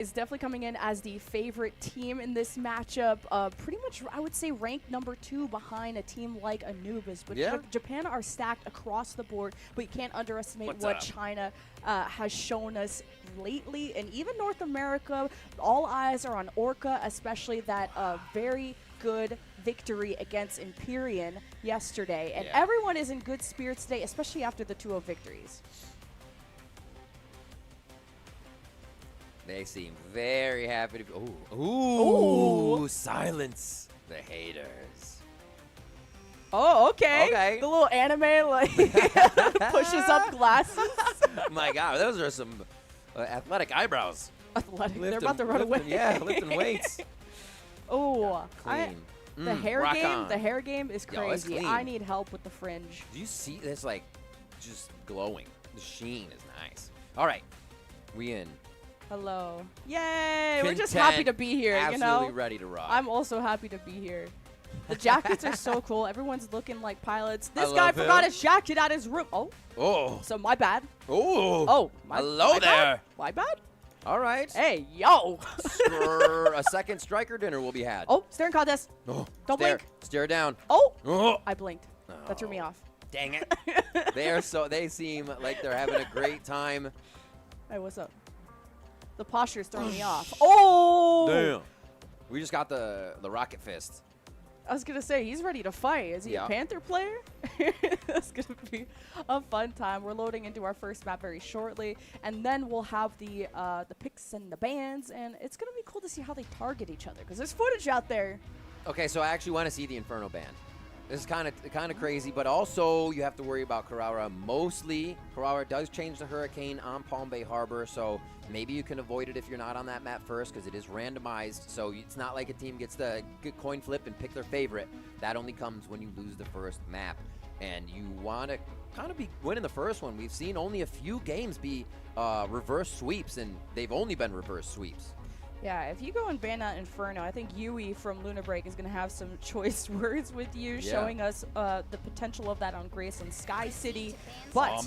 is definitely coming in as the favorite team in this matchup. Pretty much, I would say, ranked number 2 behind a team like Anubis. But Japan are stacked across the board, but you can't underestimate what China has shown us lately. And even North America, all eyes are on Orca, especially that very good victory against Empyrean yesterday. And everyone is in good spirits today, especially after the 2-0 victories. They seem very happy to be. Ooh, silence the haters. Oh, okay. The little anime, like, pushes up glasses. My God, those are some athletic eyebrows. They're about to run away. Yeah, lifting weights. Oh, clean. The hair game is crazy. Yo, I need help with the fringe. Do you see this? Like, just glowing. The sheen is nice. All right, we in. Hello. Yay! Content, we're just happy to be here, you know? Absolutely ready to rock. I'm also happy to be here. The jackets are so cool. Everyone's looking like pilots. This guy forgot his jacket at his room. Oh. So my bad. Oh. Hello there. My bad? All right. Hey, yo. A second striker dinner will be had. Oh, staring contest. Don't blink. Stare down. Oh. I blinked. That threw me off. Dang it. They seem like they're having a great time. Hey, what's up? The posture's throwing me off. Oh! Damn. We just got the rocket fist. I was going to say, he's ready to fight. Is he a Panther player? That's going to be a fun time. We're loading into our first map very shortly. And then we'll have the picks and the bans. And it's going to be cool to see how they target each other. Because there's footage out there. Okay, so I actually want to see the Inferno band. This is kind of crazy, but also you have to worry about Karawa. Mostly, Karawa does change the Hurricane on Palm Bay Harbor, so maybe you can avoid it if you're not on that map first, because it is randomized. So it's not like a team gets the good coin flip and pick their favorite. That only comes when you lose the first map, and you want to kind of be winning the first one. We've seen only a few games be reverse sweeps, and they've only been reverse sweeps. Yeah, if you go and ban out Inferno, I think Yui from Luna Break is going to have some choice words with you, showing us the potential of that on Grace and Sky City. But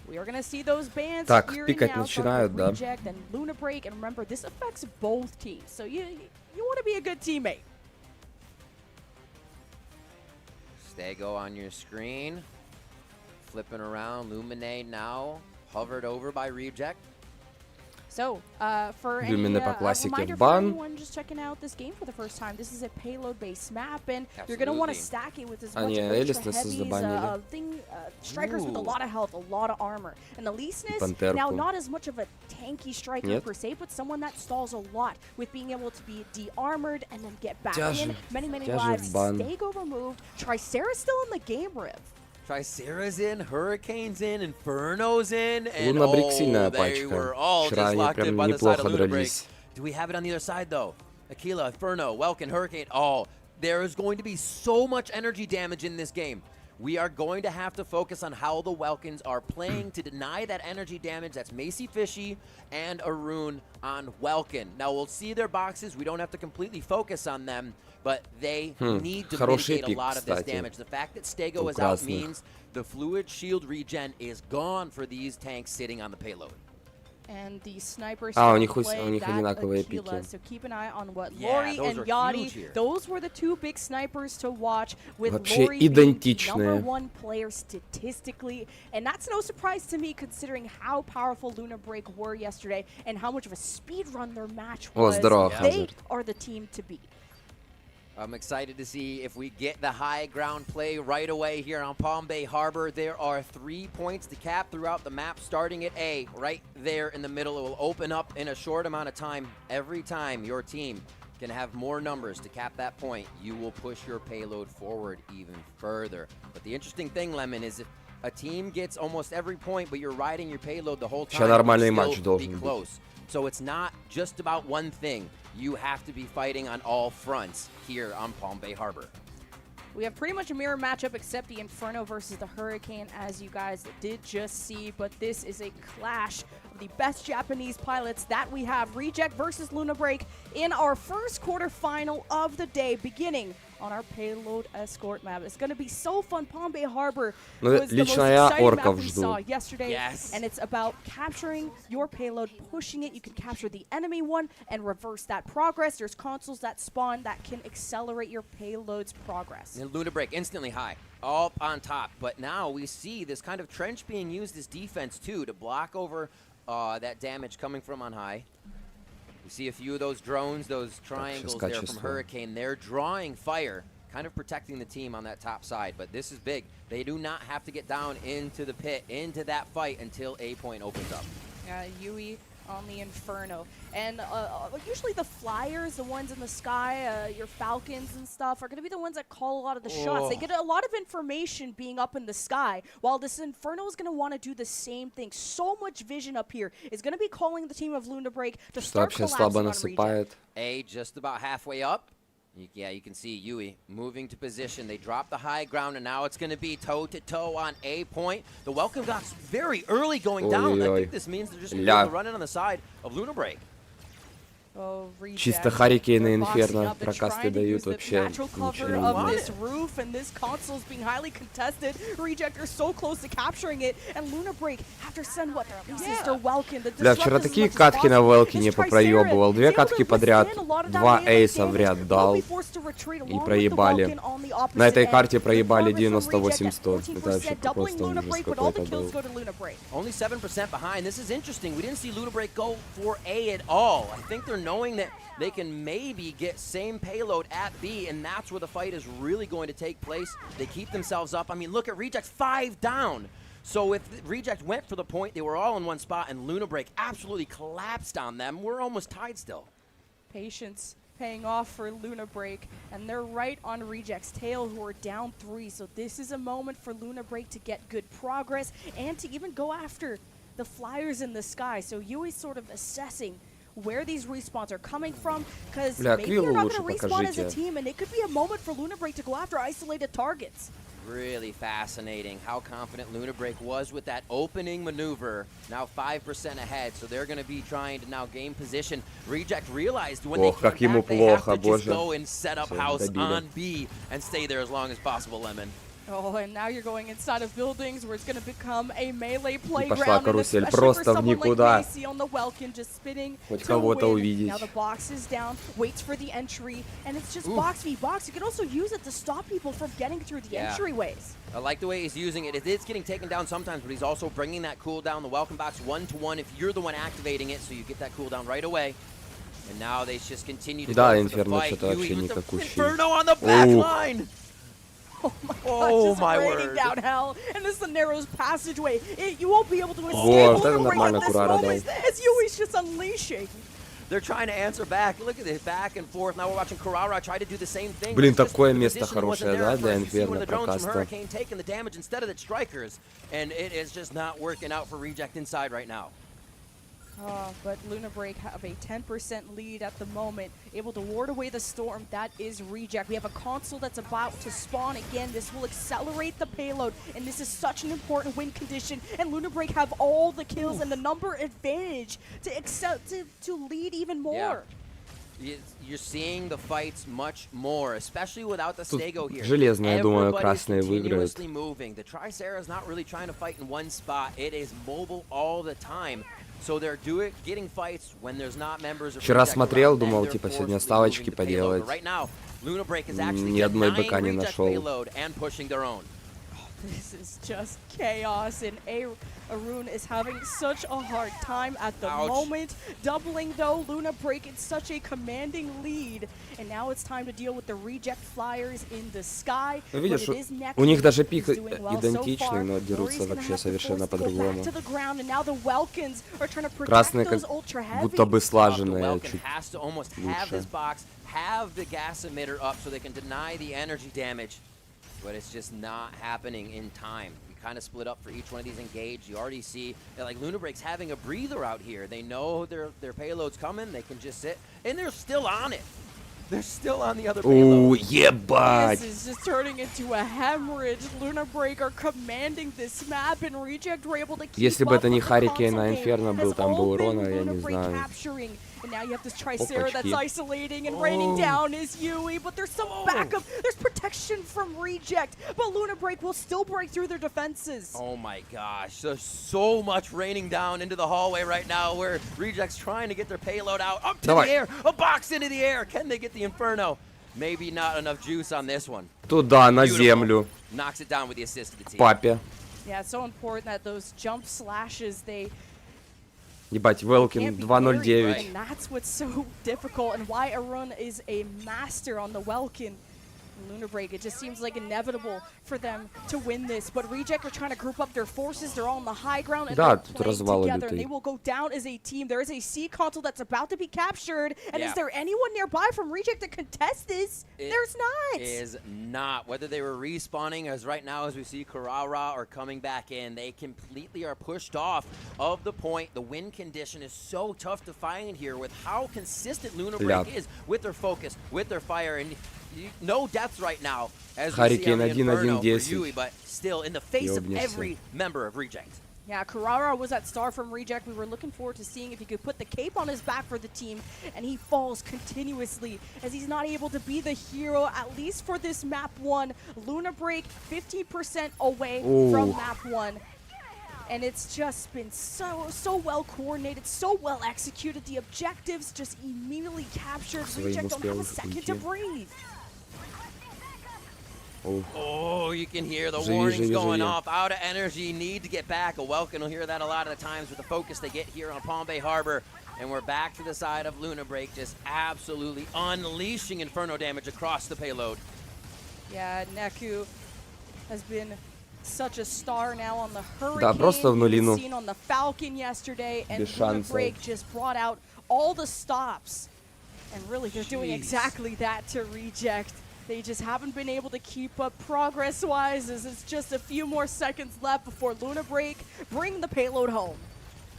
we are going to see those bans пикать начинают, да. Reject and Luna Break, and remember, this affects both teams, so you want to be a good teammate. Stego on your screen, flipping around. Luminate now, hovered over by Reject. So, for any reminder for anyone just checking out this game for the first time, this is a payload-based map, and you're going to want to stack it with as much extra heavies, strikers with a lot of health, a lot of armor. And the Leasness, now not as much of a tanky striker per se, but someone that stalls a lot with being able to be de-armored and then get back in. Many lives. Stego removed. Tricera still in the game, Riv. Tricera's in, Hurricane's in, Inferno's in, and they were all just locked in by the side of Luna Break. Do we have it on the other side, though? Aquila, Inferno, Welkin, Hurricane. There is going to be so much energy damage in this game. We are going to have to focus on how the Welkins are playing to deny that energy damage. That's Macy Fishy and Arun on Welkin. Now, we'll see their boxes. We don't have to completely focus on them, but they need to mitigate a lot of this damage. The fact that Stego is out means the fluid shield regen is gone for these tanks sitting on the payload. And the snipers у них одинаковые пики. So keep an eye on what Lori and Yachty, those were the two big snipers to watch, with Lori being the #1 player statistically. And that's no surprise to me, considering how powerful Luna Break were yesterday and how much of a speed run their match was. They are the team to beat. I'm excited to see if we get the high ground play right away here on Palm Bay Harbor. There are 3 points to cap throughout the map, starting at A, right there in the middle. It will open up in a short amount of time. Every time your team can have more numbers to cap that point, you will push your payload forward even further. But the interesting thing, Lemon, is if a team gets almost every point, but you're riding your payload the whole time, you'll still be close. So it's not just about one thing. You have to be fighting on all fronts here on Palm Bay Harbor. We have pretty much a mirror matchup except the Inferno versus the Hurricane, as you guys did just see. But this is a clash of the best Japanese pilots that we have. Reject versus Luna Break in our first quarterfinal of the day, beginning on our payload escort map. It's going to be so fun. Palm Bay Harbor Ну, was the most лично я exciting map орков we жду. saw yesterday. Yes. And it's about capturing your payload, pushing it. You can capture the enemy one and reverse that progress. There's consoles that spawn that can accelerate your payload's progress. And Luna Break instantly high, up on top. But now we see this kind of trench being used as defense too to block over that damage coming from on high. You see a few of those drones, those triangles there from Hurricane. They're drawing fire, kind of protecting the team on that top side. But this is big. They do not have to get down into the pit, into that fight until A point opens up. Yeah, Yui on the Inferno. And usually the flyers, the ones in the sky, your Falcons and stuff, are going to be the ones that call a lot of the shots. They get a lot of information being up in the sky, while this Inferno is going to want to do the same thing. So much vision up here is going to be calling the team of Luna Break to start collapsing on Reject. A just about halfway up. Yeah, you can see Yui moving to position. They drop the high ground, and now it's going to be toe-to-toe on A point. The welcome got very early going down. I think this means they're just going to run it on the side of Luna Break. Чисто Hurricane и Inferno прокасты дают вообще ничего не this roof and this console is being highly contested. Reject are so close to capturing it, and Luna Break after send what their Welkin. Бля, вчера такие катки на Велкине попроебывал. 2 катки подряд, 2 эйса в ряд дал и проебали. На этой карте проебали 98-100. Это вообще просто ужас какой-то был. Only 7% behind. This is interesting. We didn't see Luna Break go for A at all. I think they're knowing that they can maybe get same payload at B, and that's where the fight is really going to take place. They keep themselves up. I mean, look at Reject, 5 down. So if Reject went for the point, they were all in one spot, and Luna Break absolutely collapsed on them. We're almost tied still. Patience paying off for Luna Break, and they're right on Reject's tail, who are down 3. So this is a moment for Luna Break to get good progress and to even go after the flyers in the sky. So Yui's sort of assessing where these respawns are coming from, because maybe you're not going to respawn as a team, and it could be a moment for Luna Break to go after isolated targets. Really fascinating how confident Luna Break was with that opening maneuver. Now 5% ahead, so they're going to be trying to now gain position. Reject realized when they came back, they have to just go and set up house on B and stay there as long as possible, Lemon. Oh, and now you're going inside of buildings where it's going to become a melee playground. Пошла карусель просто в никуда. Хоть кого-то увидеть. Now the box is down, waits for the entry, and it's just box v box. You can also use it to stop people from getting through the entryways. I like the way he's using it. It is getting taken down sometimes, but he's also bringing that cooldown. The welcome box 1-to-1 if you're the one activating it, so you get that cooldown right away. And now they just continue to go for the fight. Yui with the Inferno on the back line. Oh my God, just raining down hell, and this is the narrow passageway. You won't be able to escape Luna Break at this moment, as Yui's just unleashing. They're trying to answer back. Look at this, back and forth. Now we're watching Carrara try to do the same thing. Блин, такое место хорошее, да, для Inferno прокаста. Hurricane taking the damage instead of the strikers, and it is just not working out for Reject inside right now. But Luna Break have a 10% lead at the moment, able to ward away the storm. That is Reject. We have a console that's about to spawn again. This will accelerate the payload, and this is such an important win condition. And Luna Break have all the kills and the number advantage to lead even more. Yeah. You're seeing the fights much more, especially without the Stego here. Железно, я думаю, красные выиграют. The Tricera is not really trying to fight in one spot. It is mobile all the time. So they're getting fights when there's not members of Вчера смотрел, думал, типа, сегодня ставочки поделать. Ни одной БК не нашел. This is just chaos, and Arun is having such a hard time at the moment. Doubling though, Luna Break in such a commanding lead, and now it's time to deal with the Reject Flyers in the sky. Видишь, у них даже пик идентичный, но дерутся вообще совершенно по-другому. Красные как будто бы слаженные чуть лучше. But it's just not happening in time. You kind of split up for each one of these engaged. You already see that like Luna Break's having a breather out here. They know their payload's coming. They can just sit, and they're still on it. They're still on the other payload. Ебать! This is just turning into a hemorrhage. Luna Break are commanding this map, and Reject were able to keep Если бы это не Hurricane, а Inferno был, там бы урона, я не знаю. And now you have this Tricera that's isolating, and raining down is Yui, but there's some backup. There's protection from Reject, but Luna Break will still break through their defenses. Oh my gosh, there's so much raining down into the hallway right now where Reject's trying to get their payload out, up to the air, a box into the air. Can they get the Inferno? Maybe not enough juice on this one. Туда, на землю. Knocks it down with the assist of the team. Папе. Yeah, it's so important that those jump slashes, they Ебать, Велкин 2.09. And that's what's so difficult, and why Arun is a master on the Welkin. Luna Break, it just seems like inevitable for them to win this, but Reject are trying to group up their forces. They're all on the high ground and they're playing together, and they will go down as a team. There is a C console that's about to be captured, and is there anyone nearby from Reject to contest this? There's not. Is not. Whether they were respawning, as right now as we see Kurara are coming back in, they completely are pushed off of the point. The win condition is so tough to find here with how consistent Luna Break is with their focus, with their fire, and no deaths right now as we see on the Inferno for Yui, but still in the face of every member of Reject. Yeah, Kurara was that star from Reject. We were looking forward to seeing if he could put the cape on his back for the team, and he falls continuously as he's not able to be the hero, at least for this map 1. Luna Break 50% away from map 1. And it's just been so well coordinated, so well executed. The objectives just immediately captured. Reject don't have a second to breathe. Oh, you can hear the warnings going off. Out of energy, need to get back. A Welkin will hear that a lot of the times with the focus they get here on Palm Bay Harbor. And we're back to the side of Luna Break, just absolutely unleashing Inferno damage across the payload. Yeah, Neku has been such a star now on the Hurricane. Да, просто в нулину. Seen on the Falcon yesterday, and Без Luna шансов. Break just brought out all the stops. And really, they're doing exactly that to Reject. They just haven't been able to keep up progress-wise, as it's just a few more seconds left before Luna Break bring the payload home.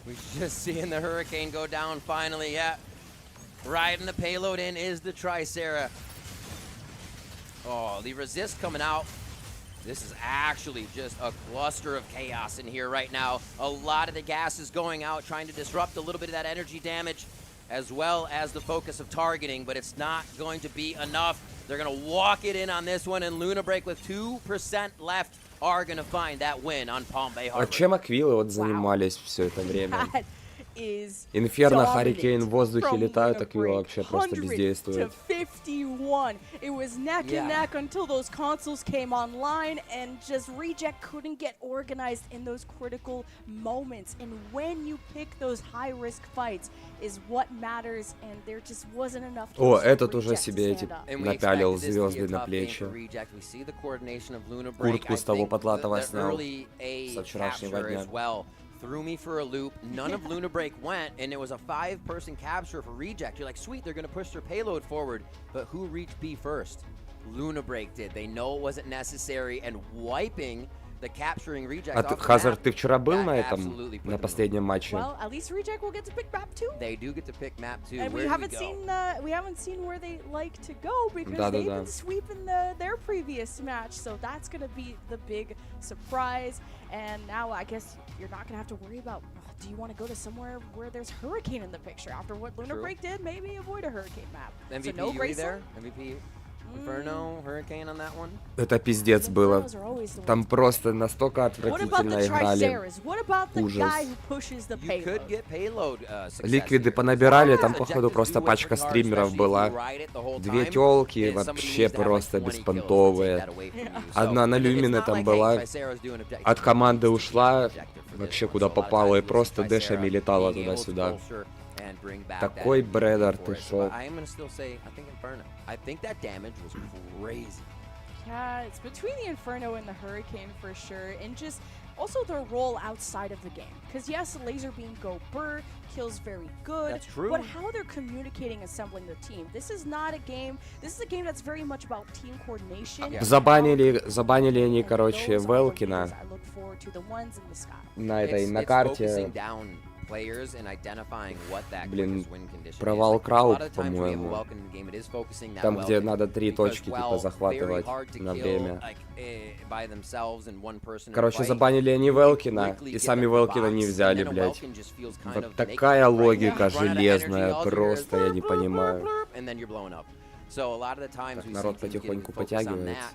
We're just seeing the Hurricane go down finally. Yeah, riding the payload in is the Tricera. Oh, the resist coming out. This is actually just a cluster of chaos in here right now. A lot of the gas is going out, trying to disrupt a little bit of that energy damage, as well as the focus of targeting, but it's not going to be enough. They're going to walk it in on this one, and Luna Break with 2% left are going to find that win on Palm Bay Harbor. А чем Аквилы вот занимались все это время? Инферно, Hurricane в воздухе летают, Аквила вообще просто бездействует. 51. It was neck and neck until those consoles came online, and just Reject couldn't get organized in those critical moments. And when you pick those high-risk fights is what matters, and there just wasn't enough. О, этот уже себе эти напялил звезды на плечи. Куртку с того потлатого снял со вчерашнего дня. Threw me for a loop. None of Luna Break went, and it was a 5-person capture for Reject. You're like, sweet, they're going to push their payload forward. But who reached B first? Luna Break did. They know it wasn't necessary, and wiping the capturing Reject off the map. Хазард, ты вчера был на этом, на последнем матче? Well, at least Reject will get to pick map 2. They do get to pick map 2. And we haven't seen where they like to go, because they've been sweeping their previous match. So that's going to be the big surprise. And now I guess you're not going to have to worry about, do you want to go to somewhere where there's Hurricane in the picture? After what Luna Break did, maybe avoid a Hurricane map. MVP, so no Yui there? MVP? Inferno, Hurricane on that one? Это пиздец было. Там просто настолько отвратительно играли. Ужас. Ликвиды понабирали, там походу просто пачка стримеров была. 2 тёлки вообще просто беспонтовые. Одна на Люмине там была. От команды ушла, вообще куда попала, и просто дэшами летала туда-сюда. Такой бредер, ты шо? I think that damage was crazy. Yeah, it's between the Inferno and the Hurricane for sure, and just also their role outside of the game. Because yes, laser beam go burr, kills very good. That's true. But how they're communicating, assembling the team. This is not a game. This is a game that's very much about team coordination. Забанили они, короче, Велкина на этой, на карте. Блин, провал крауд, по-моему. Там, где надо 3 точки, типа, захватывать на время. Короче, забанили они Велкина, и сами Велкина не взяли, блядь. Вот такая логика железная, просто я не понимаю. Так, народ потихоньку потягивается.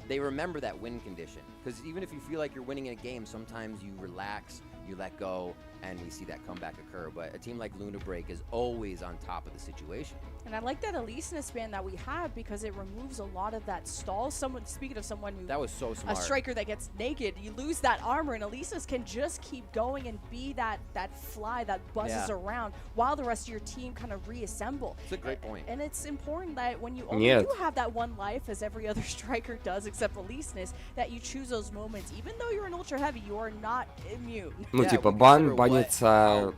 They remember that win condition, because even if you feel like you're winning in a game, sometimes you relax, you let go, and we see that comeback occur. But a team like Luna Break is always on top of the situation. And I like that Elysinus ban that we have because it removes a lot of that stall. Someone, speaking of someone who, that was so smart. A striker that gets naked, you lose that armor, and Elysinus can just keep going and be that fly that buzzes around while the rest of your team kind of reassemble. It's a great point. And it's important that when you only do have that one life, as every other striker does, except Elysinus, that you choose those moments. Even though you're an ultra heavy, you are not immune. Ну, типа, банится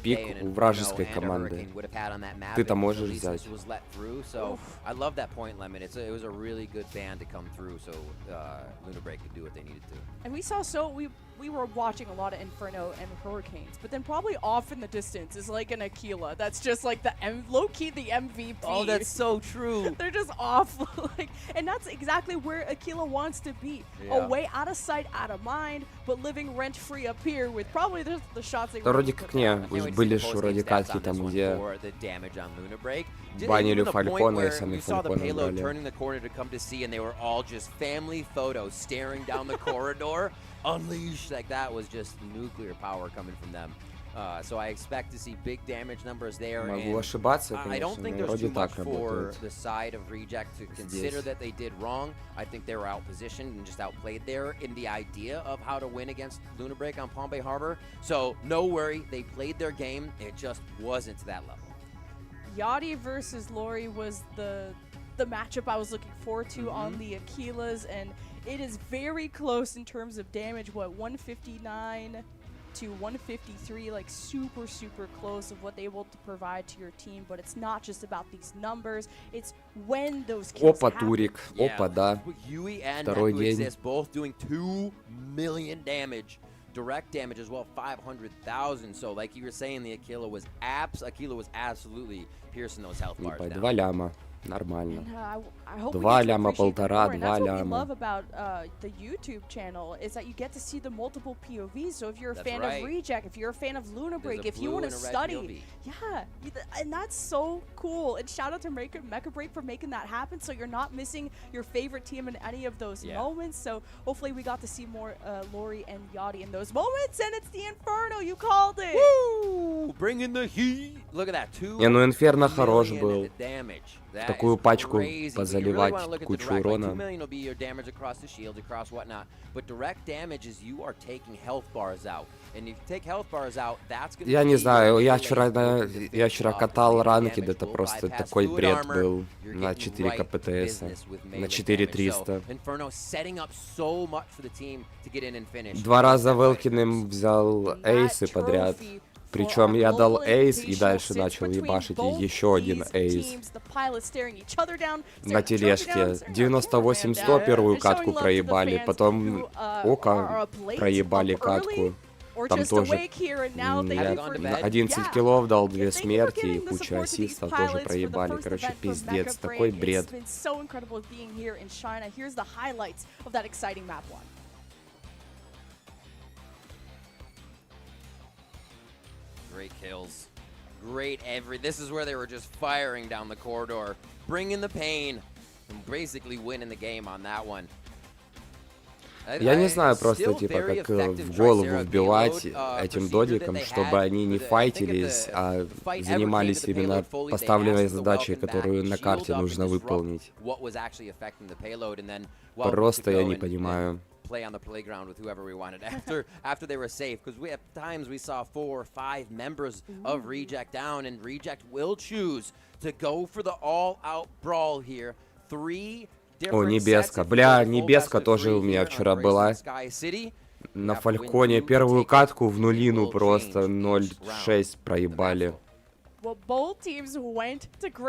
пик у вражеской команды. Ты-то можешь взять. Was let through, so I love that point limit. It was a really good ban to come through, so Luna Break could do what they needed to. And we were watching a lot of Inferno and Hurricanes, but then probably off in the distance is like an Aquila. That's just like the low-key the MVP. Oh, that's so true. They're just off, like, and that's exactly where Aquila wants to be. Away, out of sight, out of mind, but living rent-free up here with probably the shots they вроде как не, были же вроде катки там, где банили Фалькона и сами Фалькона брали. Turning the corner to come to see, and they were all just family photos staring down the corridor. Unleashed, like that was just nuclear power coming from them. So I expect to see big damage numbers there. Могу ошибаться, I don't конечно, think но there's вроде too much так for работает. the side of Reject to consider that they did wrong. I think they were outpositioned and just outplayed there in the idea of how to win against Luna Break on Palm Bay Harbor. So no worry, they played their game. It just wasn't to that level. Yachty versus Lori was the matchup I was looking forward to on the Aquilas, and it is very close in terms of damage. What, 159 to 153, like super close of what they're able to provide to your team. But it's not just about these numbers, it's when those kills Опа, happen. Турик, опа, да. Yui and Второй день. both doing 2 million damage. Direct damage as well, 500,000. So like you were saying, the Aquila was absolutely piercing those health bars down. 2 ляма. Нормально. 2 ляма, 1,5, 2 What we ляма. love about the YouTube channel is that you get to see the multiple POVs. So if you're a fan of Reject, if you're a fan of Luna Break, if you want to study, and that's so cool. And shout out to Mecha Break for making that happen. So you're not missing your favorite team in any of those moments. So hopefully we got to see more Lori and Yachty in those moments. And it's the Inferno. You called it. Woo! Bringing the heat. Look at that. 2 Не, ну Инферно хорош был. damage. В такую пачку позаливать кучу урона. Я не знаю, я вчера катал ранкед, это просто такой бред был на 4 КПТС, на 4300. 2 раза Велкиным взял эйсы подряд. Причем я дал эйс и дальше начал ебашить еще один эйс на тележке. 98-100 первую катку проебали, потом Ока проебали катку. Там тоже 11 киллов дал, 2 смерти и куча ассистов тоже проебали. Короче, пиздец, такой бред. Great kills. Great This is where they were just firing down the corridor, bringing the pain, and basically winning the game on that one. Я не знаю просто, типа, как в голову вбивать этим додикам, чтобы они не файтились, а занимались именно поставленной задачей, которую на карте нужно выполнить. Просто я не понимаю. Play on the playground with whoever we wanted after they were safe, because at times we saw 4 or 5 members of Reject down, and Reject will choose to go for the all-out brawl here. 3 О, Небеска. Бля, Небеска тоже у меня вчера была. На Фальконе первую катку в нулину просто 0.6 проебали.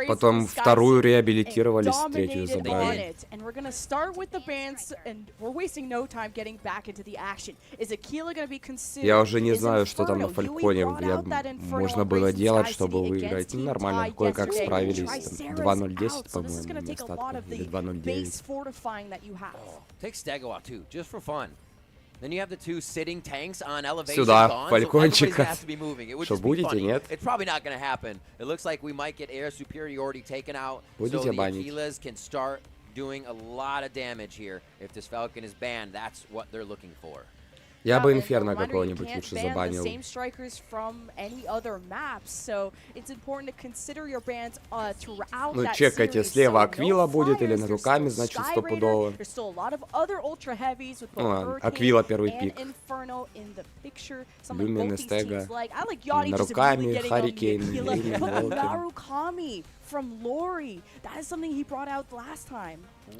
Потом вторую реабилитировались, третью забрали. Я уже не знаю, что там на Фальконе можно было делать, чтобы выиграть. Ну, нормально, кое-как справились. 2:0-10, по-моему, на остатке. Или 2:0-9. Then you have the two sitting tanks on elevation. Сюда, Фалькончика. Что, будете, нет? It's probably not going to happen. It looks like we might get air superiority taken out. Будете so the банить. Aquilas can start doing a lot of damage here. If this Falcon is banned, that's what they're looking for. Я бы Инферно какого-нибудь лучше забанил. Ну, чекайте, слева Аквила будет или на руками, значит, стопудово. Ну ладно, Аквила первый пик. Люмин, Эстега. На руками, Харрикейн,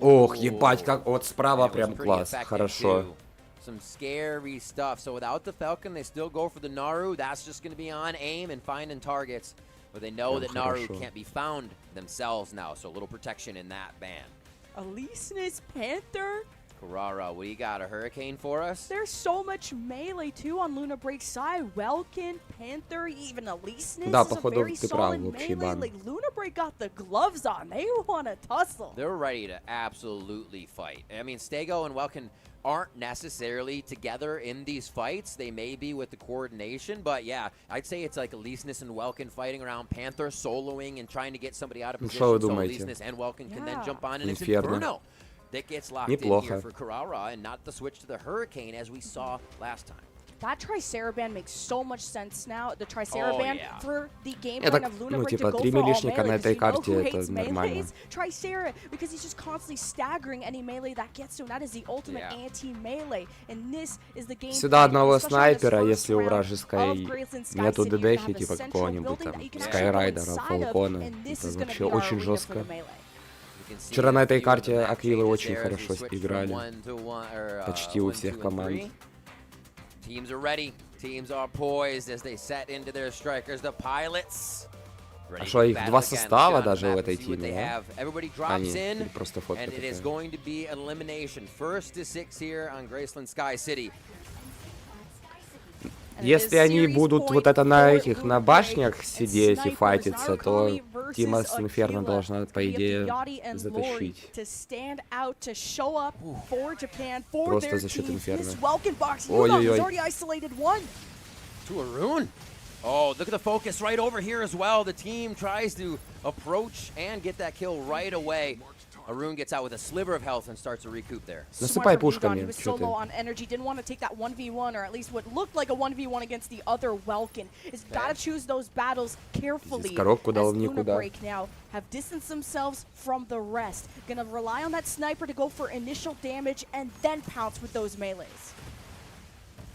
Ох, ебать, как вот справа прям класс, хорошо. Some scary stuff. So without the Falcon, they still go for the Naru. That's just going to be on aim and finding targets. But they know that Naru can't be found themselves now. So a little protection in that ban. Aleseness Panther. Carrara, what do you got? A Hurricane for us? There's so much melee too on Luna Break's side. Welkin, Panther, even Aleseness Да, is a походу, very ты solid прав, общий melee. бан. Like Luna Break got the gloves on. They want to tussle. They're ready to absolutely fight. I mean, Stego and Welkin aren't necessarily together in these fights. They may be with the coordination, but yeah, I'd say it's like Aleseness and Welkin fighting around, Panther soloing and trying to get somebody out of position so Aleseness and Welkin can then jump on, and it's Inferno that gets locked in here for Carrara and not the switch to the Hurricane as we saw last time. That Tricera ban makes so much sense now. The Tricera ban for the game plan of Luna Break to go for all melee. You know who hates melees? Tricera, because he's just constantly staggering any melee that gets to him. That is the ultimate anti-melee. And this is the game Сюда одного снайпера, если у вражеской нету ДДХи, типа какого-нибудь там Скайрайдера, Фалкона. Это вообще очень жестко. Вчера на этой карте Аквилы очень хорошо играли. Почти у всех команд. Teams are ready. Teams are poised as they set into their strikers. The pilots. А что, их два состава даже в этой теме, да? Everybody drops in, просто фотка and it is going to be elimination. First to 6 here on Graceland Sky City. Если они будут вот это на этих, на башнях сидеть и файтиться, то Тима с Инферно должна, по идее, затащить. Просто за счет Инферно. Ой-ой-ой. Oh, look at the focus right over here as well. The team tries to approach and get that kill right away. Arun gets out with a sliver of health and starts to recoup there. Насыпай пушками. He was so low on energy, didn't want to take that 1v1, or at least what looked like a 1v1 against the other Welkin. He's got to choose those battles carefully. As Luna Break now have distanced themselves from the rest. Gonna rely on that sniper to go for initial damage and then pounce with those melees.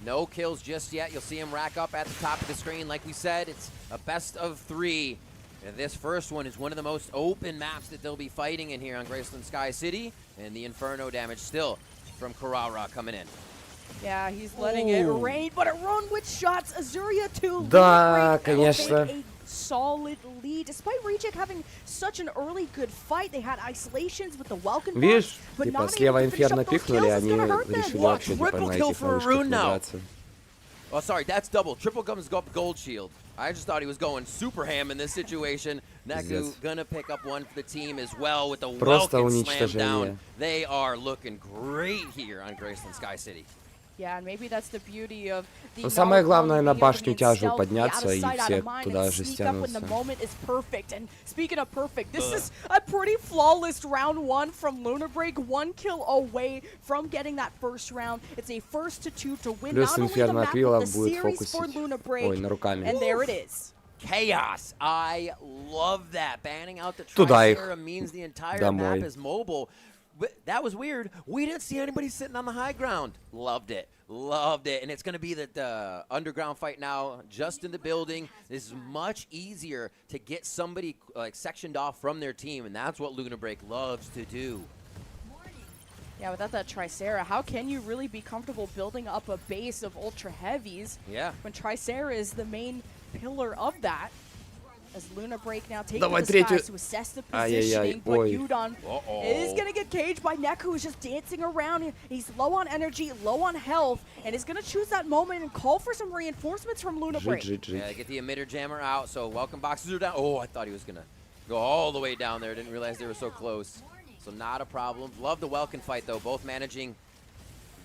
No kills just yet. You'll see him rack up at the top of the screen. Like we said, it's a best of 3. And this first one is one of the most open maps that they'll be fighting in here on Graceland Sky City. And the Inferno damage still from Carrara coming in. Yeah, he's letting it rain, but a run with shots. Azuria too. Да, конечно. A solid lead. Despite Reject having such an early good fight, they had isolations with the Welkin. Видишь, типа слева Инферно пикнули, они решили вообще типа на этих вышках набраться. Oh, sorry, that's double. Triple comes up gold shield. I just thought he was going super ham in this situation. Neku gonna pick up one for the team as well with the Welkin slam down. They are looking great here on Graceland Sky City. Yeah, and maybe that's the beauty of the самое главное на башню тяжу подняться и все туда же стянутся. And speaking of perfect, this is a pretty flawless round 1 from Luna Break. 1 kill away from getting that first round. It's a first to 2 to win not only the map but the series for Luna Break. Ой, на руками. And there it is. Chaos. I love that. Banning out the Tricera means the entire map is mobile. That was weird. We didn't see anybody sitting on the high ground. Loved it. Loved it. And it's going to be the underground fight now, just in the building. This is much easier to get somebody like sectioned off from their team, and that's what Luna Break loves to do. Yeah, without that Tricera, how can you really be comfortable building up a base of ultra heavies? Yeah. When Tricera is the main pillar of that. as Luna Break now taking Давай the третью. skies to assess the Ай-яй-яй, positioning, but ой. Yudon is going to get caged by Neku, who's just dancing around. He's low on energy, low on health, and is going to choose that moment and call for some reinforcements from Luna Break. Yeah, get the emitter jammer out, so welcome boxes are down. Oh, I thought he was going to go all the way down there. Didn't realize they were so close. So not a problem. Love the Welkin fight, though. Both managing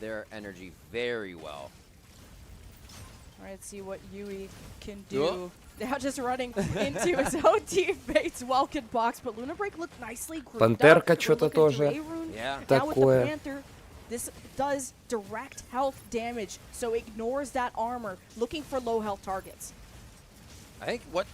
their energy very well. All right, let's see what Yui can do. Now just running into his own teammates' Welkin box, but Luna Break looked nicely grouped Пантерка up. что-то тоже Yeah. Now with the такое. Panther, this does direct health damage, so ignores that armor, looking for low health targets. I think what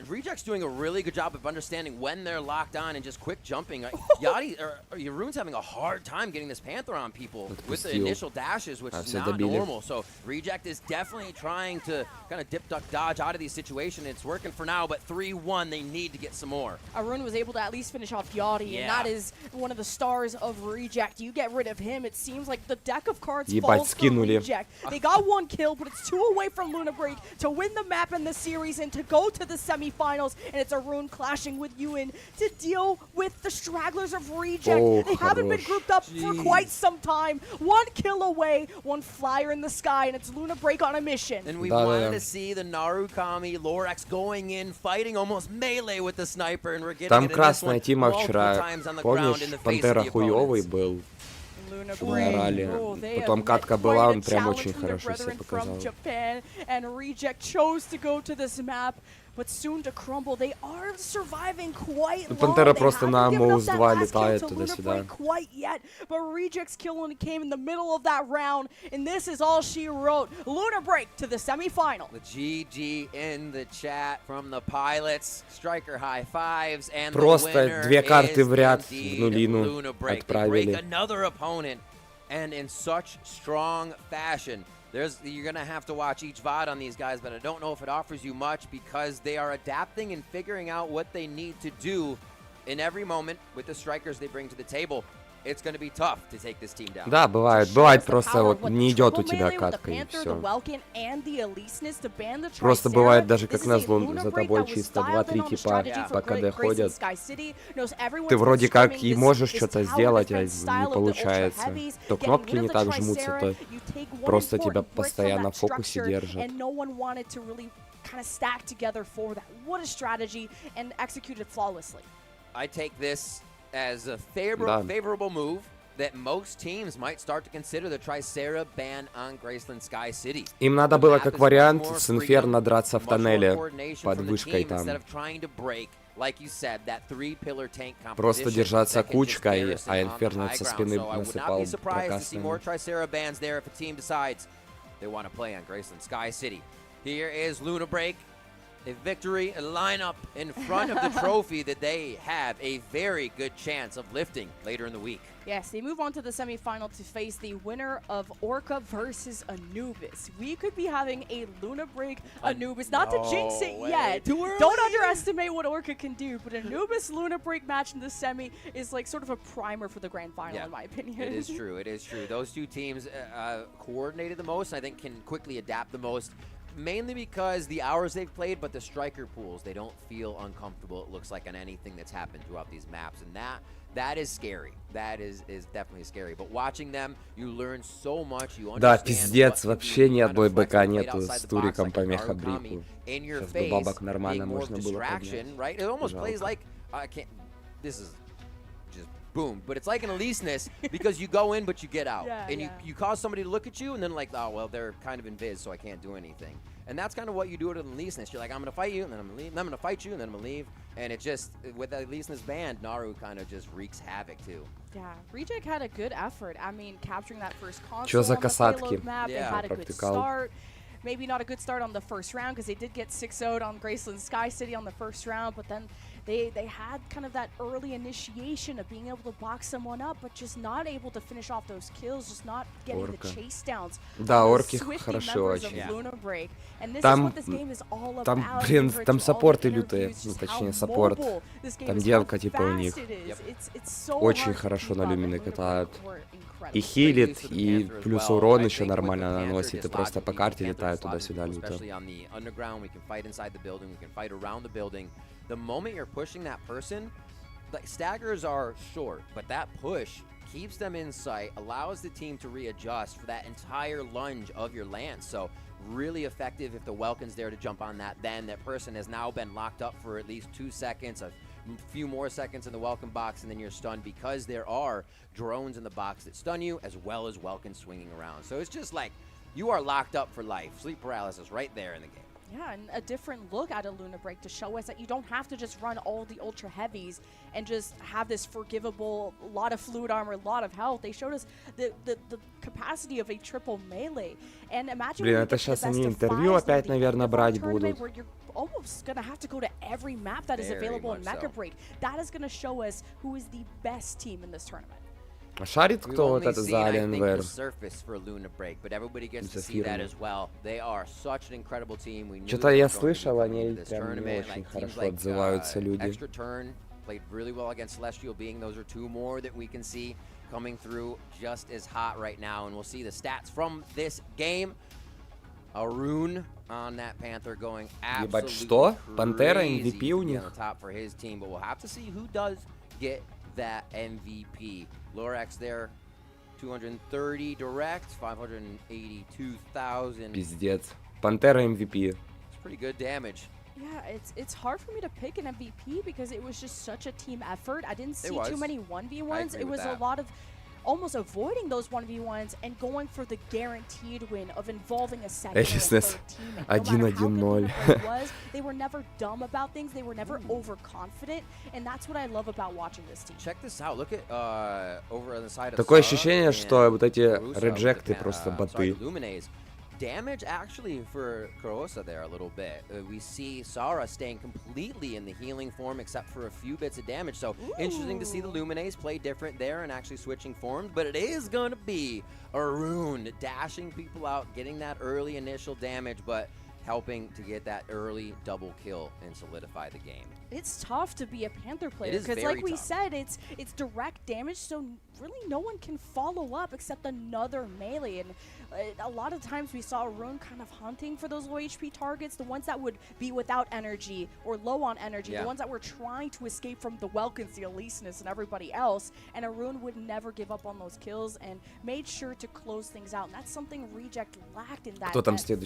Reject's doing a really good job of understanding when they're locked on and just quick jumping. Yachty or Yaroon's having a hard time getting this Panther on people with the initial dashes, which is not normal. So Reject is definitely trying to kind of dip, duck, dodge out of these situations. It's working for now, but 3-1, they need to get some more. Arun was able to at least finish off Yachty, and that is one of the stars of Reject. You get rid of him, it seems like the deck of cards falls for Reject. They got one kill, but it's 2 away from Luna Break to win the map in the series and to go to the semifinals, and it's Arun clashing with Ewan to deal with the stragglers of Reject. They haven't been grouped up for quite some time. 1 kill away, 1 flyer in the sky, and it's Luna Break on a mission. And we wanted to see the Narukami, Lorax going in, fighting almost melee with the sniper, and we're getting Там красная тима вчера, помнишь, Пантера хуёвый был. Орали. Потом катка была, он прям очень хорошо себя показал. And Reject chose to go to this map, but soon to crumble. They are surviving quite long. Пантера просто на Моуз 2 летает туда-сюда. Quite yet, but Reject's kill only came in the middle of that round, and this is all she wrote. Luna Break to the semifinal. The GG in the chat from the pilots. Striker high fives, and просто две карты в ряд в нулину отправили. Another opponent, and in such strong fashion. You're going to have to watch each VOD on these guys, but I don't know if it offers you much because they are adapting and figuring out what they need to do in every moment with the strikers they bring to the table. It's going to be tough to take this team down. Да, бывает просто вот не идет у тебя катка и все. Просто бывает даже как назло за тобой чисто 2-3 типа по КД ходят. Ты вроде как и можешь что-то сделать, а не получается. То кнопки не так жмутся, то просто тебя постоянно в фокусе держат. I take this as a favorable move that most teams might start to consider the Tricera ban on Graceland Sky City. Им надо было как вариант с Инферно драться в тоннеле под вышкой там. Просто держаться кучкой, а Инферно со спины насыпал прокастами. Here is Luna Break. A victory, a lineup in front of the trophy that they have a very good chance of lifting later in the week. Yes, they move on to the semifinal to face the winner of Orca versus Anubis. We could be having a Luna Break Anubis, not to jinx it yet. Don't underestimate what Orca can do, but Anubis Luna Break match in the semi is like sort of a primer for the grand final, in my opinion. It is true. It is true. Those two teams coordinated the most, I think can quickly adapt the most. Mainly because the hours they've played, but the striker pools, they don't feel uncomfortable, it looks like, on anything that's happened throughout these maps. And that is scary. That is definitely scary. But watching them, you learn so much. You understand. Да, пиздец, вообще ни одной БК нету с туриком по мехабрику. Сейчас бы бабок нормально можно было поднять. It almost plays like, I can't, this is just boom. But it's like an Elyseness because you go in, but you get out. And you cause somebody to look at you, and then like, oh, well, they're kind of invis, so I can't do anything. And that's kind of what you do at an Elyseness. You're like, I'm going to fight you, and then I'm going to leave. And I'm going to fight you, and then I'm going to leave. And it just, with the Elyseness band, Naru kind of just wreaks havoc, too. Yeah, Reject had a good effort. I mean, capturing that first console Чё за on the касатки? payload map, they had a good start. Maybe not a good start on the first round because they did get 6-0'd on Graceland Sky City on the first round, but then They had kind of that early initiation of being able to box someone up, but just not able to finish off those kills, just not getting the chase downs. Да, орки хорошо очень. Там, блин, там саппорты лютые, ну, точнее, саппорт. Там девка типа у них. Очень хорошо на люмины катают. И хилит, и плюс урон еще нормально наносит, и просто по карте летает туда-сюда люто. The moment you're pushing that person, like staggers are short, but that push keeps them in sight, allows the team to readjust for that entire lunge of your lance. So really effective if the Welkin's there to jump on that. Then that person has now been locked up for at least 2 seconds, a few more seconds in the Welkin box, and then you're stunned because there are drones in the box that stun you, as well as Welkin swinging around. So it's just like you are locked up for life. Sleep paralysis right there in the game. Yeah, and a different look at a Luna Break to show us that you don't have to just run all the ultra heavies and just have this forgivable lot of fluid armor, a lot of health. They showed us the capacity of a triple melee. And imagine Блин, это сейчас они интервью опять, наверное, брать будут. Almost gonna have to go to every map that is available in Mecha Break. That is gonna show us who is the best team in this tournament. А шарит кто вот это за Alienware? Что-то я слышал, они прям не очень хорошо отзываются люди. Played really well against Celestial, being those are two more that we can see coming through just as hot right now, and we'll see the stats from this game. Arun on that Panther going absolutely Пантера MVP у них. Top for his team, but we'll have to see who does get that MVP. Lorax there, 230 direct, 582,000. Пиздец. Пантера MVP. It's pretty good damage. Yeah, it's hard for me to pick an MVP because it was just such a team effort. I didn't see too many 1v1s. It was a lot of almost avoiding those 1v1s and going for the guaranteed win of involving a second or third teammate. No matter how good the was, they were never dumb about things. They were never overconfident, and that's what I love about watching this team. Check this out. Look at over on the side of Такое ощущение, что вот эти реджекты просто боты. Damage actually for Kurosa there a little bit. We see Sara staying completely in the healing form except for a few bits of damage. So interesting to see the Luminays play different there and actually switching forms. But it is going to be Arun dashing people out, getting that early initial damage, but helping to get that early double kill and solidify the game. It's tough to be a Panther player because, like we said, it's direct damage, so really no one can follow up except another melee. And a lot of times we saw Arun kind of hunting for those low HP targets, the ones that would be without energy or low on energy, the ones that were trying to escape from the Welkins, the Elysinus, and everybody else. And Arun would never give up on those kills and made sure to close things out. And that's something Reject lacked in that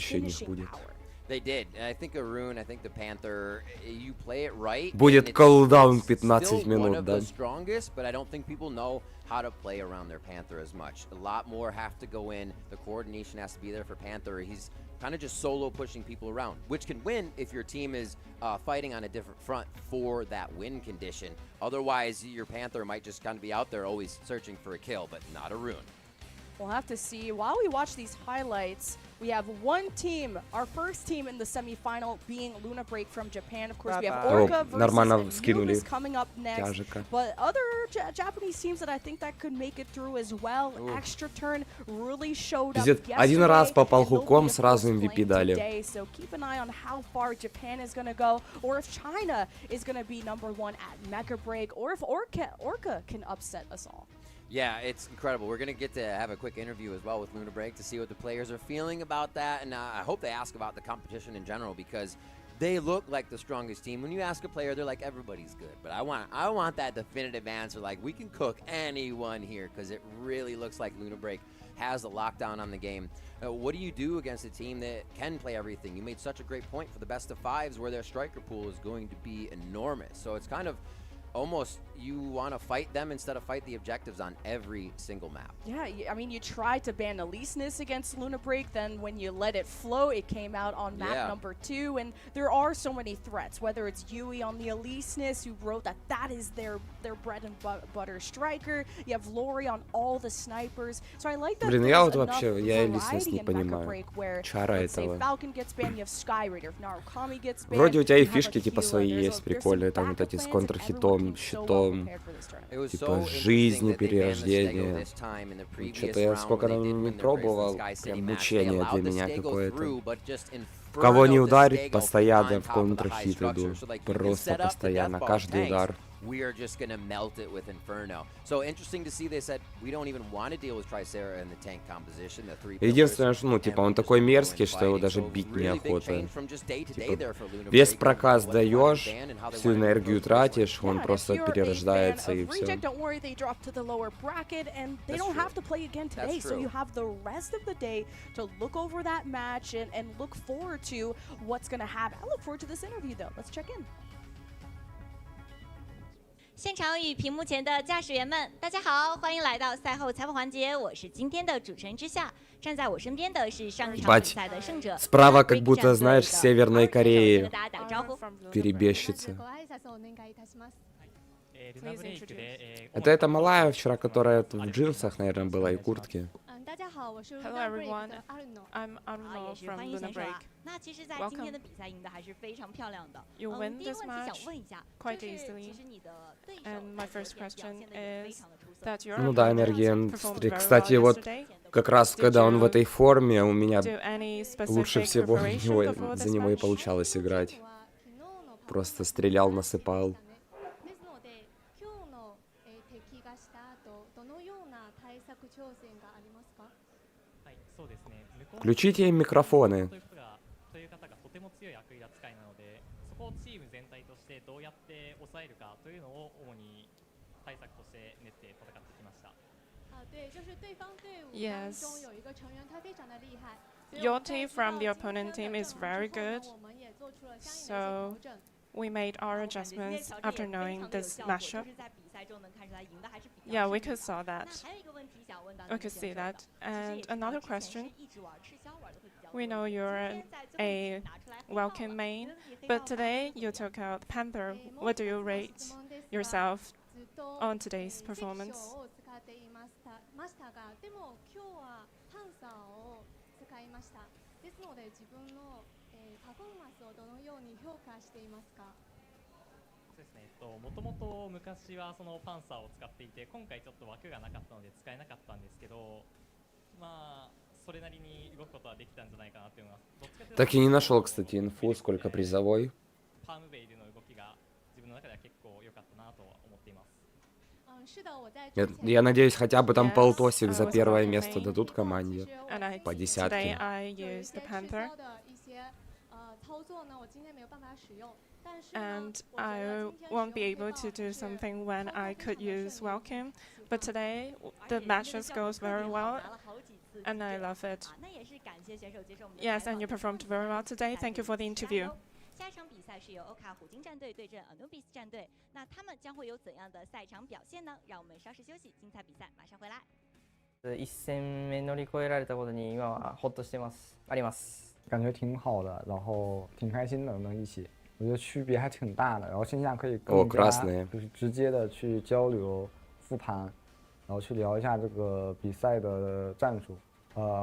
finishing power. They did. And I think Arun, I think the Panther, you play it right. Будет cooldown 15 минут, one of the strongest, but I don't think people know how to play around their Panther as much. A lot more have to go in. The coordination has to be there for Panther. He's kind of just solo pushing people around, which can win if your team is fighting on a different front for that win condition. Otherwise, your Panther might just kind of be out there always searching for a kill, but not Arun. We'll have to see. While we watch these highlights, we have one team, our first team in the semifinal being Luna Break from Japan. Of course, we have Orca versus Anubis coming up next. But other Japanese teams that I think that could make it through as well. Extra Turn really showed up yesterday. Один раз попал хуком, сразу MVP дали. So keep an eye on how far Japan is going to go, or if China is going to be #1 at Mecha Break, or if Orca can upset us all. Yeah, it's incredible. We're going to get to have a quick interview as well with Luna Break to see what the players are feeling about that. And I hope they ask about the competition in general because they look like the strongest team. When you ask a player, they're like, everybody's good. But I want that definitive answer, like we can cook anyone here because it really looks like Luna Break has the lockdown on the game. What do you do against a team that can play everything? You made such a great point for the best of fives where their striker pool is going to be enormous. So it's kind of almost you want to fight them instead of fight the objectives on every single map. Yeah, I mean, you tried to ban Aleseness against Luna Break, then when you let it flow, it came out on map number 2, and there are so many threats, whether it's Yui on the Aleseness, who wrote that is their bread and butter striker, you have Lori on all the snipers, so I like that Блин, there's я вот enough вообще, я Aleseness variety не in Mecha понимаю. Break, where, Чара let's say, этого. Falcon gets banned, you have Sky Raider, if Narukami gets banned, Вроде у тебя и you have фишки Aquila, типа свои there's есть some прикольные, там вот backup эти с plans, and контрхитом, everyone came so well щитом, prepared for this tournament. It was типа so жизнью, interesting that they banned the Stego перерождение. this time in the previous Что-то я round сколько when they там did не win their пробовал, Sky City прям match. They мучение allowed для the меня Stego какое-то. through, but just Кого не inferno the ударить, Stego постоянно on в top of the high контрхит иду. structure. So like you can Просто set up the постоянно, death bomb каждый tanks. удар. We are just going to melt it with Inferno. So interesting to see they said we don't even want to deal with Tricera in the tank composition, the 3 Единственное, что, ну, типа, он такой мерзкий, что его даже бить неохота. Типа, весь проказ даешь, всю энергию тратишь, он просто перерождается и все. Don't worry, they drop to the lower bracket and they don't have to play again today. So you have the rest of the day to look over that match and look forward to what's going to happen. I look forward to this interview though. Let's check in. 现场与屏幕前的驾驶员们，大家好，欢迎来到赛后采访环节。我是今天的主持人之夏，站在我身边的是上场比赛的胜者。Справа как будто, знаешь, с Северной Кореи. 跟大家打个招呼。Перебежчица. Это эта малая вчера, которая в джинсах, наверное, была и куртке. Hello everyone, I'm Aruno from Luna Break. 那其实，在今天的比赛赢得还是非常漂亮的。 You win 第一个 this 问题想 match 问一下， quite 就是 easily. 其实你的对手 And my 在 first 昨天 question 表现得也非 is 常的出色。 that your Ну да, opponent Энергиен. performed very Кстати, well вот yesterday. как раз когда он в этой форме, у меня Do any лучше specific всего preparation before за this него и match? получалось играть. Просто стрелял, насыпал. ですので、今日の敵がした後、どのような対策挑戦がありますか？ Включите им микрофоны. という方がとても強いアクリル扱いなので、そこをチーム全体としてどうやって抑えるかというのを主に対策として練って戦ってきました。对，就是对方队伍当 Yes. 中有一个成员他非常的厉害。 Your team from the opponent team is very good. 我们也做出了相应的一些 So 调整。 we made our adjustments after knowing this matchup. 就是在比赛中能看出来赢的还是比较 Yeah, we 顺利 could saw 那 that. 还有一个问题想问到 We could see that. 其实 And 也知道 another 之前 question. 是一直玩吃宵玩的会比较多 We know 今 you're 天在最后一 a 局拿出来黑豹 Welcome 了 main, 觉得自己黑 but 豹 today you took out Panther. What do you rate yourself on today's performance? を使っていましたが、でも今日はパンサーを使いました。ですので自分のパフォーマンスをどのように評価していますか？ そうですね。もともと昔はそのパンサーを使っていて、今回ちょっと枠がなかったので使えなかったんですけど、まあそれなりに動くことはできたんじゃないかなというのは。どっちかというと Так и не нашел, кстати, инфу, сколько призовой. パームベイでの動きが自分の中では結構良かったなとは思っています。 是的，我在 Я надеюсь, хотя бы там Yes, полтосик I за was первое welcome место main. дадут команде. And I, По today десятке. I 有一 used the 些 Panther. 吃的一些操作呢，我今天没有办法使用，但是呢， And 我觉 I 得今天 won't be 使用 able 黑 to 豹 do 还是 something when I 操作 could 非常的 use 顺利 Welcome. But today the matches goes very well, and I love it. 那也是感谢选手接受我们的 Yes, 采 and you 访 performed very well today. Thank you for the 加 interview. 油下一场比赛是由欧卡虎鲸战队对阵 Anubis 战队，那他们将会有怎样的赛场表现呢？让我们稍事休息，精彩比赛马上回来。一戦目乗り越えられたことに今はホッとしてますあります。感觉挺好的，然后挺开心的，能一起，我觉得区别还挺大的。然后线下可以更加就是直接的去交流、复盘，然后去聊一下这个比赛的战术。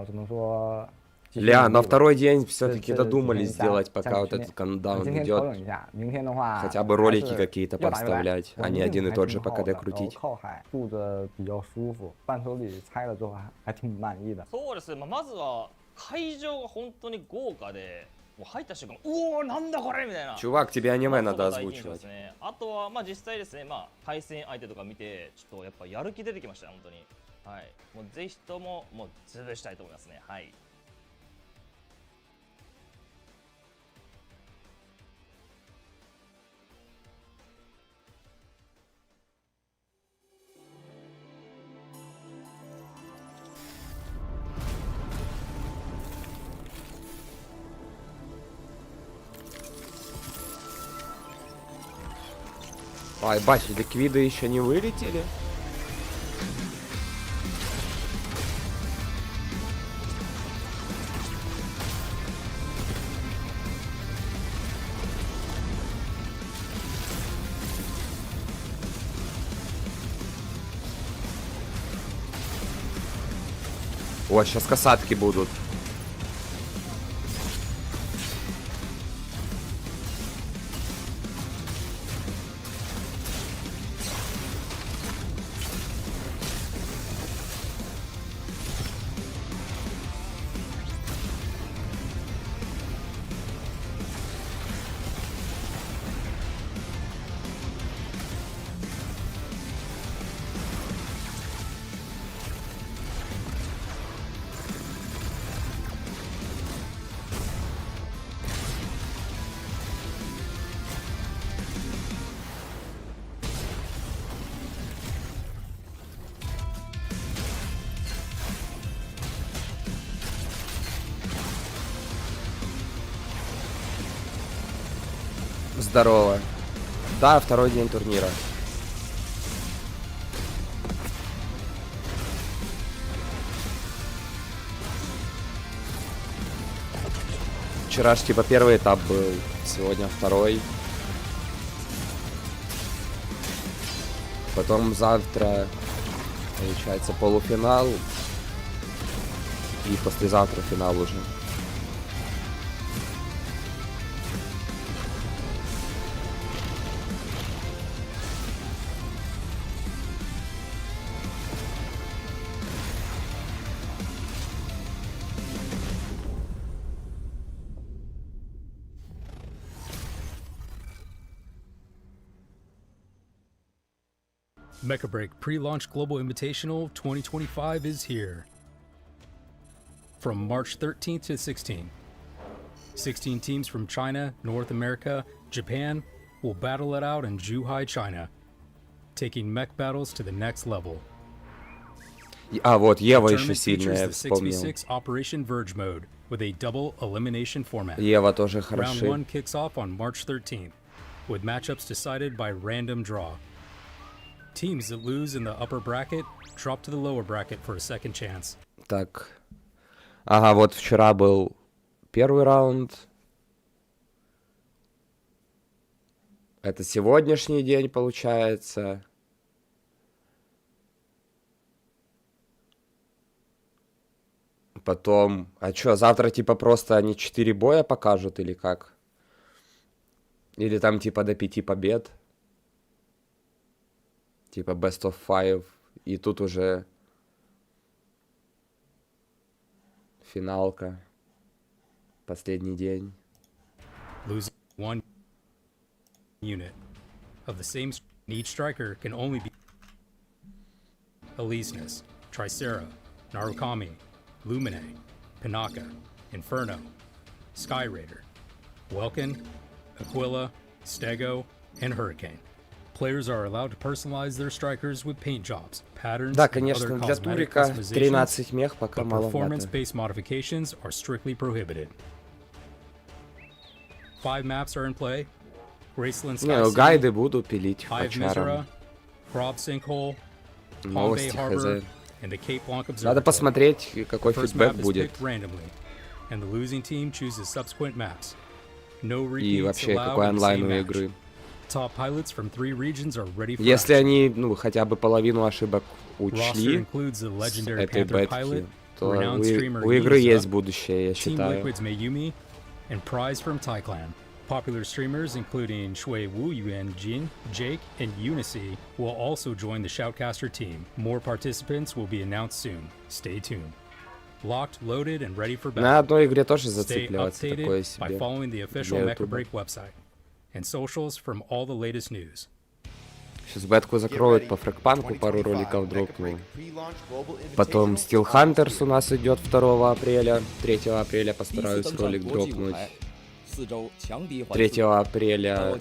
怎么说？ Ля, на второй день все-таки додумались сделать, пока вот этот кандаун 今天调整 идет. 一下，明天的话 Хотя бы ролики 还是 какие-то 要打越来 подставлять, а не один и тот же по 还挺 КД 好的 крутить. 然后靠海住着比较舒服，伴手礼拆了之后还挺满意的。そうですね。まずは会場が本当に豪華で、もう入った瞬間、うおーなんだこれみたいな。 Чувак, тебе аниме まあ надо そこが第一印象で озвучивать. すね。あとはまあ実際ですね、まあ対戦相手とか見てちょっとやっぱやる気出てきましたね本当に。はい。もうぜひとももう潰したいと思いますね。はい。Ай, бать, ликвиды еще не вылетели? О, сейчас касатки будут. Здорово. Да, второй день турнира. Вчера ж типа первый этап был, сегодня второй. Потом завтра, получается, полуфинал. И послезавтра финал уже. Mecha Break Pre-Launch Global Invitational 2025 is here. From March 13th to 16th, 16 teams from China, North America, Japan will battle it out in Zhuhai, China, taking mech battles to the next level. А вот Ева еще сильная, вспомнил. 6v6 Operation Verge mode with a double elimination format. Ева тоже хороши. Round 1 kicks off on March 13th, with matchups decided by random draw. Teams that lose in the upper bracket drop to the lower bracket for a second chance. Так. Ага, вот вчера был первый раунд. Это сегодняшний день, получается. Потом... А чё, завтра типа просто они 4 боя покажут или как? Или там типа до 5 побед? Типа best of 5. И тут уже... Финалка. Последний день. Lose one unit of the same. Each striker can only be Elysius, Tricera, Narukami, Lumine, Pinaka, Inferno, Sky Raider, Welkin, Aquila, Stego, and Hurricane. Players are allowed to personalize their strikers with paint jobs, patterns, да, and конечно, other для cosmetic турика customizations, 13 мех пока but маловато. performance-based modifications are strictly prohibited. 5 maps are in play. Graceland Sky City, гайды буду пилить Hive хачаром. Mizora, Prob Sinkhole, Palm Bay Новости Harbor, хз. and the Cape Blanc Observatory. Надо посмотреть, какой The first фидбэк map is будет. picked randomly, and the losing team chooses subsequent maps. No И repeats вообще, allowed какой in the онлайн same у match. игры. Top pilots from 3 regions are ready for Если action. они, ну, хотя бы половину ошибок Roster учли includes the с legendary этой Panther бетки, pilot, то renowned streamer у игры Yuza, есть будущее, я Team считаю. Liquid's Mayumi, and Prize from Taiclan. Popular streamers including Shui Wu Yuan Jin, Jake, and Unicy will also join the Shoutcaster team. More participants will be announced soon. Stay tuned. Locked, loaded, and ready for battle. На одной игре тоже Stay зацикливаться, такое updated by себе. following the official Для Mecha Ютуба. Break website and socials from all the latest news. Сейчас бетку закроют, по фрэгпанку пару роликов дропну. Потом Steel Hunters у нас идет 2 апреля. 3 апреля постараюсь ролик дропнуть. 3 апреля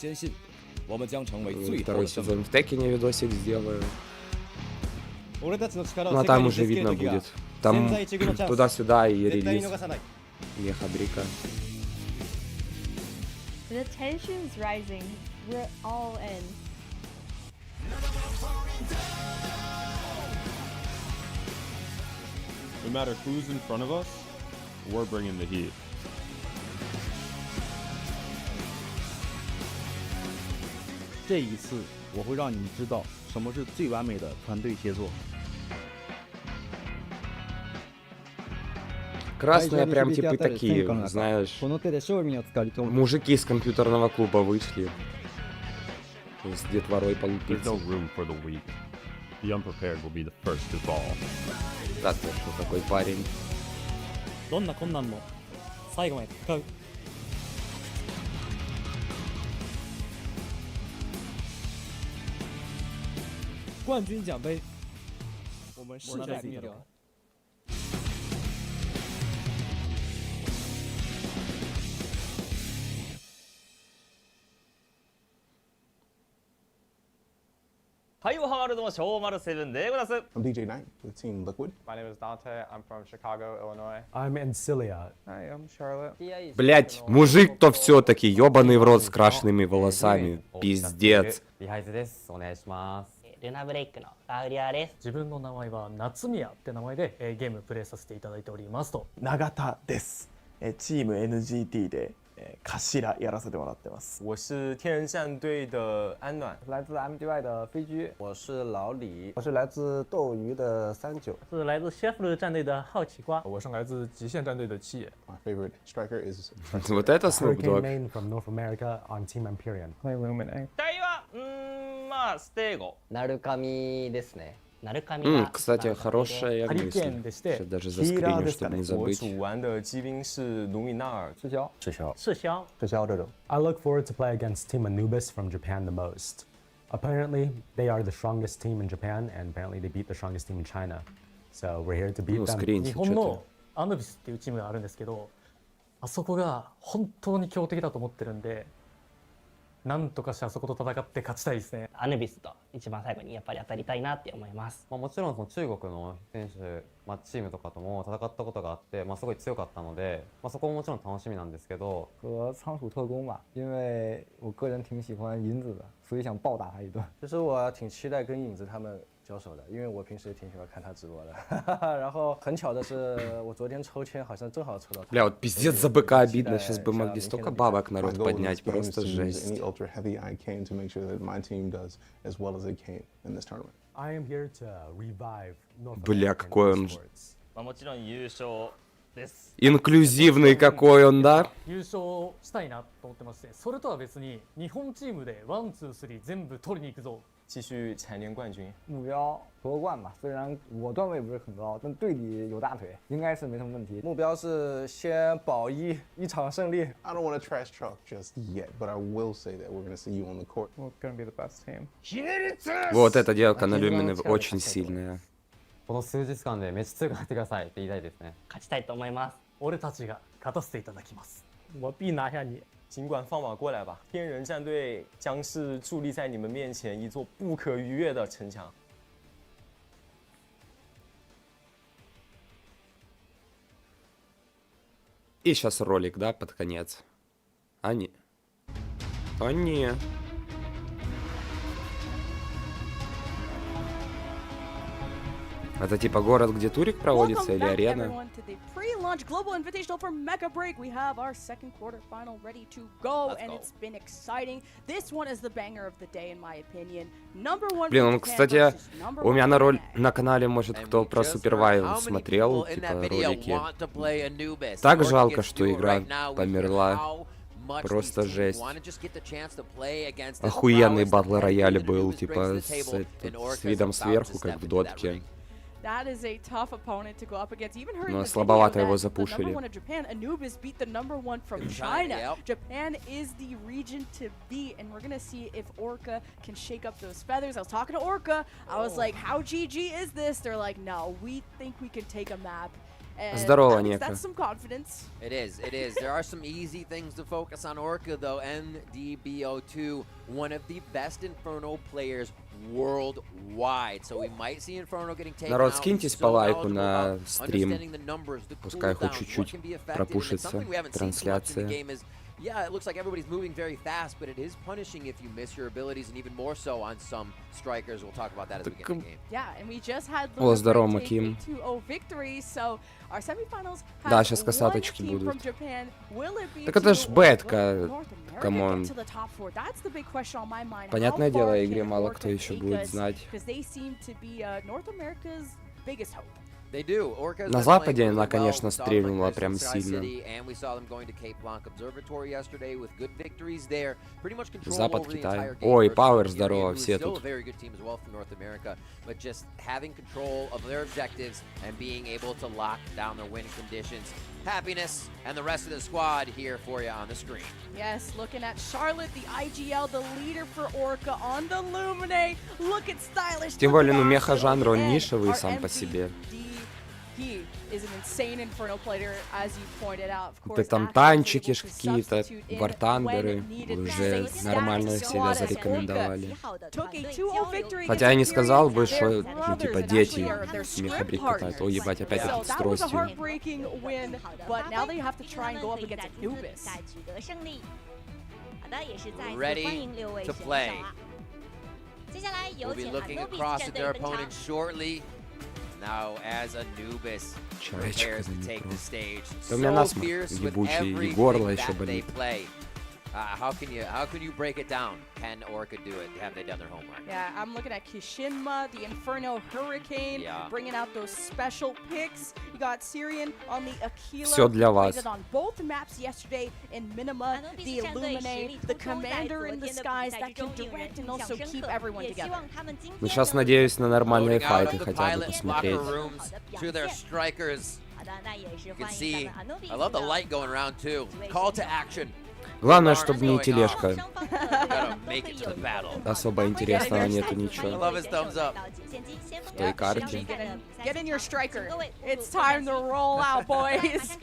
второй сезон в Текине видосик сделаю. Ну а там уже видно будет. Там туда-сюда и релиз Mecha Break. The tension is rising. We're all in. matter who's in front of us, we're bringing the heat. 这一次，我会让你们知道什么是最完美的团队协作。 Красные прям типа такие, знаешь, мужики из компьютерного клуба вышли. С детворой полупиться. Да ты что, такой парень. どんな困難も最後まで戦う。冠军奖杯，我们势在必得。 はい、おはがるどうも、小丸セブンでございます。I'm DJ Knight with Team Liquid. My name is Dante. I'm from Chicago, Illinois. I'm Encilia. Hi, I'm Charlotte. Блять, мужик-то все-таки, ебаный в рот с крашенными волосами. Пиздец. ルナブレイクのラウリアです。自分の名前は夏宮って名前で、ゲームプレイさせていただいておりますと。永田です。チーム NGT で頭やらせてもらってます。我是天人战队的安暖，来自 MDY 的飞居，我是老李，我是来自斗鱼的39，是来自 Chef 战队的好奇瓜，我是来自极限战队的七野。My favorite striker is Вот это Snoop Dogg. Hurricane from North America on Team Empyrean. Play Luminate. 第はまあステーゴ。ナルカミですね。 Кстати, хорошая мысль. Сейчас даже заскриню, чтобы не забыть. 我主玩的机兵是卢米纳尔。赤霄这种。I look forward to play against Team Anubis from Japan the most. Apparently, they are the strongest team in Japan, and apparently they beat the strongest team in China. So we're here to beat them. 日本のアヌビスっていうチームがあるんですけど、あそこが本当に強敵だと思ってるんで。 なんとかしてあそこと戦って勝ちたいですね。アヌビスと一番最後にやっぱり当たりたいなって思います。もちろんその中国の選手、チームとかとも戦ったことがあって、すごい強かったので、そこももちろん楽しみなんですけど。和仓鼠特工吧，因为我个人挺喜欢银子的，所以想暴打他一顿。其实我挺期待跟影子他们 交手的，因为我平时也挺喜欢看他直播的。然后很巧的是，我昨天抽签好像正好抽到。Бля, вот пиздец за БК обидно. Сейчас бы могли столько бабок народ поднять, просто жесть. Ultra heavy I can to make sure that my team does as well as they can in this tournament. I am here to revive North Бля, какой он もちろん優勝です。 инклюзивный какой он, да? 優勝したいなと思ってまして、それとは別に日本チームで1、2、3全部取りに行くぞ。 继续蝉联冠军，目标夺冠吧。虽然我段位不是很高，但队里有大腿，应该是没什么问题。目标是先保一场胜利。I don't want to trash talk just yet, but I will say that we're going to see you on the court. We're going to be the best team. Вот эта девка на Люмине очень сильная. この数日間でめっちゃ強くなってくださいって言いたいですね。勝ちたいと思います。俺たちが勝たせていただきます。我必拿下你。 尽管放马过来吧，天人战队将是伫立在你们面前一座不可逾越的城墙。И сейчас ролик, да, под конец. А не. А не. Это типа город, где турик проводится, или арена? Pre-launch global invitational for Mecha Break. We have our second quarterfinal ready to go, and it's been exciting. This one is the banger of the day, in my opinion. Number one. Блин, он, кстати, у меня на канале, может, кто про Супервайв смотрел, типа, ролики. Так жалко, что игра померла. Просто жесть. Охуенный батл рояль был, типа, с видом сверху, как в дотке. That is a tough opponent to go up against. Even heard Но слабовато его запушили. Number one of Japan, Anubis beat the number one from China. Japan is the region to beat, and we're gonna see if Orca can shake up those feathers. I was talking to Orca. I was like, "How GG is this?" They're like, "No, we think we can take a map." Здорово, Нека. That's some confidence. It is, it is. There are some easy things to focus on Orca, though. NDBO2, one of the best Inferno players worldwide. So we might see Inferno getting taken out. Народ, скиньтесь по лайку на стрим. Пускай хоть чуть-чуть пропушится трансляция. yeah, it looks like everybody's moving very fast, but it is punishing if you miss your abilities, and even more so on some strikers. We'll talk about that as we get in the game. Yeah, and we just had здорово, take Маким. a 2-0 victory, so our semifinals Да, has сейчас one касаточки team будут. from Japan. Will it be Так это ж to бетка, North America камон. get to the top 4? That's the big question on my mind. Понятное How дело, far о игре can мало Orca кто еще take будет us? знать. Because they seem to be North America's biggest hope. They do. Orca's На been Западе playing она, really well. конечно, We saw them стрельнула like прям Sky сильно. City, and we saw them going to Cape Blanc Observatory yesterday with good victories there. Pretty much control Запад over the Китай. entire game. Ой, versus Power, Nigeria, здорово, who's все still тут. a very good team as well from North America, but just having control of their objectives and being able to lock down their winning conditions. Happiness and the rest of the squad here for you on the screen. Yes, looking at Charlotte, the IGL, the leader for Orca on the Lumine. Look at Stylish. Тем более, ну, меха-жанр, он нишевый сам по себе. He is an insane Inferno player, as you pointed out. Of Да course, там танчики какие-то, вартандеры уже нормально себя зарекомендовали. Хотя я не сказал бы, что, ну, типа, дети мехабрик катают. О, ебать, опять этот с тростью. Ready to play. We'll be looking across at their opponent shortly. Now, as Anubis prepares to take the stage, so fierce with everything that they play. How can you break it down? Can Orca do it? Have they done their homework? Yeah, I'm looking at Kishinma, the Inferno Hurricane, bringing out those special picks. You got Syrian on the Aquila. Всё для вас. Played it on both maps yesterday in Minima, the Illumine, the Commander in the skies that can direct and also keep everyone together. Ну, сейчас надеюсь на нормальные Loading out файты of the хотя бы pilot посмотреть. locker rooms to their strikers. You can see, I love the light going around too. Call to action. Главное, чтобы не тележка. Gotta make it to the battle. Особо интересного нету I ничего. love his thumbs up. В той карте. Get in your striker. It's time to roll out, boys.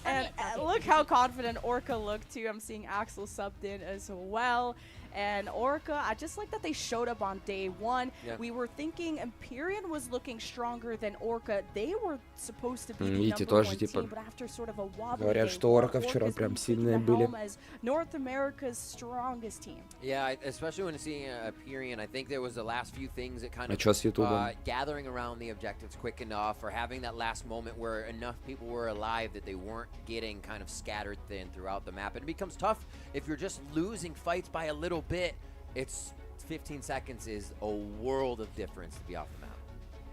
And look how confident Orca looked too. I'm seeing Axel subbed in as well. And Orca, I just like that they showed up on day one. Yeah. We were thinking Empyrean was looking stronger than Orca. They were supposed to be the Видите, number тоже, one типа, team, but after sort of a wobbly говорят, day что one, Орка вчера Orca's прям been сильные taking the были. helm as North America's strongest team. Yeah, especially when seeing Empyrean, I think there was the last few things that kind А of чё с Ютубом? gathering around the objectives quick enough, or having that last moment where enough people were alive that they weren't getting kind of scattered thin throughout the map. And it becomes tough if you're just losing fights by a little bit. It's 15 seconds is a world of difference to be off the map.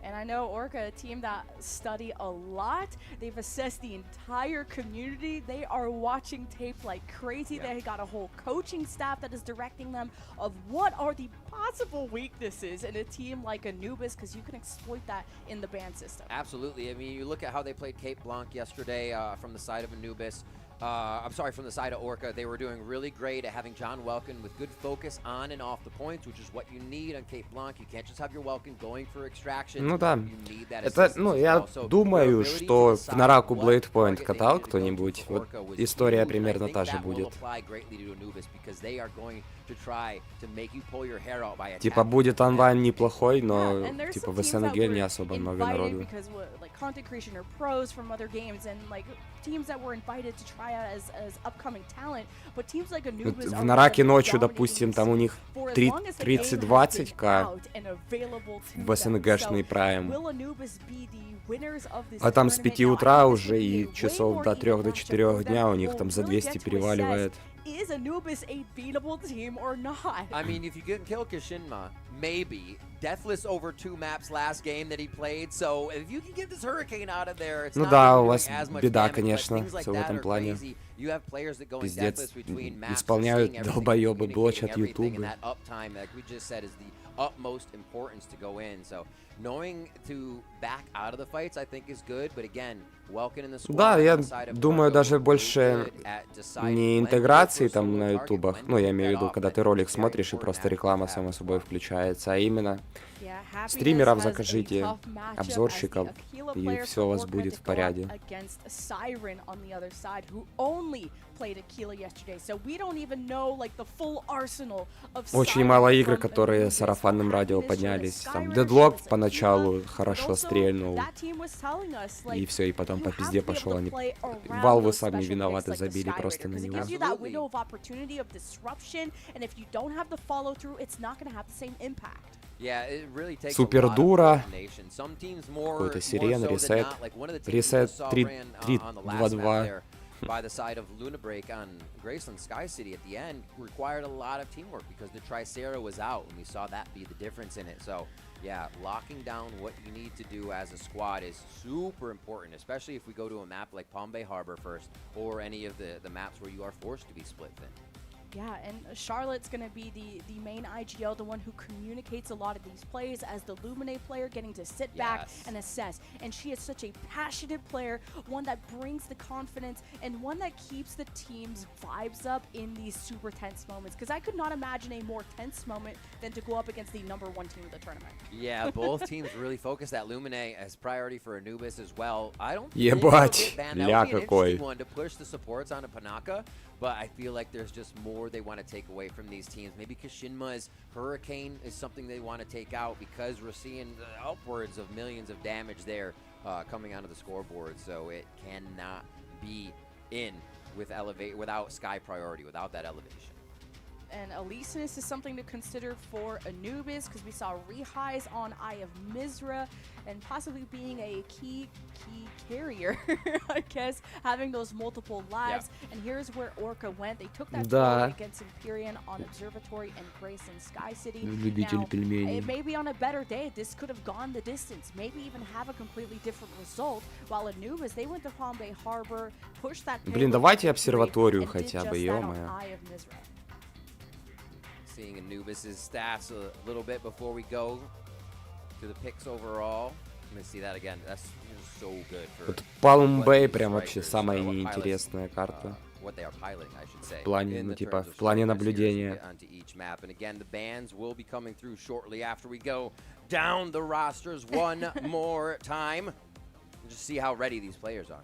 And I know Orca, a team that study a lot. They've assessed the entire community. They are watching tape like crazy. Yeah. They got a whole coaching staff that is directing them of what are the possible weaknesses in a team like Anubis, because you can exploit that in the ban system. Absolutely. I mean, you look at how they played Cape Blanc yesterday from the side of Anubis. I'm sorry, from the side of Orca. They were doing really great at having John Welkin with good focus on and off the points, which is what you need on Cape Blanc. You can't just have your Welkin going for extraction. Ну да. You need that Это, assistance ну, as я well. So думаю, your ability что to в decide Нараку what Blade Point target they катал needed to go кто-нибудь. to Вот Orca was история huge, and I примерно think та же that will будет. apply greatly to Anubis because they are going to try to make you pull your hair out by Типа attacking. будет онлайн неплохой, но And there's типа some в teams that СНГ were не особо много invited народу. because like content creation are pros from other games and like teams that were invited to try out as upcoming talent, but teams like Anubis В are Нараке really ночью, dominating допустим, там у них for as long as the game has been 30-20к out and available to в them. СНГшный So, прайм. will Anubis be the winners of this А там с tournament? 5 Now, I утра think this уже will be и a way часов more до even 3 до matchup 4 for them. дня у них We'll там за really 200 get to assess, переваливает. Is Anubis a beatable team or not? I mean, if you can kill Kishinma, maybe. Deathless over 2 maps last game that he played, so if you can get this Hurricane out of there, it's Ну not да, really у doing вас as much беда, damage, but конечно, things like всё в that этом are плане. crazy. You have players that go in Пиздец, deathless between maps, исполняют seeing everything, долбоёбы, блочат communicating everything, ютубы. and that uptime, like we just said, is the utmost importance to go in. So knowing to back out of the fights, I think, is good. But again, Welkin in the squad. Да, я on the side of думаю, Orca даже was больше really good at deciding не when to go интеграции for a там solo на target, ютубах, when ну to я get имею в that виду, off, когда but ты ролик very смотришь и important просто aspect реклама to have само as собой well. включается, а именно Стримеров закажите, обзорщиков, и все у вас будет в порядке. Очень мало игр, которые сарафанным радио поднялись. Там Дедлок поначалу хорошо стрельнул, и все, и потом по пизде пошел. Они Valve сами виноваты, забили просто на него. Супер дура, какой-то сирен, ресет 3-2-2. By the side of Luna Break on Graceland Sky City at the end required a lot of teamwork because the Tricera was out, and we saw that be the difference in it. So yeah, locking down what you need to do as a squad is super important, especially if we go to a map like Palm Bay Harbor first, or any of the maps where you are forced to be split thin. Yeah, and Charlotte's going to be the main IGL, the one who communicates a lot of these plays as the Lumine player, getting to sit back and assess. And she is such a passionate player, one that brings the confidence and one that keeps the team's vibes up in these super tense moments. Because I could not imagine a more tense moment than to go up against the #1 team of the tournament. Yeah, both teams really focus that Lumine as priority for Anubis as well. I don't Ебать, ля какой. One to push the supports on a Panaka, but I feel like there's just more they want to take away from these teams. Maybe Kashinma's Hurricane is something they want to take out because we're seeing upwards of millions of damage there coming onto the scoreboard. So it cannot be in with without Sky priority, without that elevation. And Elysinus is something to consider for Anubis because we saw rehighs on Eye of Mizra and possibly being a key carrier, I guess, having those multiple lives. Yeah. And here's where Orca went. They took that forward against Empyrean on Observatory and Grace and Sky City. Now, it may be on a better day, this could have gone the distance, maybe even have a completely different result. While Anubis, they went to Palm Bay Harbor, pushed that. Блин, давайте обсерваторию хотя бы, ё-моё. Seeing Anubis's stats a little bit before we go to the picks overall. I'm gonna see that again. That's so good for Palm Bay прям вообще самая неинтересная карта. What they are piloting, I should say. В плане, ну типа, в плане наблюдения. Onto each map. And again, the bans will be coming through shortly after we go down the rosters one more time. Just see how ready these players are.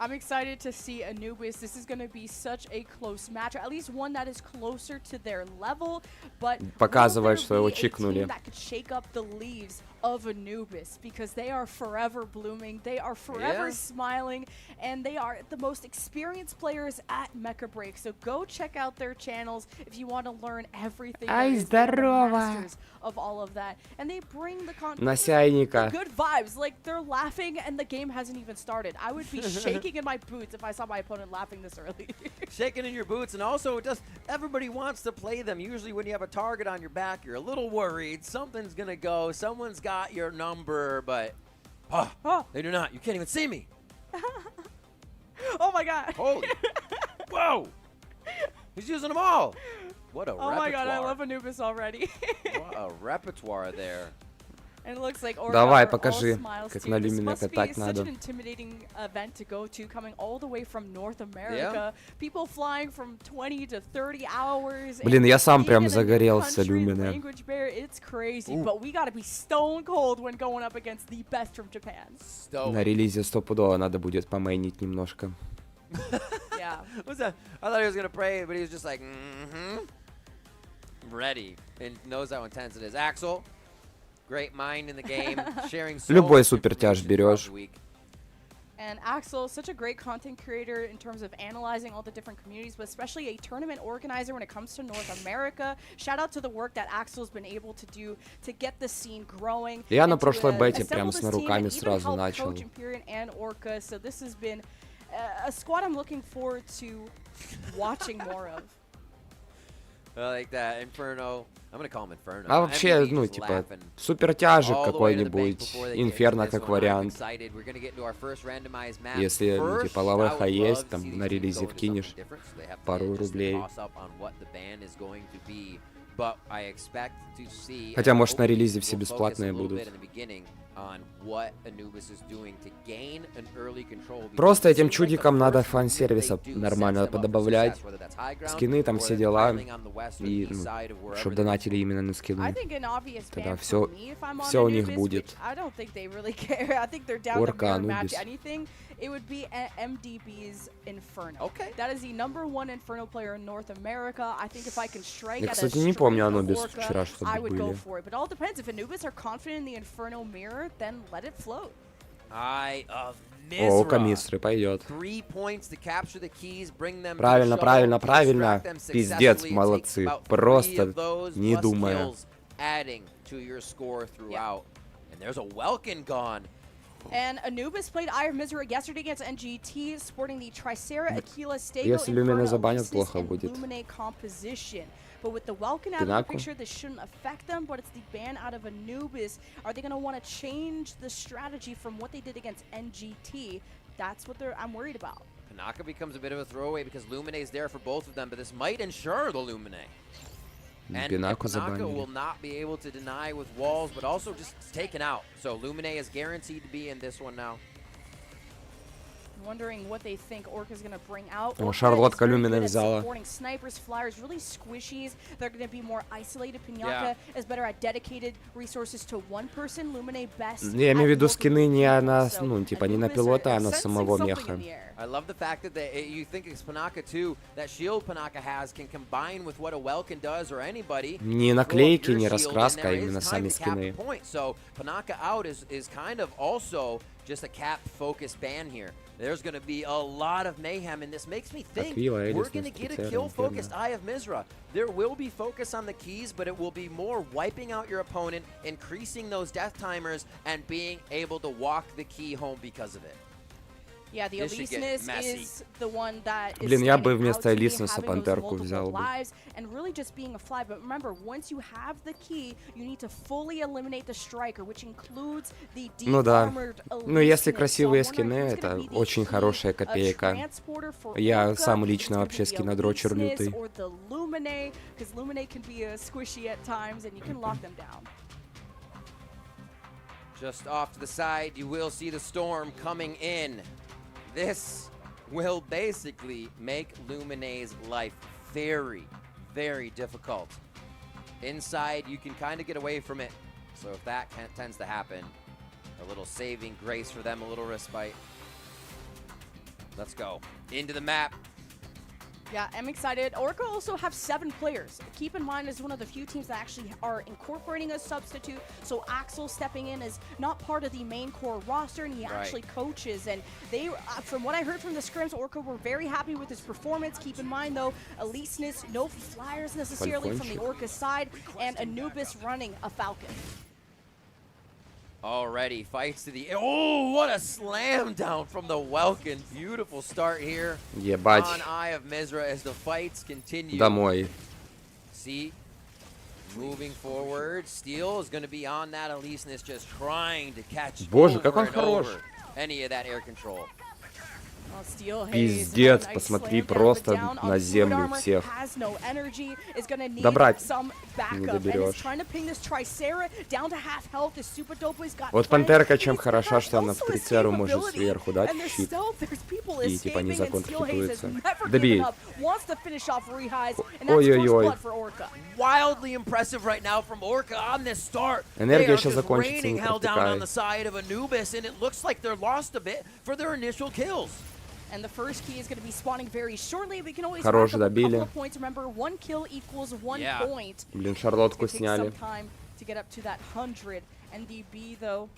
I'm excited to see Anubis. This is going to be such a close match, at least one that is closer to their level. But показывает, что его чикнули. That could shake up the leaves of Anubis because they are forever blooming, they are forever smiling, and they are the most experienced players at Mecha Break. So go check out their channels if you want to learn everything. Здорово. Masters of all of that, and they bring the good vibes. Like they're laughing, and the game hasn't even started. I would be shaking in my boots if I saw my opponent laughing this early. Shaking in your boots, and also everybody wants to play them. Usually when you have a target on your back, you're a little worried. Something's gonna go. Someone's got your number, but they do not. You can't even see me. Oh my god. Holy. Whoa. He's using them all. What a repertoire. Oh my god, I love Anubis already. What a repertoire there. And it looks like Давай, покажи, как на Lumine катать надо. Such an intimidating event to go to, coming all the way from North America. People flying from 20 to 30 hours. Блин, я сам прям загорелся Lumine. It's crazy, but we gotta be stone cold when going up against the best from Japan. На релизе стопудово надо будет помейнить немножко. Yeah. What's that? I thought he was gonna pray, but he was just like, ready, and knows how intense it is. Axel. Great mind in the game, sharing so Любой супертяж берешь. And Axel, such a great content creator in terms of analyzing all the different communities, but especially a tournament organizer when it comes to North America. Shout out to the work that Axel's been able to do to get the scene growing. Я на прошлой бете прям с руками сразу начал. So this has been a squad I'm looking forward to watching more of. I like that. Inferno. I'm gonna call him Inferno. А вообще, ну, типа, супертяжик какой-нибудь, Инферно как вариант. Если, ну, типа, лавеха есть, там, на релизе вкинешь пару рублей. Хотя, может, на релизе все бесплатные будут. Просто этим чудикам надо фан-сервиса нормально подобавлять. Скины, там все дела. И, чтобы донатили именно на скины. Тогда все у них будет. Орка, Анубис. It would be MDB's Inferno. Okay. That is the #1 Inferno player in North America. I think if I can strike Я, at кстати, a не помню strength Анубис of вчера, Orca, чтобы I would go были. for it. But it all depends. If Anubis are confident in the Inferno mirror, then let it float. Eye of О, Mizra. Камисры, пойдет. 3 points to capture the keys, bring them to Правильно, the правильно, shuttle, правильно. extract them Пиздец, successfully, молодцы. take about 3 Просто of those не plus думая. kills, adding to your score throughout. And there's a Welkin gone. And Anubis played Eye of Mizra yesterday against NGT, sporting the Tricera, Aquila, Stego, Если Люмина Inferno, забанят, Elysis, плохо and будет. Lumine composition. But with the Welkin out of the Пинаку. picture, this shouldn't affect them, but it's the ban out of Anubis. Are they going to want to change the strategy from what they did against NGT? That's what I'm worried about. Pinaka becomes a bit of a throwaway because Lumine is there for both of them, but this might ensure the Lumine. And Пинаку Pinaka забанили. will not be able to deny with walls, but also just taken out. So Lumine is guaranteed to be in this one now. I'm wondering what they think Orca's going to bring out. О, Шарлотка Люмина Good at взяла. supporting snipers, flyers, really squishies. They're going to be more isolated. Pinaka is better at dedicated resources to one person. Lumine best. Я имею в виду at скины не на, So ну, типа не на Anubis пилота, are а на sensing самого something меха. in the air. I love the fact that you think it's Pinaka too. That shield Pinaka has can combine with what a Welkin does or anybody. Не наклейки, не раскраска, а именно сами скины. So Pinaka out is kind of also just a cap-focused ban here. There's going to be a lot of mayhem, and this makes me think we're going to get a kill-focused Eye of Mizra. There will be focus on the keys, but it will be more wiping out your opponent, increasing those death timers, and being able to walk the key home because of it. Yeah, the Elyseness is the one that is Блин, я бы standing вместо out to me, Элиснеса having those Пантерку multiple взял бы. lives and really just being a fly. But remember, once you have the key, you need to fully eliminate the striker, which includes the Ну да. de-armored Ну, если Elyseness. красивые So I'm скины, wondering who's это gonna be the очень key, хорошая копейка. transporter for Я Orca, сам if лично it's вообще gonna be скинодрочер Elyseness лютый. or the Lumine, because Lumine can be squishy at times, and you can lock them down. Just off to the side, you will see the storm coming in. This will basically make Lumine's life very, very difficult. Inside, you can kind of get away from it. So if that tends to happen, a little saving grace for them, a little respite. Let's go. Into the map. Yeah, I'm excited. Orca also have 7 players. Keep in mind, is one of the few teams that actually are incorporating a substitute. So Axel stepping in is not part of the main core roster, and he actually coaches. And they, from what I heard from the scrims, Orca were very happy with his performance. Keep in mind, though, Elyseness, no flyers necessarily from the Orca side, and Anubis running a Falcon. Already fights to the... Oh, what a slam down from the Welkin. Beautiful start here Ебать. on Eye of Mizra as the fights continue. Домой. See, moving forward, Steel is going to be on that Elyseness, just trying to catch Боже, как он over and хорош. over any of that air control. Пиздец, посмотри просто на землю всех. Добрать не доберешь. Вот Пантерка чем хороша, что она в Трицеру может сверху дать щит и типа не законтрхитуется. Добей. Ой-ой-ой. Энергия сейчас закончится, не протекает. And the first key is going to be spawning very shortly. We can always Хорош, rack up a couple добили. of points. Remember, 1 kill equals 1 point. Блин, Шарлотку It's gonna take сняли. some time to get up to that 100. NDB, though,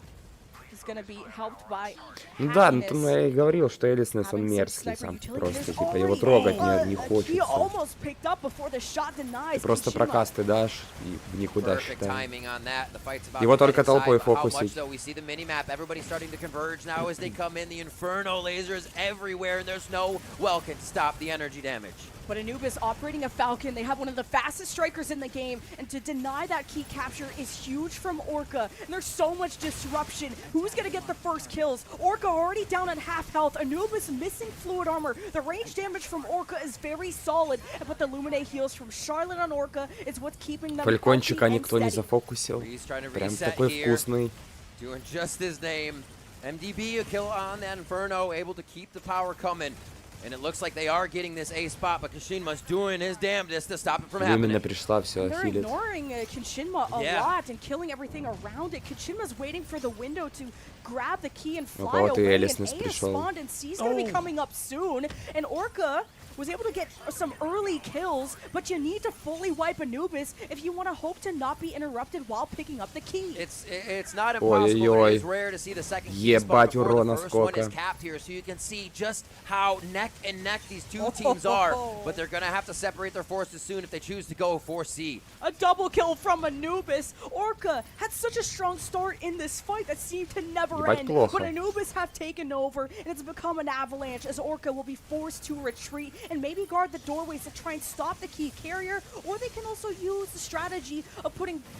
is going to be helped by Да, ну там я и говорил, что Элиснес, он мерзкий сам. Просто, типа, его трогать не хочется. Ты просто прокасты дашь и в никуда, считай. Его только толпой фокусить. But Anubis operating a Falcon, they have one of the fastest strikers in the game, and to deny that key capture is huge from Orca. And there's so much disruption. Who's going to get the first kills? Orca already down at half health. Anubis missing fluid armor. The range damage from Orca is very solid, but the Lumine heals from Charlotte on Orca is what's keeping them Фалькончика healthy and никто не steady. зафокусил. Прям такой вкусный. doing just his name. MDB a kill on that Inferno, able to keep the power coming. And it looks like they are getting this A spot, but Kishinma's doing his damnedest to stop it from happening. They're ignoring Kishinma a lot and killing everything around it. Kishinma's waiting for the window to grab the key and fly away. And A has spawned and C's going to be coming up soon. And Orca was able to get some early kills, but you need to fully wipe Anubis if you want to hope to not be interrupted while picking up the key. It's not impossible, but it is rare to see the second key spot before the first one is capped here, so you can see just how neck and neck these two teams are, but they're going to have to separate their forces soon if they choose to go for C. A double kill from Anubis. Orca had such a strong start in this fight that seemed to never end, but Anubis have taken over, and it's become an avalanche as Orca will be forced to retreat and maybe guard the doorways to try and stop the key carrier, or they can also use the strategy of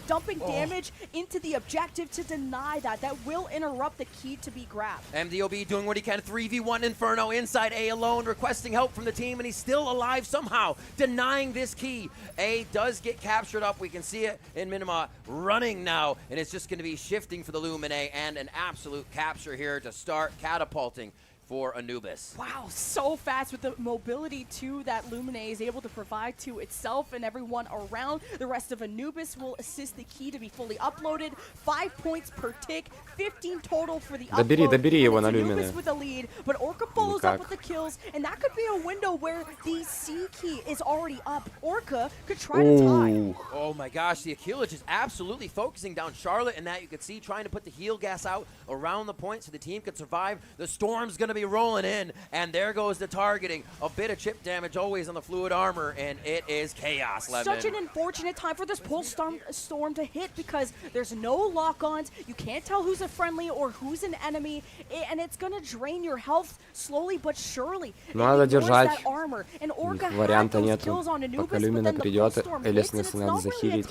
dumping damage into the objective to deny that. That will interrupt the key to be grabbed. MDOB doing what he can, 3v1 Inferno inside A alone, requesting help from the team, and he's still alive somehow, denying this key. A does get captured up. We can see it in Minima running now, and it's just going to be shifting for the Lumine, and an absolute capture here to start catapulting for Anubis. Wow, so fast with the mobility too that Lumine is able to provide to itself and everyone around. The rest of Anubis will assist the key to be fully uploaded. 5 points per tick, 15 total for the upload. Добери его на Anubis with the lead, but Orca follows up with the kills, and that could be a window where the C key is already up. Orca could try to tie. Oh my gosh, the Aquila just absolutely focusing down Charlotte, and that you could see trying to put the heal gas out around the point so the team could survive. The Storm's going to be rolling in, and there goes the targeting. A bit of chip damage always on the fluid armor, and it is chaos. Lemon. Such an unfortunate time for this pulse storm to hit because there's no lock-ons. You can't tell who's a friendly or who's an enemy, and it's going to drain your health slowly but surely. Надо держать. Варианта нету. Пока Люмина придет, Элисниса надо захилить.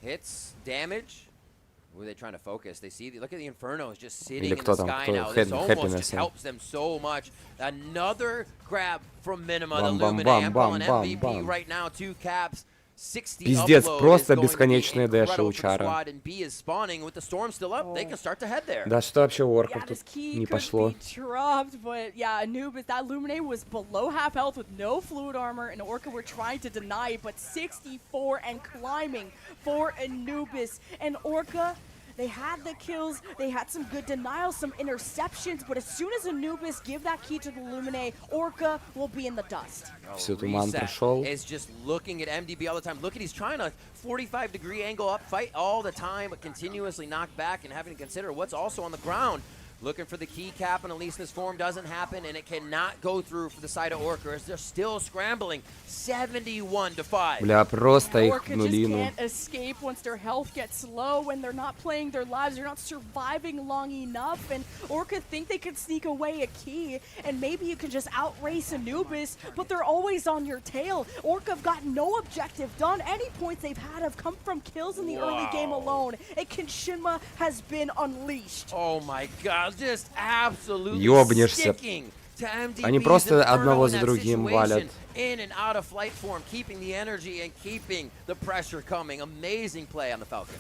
Hits, damage. Who are they trying to focus? They see, look at the Inferno is just sitting in the sky now. This almost just helps them so much. Another grab from Minima, the Lumine. I'm calling MVP right now, 2 caps. Пиздец, просто бесконечные дэши у Чара. Да что вообще у орков тут не пошло? But yeah, Anubis, that Lumine was below half health with no fluid armor, and Orca were trying to deny it, but 64 and climbing for Anubis. And Orca, they had the kills, they had some good denials, some interceptions, but as soon as Anubis give that key to the Lumine, Orca will be in the dust. Все, туман прошел. Is just looking at MDB all the time. Look at, he's trying a 45-degree angle up fight all the time, but continuously knocked back and having to consider what's also on the ground. Looking for the key cap, and at least this form doesn't happen, and it cannot go through for the side of Orca as they're still scrambling. 71-5. Бля, просто их Orca just can't escape once their health gets low, when they're not playing their lives, they're not surviving long enough, and Orca think they could sneak away a key, and maybe you can just outrace Anubis, but they're always on your tail. Orca have got no objective done. Any points they've had have come from kills in the early game alone, and Kishinma has been unleashed. Oh my god. Just absolutely Ёбнешься. sticking to MDB's Они просто одного за in that другим валят. In and out of flight form, keeping the energy and keeping the pressure coming. Amazing play on the Falcon.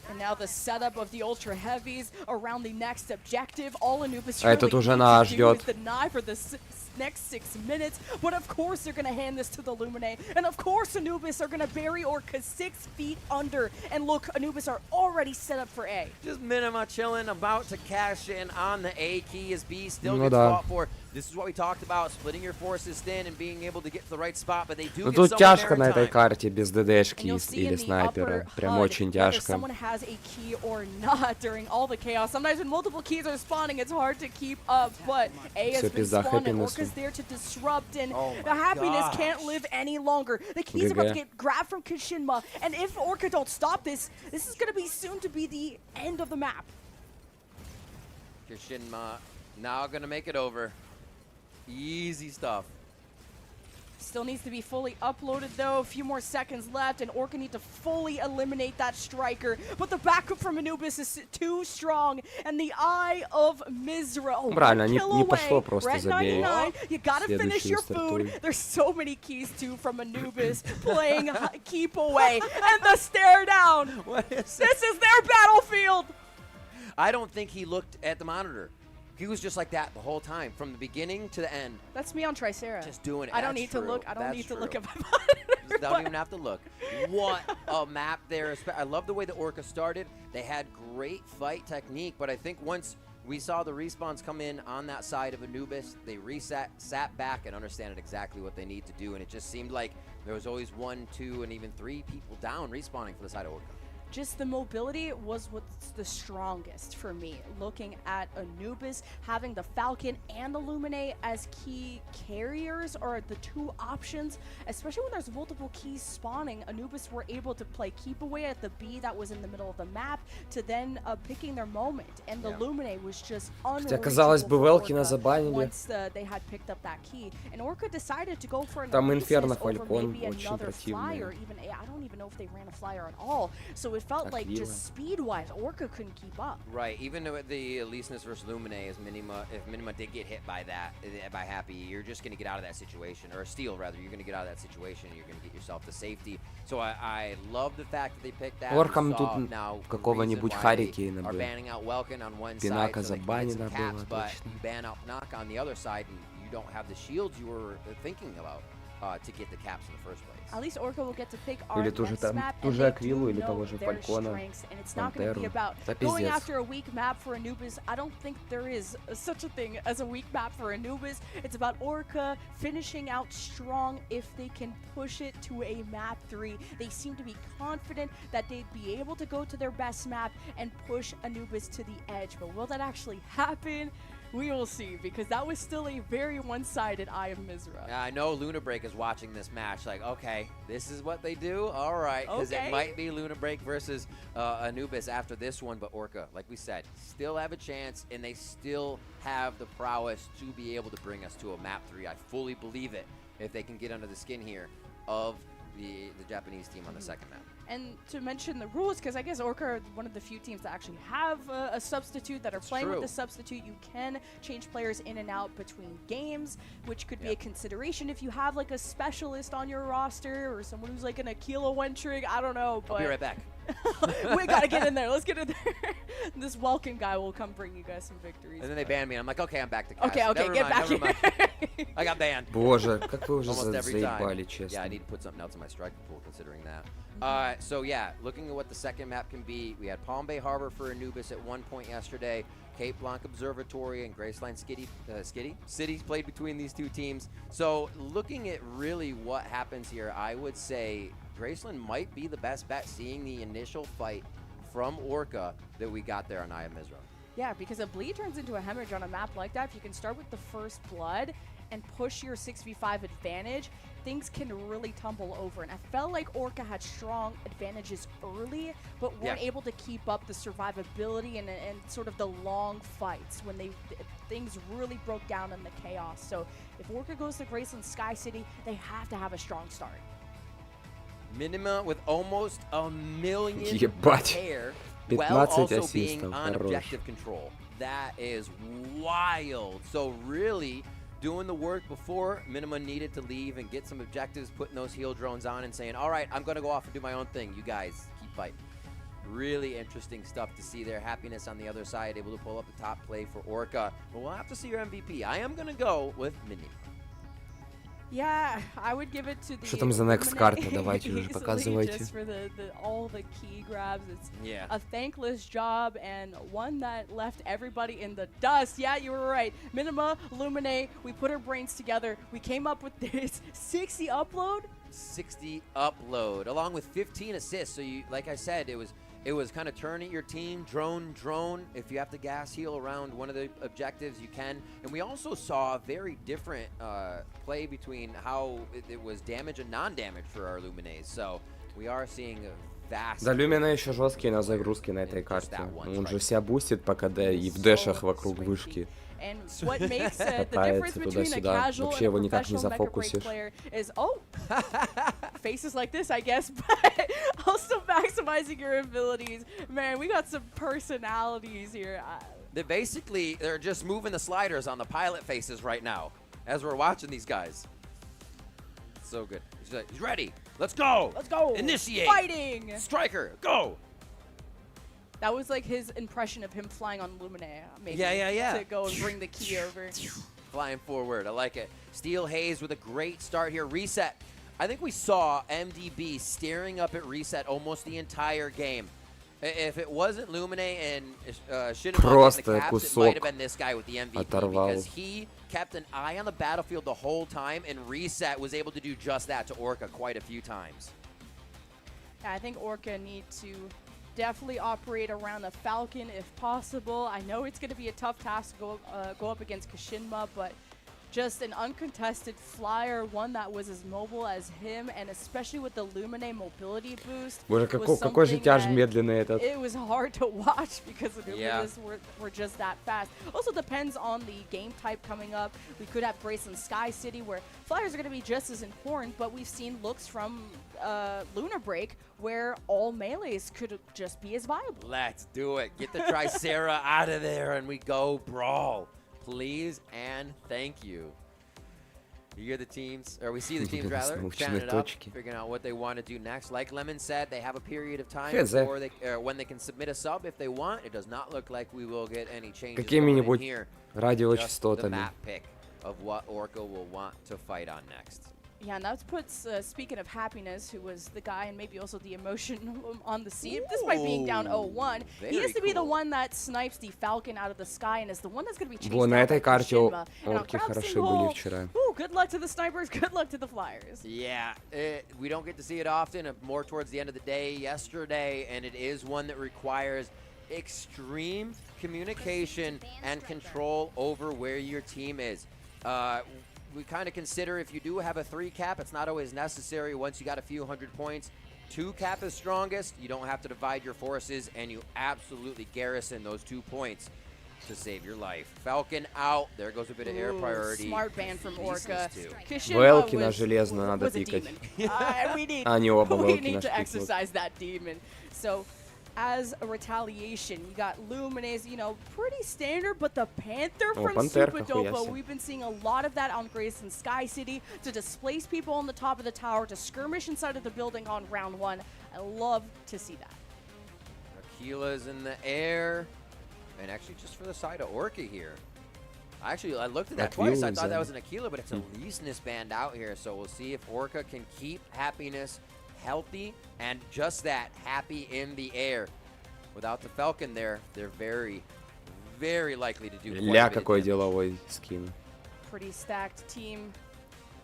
And now the setup of the Ultra Heavies around the next objective. All Anubis А этот уже нас ждет. deny for the next 6 minutes, but of course they're going to hand this to the Lumine, and of course Anubis are going to bury Orca 6 feet under, and look, Anubis are already set up for A. Just Minima chilling, about to cash in on the A key as B still gets fought for. This is what we talked about, splitting your forces thin and being able to get to the right spot, but they do Ну get тут someone тяжко there на in этой time. карте без ДДшки или снайпера. Прям очень тяжко. Someone has a key or not during all the chaos. Sometimes when multiple keys are spawning, it's hard to keep up, but A has been spawned and Orca's there to disrupt, and the happiness can't live any longer. The key's about to get grabbed from Kishinma, and if Orca don't stop this, this is going to be soon to be the end of the map. Kishinma now going to make it over. Easy stuff. Still needs to be fully uploaded though. A few more seconds left, and Orca need to fully eliminate that striker. But the backup from Anubis is too strong, and the Eye of Mizra. Oh, Правильно, kill не away. пошло просто We're at забей. 99. You gotta finish Следующую your food. стартуй. There's so many keys too from Anubis playing keep away, and the stare down. This is their battlefield. I don't think he looked at the monitor. He was just like that the whole time, from the beginning to the end. That's me on Tricera. Just doing it. I don't That's need true. to look. I don't That's need to true. look at my monitor. Don't even have to look. What a map there. I love the way the Orca started. They had great fight technique, but I think once we saw the respawns come in on that side of Anubis, they sat back and understood exactly what they need to do, and it just seemed like there was always 1, 2, and even 3 people down respawning for the side of Orca. Just the mobility was what's the strongest for me. Looking at Anubis, having the Falcon and the Lumine as key carriers are the two options, especially when there's multiple keys spawning. Anubis were able to play keep away at the B that was in the middle of the map to then picking their moment, and the Lumine was just unreachable. Казалось бы, Велкина забанили. Once they had picked up that key, and Orca decided to go for an Там Oasis Инферно over Фалькон maybe очень another flyer. противный. Even I don't even know if they ran a flyer at all. So it felt like just speed-wise, Orca couldn't keep up. Right, even with the Elysinus versus Lumine, if Minima did get hit by that, by Happy, you're just going to get out of that situation, or Steel rather, you're going to get out of that situation, you're going to get yourself to safety. So I love the fact that they picked that. Оркам тут какого-нибудь Харрикейна are бы. banning out Welkin on one side, Пинака so they can get some забанено caps, было, but точно. you ban out Pinaka on the other side, and you don't have the shields you were thinking about to get the caps in the first place. At least Orca will get to pick our Или ту же next там, map, ту and же they Аквилу, do или know того же their Фалькона, strengths, and it's not going to be Пантеру. about Да going пиздец. after a weak map for Anubis. I don't think there is such a thing as a weak map for Anubis. It's about Orca finishing out strong if they can push it to a map 3. They seem to be confident that they'd be able to go to their best map and push Anubis to the edge. But will that actually happen? We will see, because that was still a very one-sided Eye of Mizra. I know Luna Break is watching this match like, okay, this is what they do? All right, because it might be Luna Break versus Anubis after this one, but Orca, like we said, still have a chance, and they still have the prowess to be able to bring us to a map 3. I fully believe it if they can get under the skin here of the Japanese team on the second map. And to mention the rules, because I guess Orca are one of the few teams that actually have a substitute that are playing with the substitute. You can change players in and out between games, which could be a consideration if you have like a specialist on your roster or someone who's like an Aquila one trig. I don't know, but I'll be right back. We gotta get in there. Let's get in there. This Welkin guy will come bring you guys some victories. And then they ban me. I'm like, okay, I'm back to cash. Okay, Never get mind, back here. I got banned. Боже, как вы уже Almost every time. заебали, честно. Yeah, I need to put something else in my striker pool considering that. So yeah, looking at what the second map can be, we had Palm Bay Harbor for Anubis at one point yesterday. Cape Blanc Observatory and Graceland City played between these two teams. So looking at really what happens here, I would say Graceland might be the best bet, seeing the initial fight from Orca that we got there on Eye of Mizra. Yeah, because a bleed turns into a hemorrhage on a map like that. If you can start with the first blood and push your 6v5 advantage, things can really tumble over. And I felt like Orca had strong advantages early, but weren't able to keep up the survivability and sort of the long fights when things really broke down in the chaos. So if Orca goes to Graceland Sky City, they have to have a strong start. Minima with almost a million hair, 15 while also ассистов, being on хорош. objective control. That is wild. So really doing the work before Minima needed to leave and get some objectives, putting those heal drones on and saying, all right, I'm going to go off and do my own thing. You guys keep fighting. Really interesting stuff to see their happiness on the other side, able to pull up the top play for Orca. But we'll have to see your MVP. I am going to go with Minima. Yeah, I would give it to the. Что там за next карта? Давайте уже показывайте. Just for all the key grabs, it's a thankless job and one that left everybody in the dust. Yeah, you were right. Minima, Lumine, we put our brains together. We came up with this 60 upload. 60 upload, along with 15 assists. So you, like I said, it was kind of turning your team, drone. If you have to gas heal around one of the objectives, you can. And we also saw a very different play between how it was damage and non-damage for our Lumines. So we are seeing a Да, Люмина еще жесткие на загрузке на этой карте. Он же себя бустит по КД и в дэшах вокруг вышки. And what makes the difference between a casual and a professional Mecha Break player is, faces like this, I guess, but also maximizing your abilities. Man, we got some personalities here. They're just moving the sliders on the pilot faces right now as we're watching these guys. So good. He's ready. Let's go. Let's go. Initiate. Fighting. Striker, go. That was like his impression of him flying on Lumine, maybe. Yeah. To go and bring the key over. Flying forward, I like it. Steel Haze with a great start here. Reset. I think we saw MDB staring up at Reset almost the entire game. If it wasn't Lumine and Shinamon in the caps, it might have been this guy with the MVP because he kept an eye on the battlefield the whole time, and Reset was able to do just that to Orca quite a few times. Yeah, I think Orca need to definitely operate around the Falcon if possible. I know it's going to be a tough task to go up against Kashinma, but just an uncontested flyer, one that was as mobile as him, and especially with the Lumine mobility boost. Боже, какой же тяж медленный этот. It was hard to watch because the Luminous were just that fast. Also depends on the game type coming up. We could have Braceland Sky City where flyers are going to be just as important, but we've seen looks from Lunar Break where all melees could just be as viable. Let's do it. Get the Tricera out of there and we go brawl. Please and thank you. You hear the teams, or we see the teams rather, chatting it up, figuring out what they want to do next. Like Lemon said, they have a period of time before they, when they can submit a sub if they want. It does not look like we will get any changes in here. Just the map pick of what Orca will want to fight on next. Yeah, and that puts, speaking of happiness, who was the guy and maybe also the emotion on the scene, despite being down 0-1, he has to be the one that snipes the Falcon out of the sky and is the one that's going to be chased down by Kashinma. Орки хороши были вчера. Good luck to the snipers, good luck to the flyers. Yeah, we don't get to see it often, more towards the end of the day yesterday, and it is one that requires extreme communication and control over where your team is. We kind of consider if you do have a 3 cap, it's not always necessary. Once you got a few hundred points, 2 cap is strongest. You don't have to divide your forces, and you absolutely garrison those 2 points to save your life. Falcon out. There goes a bit of air priority. Smart ban from Orca. Велкина железно надо пикать. We need to exercise that demon. So, as a retaliation, you got Lumines, you know, pretty standard, but the Panther from Superdopa, we've been seeing a lot of that on Grace and Sky City to displace people on the top of the tower, to skirmish inside of the building on round 1. I love to see that. Aquila's in the air, and actually just for the side of Orca here. Actually, I looked at that twice. I thought that was an Aquila, but it's a Leasness band out here, so we'll see if Orca can keep Happiness healthy and just that, happy in the air. Without the Falcon there, they're very, very likely to do Ля какой деловой скин. Pretty stacked team.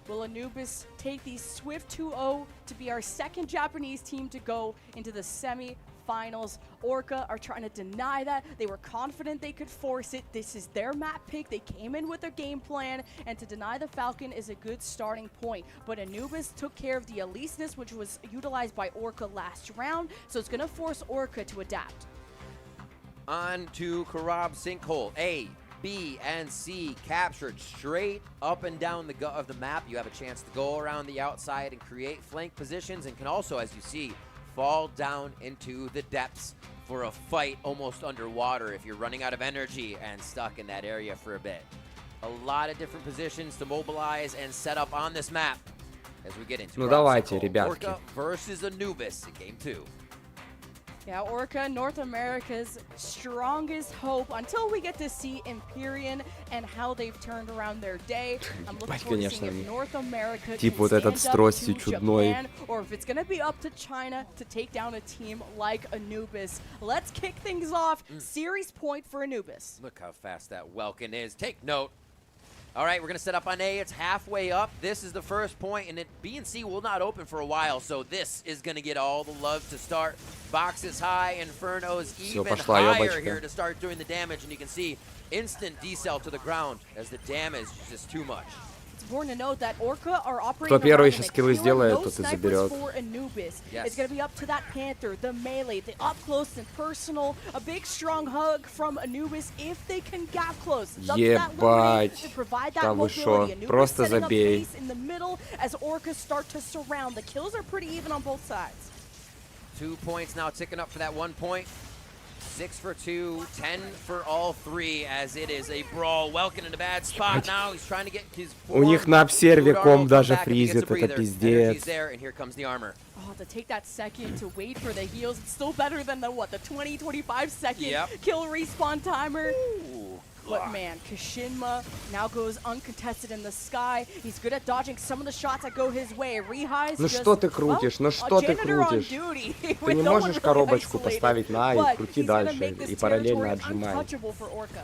Will Anubis take the Swift 2-0 to be our second Japanese team to go into the semi-finals? Orca are trying to deny that. They were confident they could force it. This is their map pick. They came in with their game plan, and to deny the Falcon is a good starting point. But Anubis took care of the Aleseness, which was utilized by Orca last round, so it's going to force Orca to adapt. On to Karab Sinkhole. A, B, and C captured straight up and down the gut of the map. You have a chance to go around the outside and create flank positions, and can also, as you see, fall down into the depths for a fight almost underwater if you're running out of energy and stuck in that area for a bit. A lot of different positions to mobilize and set up on this map as we get into Orca versus Anubis in game 2. Yeah, Orca, North America's strongest hope until we get to see Empyrean and how they've turned around their day. I'm looking forward to seeing if North America can stand up to Japan, or if it's going to be up to China to take down a team like Anubis. Let's kick things off. Series point for Anubis. Look how fast that Welkin is. Take note. All right, we're going to set up on A. It's halfway up. This is the first point, and B and C will not open for a while, so this is going to get all the love to start. Box is high, Inferno's even higher here to start doing the damage, and you can see instant decel to the ground as the damage is just too much. it's important to note that Orca are operating. Кто первый сейчас скиллы сделает, тот и заберет. It's going to be up to that Panther, the melee, the up close and personal. A big strong hug from Anubis if they can gap close. Ебать, да вы шо, просто забей. In the middle as Orcas start to surround. The kills are pretty even on both sides. 2 points now ticking up for that 1 point. 6 for 2, 10 for all 3 as it is a brawl. Welkin in a bad spot now. He's trying to get his. У них на обсерве комп даже фризит, это пиздец. And here comes the armor. Oh, to take that second to wait for the heals, it's still better than the 20-25 second kill respawn timer. Ooh. But man, Kishinma now goes uncontested in the sky. He's good at dodging some of the shots that go his way. Rehigh's ну что ты крутишь, ну что ты крутишь? Ты не можешь коробочку поставить на и крути дальше, и параллельно отжимай.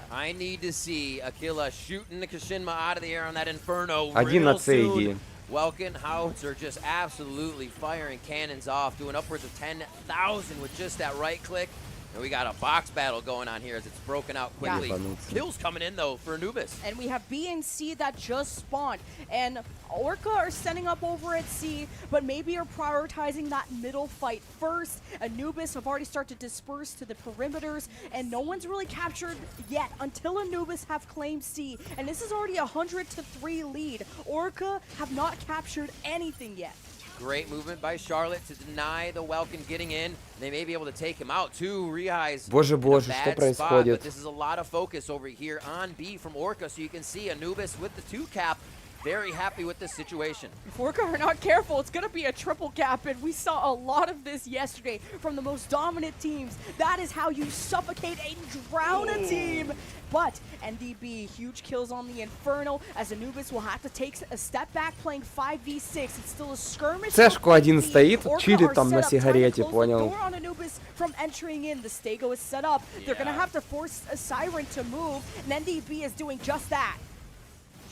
I need to see Aquila shooting the Kishinma out of the air on that Inferno Один на real С иди. soon. Welkin Howitzer just absolutely firing cannons off, doing upwards of 10,000 with just that right click. And we got a box battle going on here as it's broken out quickly. Kills coming in, though, for Anubis. And we have B and C that just spawned. And Orca are setting up over at C, but maybe are prioritizing that middle fight first. Anubis have already started to disperse to the perimeters, and no one's really captured yet until Anubis have claimed C. And this is already a 100-3 lead. Orca have not captured anything yet. Great movement by Charlotte to deny the Welkin getting in. They may be able to take him out too. Rehigh's Боже, in a что bad происходит? spot, but this is a lot of focus over here on B from Orca, so you can see Anubis with the 2-cap. Very happy with this situation. If Orca are not careful, it's going to be a triple cap, and we saw a lot of this yesterday from the most dominant teams. That is how you suffocate and drown a team. But NDB, huge kills on the Inferno, as Anubis will have to take a step back playing 5v6. It's still a skirmish. Цешку один стоит, чилит там на сигарете, понял? On Anubis from entering in. The Stego is set up. They're going to have to force a Siren to move, and NDB is doing just that.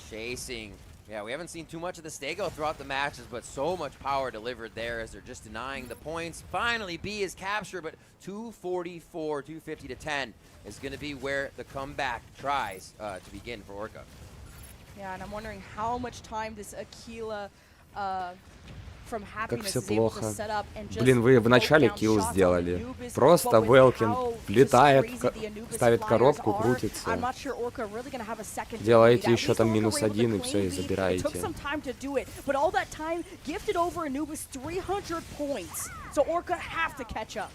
Chasing. Yeah, we haven't seen too much of the Stego throughout the matches, but so much power delivered there as they're just denying the points. Finally, B is captured, but 244, 250 to 10 is going to be where the comeback tries to begin for Orca. Yeah, and I'm wondering how much time this Aquila from Как Happiness все is able to плохо. set up and just Блин, вы в начале poke down килл shots on сделали. Anubis, Просто but with Велкин how летает, just crazy the Anubis ставит flyers коробку, are, крутится. I'm not sure Orca really gonna have a second to Делаете do that. еще там At least Orca were able -1 и to все, и claim lead. It took забираете. some time to do it, but all that time gifted over Anubis 300 points. So Orca have to catch up.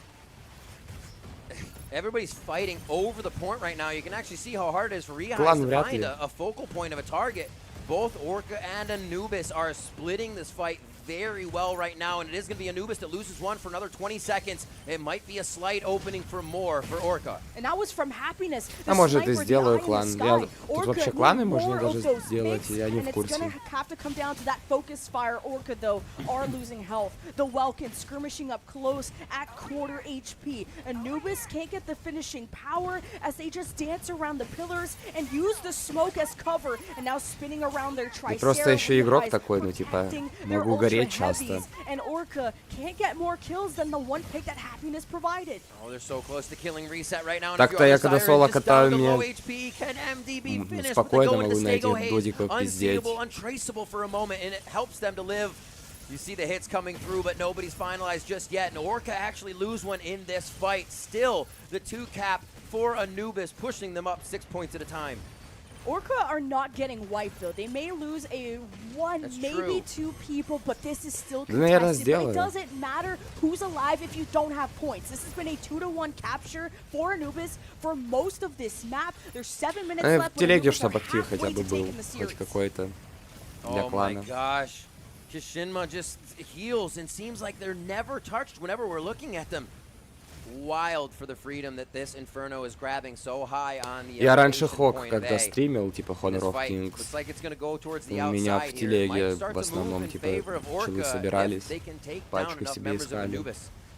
Everybody's fighting over the point right now. You can actually see how hard it is for Rehighs Клан to вряд find ли. a focal point of a target. Both Orca and Anubis are splitting this fight very well right now, and it is going to be Anubis that loses one for another 20 seconds. It might be a slight opening for more for Orca. And that was from Happiness. А может и сделаю клан. Я тут вообще кланы можно даже сделать, я не в курсе. It's going to have to come down to that focus fire. Orca, though, are losing health. The Welkin skirmishing up close at quarter HP. Anubis can't get the finishing power as they just dance around the pillars and use the smoke as cover. And now spinning around their Triceratops. Просто еще игрок такой, ну типа, могу гореть часто. And Orca can't get more kills than the one pick that Happiness provided. Oh, they're so close to killing reset right now. Так-то я когда соло катаю, мне спокойно могу найти додиков пиздеть. Untraceable for a moment, and it helps them to live. You see the hits coming through, but nobody's finalized just yet. And Orca actually lose one in this fight. Still, the 2-cap for Anubis, pushing them up 6 points at a time. Orca are not getting wiped, though. They may lose a one, maybe two people, but this is still contested. But it doesn't matter who's alive if you don't have points. This has been a 2-1 capture for Anubis for most of this map. There's 7 minutes left. В телеге, чтобы актив хотя бы был, хоть какой-то для клана. Oh my gosh. Kishinma just heals and seems like they're never touched whenever we're looking at them. Wild for the freedom that this Inferno is grabbing so high on the Я раньше Хок, когда стримил, типа Honor of Kings, у меня в телеге в основном, типа, челы собирались, пачку себе искали.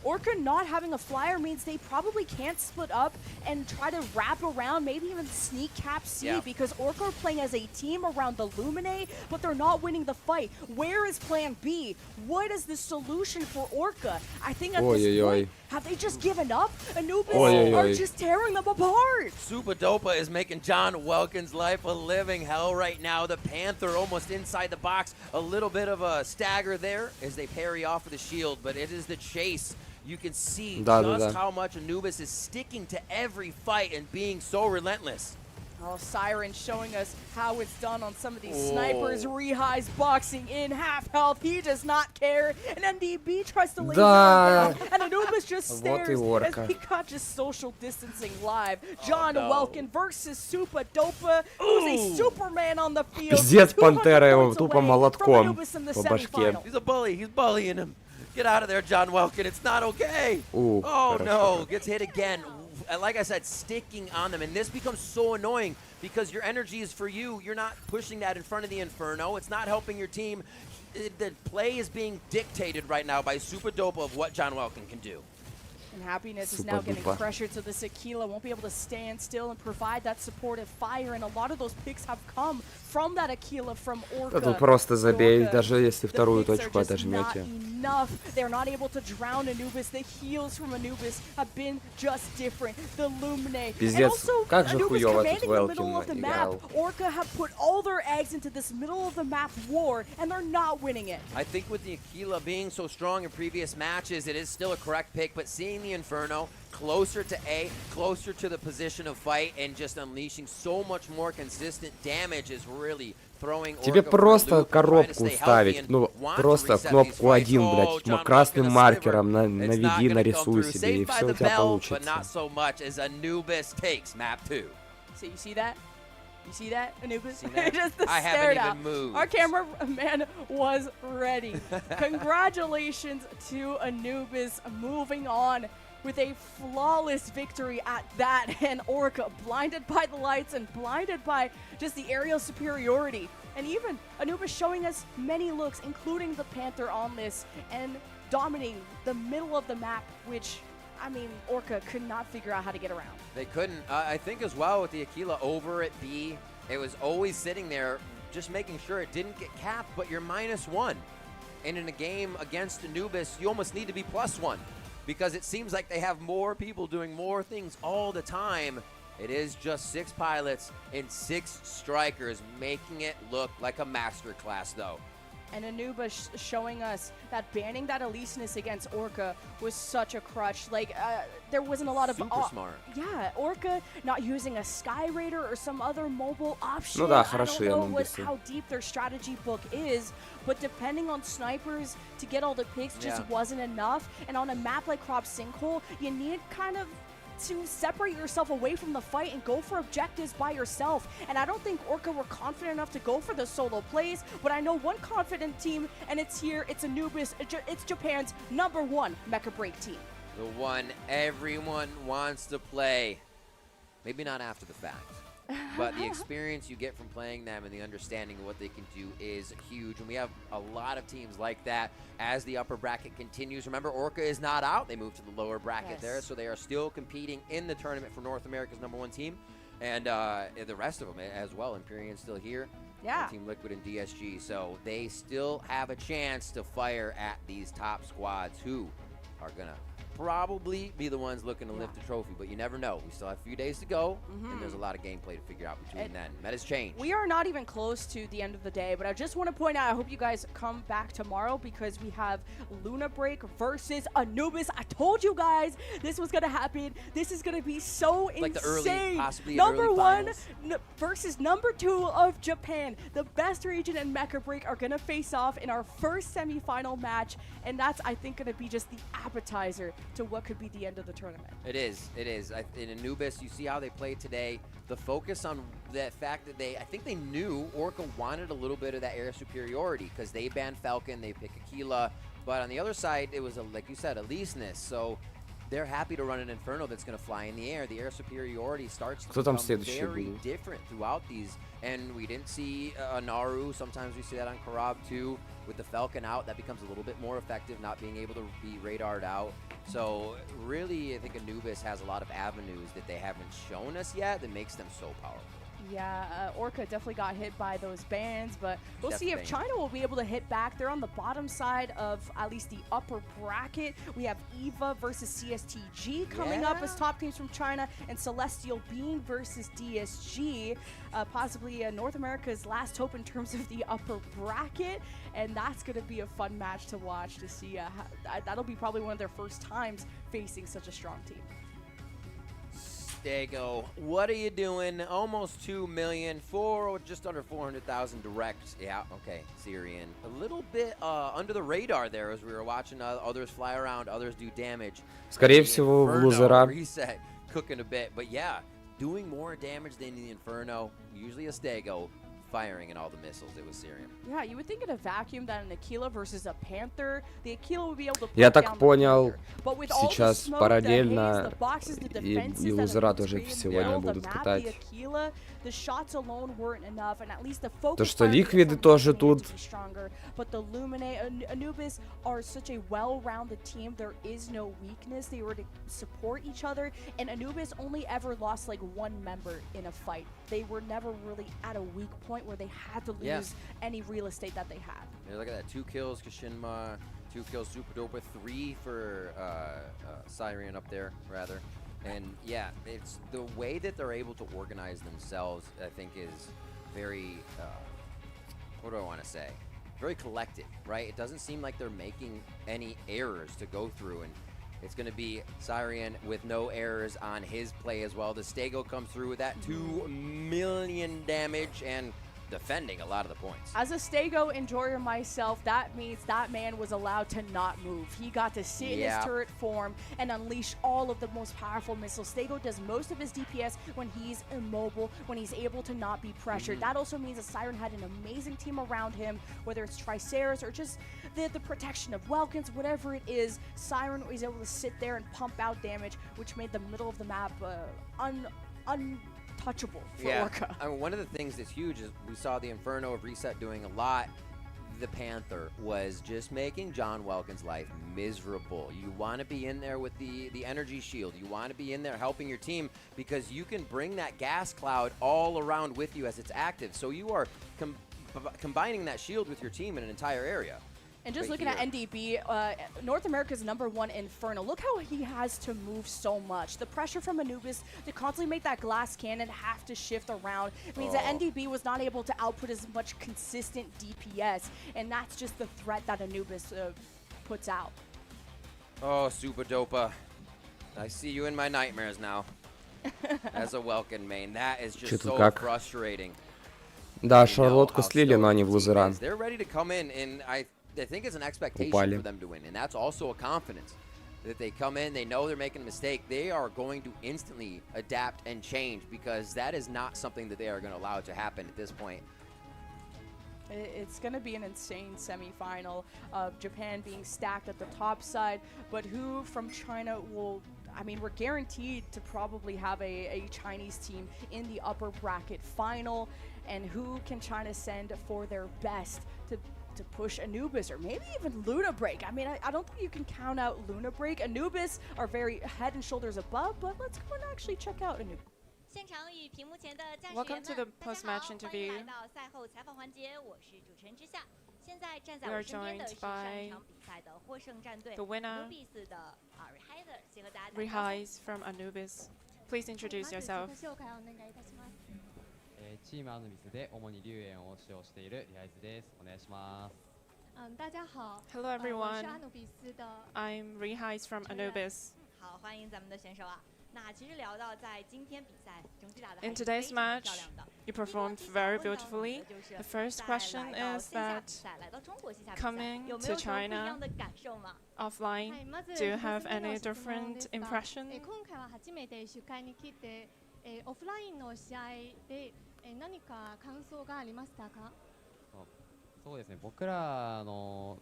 Orca not having a flyer means they probably can't split up and try to wrap around, maybe even sneak cap C, because Orca are playing as a team around the Lumine, but they're not winning the fight. Where is plan B? What is the solution for Orca? I think at this point, have they just given up? Anubis are just tearing them apart. Super Dopa is making John Welkin's life a living hell right now. The Panther almost inside the box. A little bit of a stagger there as they parry off of the shield, but it is the chase. You can see just how much Anubis is sticking to every fight and being so relentless. Oh, Siren showing us how it's done on some of these snipers. Rehigh's boxing in half health. He does not care. And NDB tries to laser him down. And Anubis just stares as he got just social distancing live. John Welkin versus Super Dopa, who's a Superman on the field. Пиздец, Пантера его тупо молотком по башке. He's a bully. He's bullying him. Get out of there, John Welkin. It's not okay. Oh, no. Gets hit again. Like I said, sticking on them. And this becomes so annoying because your energy is for you. You're not pushing that in front of the Inferno. It's not helping your team. The play is being dictated right now by Super Dopa of what John Welkin can do. And Happiness is now getting pressured, so this Aquila won't be able to stand still and provide that supportive fire. And a lot of those picks have come from that Aquila from Orca. Тут просто забей, даже если вторую точку отожмете. They're not able to drown Anubis. The heals from Anubis have been just different. The Lumine. Пиздец, как же хуёво тут Welkin igral. Orca have put all their eggs into this middle of the map war, and they're not winning it. I think with the Aquila being so strong in previous matches, it is still a correct pick, but seeing the Inferno closer to A, closer to the position of fight, and just unleashing so much more consistent damage is really throwing Orca. Тебе просто коробку ставить, ну просто кнопку 1, блядь, красным маркером наведи, нарисуй себе, и все у тебя получится. But not so much as Anubis takes map 2. So you see that? You see that, Anubis? See that? Just the I haven't even moved. Our cameraman was ready. Congratulations to Anubis moving on with a flawless victory at that. And Orca blinded by the lights and blinded by just the aerial superiority. And even Anubis showing us many looks, including the Panther on this, and dominating the middle of the map, which, I mean, Orca could not figure out how to get around. They couldn't. I think as well with the Aquila over at B, it was always sitting there just making sure it didn't get capped, but you're -1. And in a game against Anubis, you almost need to be +1 because it seems like they have more people doing more things all the time. It is just 6 pilots and 6 strikers, making it look like a masterclass, though. And Anubis showing us that banning that Elysinus against Orca was such a crutch. Like, there wasn't a lot of... Super smart. Yeah, Orca not using a Sky Raider or some other mobile option. Ну да, I хороши don't know Anubis. how deep their strategy book is, but depending on snipers to get all the picks just wasn't enough. And on a map like Crop Sinkhole, you need kind of to separate yourself away from the fight and go for objectives by yourself. And I don't think Orca were confident enough to go for the solo plays, but I know one confident team, and it's here, it's Anubis, it's Japan's #1 Mecha Break team. The one everyone wants to play. Maybe not after the fact, but the experience you get from playing them and the understanding of what they can do is huge. And we have a lot of teams like that as the upper bracket continues. Remember, Orca is not out. They moved to the lower bracket there, so they are still competing in the tournament for North America's #1 team. And the rest of them as well. Empyrean's still here. Yeah. Team Liquid and DSG. So they still have a chance to fire at these top squads who are going to probably be the ones looking to lift the trophy, but you never know. We still have a few days to go, and there's a lot of gameplay to figure out between then. Meta's changed. We are not even close to the end of the day, but I just want to point out, I hope you guys come back tomorrow because we have Luna Break versus Anubis. I told you guys this was going to happen. This is going to be so insane. Like the early, possibly #1 versus #2 of Japan. The best region and Mecha Break are going to face off in our first semifinal match, and that's, I think, going to be just the appetizer to what could be the end of the tournament. It is. It is. In Anubis, you see how they played today. The focus on the fact that I think they knew Orca wanted a little bit of that air superiority because they banned Falcon, they pick Aquila, but on the other side, it was, like you said, Elysinus. So they're happy to run an Inferno that's going to fly in the air. The air superiority starts to become very different throughout these. And we didn't see a Naru. Sometimes we see that on Karab too. With the Falcon out, that becomes a little bit more effective, not being able to be radared out. So really, I think Anubis has a lot of avenues that they haven't shown us yet that makes them so powerful. Yeah, Orca definitely got hit by those bans, but we'll see if China will be able to hit back. They're on the bottom side of at least the upper bracket. We have EVA versus CSTG coming up as top teams from China, and Celestial Being versus DSG, possibly North America's last hope in terms of the upper bracket, and that's going to be a fun match to watch to see. That'll be probably one of their first times facing such a strong team. Dago, what are you doing? Almost 2 million for just under 400,000 direct. Yeah, okay, Syrian. A little bit under the radar there as we were watching others fly around, others do damage. Скорее всего, в лузера. Reset, cooking a bit, but yeah, doing more damage than the Inferno. Usually a Stego firing in all the missiles. It was Syrian. Yeah, you would think in a vacuum that an Aquila versus a Panther, the Aquila would be able to. Я так понял, сейчас параллельно и лузера тоже сегодня будут катать. То, что ликвиды тоже тут. But the Anubis are such a well-rounded team. There is no weakness. They were to support each other, and Anubis only ever lost like one member in a fight. They were never really at a weak point where they had to lose any real estate that they had. Yeah, look at that. 2 kills, Kashinma. 2 kills, Super Dopa. 3 for Syrian up there, rather. And yeah, it's the way that they're able to organize themselves, I think, is very, what do I want to say? Very collected, right? It doesn't seem like they're making any errors to go through, and it's going to be Syrian with no errors on his play as well. The Stego comes through with that 2 million damage and defending a lot of the points. As a Stego enjoyer myself, that means that man was allowed to not move. He got to sit in his turret form and unleash all of the most powerful missiles. Stego does most of his DPS when he's immobile, when he's able to not be pressured. That also means that Siren had an amazing team around him, whether it's Triceras or just the protection of Welkins, whatever it is. Siren was able to sit there and pump out damage, which made the middle of the map untouchable for Orca. I mean, one of the things that's huge is we saw the Inferno of Reset doing a lot. The Panther was just making John Welkin's life miserable. You want to be in there with the energy shield. You want to be in there helping your team because you can bring that gas cloud all around with you as it's active. So you are combining that shield with your team in an entire area. And just looking at NDB, North America's #1 Inferno. Look how he has to move so much. The pressure from Anubis to constantly make that glass cannon have to shift around. It means that NDB was not able to output as much consistent DPS, and that's just the threat that Anubis puts out. Oh, Super Dopa. I see you in my nightmares now. As a Welkin main, that is just so frustrating. Да, Шарлотку слили, но они в лузера. They're ready to come in, and I think it's an expectation for them to win, and that's also a confidence that they come in, they know they're making a mistake, they are going to instantly adapt and change because that is not something that they are going to allow to happen at this point. It's going to be an insane semifinal of Japan being stacked at the top side, but who from China will, I mean, we're guaranteed to probably have a Chinese team in the upper bracket final, and who can China send for their best to push Anubis or maybe even Luna Break. I mean, I don't think you can count out Luna Break. Anubis are very head and shoulders above, but let's go and actually check out Anubis. Welcome to the post-match interview. We are joined by the winner, Rihais from Anubis. Please introduce yourself. チームアヌビスで主に龍炎を使用しているリハイズです。お願いします。大家好。 Hello everyone. I'm Rihais from Anubis. 好，欢迎咱们的选手啊。那其实聊到在今天比赛整体打得 In today's match, you performed very beautifully. The first question is that coming to China offline, do you have any different impression? 今回は初めて主会に来て、オフラインの試合で何か感想がありましたか？そうですね。僕らオ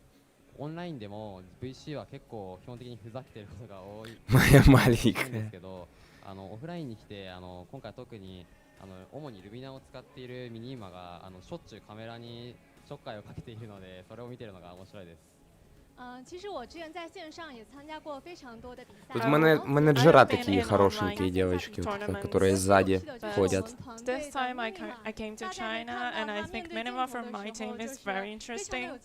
ンラインでも VC は結構基本的にふざけてることが多いんですけど、オフラインに来て今回特に主にルビナを使っているミニーマがしょっちゅうカメラにちょっかいをかけているので、それを見ているのが面白いです。Тут менеджера такие хорошенькие девочки, которые сзади ходят. This time I came to China, and I think Minima from my team is very interesting,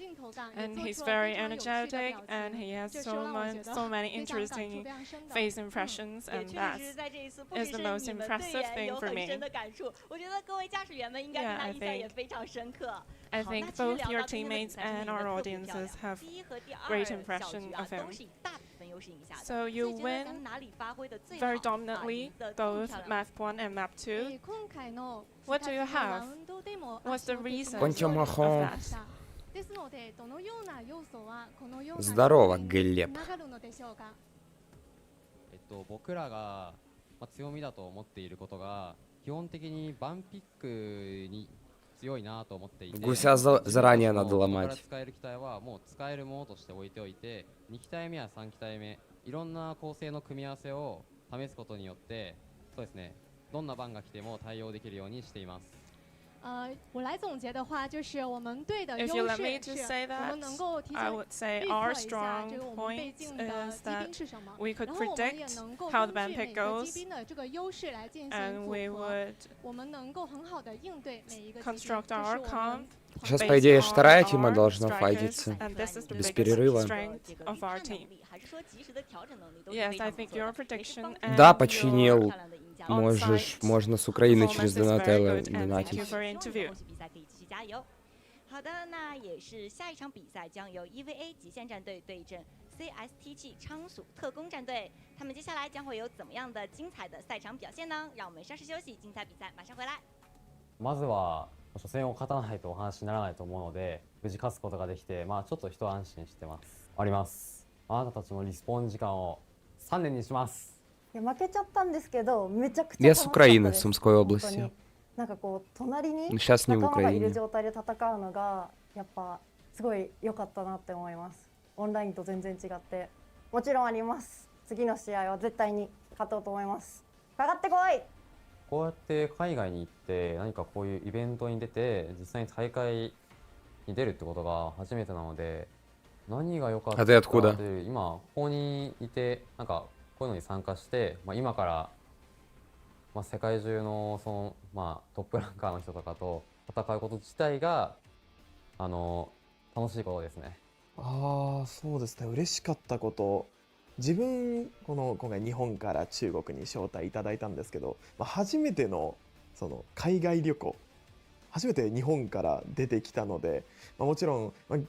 and he's very energetic, and he has so many interesting face impressions, and that is the most impressive thing for me. Yeah, I think both your teammates and our audiences have great impression of him. So you win very dominantly both Map 1 and Map 2. What do you have? What's the reason of that? Здорово, Глеб. 僕らが強みだと思っていることが基本的にバンピックに強いなと思っていて、Гуся заранее надо ломать. 使える機体はもう使えるものとして置いておいて、2機体目や3機体目いろんな構成の組み合わせを試すことによって、そうですね、どんな番が来ても対応できるようにしています。我来总结的话，就是我们队的优势 If you let me 是 to say 我们 that, 能够提 I 前 would say 预 our 测一下 strong 这个我们被 point 禁的 is 机 that 兵是什么， we could 然后我们也 predict 能够 how 根 the 据 ban 每 pick 个 goes, 机兵的这个优势来进 and 行 we 组合 would， 我们能够很好的应对每一个机兵， construct 这 our 是我 comp 们 Сейчас, по идее, вторая тима должна файтиться. and this is the Без biggest перерыва. strength of our team. Yes, I think your prediction and Да, your починил. on-site Можно с Украины через performance is very Донателло good, and thank you донатить. for your interview. 好的，那也是下一场比赛将由 EVA 极限战队对阵 CSTG 仓鼠特工战队，他们接下来将会有怎么样的精彩的赛场表现呢？让我们稍事休息，精彩比赛马上回来。まずは初戦を勝たないとお話にならないと思うので、無事勝つことができて、ちょっと一安心してます。あります。あなたたちのリスポーン時間を3年にします。いや負けちゃったんですけど、めちゃくちゃ Я 楽 с しかったです。 Украины, с Сумской области. なんかこう隣に Сейчас не в 仲間がいる Украине. 状態で戦うのがやっぱすごい良かったなって思います。オンラインと全然違ってもちろんあります。次の試合は絶対に勝とうと思います。かかってこい。こうやって海外に行って何かこういうイベントに出て実際に大会に出るってことが初めてなので、何が良かったかという、今ここにいてなんかこういうのに参加して、今から世界中のそのトップランカーの人とかと戦うこと自体が楽しいことですね。そうですね、嬉しかったこと、自分今回日本から中国に招待いただいたんですけど、初めてのその海外旅行、初めて日本から出てきたので、もちろん、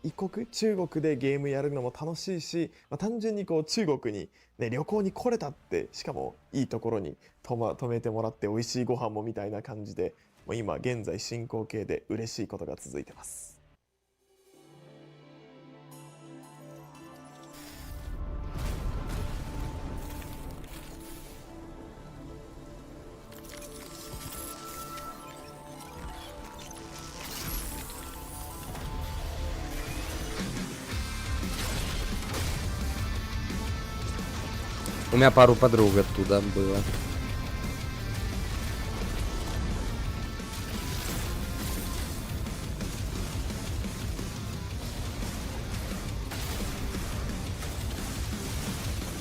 異国中国でゲームやるのも楽しいし、単純に中国に、旅行に来れたって、しかもいいところに泊めてもらって美味しいご飯もみたいな感じで、今現在進行形で嬉しいことが続いてます。У меня пару подруг оттуда было.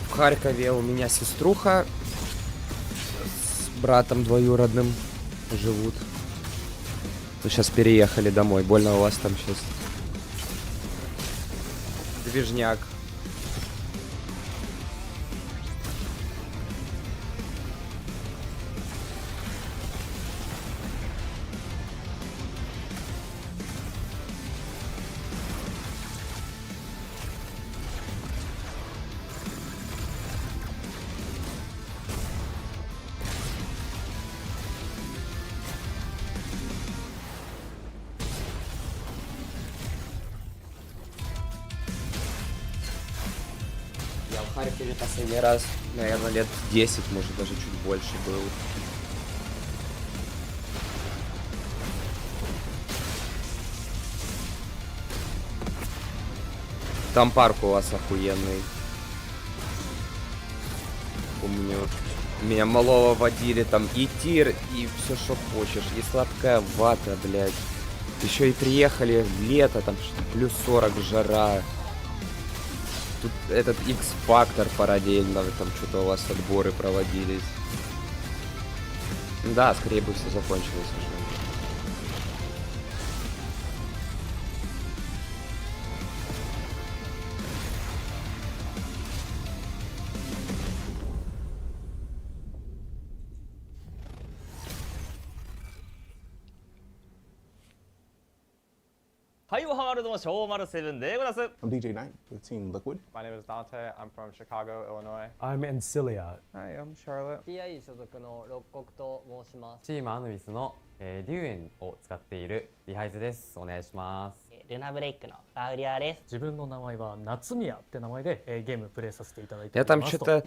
В Харькове у меня сеструха с братом двоюродным живут. Мы сейчас переехали домой. Больно у вас там сейчас. Движняк. Я в Харькове последний раз, наверное, лет 10, может даже чуть больше был. Там парк у вас охуенный. Помню, меня малого водили, там и тир, и все, что хочешь, и сладкая вата, блядь. Еще и приехали в лето, там плюс 40 жара. Тут этот X-фактор параллельно, там что-то у вас отборы проводились. Да, скорее бы все закончилось уже.はい、おはまるどうも、小丸セブンでございます。I'm DJ Knight with Team Liquid. My name is Dante. I'm from Chicago, Illinois. I'm Ancilia. Hi, I'm Charlotte. TI 所属の六国と申します。チームアヌビスの、リュウエンを使っているリハイズです。お願いします。ルナブレイクのラウリアです。自分の名前は夏宮って名前で、ゲームプレイさせていただいて Я おり там ますと。 что-то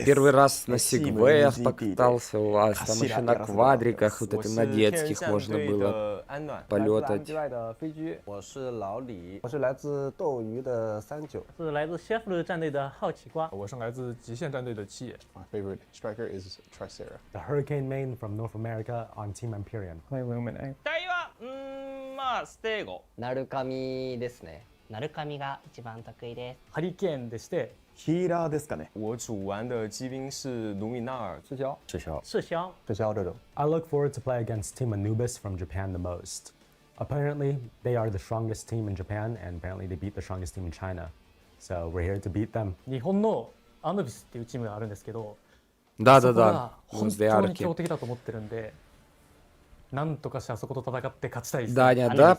первый раз на сегвеях покатался у вас, там еще на квадриках вот это на детских можно было полетать. 我是老李，我是来自斗鱼的39，是来自 Sheffield 战队的好奇瓜。我是来自极限战队的七野。 My favorite striker is Tricera. The Hurricane main from North America on Team Empyrean. Play Luminate. 期待はまあステーゴ。ナルカミですね。ナルカミが一番得意です。ハリケーンでして。ヒーラーですかね。我主玩的机兵是卢米纳尔。赤霄。赤霄这种。 I look forward to play against Team Anubis from Japan the most. Apparently, they are the strongest team in Japan, and apparently they beat the strongest team in China. So we're here to beat them. 日本のアヌビスっていうチームがあるんですけど、Да, そ да, こが да. 本当に強敵だと思ってるんで、なんとかしてあそこと戦って勝ちたいです。Даня, да?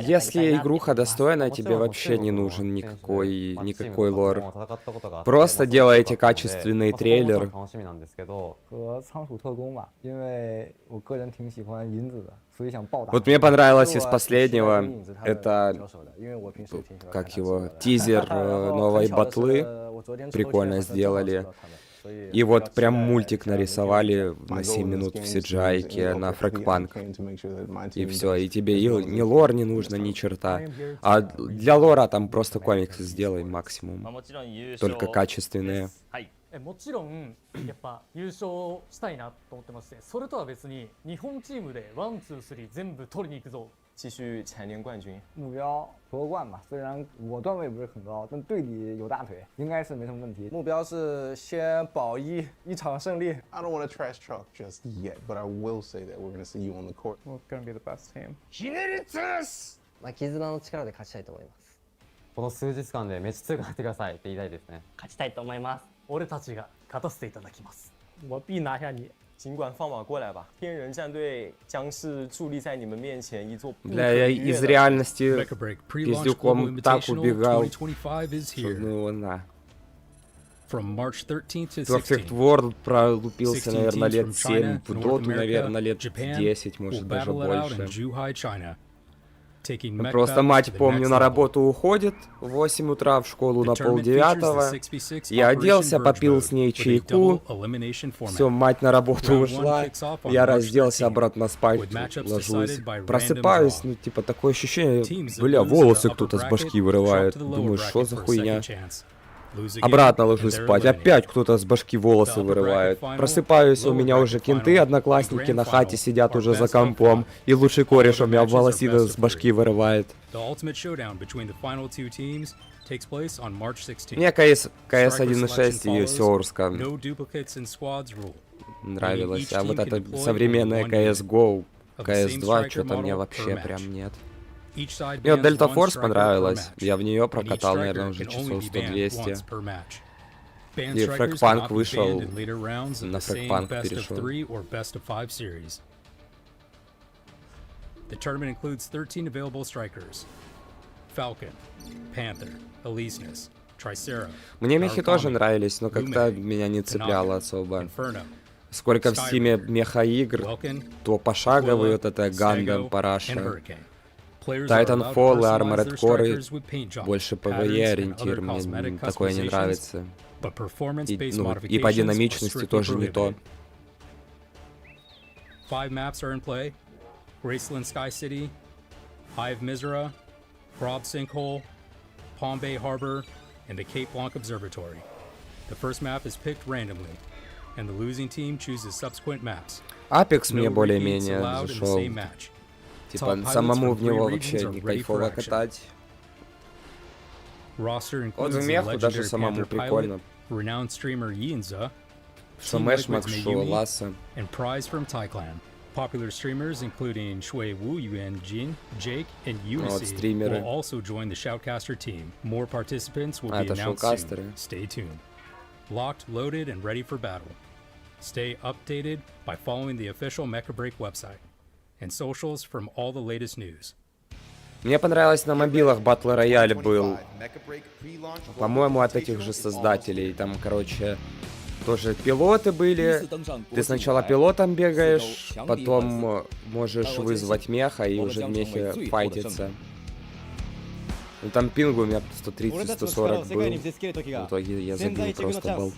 Если игруха достойная, тебе вообще не нужен никакой лор. Просто делайте качественный трейлер. 和仓鼠特工吧，因为我个人挺喜欢银子的，所以想暴打。 Вот мне понравилось из последнего, это, как его, тизер новой батлы, прикольно сделали. И вот прям мультик нарисовали на 7 минут в CGI-ке на фрэгпанк. И все, и тебе ни лор не нужно, ни черта. А для лора там просто комиксы сделай максимум. Только качественные. もちろんやっぱ優勝したいなと思ってますね。それとは別に日本チームで1、2、3全部取りに行くぞ。继续蝉联冠军。目标夺冠吧，虽然我段位不是很高，但队里有大腿，应该是没什么问题。目标是先保一场胜利。I don't want to trash talk just yet, but I will say that we're going to see you on the court. We're going to be the best team. ひねり潰す。絆の力で勝ちたいと思います。この数日間でめっちゃ強くなってくださいって言いたいですね。勝ちたいと思います。俺たちが勝たせていただきます。我必拿下你。 尽管放马过来吧，天人战队将是伫立在你们面前一座不可 Я 逾越 из 的。 реальности пиздюком так убегал, что ну на. Perfect World пролупился, наверное, лет 7, в Доту, наверное, лет 10, может даже больше. Просто мать, помню, на работу уходит в 8 утра, в школу на 8:30. Я оделся, попил с ней чайку. Все, мать на работу ушла. Я разделся, обратно спать ложусь. Просыпаюсь, ну типа такое ощущение, бля, волосы кто-то с башки вырывает. Думаю, что за хуйня? Обратно ложусь спать, опять кто-то с башки волосы вырывает. Просыпаюсь, у меня уже кенты, одноклассники на хате сидят уже за компом. И лучший кореш у меня волосины с башки вырывает. Мне КС 1.6 и Сёрска нравилось, а вот это современное CSGO, CS2, что-то мне вообще прям нет. Мне вот Delta Force понравилась, я в нее прокатал, наверное, уже часов 100-200. И фрэгпанк вышел, на фрэгпанк перешел. The tournament includes 13 available strikers: Falcon, Panther, Elysius, Tricera. Мне мехи тоже нравились, но как-то меня не цепляло особо. Сколько в стиме меха-игр, то пошаговый вот это Гандам, Параша. Titanfall и Armored Core больше PvE ориентир, мне такое не нравится. И по динамичности тоже не то. 5 maps are in play: Graceland Sky City, Hive Mizra, Prob Sinkhole, Palm Bay Harbor, and the Cape Blanc Observatory. The first map is picked randomly, and the losing team chooses subsequent maps. Apex мне более-менее зашел. Типа самому в него вообще не кайфово катать. Roster includes the legendary Panther pilot, renowned streamer Yinza, Team Liquid's Mayumi, and Prize from Thai Clan. Popular streamers including Shui Wu Yuan Jin, Jake, and Unity will also join the Shoutcaster team. More participants will be announced soon. Stay tuned. Locked, loaded, and ready for battle. Stay updated by following the official Mecha Break website and socials from all the latest news. Мне понравилось на мобилах Battle Royale был, по-моему, от этих же создателей. Там, короче, тоже пилоты были. Ты сначала пилотом бегаешь, потом можешь вызвать меха и уже в мехе файтиться. Ну там пинг у меня 130-140 был. В итоге я забил просто болт.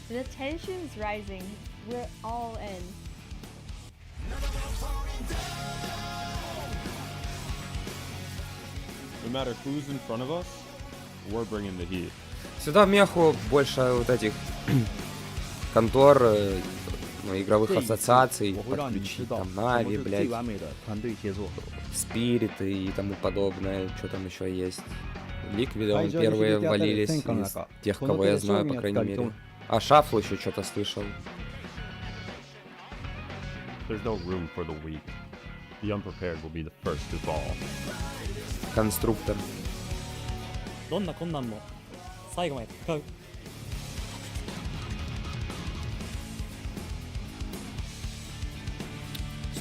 The tension is rising. We're all in. No matter who's in front of us, we're bringing the heat. Сюда в меху больше вот этих контор, игровых ассоциаций подключить, там Нави, блядь, Спириты и тому подобное, что там еще есть. Ликвидом первые ввалились из тех, кого я знаю, по крайней мере. А Шафл еще что-то слышал. There's no room for the weak. The unprepared will be the first to fall. Конструктор. どんな困難も最後まで戦う。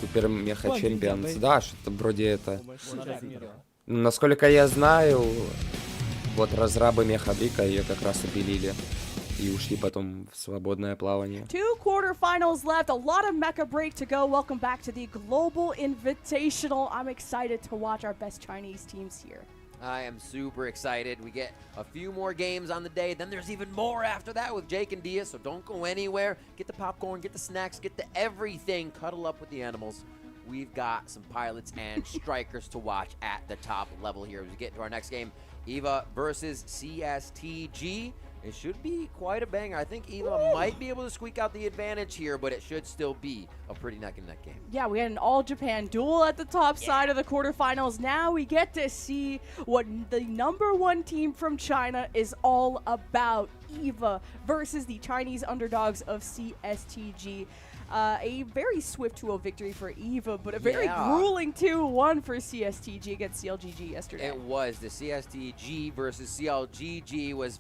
Супер Меха Чемпионс. Да, что-то вроде это. Насколько я знаю, вот разрабы Меха Брика ее как раз опилили. И ушли потом в свободное плавание. 2 quarterfinals left, a lot of Mecha Break to go. Welcome back to the Global Invitational. I'm excited to watch our best Chinese teams here. I am super excited. We get a few more games on the day. Then there's even more after that with Jake and Dia, so don't go anywhere. Get the popcorn, get the snacks, get the everything. Cuddle up with the animals. We've got some pilots and strikers to watch at the top level here. As we get to our next game, EVA versus CSTG. It should be quite a banger. I think EVA might be able to squeak out the advantage here, but it should still be a pretty neck-and-neck game. Yeah, we had an all-Japan duel at the top side of the quarterfinals. Now we get to see what the #1 team from China is all about. EVA versus the Chinese underdogs of CSTG. A very swift 2-0 victory for EVA, but a very grueling 2-1 for CSTG against CLGG yesterday. It was. The CSTG versus CLGG was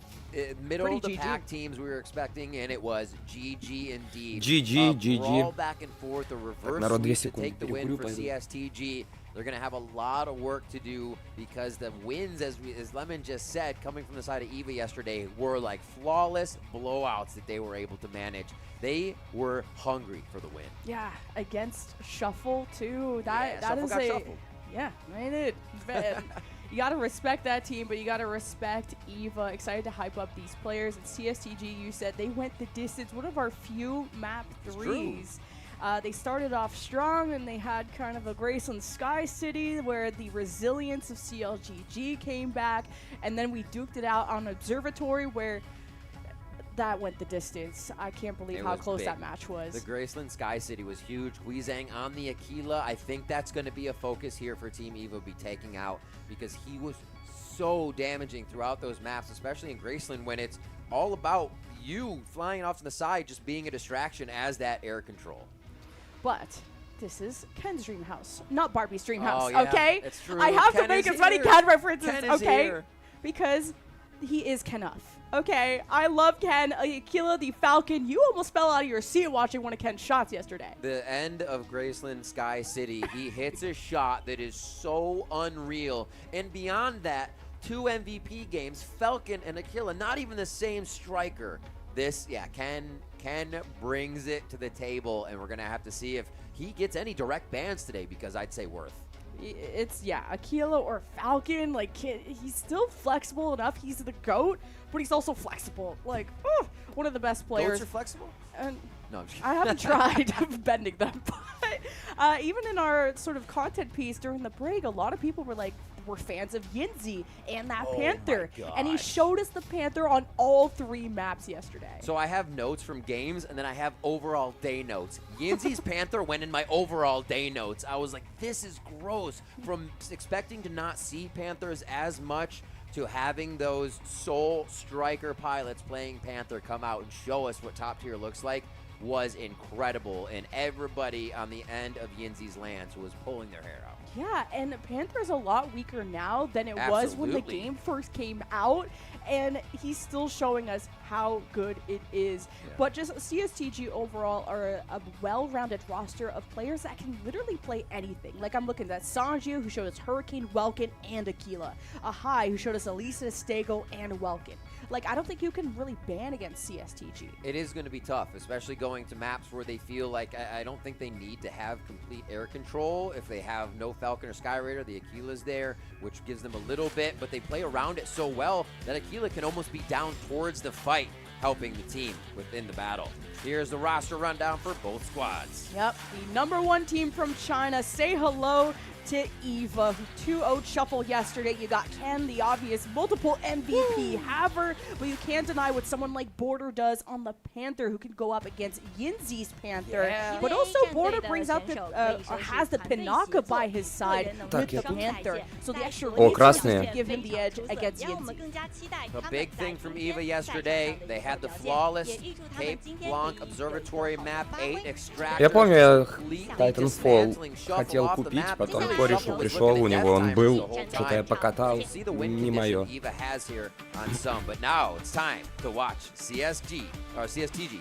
middle of the pack teams we were expecting, and it was GG indeed. GG. Brawl back and forth, a reverse sweep to take the win for CSTG. They're going to have a lot of work to do because the wins, as Lemon just said, coming from the side of EVA yesterday, were like flawless blowouts that they were able to manage. They were hungry for the win. Yeah, against Shuffle too. That is a shuffled. Yeah, I mean you gotta respect that team, but you gotta respect EVA. Excited to hype up these players. And CSTG, you said they went the distance. One of our few map threes. They started off strong, and they had kind of a Graceland Sky City where the resilience of CLGG came back, and then we duked it out on Observatory where that went the distance. I can't believe how close that match was. The Graceland Sky City was huge. Huizang on the Aquila. I think that's going to be a focus here for Team EVA be taking out because he was so damaging throughout those maps, especially in Graceland when it's all about you flying off to the side, just being a distraction as that air control. But this is Ken's dream house, not Barbie's dream house, oh, yeah, okay? It's true. I have to make as many Ken references, okay? Here. Because he is Ken-uff. Okay, I love Ken. Aquila the Falcon, you almost fell out of your seat watching one of Ken's shots yesterday. The end of Graceland Sky City, he hits a shot that is so unreal. And beyond that, 2 MVP games, Falcon and Aquila, not even the same striker. This, Ken brings it to the table, and we're going to have to see if he gets any direct bans today because I'd say worth. It's, Aquila or Falcon, like, he's still flexible enough. He's the GOAT, but he's also flexible. Like, one of the best players. Goats are flexible? No, I'm just kidding. I haven't tried bending them, but even in our sort of content piece during the break, a lot of people were like, were fans of Yinzi and that Panther. And he showed us the Panther on all 3 maps yesterday. So I have notes from games, and then I have overall day notes. Yinzi's Panther went in my overall day notes. I was like, this is gross. From expecting to not see Panthers as much to having those sole striker pilots playing Panther come out and show us what top tier looks like was incredible. And everybody on the end of Yinzi's lands was pulling their hair out. Yeah, and Panther's a lot weaker now than it was when the game first came out, and he's still showing us how good it is. But just CSTG overall are a well-rounded roster of players that can literally play anything. Like I'm looking at Sanju, who showed us Hurricane, Welkin, and Aquila. Ahai, who showed us Elisa, Stego, and Welkin. Like, I don't think you can really ban against CSTG. It is going to be tough, especially going to maps where they feel like I don't think they need to have complete air control. If they have no Falcon or Sky Raider, the Aquila's there, which gives them a little bit, but they play around it so well that Aquila can almost be down towards the fight, helping the team within the battle. Here's the roster rundown for both squads. Yep, the #1 team from China. Say hello to Eva, who 2-0'd Shuffle yesterday. You got Ken, the obvious multiple MVP haver, but you can't deny what someone like Border does on the Panther, who can go up against Yinzi's Panther. Yeah. But also Border brings out the has the Pinaka by his side with the Panther, so the extra resources give him the edge against Yinzi. The big thing from Eva yesterday, they had the flawless Cape Blanc Observatory map 8 extract. Я помню, я Titanfall хотел купить, потом кореш пришел, у него он был, что-то я покатал, не мое. But now it's time to watch CSTG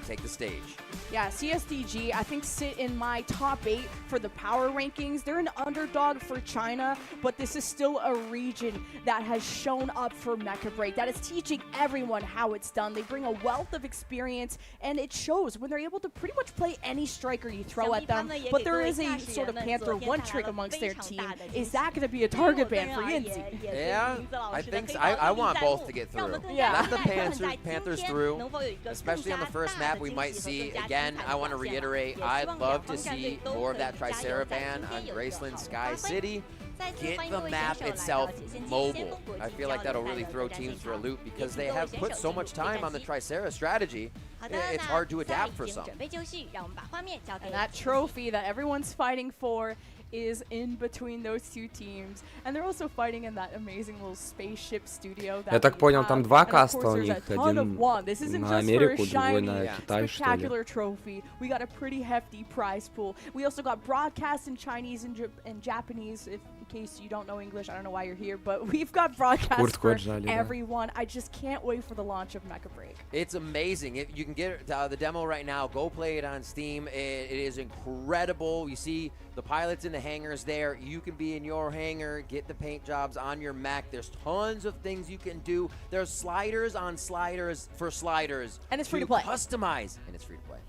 take the stage. Yeah, CSTG, I think, sit in my top 8 for the power rankings. They're an underdog for China, but this is still a region that has shown up for Mecha Break, that is teaching everyone how it's done. They bring a wealth of experience, and it shows when they're able to pretty much play any striker you throw at them. But there is a sort of Panther one trick amongst their team. Is that going to be a target ban for Yinzi? Yeah, I think so. I want both to get through. Yeah. Let the Panthers through, especially on the first map we might see. Again, I want to reiterate, I'd love to see more of that Tricera ban on Graceland Sky City. Get the map itself mobile. I feel like that'll really throw teams for a loop because they have put so much time on the Tricera strategy, it's hard to adapt for some. And that trophy that everyone's fighting for is in between those two teams, and they're also fighting in that amazing little spaceship studio. Я так понял, там 2 каста у них, один на Америку, другой на Китай, что ли. Spectacular trophy. We got a pretty hefty prize pool. We also got broadcasts in Chinese and Japanese. If in case you don't know English, I don't know why you're here, but we've got broadcasts for everyone. I just can't wait for the launch of Mecha Break. It's amazing. You can get the demo right now. Go play it on Steam. It is incredible. You see the pilots in the hangars there. You can be in your hangar, get the paint jobs on your mech. There's tons of things you can do. There's sliders on sliders for sliders. And it's free to play. Customize, and it's free to play.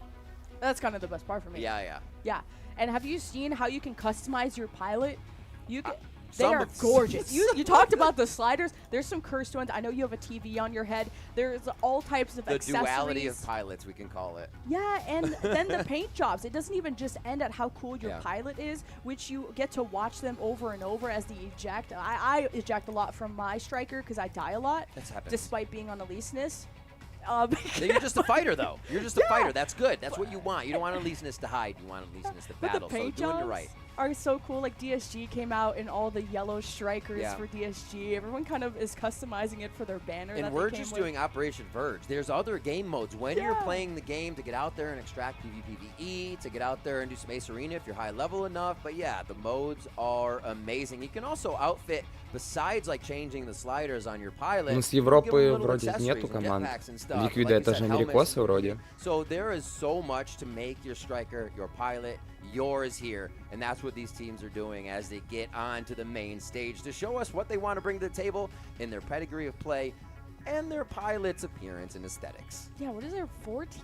That's kind of the best part for me. Yeah. Yeah. And have you seen how you can customize your pilot? You can. They are gorgeous. You talked about the sliders. There's some cursed ones. I know you have a TV on your head. There's all types of accessories. The duality of pilots, we can call it. Yeah, and then the paint jobs. It doesn't even just end at how cool your pilot is, which you get to watch them over and over as they eject. I eject a lot from my striker because I die a lot, despite being on Eliseness. You're just a fighter, though. You're just a fighter. That's good. That's what you want. You don't want Eliseness to hide. You want Eliseness to battle. The paint so doing it right. Are so cool. Like DSG came out in all the yellow strikers for DSG. Everyone kind of is customizing it for their banner. And we're just doing Operation Verge. There's other game modes. When you're playing the game to get out there and extract PvPvE, to get out there and do some Ace Arena if you're high level enough. But yeah, the modes are amazing. You can also outfit, besides like changing the sliders on your pilot. Ну, с Европы вроде нету команд. Ликвиды это же америкосы вроде. So there is so much to make your striker, your pilot, yours here, and that's what these teams are doing as they get onto the main stage to show us what they want to bring to the table in their pedigree of play and their pilot's appearance and aesthetics. Yeah, what is there, 13,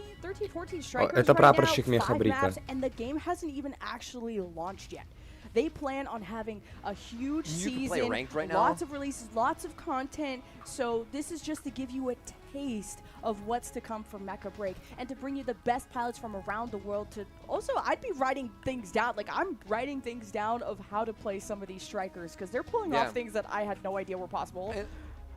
14 strikers Это right now, прапорщик Mecha Break. And the game hasn't even actually launched yet. They plan on having a huge season, play ranked right now? lots of releases, lots of content. So this is just to give you a taste of what's to come from Mecha Break and to bring you the best pilots from around the world. To also, I'd be writing things down. Like, I'm writing things down of how to play some of these strikers because they're pulling off things that I had no idea were possible.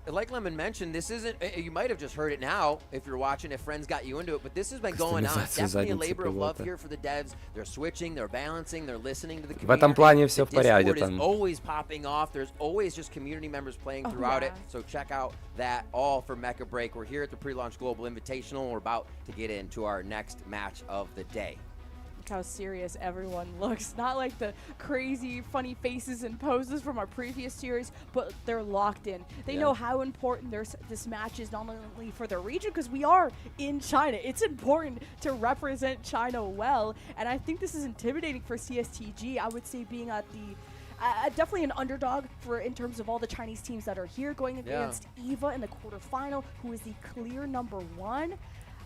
Like Lemon mentioned, this isn't, you might have just heard it now if you're watching, if friends got you into it, but this has been going on. Definitely a labor of love here for the devs. They're switching, they're balancing, they're listening to the community. В этом плане все в порядке Discord там. is always popping off. There's always just community members playing throughout it. So check out that all for Mecha Break. We're here at the Pre-Launch Global Invitational. We're about to get into our next match of the day. Look how serious everyone looks. Not like the crazy, funny faces and poses from our previous series, but they're locked in. They know how important this match is, not only for their region, because we are in China. It's important to represent China well, and I think this is intimidating for CSTG. I would say being at the definitely an underdog in terms of all the Chinese teams that are here, going against EVA in the quarterfinal, who is the clear #1.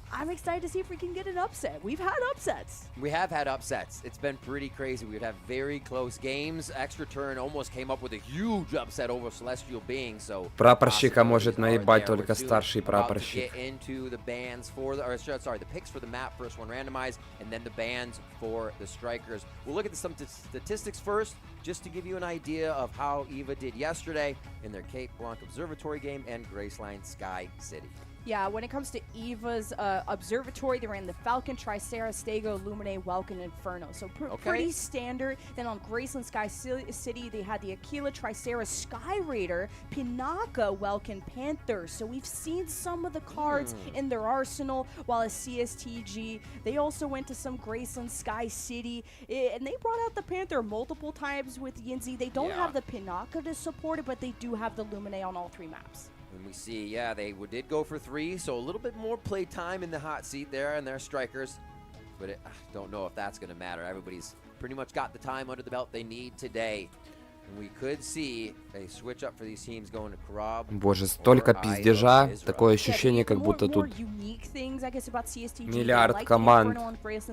I'm excited to see if we can get an upset. We've had upsets. We have had upsets. It's been pretty crazy. We've had very close games. Extra Turn almost came up with a huge upset over Celestial Being. So прапорщика может наебать только старший прапорщик. Get into the bans for the, or sorry, the picks for the map. First one randomized, and then the bans for the strikers. We'll look at some statistics first, just to give you an idea of how EVA did yesterday in their Cape Blanc Observatory game and Graceline Sky City. Yeah, when it comes to EVA's observatory, they ran the Falcon, Tricera, Stego, Lumine, Welkin, Inferno. So pretty standard. Then on Graceland Sky City, they had the Aquila, Tricera, Sky Raider, Pinaka, Welkin, Panther. So we've seen some of the cards in their arsenal, while as CSTG, they also went to some Graceland Sky City, and they brought out the Panther multiple times with Yinzi. They don't have the Pinaka to support it, but they do have the Lumine on all 3 maps. And we see, they did go for 3, so a little bit more play time in the hot seat there and their strikers. But I don't know if that's going to matter. Everybody's pretty much got the time under the belt they need today. And we could see a switch up for these teams going to Karab. Боже, столько пиздежа, такое ощущение, как будто тут миллиард команд.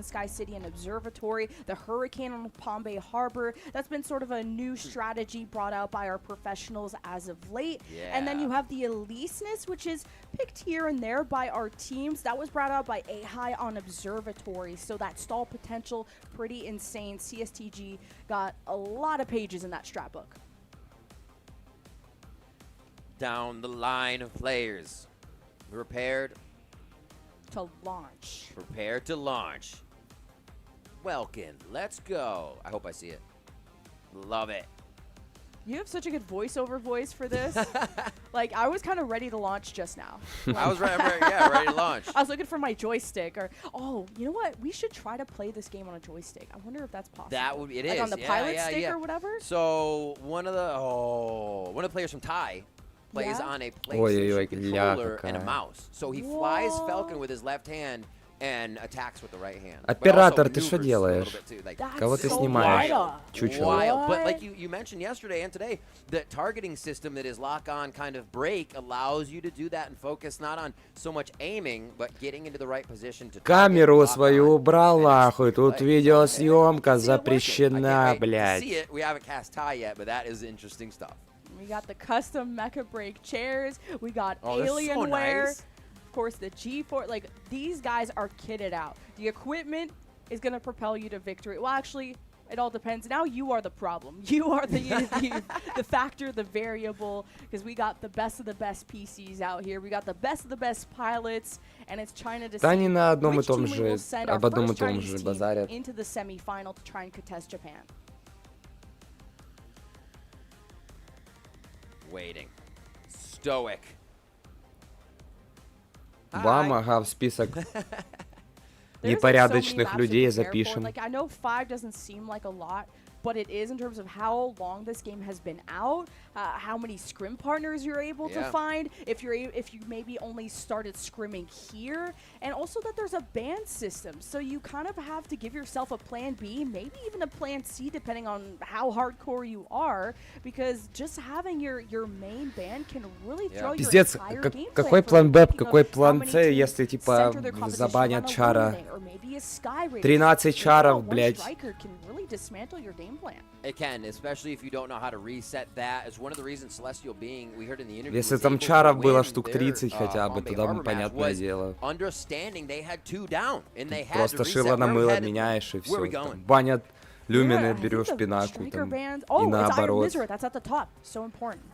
Sky City and Observatory, the Hurricane on Pombay Harbor. That's been sort of a new strategy brought out by our professionals as of late. And then you have the Eliseness, which is picked here and there by our teams. That was brought out by A-High on Observatory. So that stall potential, pretty insane. CSTG got a lot of pages in that strat book. Down the line of players. Prepared to launch. Prepared to launch. Welkin, let's go. I hope I see it. Love it. You have such a good voiceover voice for this. Like, I was kind of ready to launch just now. I was ready to launch. I was looking for my joystick. Or, you know what? We should try to play this game on a joystick. I wonder if that's possible. That would be, like on the pilot stick or whatever? So, one of the players from Thai plays on a PlayStation controller and a mouse. So he flies Falcon with his left hand and attacks with the right hand. Оператор, ты что делаешь? Кого ты снимаешь? Чучело. But like you mentioned yesterday and today, the targeting system that is lock-on kind of break allows you to do that and focus not on so much aiming, but getting into the right position to Камеру свою убрал, ахуй. Тут видеосъемка запрещена, блядь. See it. We haven't cast Thai yet, but that is interesting stuff. We got the custom Mecha Break chairs. We got Alienware. Nice. Of course, the G4. Like, these guys are kitted out. The equipment is going to propel you to victory. Well, actually, it all depends. Now you are the problem. You are the factor, the variable, because we got the best of the best PCs out here. We got the best of the best pilots, and it's China to see which team we will send our first Chinese team into the semifinal to try and contest Japan. Waiting. Stoic. Вам, ага, в список непорядочных людей запишем. Like, I know 5 doesn't seem like a lot, but it is in terms of how long this game has been out, how many scrim partners you're able to find, if you maybe only started scrimming here, and also that there's a ban system, so you kind of have to give yourself a plan B, maybe even a plan C, depending on how hardcore you are, because just having your main ban can really throw your Пиздец, какой план Б, какой план С, если типа забанят чара. 13 чаров, блядь. really dismantle your game plan. It can, especially if you don't know how to reset that. As one of the reasons Celestial being, we heard in the interview, Если там чаров было штук 30 хотя бы, тогда понятное дело. Просто шило на мыло меняешь и все. Банят люмины, берешь пинаку там, и наоборот.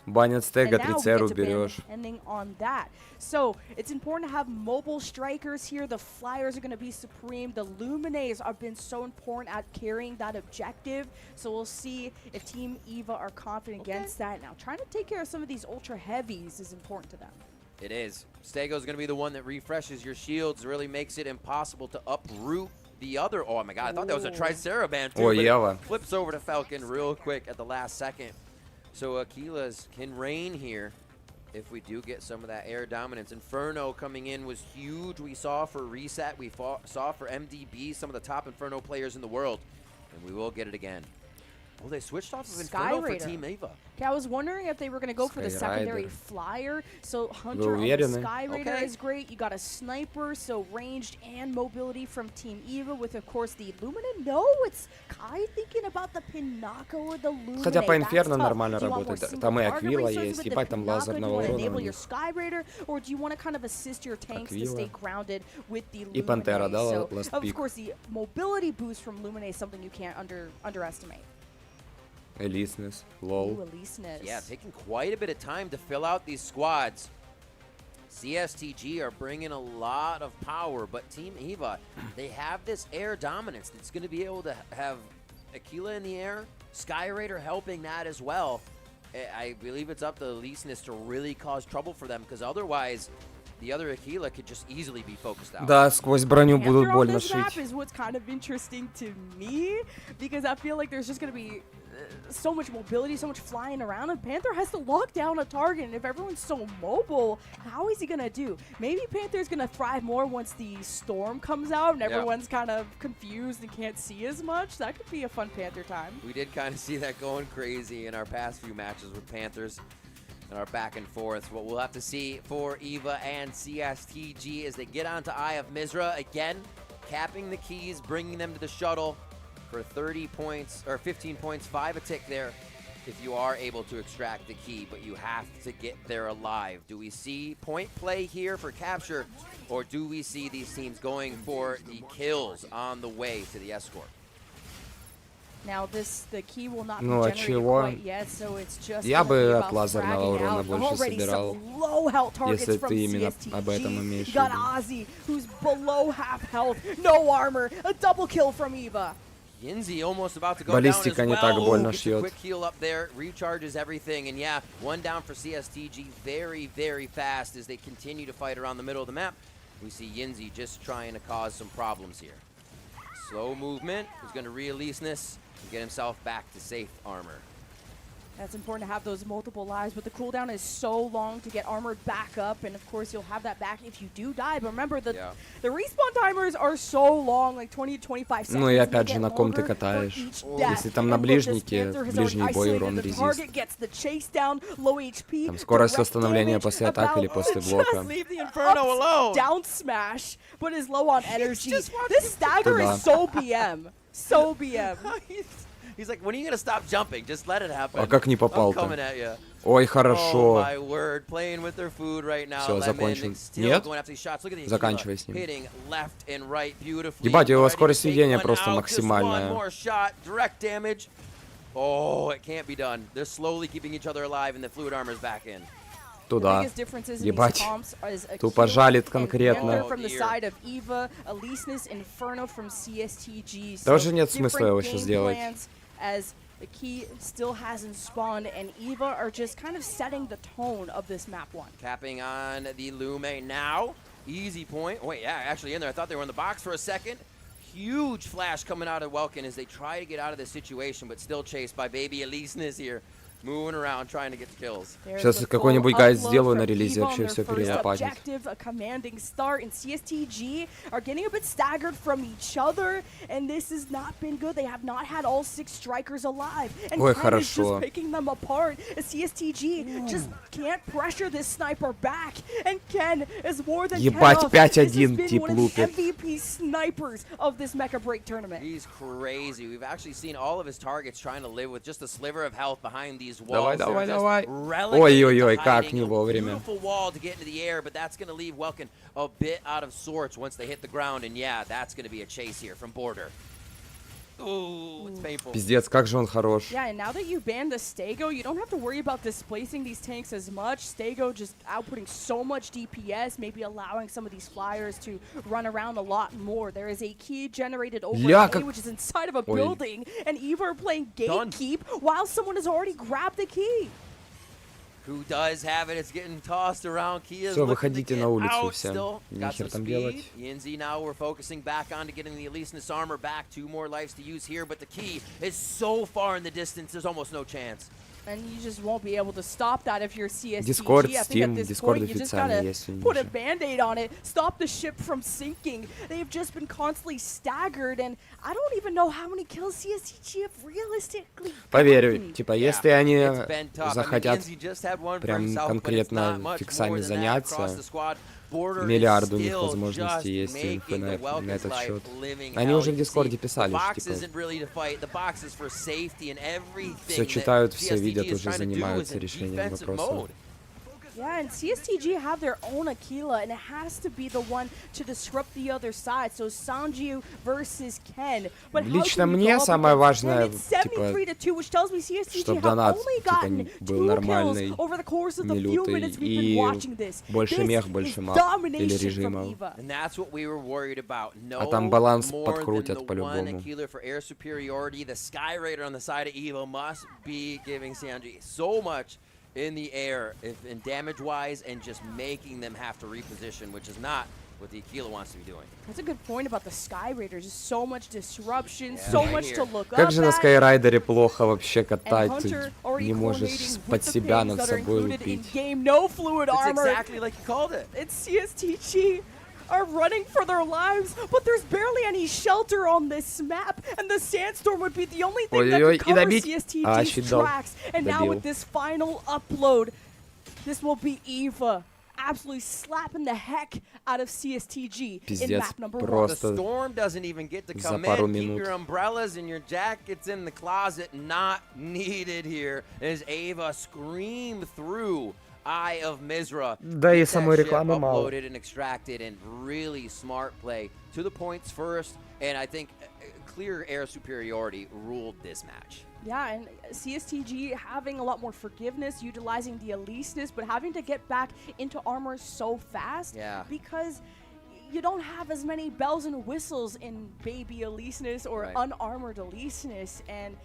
Банят стега, трицеру берешь. So it's important to have mobile strikers here. The Flyers are going to be supreme. The Lumines have been so important at carrying that objective. So we'll see if Team EVA are confident against that. Now, trying to take care of some of these ultra heavies is important to them. It is. Stego's going to be the one that refreshes your shields, really makes it impossible to uproot the other. Oh my god, I thought that was a Triceraband too. Oh, yeah. Flips over to Falcon real quick at the last second. So Aquila's can reign here if we do get some of that air dominance. Inferno coming in was huge. We saw for Reset, we saw for MDB, some of the top Inferno players in the world. And we will get it again. Well, they switched off of Inferno for Team EVA. Okay, I was wondering if they were going to go for the secondary flyer. So Hunter on the Sky Raider is great. You got a sniper, so ranged and mobility from Team EVA with, of course, the Lumina. No, it's Kai thinking about the Pinaka or the Lumina. Хотя по Инферно нормально работает. Там и Аквила есть, ебать там лазерного урона у них. Or do you want to kind of assist your tanks to stay grounded with the Lumina? И Пантера, да, last pick. Of course, the mobility boost from Lumina is something you can't underestimate. Eliseness, lol. Eliseness. Yeah, taking quite a bit of time to fill out these squads. CSTG are bringing a lot of power, but Team EVA, they have this air dominance that's going to be able to have Aquila in the air, Sky Raider helping that as well. I believe it's up to Eliseness to really cause trouble for them, because otherwise the other Aquila could just easily be focused out. Да, сквозь броню будут больно шить. This map is what's kind of interesting to me, because I feel like there's just going to be so much mobility, so much flying around, and Panther has to lock down a target, and if everyone's so mobile, how is he going to do? Maybe Panther's going to thrive more once the storm comes out and everyone's kind of confused and can't see as much. That could be a fun Panther time. We did kind of see that going crazy in our past few matches with Panthers and our back and forth. What we'll have to see for EVA and CSTG as they get onto Eye of Mizra again, capping the keys, bringing them to the shuttle for 30 points, or 15 points, 5 a tick there if you are able to extract the key, but you have to get there alive. Do we see point play here for capture, or do we see these teams going for the kills on the way to the escort? Now the key will not be generated quite yet, so it's just Я бы от лазерного урона больше собирал, low health targets если from ты именно CSTG. об этом имеешь в You got виду. Ozzy, who's below half health, no armor, a double kill from EVA. Yinzi almost about to go Баллистика down не as так well. больно Gets a шьет. quick heal up there, recharges everything, and yeah, one down for CSTG very, very fast as they continue to fight around the middle of the map. We see Yinzi just trying to cause some problems here. Slow movement, he's going to release this and get himself back to safe armor. That's important to have those multiple lives, but the cooldown is so long to get armored back up, and of course you'll have that back if you do die. But remember, the respawn timers are so long, like 20 to 25 seconds. Ну и опять же, на ком ты катаешь. Если там на ближнике, ближний бой урон резист. Там скорость восстановления после атак или после блока. Down smash, but is low on energy. This stagger is so BM. So BM. He's like, when are you going to stop jumping? Just let it happen. А как не попал-то? Ой, хорошо. Oh my word, playing with their food right now. Все, закончил. Нет? Заканчивай с ним. Ебать, его скорость сведения просто максимальная. Oh, it can't be done. They're slowly keeping each other alive, and the fluid armor is back in. Туда. Ебать. Тупо жалит конкретно. Даже нет смысла его сейчас делать. As the key still hasn't spawned, and EVA are just kind of setting the tone of this map one. Capping on the Lume now. Easy point. Wait, yeah, actually in there. I thought they were in the box for a second. Huge flash coming out of Welkin as they try to get out of this situation, but still chased by baby Eliseness here. moving around trying to get the kills. Сейчас какой-нибудь гайд сделаю на релизе, вообще все перелопатит. A commanding start, and CSTG are getting a bit staggered from each other, and this has not been good. They have not had all 6 strikers alive, and Ken is just picking them apart. CSTG just can't pressure this sniper back, and Ken is more than Ебать, 5-1 tип lupит. MVP snipers of this Mecha Break tournament. He's crazy. We've actually seen all of his targets trying to live with just a sliver of health behind these walls. Давай. Ой-ой-ой, как не вовремя. Beautiful wall to get into the air, but that's going to leave Welkin a bit out of sorts once they hit the ground, and yeah, that's going to be a chase here from Border. Ooh, it's painful. Пиздец, как же он хорош. Yeah, and now that you banned the Stego, you don't have to worry about displacing these tanks as much. Stego just outputting so much DPS, maybe allowing some of these flyers to run around a lot more. There is a key generated over A, which is inside of a building, and Eva are playing gatekeep while someone has already grabbed the key. Who does have it? It's getting tossed around. Kia's Все, выходите на улицу все. Нехер там делать. Yenzi now we're focusing back on to getting the Elysinus armor back. 2 more lives to use here, but the key is so far in the distance, there's almost no chance. And you just won't be able to stop that if you're CSTG. Discord, I think Steam, at this Discord point, you just gotta put a band-aid on it, stop the ship from sinking. They've just been constantly staggered, and I don't even know how many kills CSTG have realistically. Поверь, типа, если они захотят прям конкретно фиксами заняться, миллиард у них возможностей есть инфы на этот счет. Они уже в Дискорде писали, что типа, все читают, все видят, уже занимаются решением вопросов. Yeah, and CSTG have their own Aquila, and it has to be the one to disrupt the other side. So Sanju versus Ken. But лично мне самое важное, типа, чтобы донат типа, был нормальный, не лютый, и больше мех, больше мап или режимов. А там баланс подкрутят по-любому. In the air, and damage-wise, and just making them have to reposition, which is not what the Aquila wants to be doing. That's a good point about the Sky Raiders. Just so much disruption, so much to look up. Как же на Скайрайдере плохо вообще катать, ты не можешь под себя над собой лупить. No fluid armor. It's exactly like you called it. It's CSTG are running for their lives, but there's barely any shelter on this map, and the sandstorm would be the only thing that could cover CSTG's tracks. And now with this final upload, this will be Eva absolutely slapping the heck out of CSTG in map number 1. The storm doesn't even get to come in. Keep your umbrellas and your jackets in the closet. Not needed here as Eva screamed through Eye of Mizra. Да и самой рекламы мало. Uploaded and extracted, and really smart play to the points first, and I think clear air superiority ruled this match. Yeah, and CSTG having a lot more forgiveness, utilizing the Elysinus, but having to get back into armor so fast. Yeah. Because you don't have as many bells and whistles in baby Elysinus or unarmored Elysinus, and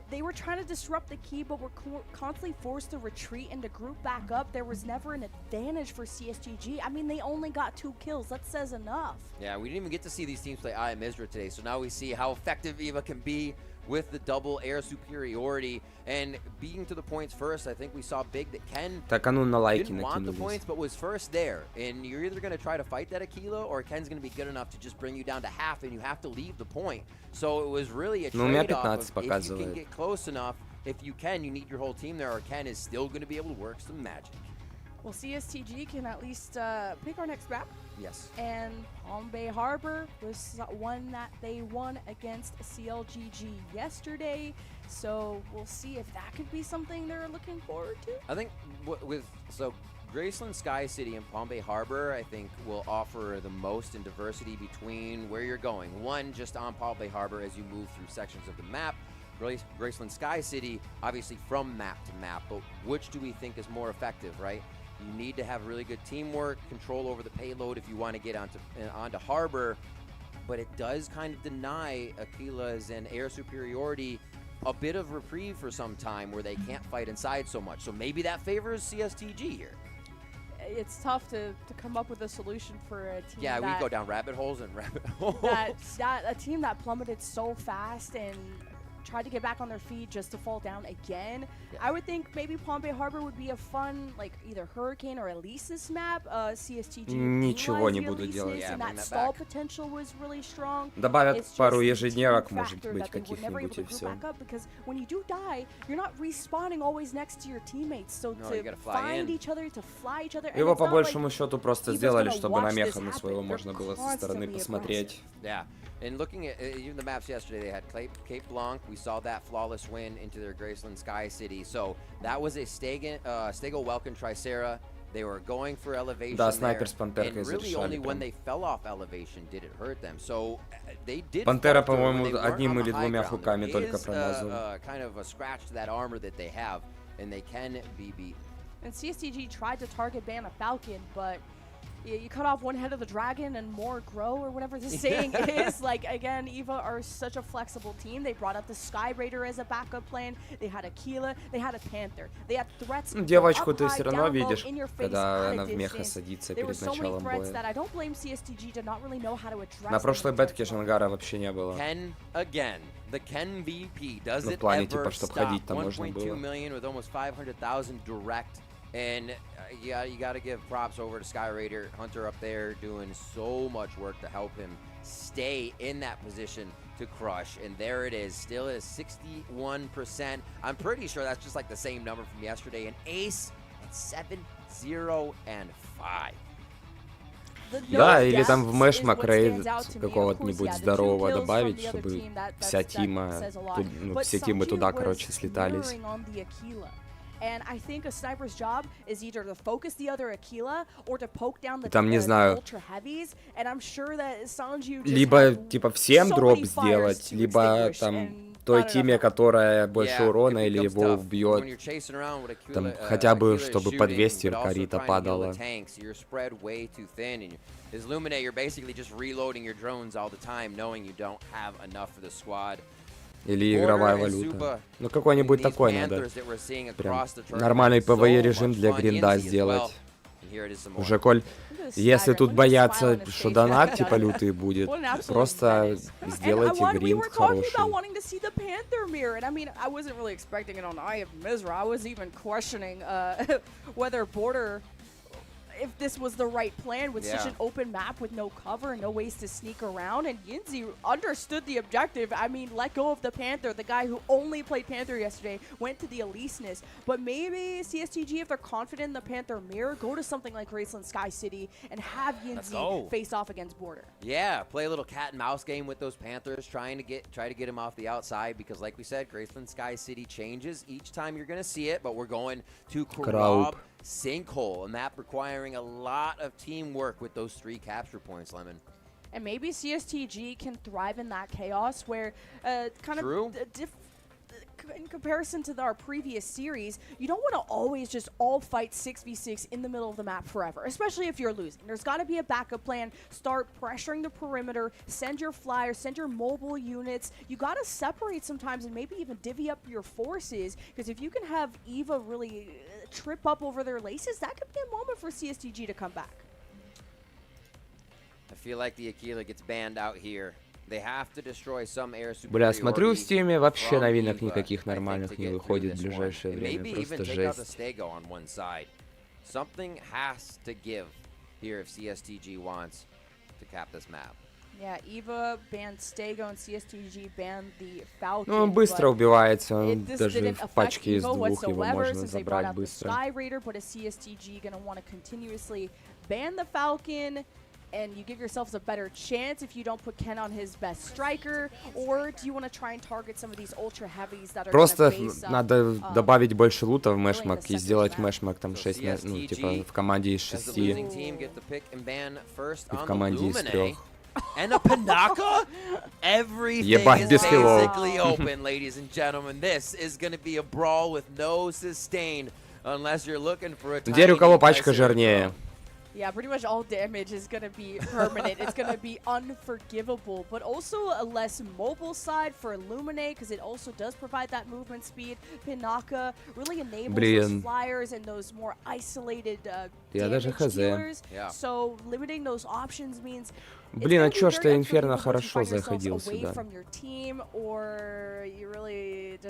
they were trying to disrupt the key, but were constantly forced to retreat and to group back up. There was never an advantage for CSTG. I mean, they only got 2 kills. That says enough. Yeah, we didn't even get to see these teams play Eye of Mizra today, so now we see how effective Eva can be with the double air superiority and being to the points first. I think we saw big that Ken didn't want the points, but was first there. And you're either going to try to fight that Aquila, or Ken's going to be good enough to just bring you down to half, and you have to leave the point. So it was really a trade-off of if you can get close enough. If you can, you need your whole team there, or Ken is still going to be able to work some magic. Well, CSTG can at least pick our next map. Yes. And Palm Bay Harbor was one that they won against CLGG yesterday. So we'll see if that could be something they're looking forward to. I think so Graceland Sky City and Palm Bay Harbor, I think, will offer the most in diversity between where you're going. One, just on Palm Bay Harbor as you move through sections of the map. Graceland Sky City, obviously from map to map, but which do we think is more effective, right? You need to have really good teamwork, control over the payload if you want to get onto Harbor, but it does kind of deny Aquila's and air superiority a bit of reprieve for some time where they can't fight inside so much. So maybe that favors CSTG here. It's tough to come up with a solution for a team. Yeah, we go down rabbit holes and rabbit holes. That a team that plummeted so fast, and tried to get back on their feet just to fall down again. I would think maybe Palm Bay Harbor would be a fun, like, either Hurricane or Elysis map. CSTG Ничего не буду делать. and that stall potential was really strong. Добавят пару ежедневок, может быть, каких-нибудь и все. Because when you do die, you're not respawning always next to your teammates, so to find each other, to fly each other. Его по большому счету просто сделали, чтобы на меха на своего можно было со стороны посмотреть. Yeah. And looking at even the maps yesterday, they had Cape Blanc. We saw that flawless win into their Graceland Sky City. So that was a Stego Welcome Tricera. They were going for elevation Да, снайпер с Пантеркой and really зарешали only when прям. they fell off elevation did it hurt them. So they did. Пантера, falter when по-моему, they weren't одним on the или high двумя ground. хуками There только is промазал. kind of a scratch to that armor that they have, and they can be beaten. And CSTG tried to target ban a Falcon, but you cut off one head of the dragon and more grow, or whatever the saying is. Like, again, EVA are such a flexible team. They brought out the Sky Raider as a backup plan. They had Aquila. They had a Panther. They had threats. Девочку up ты high, все равно down low, видишь, in your face, когда at она a в меха distance. садится There were перед so many началом threats боя. that I don't blame CSTG did not really know how to address. На прошлой бетке Шангара вообще не было. Ken again. The Ken VP does Ну, в it плане, ever типа, чтоб stop? ходить там можно 1.2 было. million with almost 500,000 direct. And yeah, you got to give props over to Sky Raider Hunter up there doing so much work to help him stay in that position to crush. And there it is, still at 61%. I'm pretty sure that's just like the same number from yesterday. An ace at 7-0-5. Да, или там в мэшмак рейд какого-нибудь здорового добавить, чтобы вся тима, все тимы туда, короче, слетались. And I think a sniper's job is either to focus the other Aquila or to poke down the Там, не знаю, ultra heavies. And I'm sure that Sanju либо типа всем дроп сделать, либо там той тиме, которая больше урона или его убьет, там хотя бы чтобы по 200 карита падала. As Luminate, you're basically just reloading your drones all the time, knowing you don't have enough for the squad. Или игровая валюта. Ну какой-нибудь такой надо. Прям нормальный PvE режим для гринда сделать. Уже коль, если тут боятся, что донат типа лютый будет, просто сделайте гринд хороший. If this was the right plan with such an open map with no cover and no ways to sneak around, and Yinzi understood the objective. I mean, let go of the Panther, the guy who only played Panther yesterday, went to the Elyseness. But maybe CSTG, if they're confident in the Panther mirror, go to something like Graceland Sky City and have Yinzi face off against Border. Yeah, play a little cat and mouse game with those Panthers, try to get him off the outside, because like we said, Graceland Sky City changes each time you're gonna see it, but we're going to Krab Sinkhole, a map requiring a lot of teamwork with those 3 capture points, Lemon. And maybe CSTG can thrive in that chaos where kind of in comparison to our previous series, you don't want to always just all fight 6v6 in the middle of the map forever, especially if you're losing. There's got to be a backup plan. Start pressuring the perimeter, send your flyers, send your mobile units. You got to separate sometimes and maybe even divvy up your forces, because if you can have EVA really trip up over their laces, that could be a moment for CSTG to come back. I feel like the Aquila gets banned out here. They have to destroy some air superiority. Бля, смотрю в Steam, вообще новинок никаких нормальных не выходит в ближайшее время, просто жесть. Something has to give here if CSTG wants to cap this map. Yeah, EVA banned Stego and CSTG banned the Falcon. Ну, он быстро убивается, он даже в пачке из 2 его можно забрать быстро. Sky Raider, but is CSTG going to want to continuously ban the Falcon? And you give yourselves a better chance if you don't put Ken on his best striker, or do you want to try and target some of these ultra heavies that are Просто надо добавить больше лута в мэшмак и сделать мэшмак там 6, ну типа в команде из 6 и в команде из 3. And a Panaka? Everything Ебать, is basically open, ladies and gentlemen. This is going to be a brawl with no sustain unless you're looking for a Теперь у кого пачка жирнее? Yeah, pretty much all damage is going to be permanent. It's going to be unforgivable, but also a less mobile side for Illuminate because it also does provide that movement speed. Pinaka really enables those flyers and those more isolated damage dealers. So limiting those options means Блин, а чё, что Инферно хорошо заходил сюда?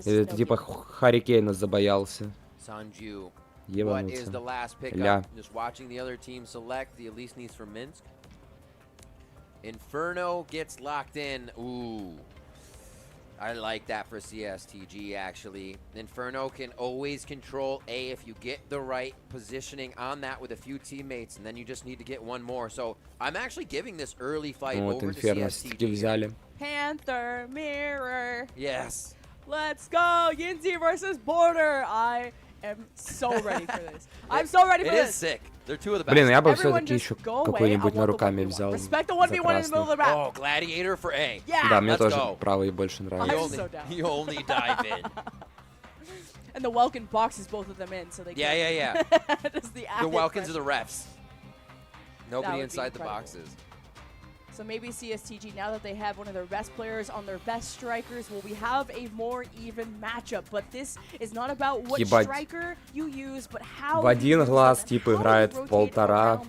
Или ты типа Харикейна забоялся? What is the last pickup? Just watching the other team select the Elise needs from Minsk. Inferno gets locked in. Ooh. I like that for CSTG, actually. Inferno can always control A if you get the right positioning on that with a few teammates, and then you just need to get one more. So I'm actually giving this early fight over to CSTG. Panther Mirror. Yes. Let's go. Yinzi versus Border. I am so ready for this. I'm so ready for this. It is sick. They're two of the best. Блин, я бы все-таки еще какой-нибудь на руками взял. Respect the 1v1 in the middle of the map. Oh, Gladiator for A. Yeah. Да, мне тоже правый больше нравится. You only dive in. And the Welkin boxes both of them in, so they Yeah. The Welkins are the refs. Nobody inside the boxes. So maybe CSTG, now that they have one of their best players on their best strikers, will we have a more even matchup? But this is not about what striker you use, but how в один глаз тип играет в полтора.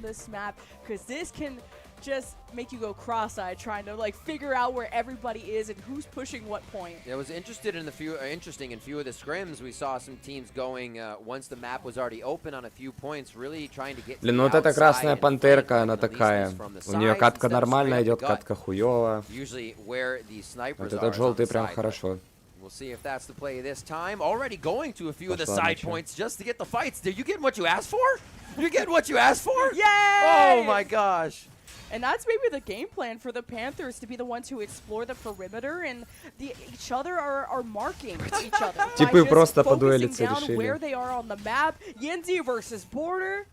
Because this can just make you go cross-eyed trying to like figure out where everybody is and who's pushing what point. It was interesting in a few of the scrims. We saw some teams going once the map was already open on a few points, really trying to get. Блин, ну вот эта красная пантерка, она такая. У нее катка нормально идет, катка хуёво. Вот этот желтый прям хорошо. We'll see if that's the play this time. Already going to a few of the side points just to get the fights. Did you get what you asked for? You get what you asked for? Yay! Oh my gosh. And that's maybe the game plan for the Panthers, to be the ones who explore the perimeter and each other are marking each other. Типы просто подуэлиться решили. Where решили. they are on the map. Yinzi versus Border.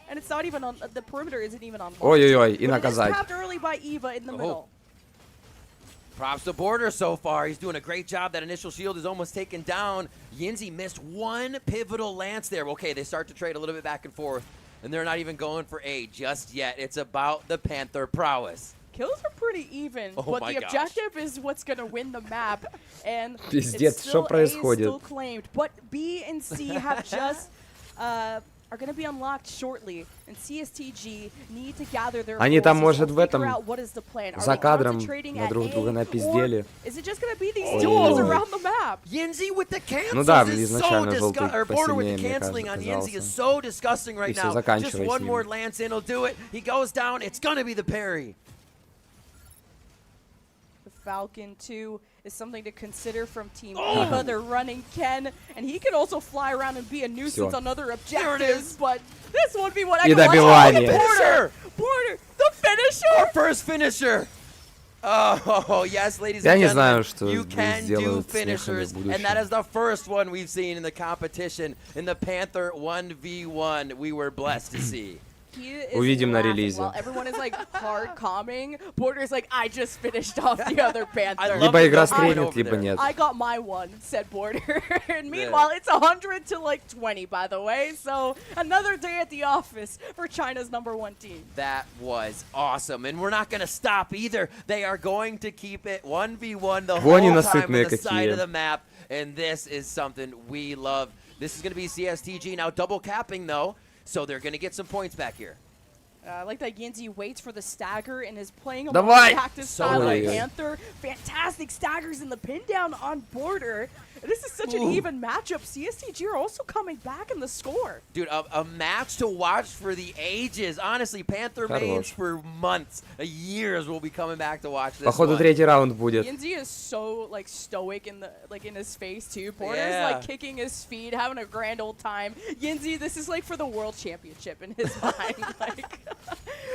And it's not even on, the perimeter isn't even on. Ой-ой-ой, и наказать. Tapped early by Eva in the middle. Props to Border so far. He's doing a great job. That initial shield is almost taken down. Yinzi missed one pivotal lance there. Okay, they start to trade a little bit back and forth. And they're not even going for A just yet. It's about the Panther prowess. Kills are pretty even, but the objective is what's going to win the map. And Пиздец, it's still что происходит? still claimed. But B and C have just are going to be unlocked shortly. And CSTG need to gather their Они там, forces может, and в этом, figure out what is the plan. за кадром на друг друга напиздели. Is it just going to be these duels around the map? Yinzi with the cancels Ну да, is so изначально желтый Border with посильнее, the мне canceling on Yinzi is казался. so disgusting right И всё, now. Just заканчивай one с ним. more lance in will do it. He goes down. It's going to be the parry. The Falcon 2 is something to consider from Team Eva. They're running Ken, and he can also fly around and be a nuisance on other objectives, but this won't be what И everyone добивание. Border, the finisher! Our first finisher! Oh, yes, ladies Я and не знаю, gentlemen, что you can do сделают с мехами finishers, в and that будущем. is the first one we've seen in the competition in the Panther 1v1 we were blessed to see. He is Увидим на laughing релизе. while everyone is like hard calming. Border's like, I just finished off the other Panther. Либо игра стрельнет, либо нет. I got my one, said Border. And meanwhile, it's 100 to like 20, by the way. So another day at the office for China's #1 team. That was awesome, and we're not going to stop either. They are going to keep it 1v1 the whole time on the side of the map, and this is something we love. This is going to be CSTG now double capping, though. So they're going to get some points back here. I like that Yinzi waits for the stagger and is playing a Давай! more active style like Panther. Fantastic staggers in the pin down on Border. This is such an even matchup. CSTG are also coming back in the score. Dude, a match to watch for the ages. Honestly, Panther mains for months, years will be coming back to watch this Походу, третий раунд будет. Yinzi is so like stoic in the in his face too. Border's like kicking his feet, having a grand old time. Yinzi, this is like for the world championship in his mind. Like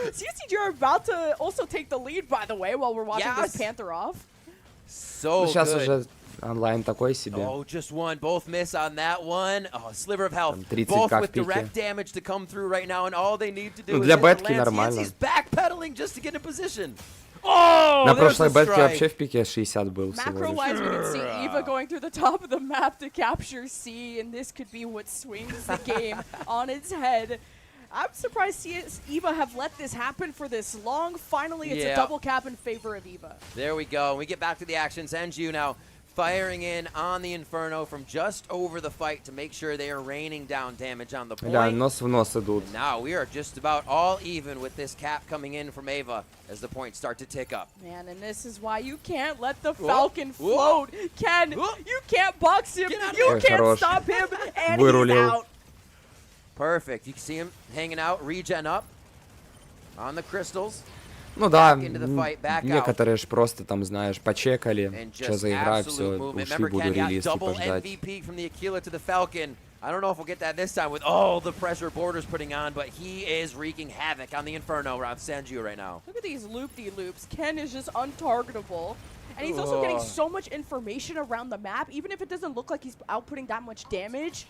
CSTG are about to also take the lead, by the way, while we're watching this Panther off. So Сейчас good. уже онлайн такой себе. Oh, just one. Both miss on that one. Oh, sliver of health. 30 Both как with пике. direct damage to come through right now, and all they need to do Ну, is для hit the бетки lance. нормально. Yinzi's backpedaling just to get in position. Oh, На there's прошлой the бетке strike. вообще в пике 60 был всего Macro-wise, we лишь. can see Eva going through the top of the map to capture C, and this could be what swings the game on its head. I'm surprised Eva have let this happen for this long. Finally, it's a double cap in favor of Eva. There we go. We get back to the action. Senju now firing in on the Inferno from just over the fight to make sure they are raining down damage on the point. Да, нос в нос идут. And now we are just about all even with this cap coming in from Eva as the points start to tick up. Man, and this is why you can't let the Falcon float. Ken, you can't box him. You can't stop him, and he's out. Perfect. You can see him hanging out, regen up on the crystals. Ну да, некоторые ж просто там, знаешь, почекали, что за игра, все, ушли, буду релиз, типа ждать. I don't know if we'll get that this time with all the pressure Border's putting on, but he is wreaking havoc on the Inferno around Senju right now. Look at these loop-de-loops. Ken is just untargetable. And he's also getting so much information around the map, even if it doesn't look like he's outputting that much damage.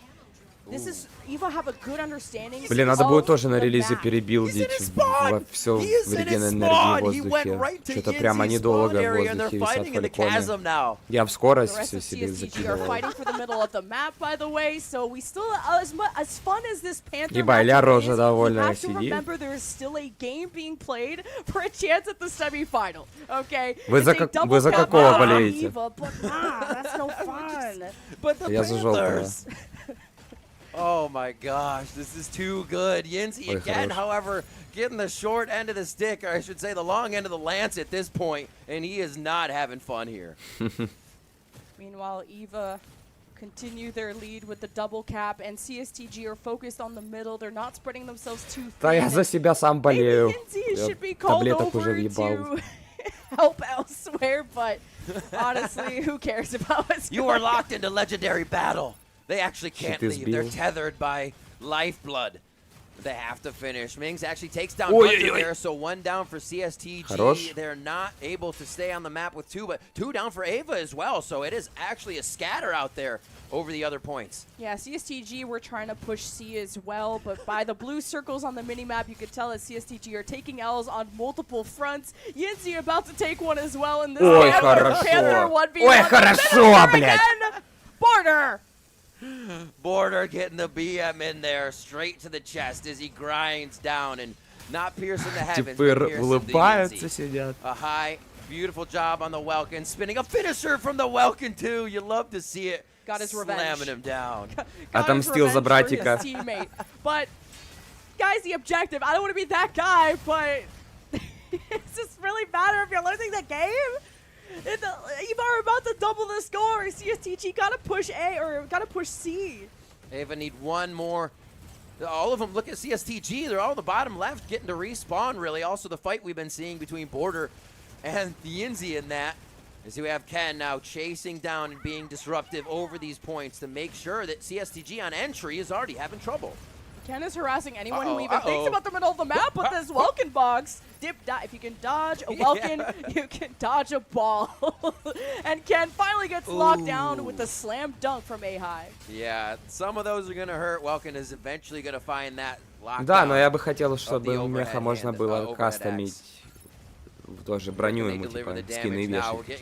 This is Eva have a good understanding. Блин, надо будет тоже на релизе перебилдить во все в реген-энергии в воздухе. Что-то прямо недолго в воздухе висят фальконы. Я в скорость все себе закидывал. Ебать, Ля Рожа довольная сидит. Вы за какого болеете? Я за желтого. Oh my gosh, this is too good. Yinzi again, however, getting the short end of the stick, or I should say the long end of the lance at this point, and he is not having fun here. Meanwhile, Eva continue their lead with the double cap, and CSTG are focused on the middle. They're not spreading themselves too thin. Да я за себя сам болею. Таблеток уже въебал. Help elsewhere, but honestly, who cares about what's You are locked into legendary battle. They actually can't leave. They're tethered by lifeblood. They have to finish. Mings actually takes down Hunter there, so one down for CSTG. They're not able to stay on the map with two, but two down for Ava as well, so it is actually a scatter out there over the other points. Yeah, CSTG were trying to push C as well, but by the blue circles on the minimap, you could tell that CSTG are taking L's on multiple fronts. Yinzi about to take one as well in this Panther 1v1. Ой, хорошо, блядь! Border! Border getting the BM in there, straight to the chest as he grinds down and not piercing the heavens, but piercing the A high, beautiful job on the Welkin, spinning a finisher from the Welkin too. You love to see it. Got his revenge. Slamming him down. Отомстил за братика. But, guys, the objective, I don't want to be that guy, but does this really matter if you're losing the game? Eva are about to double the score. CSTG gotta push A or gotta push C. Eva need one more. All of them look at CSTG. They're all on the bottom left, getting to respawn. Really, also the fight we've been seeing between Border and the Yinzi in that. As we have Ken now chasing down and being disruptive over these points to make sure that CSTG on entry is already having trouble. Ken is harassing anyone who even thinks about the middle of the map with this Welkin box. If you can dodge a Welkin, you can dodge a ball. And Ken finally gets locked down with a slam dunk from A-High. Yeah, some of those are going to hurt. Welkin is eventually going to find that lockdown. Да, но я бы хотел, чтобы Mecha можно было кастомить тоже броню ему, типа, скины вешать.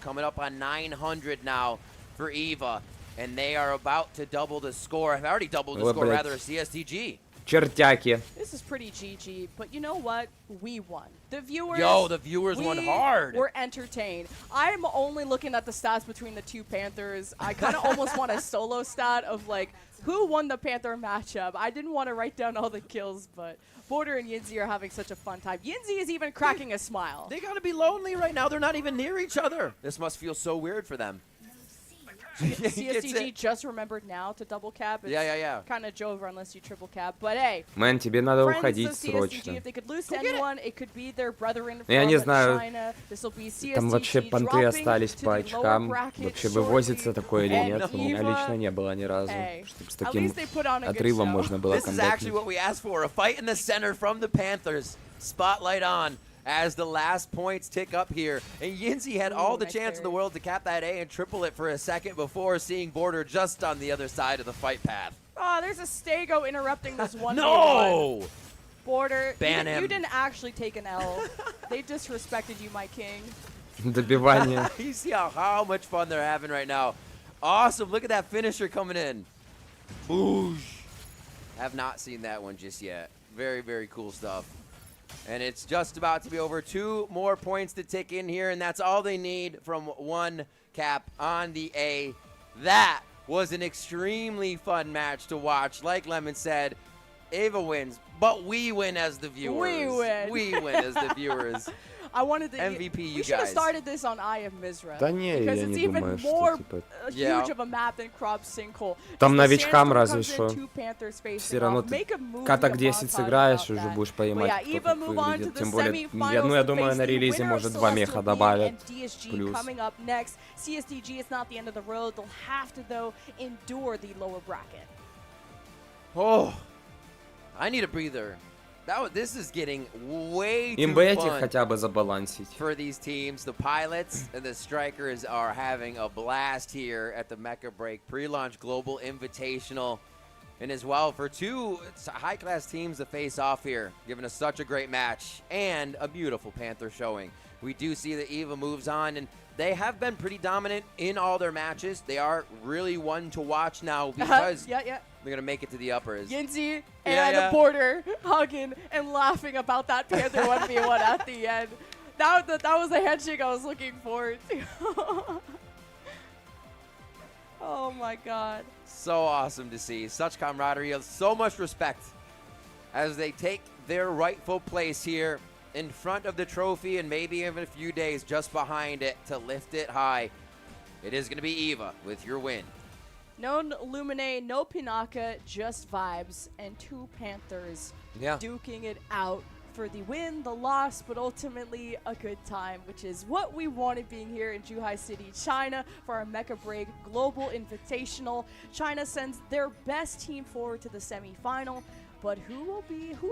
Coming up on 900 now for Eva. And they are about to double the score. Have already doubled the score, rather, CSTG. Чертяки. This is pretty GG, but you know what? We won. The viewers. The viewers won hard. We're entertained. I'm only looking at the stats between the two Panthers. I kind of almost want a solo stat of like who won the Panther matchup. I didn't want to write down all the kills, but Border and Yinzi are having such a fun time. Yinzi is even cracking a smile. They gotta be lonely right now. They're not even near each other. This must feel so weird for them. CSTG just remembered now to double cap. It's kind of Jover unless you triple cap. But hey, Мэн, тебе надо уходить срочно. If they could lose anyone, it could be their brethren from Я не знаю, China. там вообще понты остались по очкам. Вообще вывозится такое или нет? У меня лично не было ни разу, чтобы с таким отрывом можно было This is actually what we asked for. A fight in the center from the Panthers. Spotlight on. As the last points tick up here. And Yinzi had all the chance in the world to cap that A and triple it for a second before seeing Border just on the other side of the fight path. Oh, there's a Stego interrupting this one. No! Border, ban him. You didn't actually take an L. They disrespected you, my king. Добивание. You see how much fun they're having right now. Awesome. Look at that finisher coming in. Boosh. Have not seen that one just yet. Very, very cool stuff. And it's just about to be over. 2 more points to tick in here, and that's all they need from one cap on the A. That was an extremely fun match to watch. Like Lemon said, Ava wins, but we win as the viewers. We win. We win as the viewers. I wanted to MVP, you we should have guys. started this on Eye of Mizra. Да не, because я it's не even думаю, more что типа... huge of a map than Crop Sinkhole. Там Just the новичкам Sandstorm разве comes in, что. 2 Panthers facing Все равно off. ты Make a movie, каток a 10 montage сыграешь, about уже that. будешь But понимать, yeah, кто Eva как move on to выглядит. the Тем более, semifinals я to думаю, face на the релизе, winner of может, 2 меха Celestial добавят. and DSG Плюс. coming up next. CSDG is not the end of the road. They'll have to, though, endure the lower bracket. Oh, I need a breather. This is getting way too Им бы этих fun хотя бы забалансить. for these teams. The pilots and the strikers are having a blast here at the Mecha Break pre-launch global invitational. And as well for 2 high-class teams to face off here, giving us such a great match and a beautiful Panther showing. We do see that Eva moves on, and they have been pretty dominant in all their matches. They are really one to watch now because they're going to make it to the uppers. Yinzi and Border hugging and laughing about that Panther 1v1 at the end. That was the handshake I was looking forward to. Oh my god. So awesome to see. Such camaraderie, so much respect as they take their rightful place here in front of the trophy and maybe even a few days just behind it to lift it high. It is going to be Eva with your win. No Lumine, no Pinaka, just vibes, and 2 Panthers duking it out for the win, the loss, but ultimately a good time, which is what we wanted being here in Zhuhai City, China, for our Mecha Break Global Invitational. China sends their best team forward to the semifinal, but who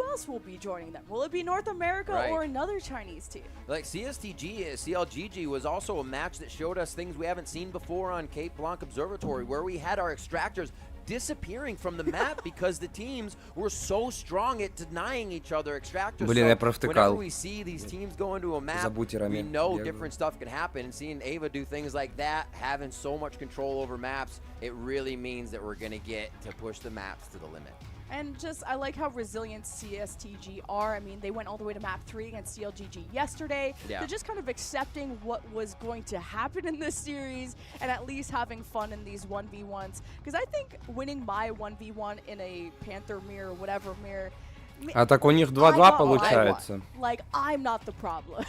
else will be joining them? Will it be North America or another Chinese team? Like CLGG was also a match that showed us things we haven't seen before on Cape Blanc Observatory, where we had our extractors disappearing from the map because the teams were so strong at denying each other extractors. Блин, я So провтыкал. whenever we see these teams go into a map, Забудьте we Рами. know different stuff can happen. And seeing Ava do things like that, having so much control over maps, it really means that we're going to get to push the maps to the limit. And just, I like how resilient CSTG are. I mean, they went all the way to map 3 against CLGG yesterday. Yeah. They're just kind of accepting what was going to happen in this series and at least having fun in these 1v1s. Because I think winning my 1v1 in a Panther mirror, whatever mirror, А так у них 2-2 получается. Like, I'm not the problem,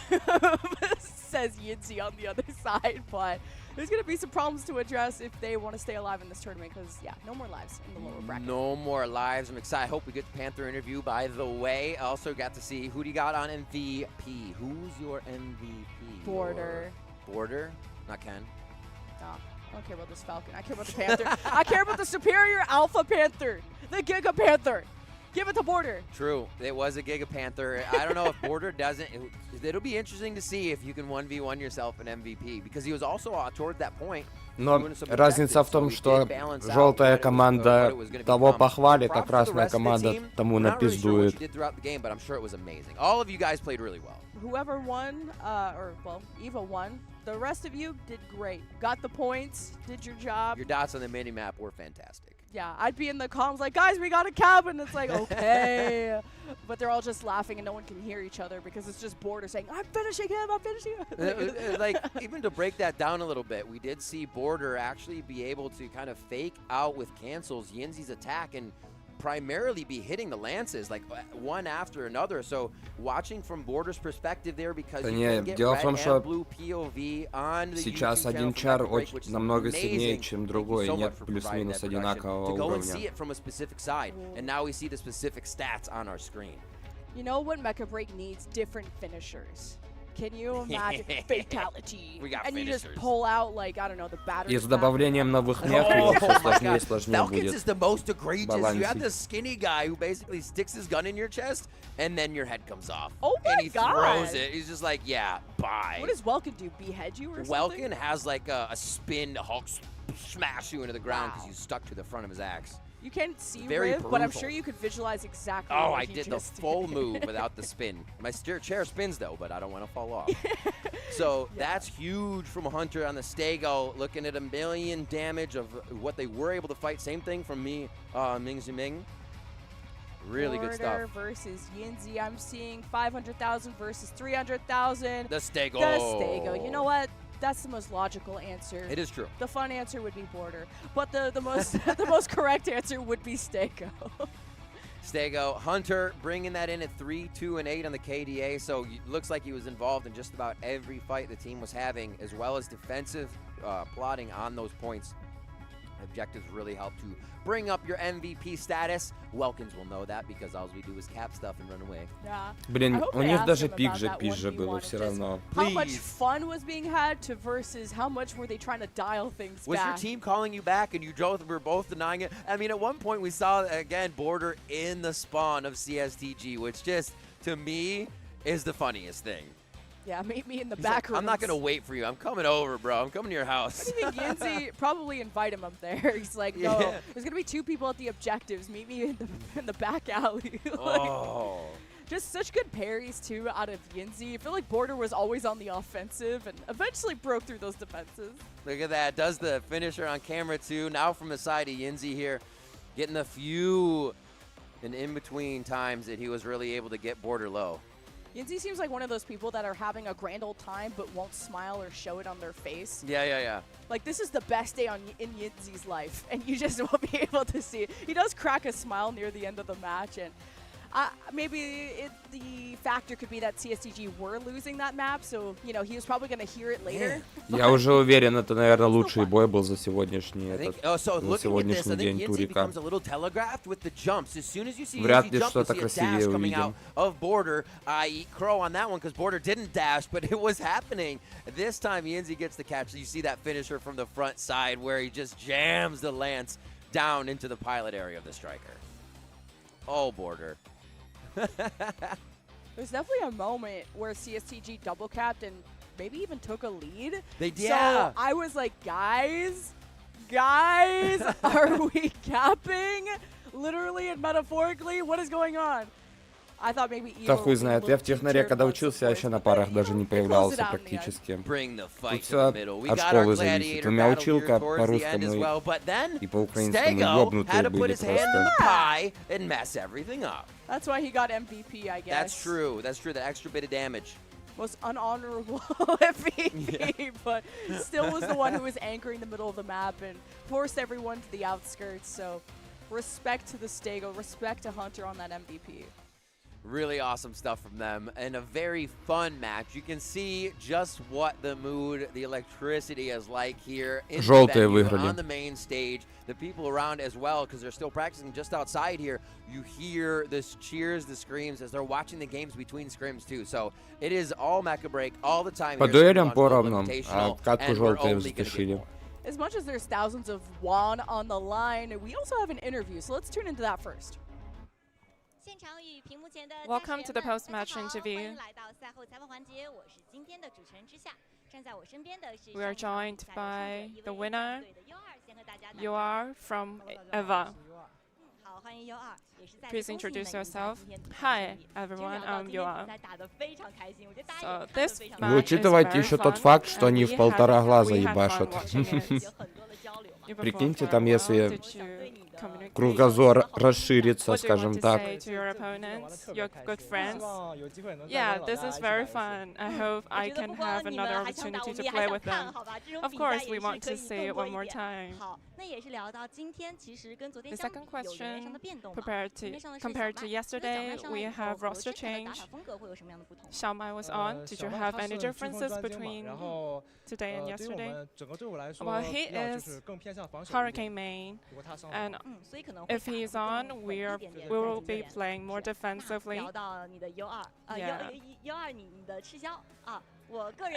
says Yinzi on the other side, but there's going to be some problems to address if they want to stay alive in this tournament because, yeah, no more lives in the lower bracket. No more lives. I'm excited. I hope we get the Panther interview. By the way, I also got to see who do you got on MVP. Who's your MVP? Border. Border? Not Ken. No, I don't care about this Falcon. I care about the Panther. I care about the superior Alpha Panther, the Giga Panther. Give it to Border. True. It was a Giga Panther. I don't know if Border doesn't. It'll be interesting to see if you can 1v1 yourself an MVP because he was also toward that point. Но разница в том, что желтая команда того похвалит, а красная команда тому напиздует. All of you guys played really well. Whoever won, Eva won. The rest of you did great. Got the points, did your job. Your dots on the mini-map were fantastic. Yeah, I'd be in the comms like, guys, we got a cabin. It's like, okay. But they're all just laughing and no one can hear each other because it's just Border saying, I'm finishing him, I'm finishing him. Like, even to break that down a little bit, we did see Border actually be able to kind of fake out with cancels Yinzi's attack and primarily be hitting the lances like one after another. So watching from Border's perspective there because you can get red and blue POV on the сейчас YouTube один чар намного сильнее, чем другой, нет плюс-минус одинакового to go and see уровня. it from a specific side, and now we see the specific stats on our screen. You know what Mecha Break needs? Different finishers. Can you imagine fatality? And you just pull out, like, I don't know, the battery. И с добавлением новых мехов все сложнее и сложнее Falcons будет is the most egregious. балансить. You have this skinny guy who basically sticks his gun in your chest, and then your head comes off. Oh my and he God. throws it. He's just like, yeah, bye. What does Welkin do? Behead you or something? Welkin has like a spin to Hulk smash you into the ground because you stuck to the front of his axe. You can't see Very Riv, but I'm brutal. sure you could visualize exactly Oh, what I he did the just full did. move without the spin. My chair spins though, but I don't want to fall off. So that's huge from Hunter on the Stego, looking at 1 million damage of what they were able to fight. Same thing from me, Ming Ziming. Really good stuff. Border versus Yinzi. I'm seeing 500,000 versus 300,000. The Stego. The Stego. You know what? That's the most logical answer. It is true. The fun answer would be Border, but the most the most correct answer would be Stego. Stego. Hunter bringing that in at 3-2-8 on the KDA, so looks like he was involved in just about every fight the team was having, as well as defensive plotting on those points. Objectives really help to bring up your MVP status. Welkins will know that because all we do is cap stuff and run away. Yeah. Блин, у них даже пик же пизже было все равно. How much fun was being had to versus how much were they trying to dial things was back? Your team calling you back and you were both denying it? I mean, at one point we saw, again, Border in the spawn of CSTG, which just, to me, is the funniest thing. Yeah, meet me in the He's back like, room. I'm not going to wait for you. I'm coming over, bro. I'm coming to your house. I think Yinzi probably invite him up there. He's like, no, there's going to be 2 people at the objectives. Meet me in the back alley. Just such good parries, too, out of Yinzi. I feel like Border was always on the offensive and eventually broke through those defenses. Look at that. Does the finisher on camera, too. Now from the side of Yinzi here, getting the few and in-between times that he was really able to get Border low. Yinzi seems like one of those people that are having a grand old time but won't smile or show it on their face. Yeah. Like, this is the best day in Yinzi's life, and you just won't be able to see it. He does crack a smile near the end of the match, and maybe the factor could be that CSTG were losing that map, so, you know, he was probably going to hear it later. Я уже уверен, это, наверное, лучший бой был за сегодняшний за сегодняшний день турика. Вряд ли что-то красивее увидим. Of Border, i.e. Crow on that one, because Border didn't dash, but it was happening. This time, Yinzi gets the catch. You see that finisher from the front side where he just jams the lance down into the pilot area of the striker. Oh, Border. There's definitely a moment where CSTG double capped and maybe even took a lead. They did. So I was like, guys, are we capping? Literally and metaphorically? What is going on? I thought maybe Да хуй знает. Я в технаре, когда учился, я вообще на парах даже не появлялся практически. Тут все от школы зависит. У меня училка по русскому и по украинскому ёбнутые были просто. That's why he got MVP, I guess. That's true. That extra bit of damage. Most unhonorable MVP, but still was the one who was anchoring the middle of the map and forced everyone to the outskirts. So respect to the Stego, respect to Hunter on that MVP. Really awesome stuff from them and a very fun match. You can see just what the mood, the electricity is like here in the venue, on the main stage. The people around as well, because they're still practicing just outside here. You hear the cheers, the screams as they're watching the games between scrims too. So it is all Mecha break all the time. По дуэлям поровну, а катку желтую затащили. As much as there's thousands of won on the line, we also have an interview, so let's tune into that first. Welcome to the post-match interview. We are joined by the winner, Yoar from Eva. Please introduce yourself. Hi, everyone. I'm Yoar. So this match Вы учитывайте еще тот факт, что они в 1,5 глаза ебашат. Прикиньте, там если кругозор расширится, скажем так. Yeah, this is very fun. I hope I can have another opportunity to play with them. Of course, we want to see it one more time. The second question, compared to yesterday, we have roster change. Xiaomai was on. Did you have any differences between today and yesterday? Well, he is Hurricane main, and if he's on, we will be playing more defensively. Yeah.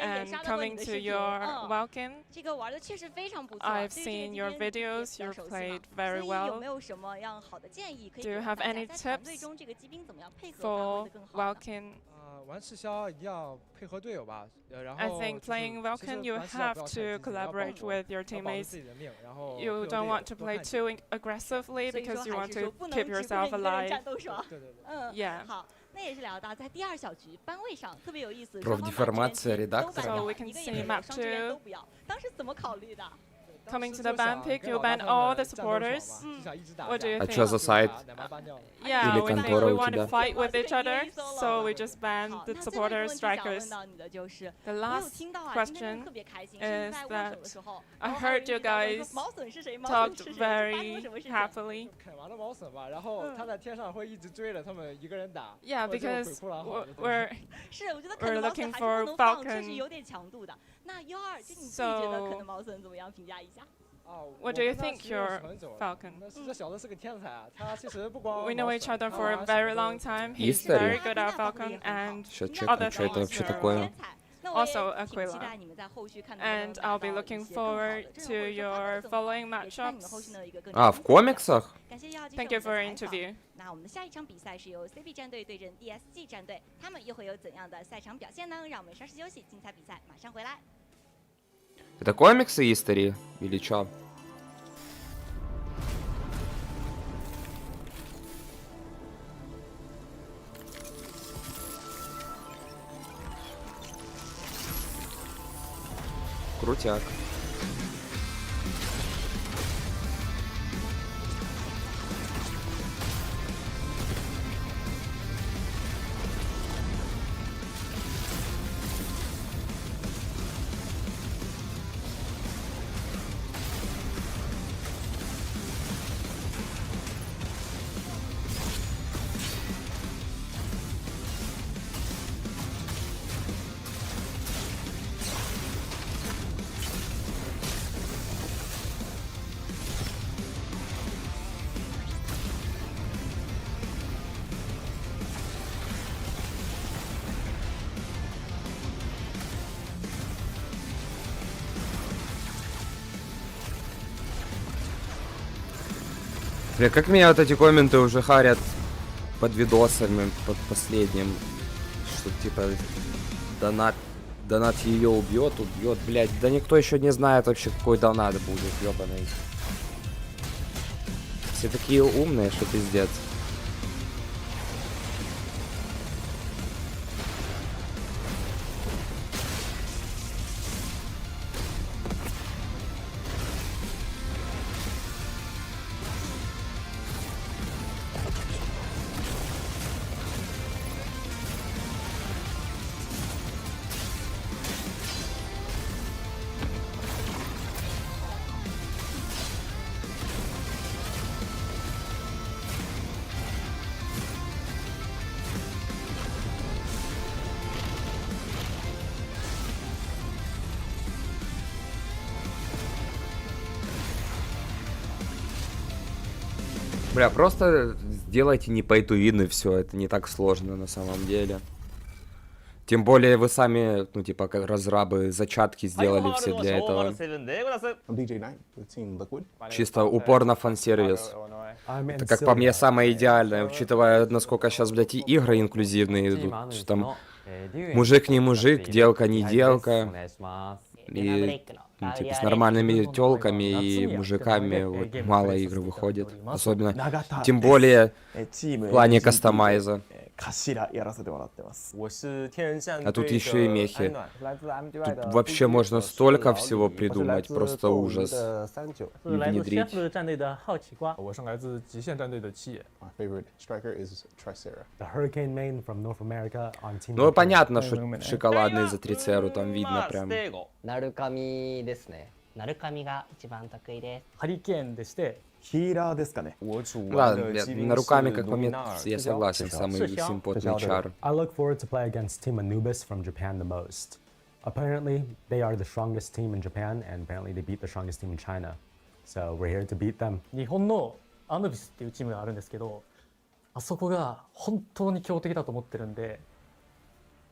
And coming to your Welkin, I've seen your videos, you've played very well. Do you have any tips for Welkin? I think playing Welkin, you have to collaborate with your teammates. You don't want to play too aggressively because you want to keep yourself alive. Yeah. Профдеформация редактора. So we can see map 2. coming to the ban pick, you ban all the supporters. What do you А think? чё за сайт? Yeah, Или we think контора we у want to тебя? fight with each other, so we just ban the supporter strikers. The last question is that I heard you guys talked very happily. Yeah, because we're looking for Falcon. So, what do you think, your Falcon? We know each other for a very long time. He's History. very good at Falcon and Сейчас other чекну, что это things. вообще такое. Also Aquila. And I'll be looking forward to your following matchups. А, в комиксах? Thank you for your interview. 那我们的下一场比赛是由 CP 战队对阵 DSG 战队，他们又会有怎样的赛场表现呢？让我们稍事休息，精彩比赛马上回来。 Это комиксы History? Или чё? Крутяк. Бля, как меня вот эти комменты уже харят под видосами, под последним, что типа донат ее убьет, блядь, да никто еще не знает вообще, какой донат будет, ёбаный. Все такие умные, что пиздец. Бля, просто сделайте не pay to win и все, это не так сложно на самом деле. Тем более вы сами, ну типа, как разрабы, зачатки сделали все для этого. Чисто упор на фан-сервис. Это, как по мне, самое идеальное, учитывая, насколько сейчас, блядь, и игры инклюзивные идут. Что там мужик не мужик, делка не делка. И ну, типа, с нормальными тёлками и мужиками вот, мало игр выходит. Особенно, тем более в плане кастомайза. А тут еще и мехи. Тут вообще можно столько всего придумать, просто ужас. И внедрить. Ну понятно, что шоколадный за Трицеру там видно прям. ナルカミですね。ナルカミが一番得意です。ハリケーンでして。 Хираですかね. Ладно, на руками, как по мне, я согласен, самый симпотный чар. I look forward to play against Team Anubis from Japan the most. Apparently, they are the strongest team in Japan, and apparently they beat the strongest team in China. So we're here to beat them. 日本のアヌビスっていうチームがあるんですけど、あそこが本当に強敵だと思ってるんで、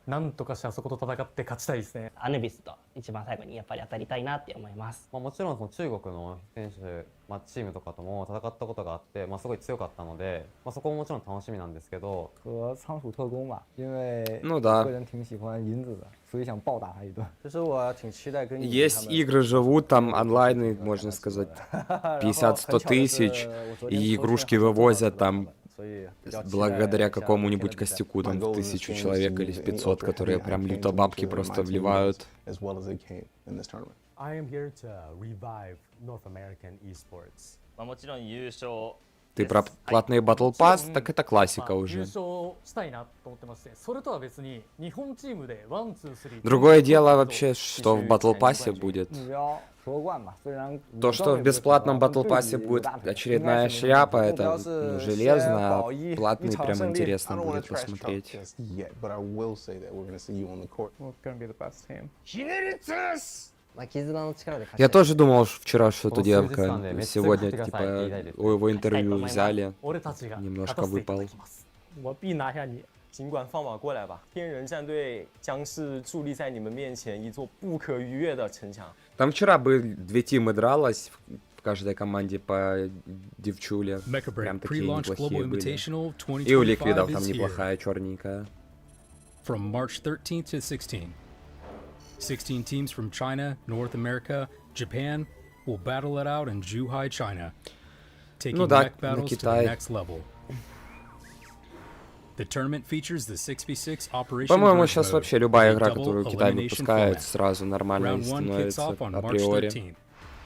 なんとかしてあそこと戦って勝ちたいですね。アヌビスと一番最後にやっぱり当たりたいなって思います。もちろんその中国の選手、チームとかとも戦ったことがあって、すごい強かったので、そこももちろん楽しみなんですけど。和仓鼠特工吧，因为ну да. 个人挺喜欢银子的，所以想暴打他一顿。其实我挺期待跟 Есть игры живут, там онлайны, можно сказать, 50-100 тысяч, и игрушки вывозят там благодаря какому-нибудь костяку там в 1000 человек или в 500, которые прям люто бабки просто вливают. I am here to revive North American esports. もちろん優勝 Ты про платный Battle Pass, так это классика уже. Другое дело вообще, что в Battle Pass будет. То, что в бесплатном Battle Pass будет очередная шляпа, это железно, а платный прям интересно будет посмотреть. Я тоже думал вчера, что эта девка сегодня, типа, у его интервью взяли, немножко выпал. 尽管放马过来吧，天人战队将是伫立在你们面前一座不可逾越的城墙。 Там вчера бы 2 тимы дралось в каждой команде по девчуле, прям такие неплохие были. И у ликвидов там неплохая черненькая. From March 13th to 16th. 16 teams from China, North America, Japan will battle it out in Zhuhai, China, taking mech battles to the next level. The tournament features the 6v6 operation. По-моему, сейчас вообще любая игра, которую Китай выпускает, сразу нормально становится априори.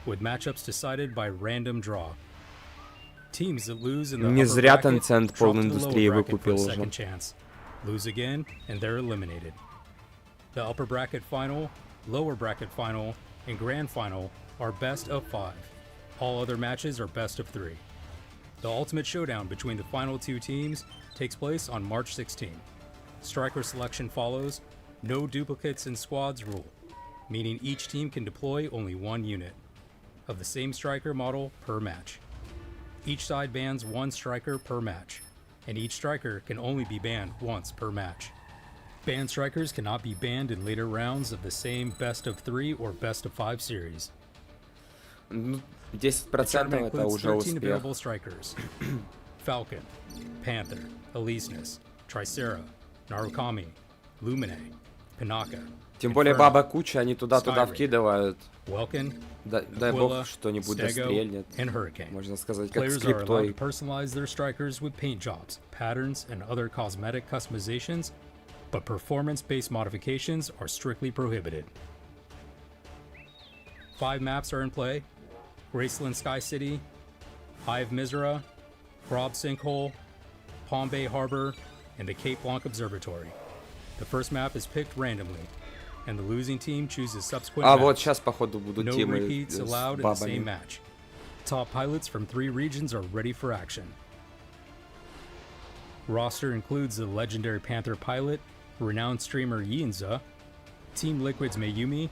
With matchups decided by random draw. Teams that lose in the Не upper зря bracket Tencent drop to пол the индустрии lower bracket for a выкупил уже. second chance. Lose again, and they're eliminated. The upper bracket final, lower bracket final, and grand final are best of 5. All other matches are best of 3. The ultimate showdown between the final 2 teams takes place on March 16. Striker selection follows. No duplicates in squads rule, meaning each team can deploy only 1 unit of the same striker model per match. Each side bans 1 striker per match, and each striker can only be banned once per match. Banned strikers cannot be banned in later rounds of the same best of 3 or best of 5 series. 10% The это уже 13 успех. available strikers: Falcon, Panther, Elysinus, Tricera, Narukami, Lumine, Pinaka. Тем более баба куча, они туда-туда вкидывают. Welkin, Дай бог, что-нибудь дострельнет. and Hurricane. Можно сказать, как Players are allowed to скриптой. personalize their strikers with paint jobs, patterns, and other cosmetic customizations, but performance-based modifications are strictly prohibited. 5 maps are in play: Graceland Sky City, Hive Mizra, Grob Sinkhole, Palm Bay Harbor, and the Cape Blanc Observatory. The first map is picked randomly, and the losing team chooses subsequent А maps. вот сейчас, походу, будут No тимы repeats с allowed in the бабами. same match. Top pilots from 3 regions are ready for action. Roster includes the legendary Panther pilot, renowned streamer Yinza, Team Liquid's Mayumi,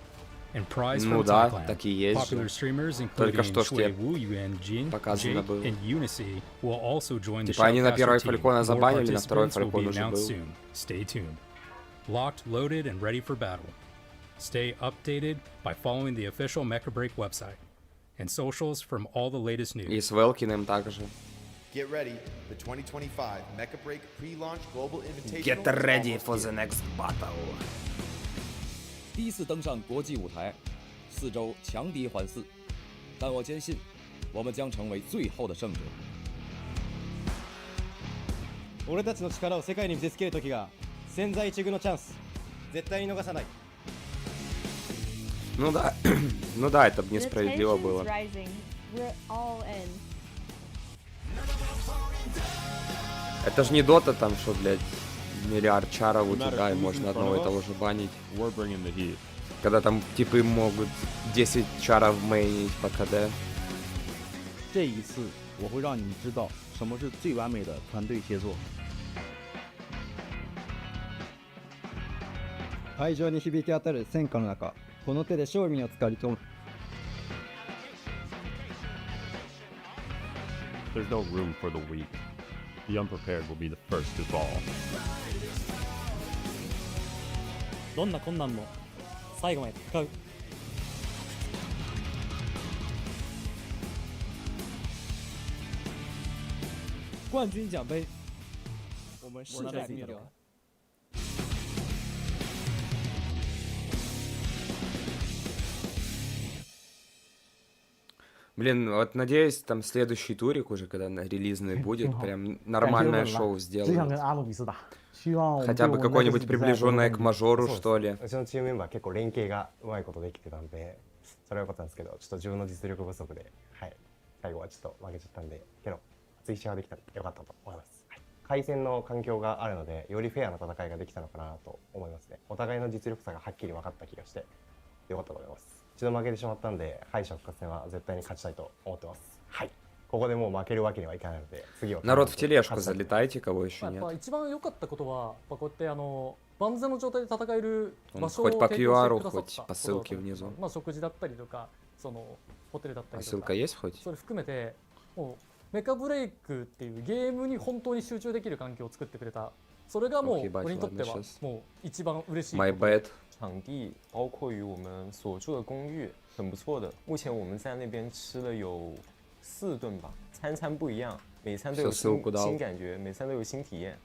and prize Ну from да, Thailand. так и есть Popular же. streamers Только including что ж тебе Shui Wu Yuan Jin, показано Jake, было. and Unicy will also join the Типа они на Shoutcaster первой team. Фалькона More забанили, на второй participants will Фалькон be уже announced был. soon. Stay tuned. Locked, loaded, and ready for battle. Stay updated by following the official Mecha Break website and socials from all the latest news. И с Велкиным также. Get ready, the 2025 Mecha Break pre-launch global invitational. Get ready for the next battle. 第一次登上国际舞台，4周强敌环伺，但我坚信，我们将成为最后的胜者。俺たちの力を世界に見せつける時が千載一遇のチャンス、絶対に逃さない。 Ну да, ну да, это бы несправедливо было. Это же не дота там, что, блядь, миллиард чаров у тебя и можно одного и того же банить. Когда там типы могут 10 чаров мейнить по КД. 这一次我会让你们知道什么是最完美的团队协作。会場に響き当たる戦火の中、この手で勝利にをつかり取る。 There's no room for the weak. The unprepared will be the first to fall. どんな困難も最後まで戦う。冠军奖杯，我们势在必得。 Блин, вот надеюсь, там следующий турик уже, когда релизный будет, прям нормальное шоу сделают. Хотя бы какой-нибудь приближенное к мажору, что ли. うちのチームメンバー結構連携がうまいことできてたんで、それは良かったんですけど、ちょっと自分の実力不足で、はい、最後はちょっと負けちゃったんで、けど熱い試合ができたんで良かったと思います。はい、回戦の環境があるので、よりフェアな戦いができたのかなと思いますね。お互いの実力差がはっきり分かった気がして良かったと思います。一度負けてしまったんで、敗者復活戦は絶対に勝ちたいと思ってます。はい。ここでもう負けるわけにはいかないので、次は。Народ в тележку залетайте, кого еще やっ нет. ぱ一番良かったことは、こうやって万全の状態で戦える場所を Хоть по 提供して QR, くださっ хоть た по ссылке внизу. まあ食事だったりとか、そのホテルだったりとか。 Ссылка есть хоть? それ含めて、もうメカブレイクっていうゲームに本当に集中できる環境を作ってくれた。それがもう俺にとってはもう一番嬉しい。 My bad. 场地包括于我们所住的公寓很不错的。目前我们在那边吃了有4顿吧，餐餐不一样，每餐都有新感觉，每餐都有新体验。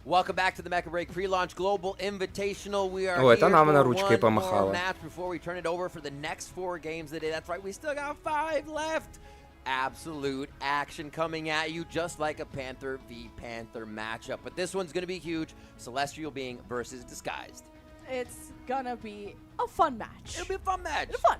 Welcome back to the Mecha Break Pre-Launch Global Invitational. We are О, это нам она here ручкой for one помахала. more match before we turn it over for the next 4 games of the day. That's right, we still got 5 left. Absolute action coming at you, just like a Panther v Panther matchup. But this one's going to be huge. Celestial Being versus Disguised. It's gonna be a fun match. It'll be a fun match. It'll be fun.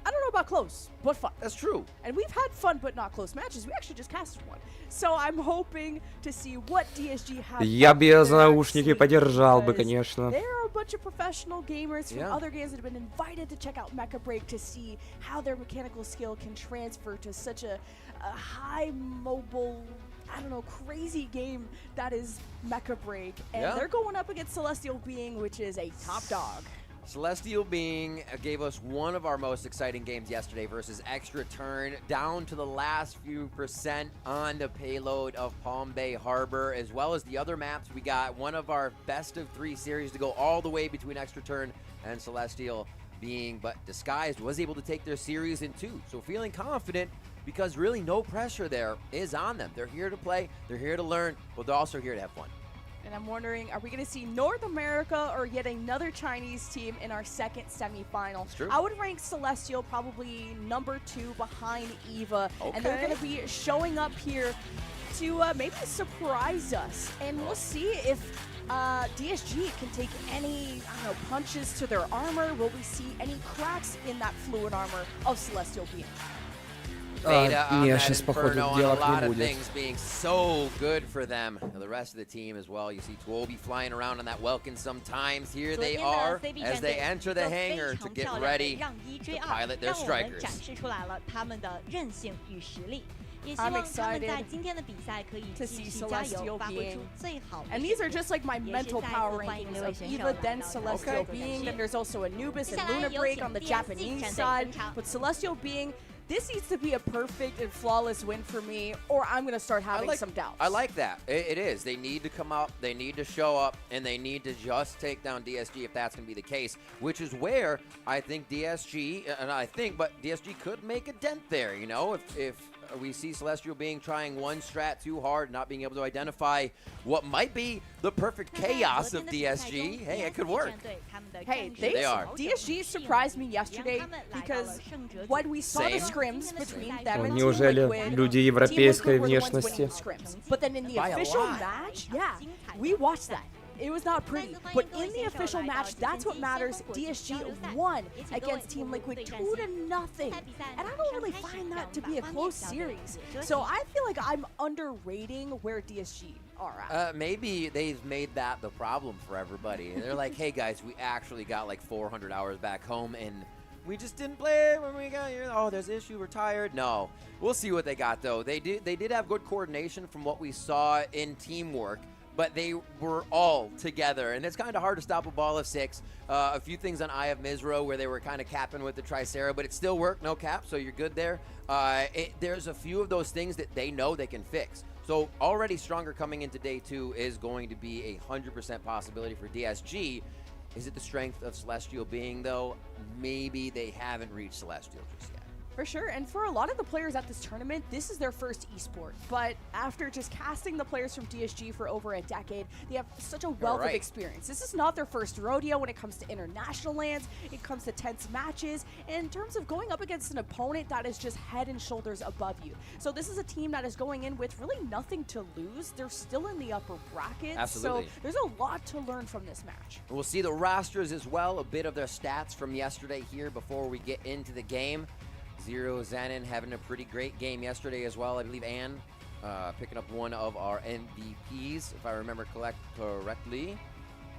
I don't know about close, but fun. That's true. And we've had fun but not close matches. We actually just casted one. So I'm hoping to see what DSG have. Я бы за наушники подержал бы, конечно. There are a bunch of professional gamers from other games that have been invited to check out Mecha Break to see how their mechanical skill can transfer to such a high mobile, I don't know, crazy game that is Mecha Break. And they're going up against Celestial Being, which is a top dog. Celestial Being gave us one of our most exciting games yesterday versus Extra Turn, down to the last few percent on the payload of Palm Bay Harbor, as well as the other maps. We got one of our best of 3 series to go all the way between Extra Turn and Celestial Being, but Disguised was able to take their series in 2. So feeling confident because really no pressure there is on them. They're here to play, they're here to learn, but they're also here to have fun. And I'm wondering, are we going to see North America or yet another Chinese team in our second semifinal? I would rank Celestial probably number 2 behind EVA. Okay. And they're going to be showing up here to maybe surprise us. And we'll see if DSG can take any, I don't know, punches to their armor. Will we see any cracks in that fluid armor of Celestial Being? Beta on не, that сейчас, походу, Inferno, and a делать lot не of будет. things being so good for them. And the rest of the team as well. You see Tuobi flying around on that Welkin sometimes. Here they are as they enter the hangar to get ready to pilot their strikers. I'm excited to see Celestial Being. And these are just like my mental power rankings of EVA, then Celestial Being. Then there's also Anubis and Lunar Break on the Japanese side. But Celestial Being, this needs to be a perfect and flawless win for me, or I'm going to start having some doubts. I like that. It is. They need to come up, they need to show up, and they need to just take down DSG if that's going to be the case, which is where I think DSG, but DSG could make a dent there, you know, if we see Celestial Being trying one strat too hard, not being able to identify what might be the perfect chaos of DSG. Hey, it could work. Hey, they are. DSG surprised me yesterday because when we saw the scrims between them and Неужели люди европейской внешности? But then in the official match, we watched that. It was not pretty, but in the official match, that's what matters. DSG won against Team Liquid 2-0, and I don't really find that to be a close series. So I feel like I'm underrating where DSG are at. Maybe they've made that the problem for everybody. They're like, hey guys, we actually got like 400 hours back home, and we just didn't play when we got here. Oh, there's issue, we're tired. No, we'll see what they got though. They did have good coordination from what we saw in teamwork. But they were all together, and it's kind of hard to stop a ball of 6. A few things on Eye of Mizro where they were kind of capping with the Tricera, but it still worked, no cap, so you're good there. There's a few of those things that they know they can fix. So already stronger coming into day 2 is going to be a 100% possibility for DSG. Is it the strength of Celestial Being, though? Maybe they haven't reached Celestial just yet. For sure, and for a lot of the players at this tournament, this is their first esport. But after just casting the players from DSG for over a decade, they have such a wealth of experience. This is not their first rodeo when it comes to international lands, it comes to tense matches, and in terms of going up against an opponent that is just head and shoulders above you. So this is a team that is going in with really nothing to lose. They're still in the upper bracket, Absolutely. so there's a lot to learn from this match. We'll see the rosters as well, a bit of their stats from yesterday here before we get into the game. Zero Zenin having a pretty great game yesterday as well. I believe Ann picking up one of our MVPs, if I remember correctly.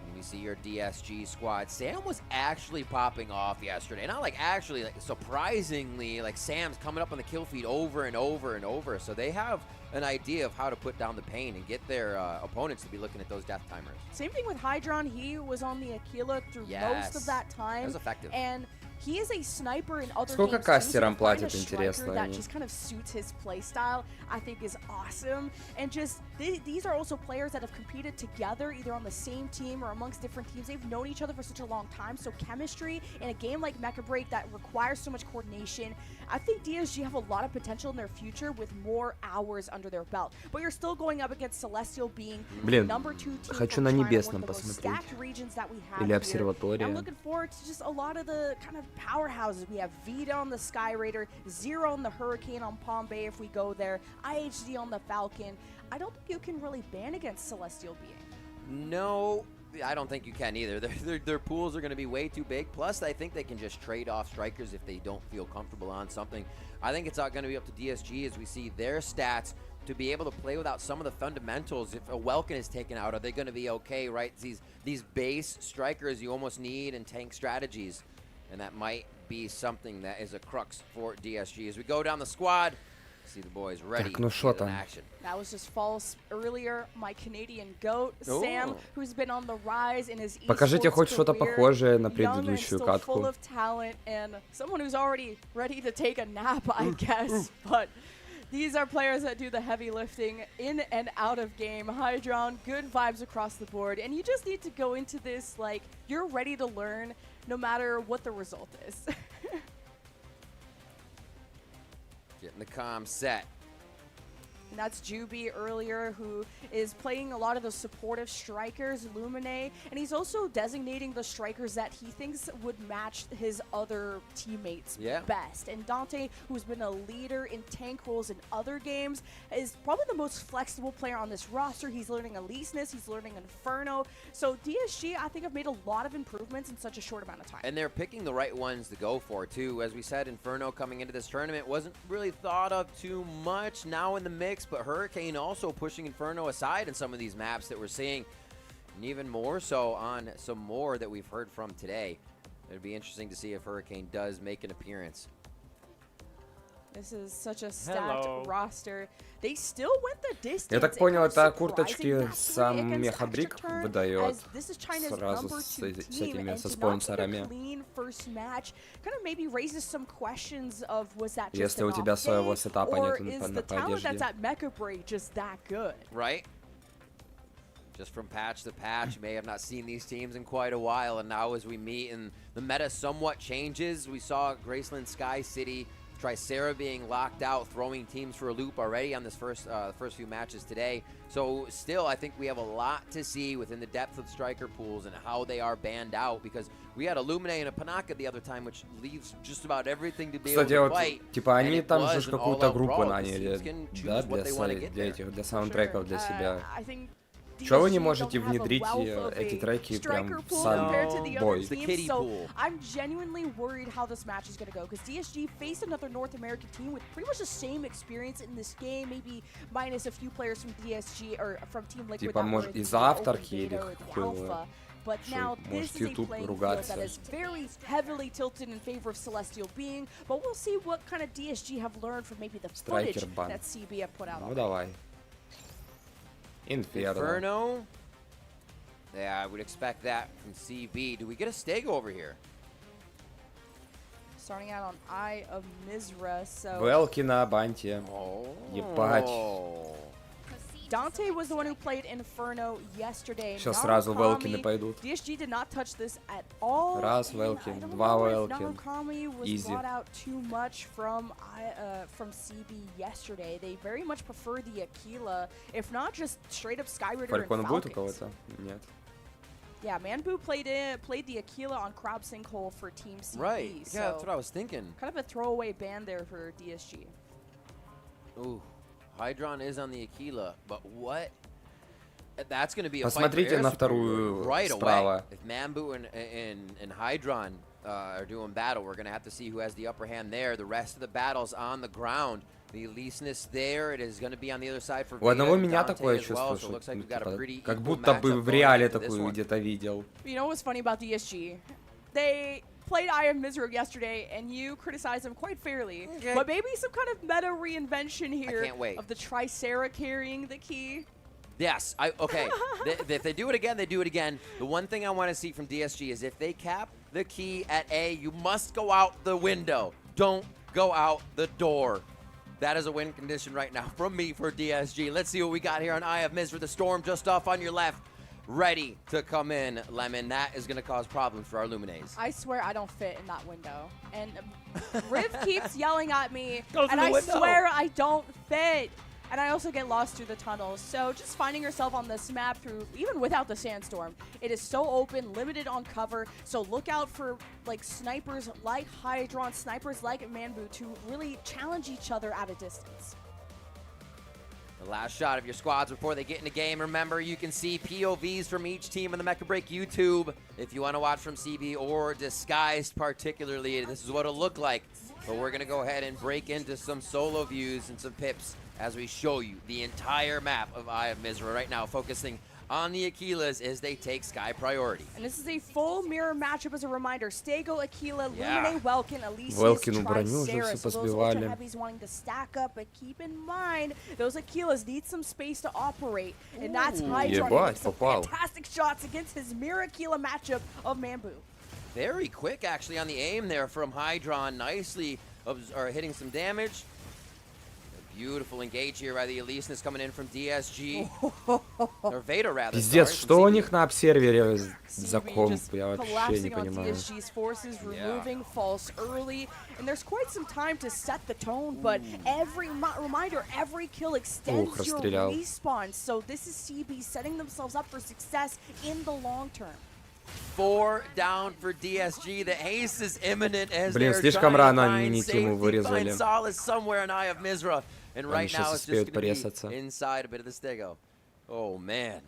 Let me see your DSG squad. Sam was actually popping off yesterday. Not like actually, like surprisingly, like Sam's coming up on the kill feed over and over and over. So they have an idea of how to put down the pain and get their opponents to be looking at those death timers. Same thing with Hydron. He was on the Aquila through most of that time. That was effective. And he is a sniper in other Сколько games кастерам too, so платят, to find a интересно, striker that они? just kind of suits his play style, I think is awesome. And just these are also players that have competed together either on the same team or amongst different teams. They've known each other for such a long time, so chemistry in a game like Mecha Break that requires so much coordination, I think DSG have a lot of potential in their future with more hours under their belt. But you're still going up against Celestial being Блин, number 2 team хочу from на China, небесном one of the most посмотреть. stacked regions that we have Или here. обсерватория. I'm looking forward to just a lot of the kind of powerhouses. We have Vita on the Sky Raider, Zero on the Hurricane on Palm Bay if we go there, IHD on the Falcon. I don't think you can really ban against Celestial Being. No, I don't think you can either. Their pools are going to be way too big. Plus, I think they can just trade off strikers if they don't feel comfortable on something. I think it's going to be up to DSG as we see their stats to be able to play without some of the fundamentals. If a Welkin is taken out, are they going to be okay, right? These base strikers you almost need and tank strategies. And that might be something that is a crux for DSG. As we go down the squad, see the boys ready Так, ну to шо get in там? action. That was just false earlier. My Canadian GOAT, Sam, Ooh. who's been on the rise in his Покажите esports хоть что-то career, похожее на young and предыдущую still катку. full of talent, and someone who's already ready to take a nap, I guess. But these are players that do the heavy lifting in and out of game. Hydron, good vibes across the board, and you just need to go into this like you're ready to learn no matter what the result is. Getting the comm set. And that's Juby earlier, who is playing a lot of the supportive strikers, Lumine, and he's also designating the strikers that he thinks would match his other teammates best. And Dante, who's been a leader in tank roles in other games, is probably the most flexible player on this roster. He's learning Elyseness, he's learning Inferno. So DSG, I think, have made a lot of improvements in such a short amount of time. And they're picking the right ones to go for, too. As we said, Inferno coming into this tournament wasn't really thought of too much now in the mix, but Hurricane also pushing Inferno aside in some of these maps that we're seeing, and even more so on some more that we've heard from today. It'd be interesting to see if Hurricane does make an appearance. This is such a stacked roster. They still went the distance. Я так понял, это курточки сам Mecha Break выдает сразу с этими, со спонсорами. Если у тебя своего сетапа нет на одежде. Right? Just from patch to patch, you may have not seen these teams in quite a while, and now as we meet and the meta somewhat changes, we saw Graceland Sky City, Tricera being locked out, throwing teams for a loop already on this first few matches today. So still, I think we have a lot to see within the depth of striker pools and how they are banned out, because we had a Lumine and a Panaka the other time, which leaves just about everything to be able to fight. Кстати, вот, типа, они там же какую-то группу наняли, да, для саундтреков для себя. Чего вы не можете внедрить эти треки прям в сам бой? So I'm genuinely worried how this match is going to go, because DSG faced another North American team with pretty much the same experience in this game, maybe minus a few players from DSG or from Team Liquid. Типа, может, из-за авторки или Alpha. But now this is a playing field that is very heavily tilted in favor of Celestial Being, but we'll see what kind of DSG have learned from maybe the footage that CB have put out. Ну давай. Inferno. Yeah, I would expect that from CB. Do we get a Stego over here? Starting out on Eye of Mizra, so... Велки на банте. Ебать. Dante was the one who played Inferno yesterday. Сейчас сразу Велкины пойдут. DSG did not touch this at all. Раз Велкин, два Велкин. Was brought out too much from CB yesterday. They very much prefer the Aquila, if not just straight up Skyrider and Фалькон будет у Falcons. кого-то? Нет. Yeah, Manbu played the Aquila on Crab Sinkhole for Team CB. Right. So Yeah, that's what I was thinking. kind of a throwaway ban there for DSG. Ooh. Hydron is on the Aquila, but what? That's going to be a Посмотрите на вторую right справа. away. If Manbu and Hydron are doing battle, we're going to have to see who has the upper hand there. The rest of the battle's on the ground. The Elusiveness there, it is going to be on the other side for У одного Vega, меня Dante такое as чувство, well, so it что looks like we've got a pretty как equal будто бы matchup в going реале into this такую one. где-то видел. You know what's funny about DSG? They played I Am Mizro yesterday, and you criticized them quite fairly. Okay. But maybe some kind of meta reinvention here can't wait. of the Tricera carrying the key. Yes, okay. If they do it again, they do it again. The one thing I want to see from DSG is if they cap the key at A, you must go out the window. Don't go out the door. That is a win condition right now from me for DSG. Let's see what we got here on Eye of Mizra. The Storm just off on your left, ready to come in, Lemon. That is going to cause problems for our Luminays. I swear I don't fit in that window. And Riv keeps yelling at me, Go through and the I window. swear I don't fit. And I also get lost through the tunnels. So just finding yourself on this map through, even without the sandstorm, it is so open, limited on cover. So look out for like snipers like Hydron, snipers like Manbu to really challenge each other at a distance. The last shot of your squads before they get in the game. Remember, you can see POVs from each team on the Mecha Break YouTube if you want to watch from CB or Disguised particularly. This is what it'll look like. But we're going to go ahead and break into some solo views and some pips as we show you the entire map of Eye of Mizra right now, focusing on the Aquilas as they take Sky priority. And this is a full mirror matchup as a reminder. Stego, Aquila, Yeah. Lumine, Welkin, Elysius, Велкину броню уже Tricera. все So those посбивали. ultra heavies wanting to stack up, but keep in mind, those Aquilas need some space to operate. And that's Hydron Ебать, making some попал. fantastic shots against his mirror Aquila matchup of Manbu. Very quick, actually, on the aim there from Hydron. Nicely hitting some damage. A beautiful engage here by the Elusiveness coming in from DSG. Or Veda, rather. Пиздец, sorry, что from у CB. них на обсервере за комп? Just Я вообще не collapsing on понимаю. DSG's forces, removing false early, and there's quite some time to set the tone, but every reminder, every kill extends your расстрелял. respawn, so this is CB setting themselves up for success in the long term. 4 down for DSG. The ace is imminent as Блин, they're слишком trying to рано find они Никиму safety, вырезали. find solace somewhere in Eye of Mizra. And Они right сейчас now it's just успеют going to порезаться. be inside a bit of the Stego. Oh, man.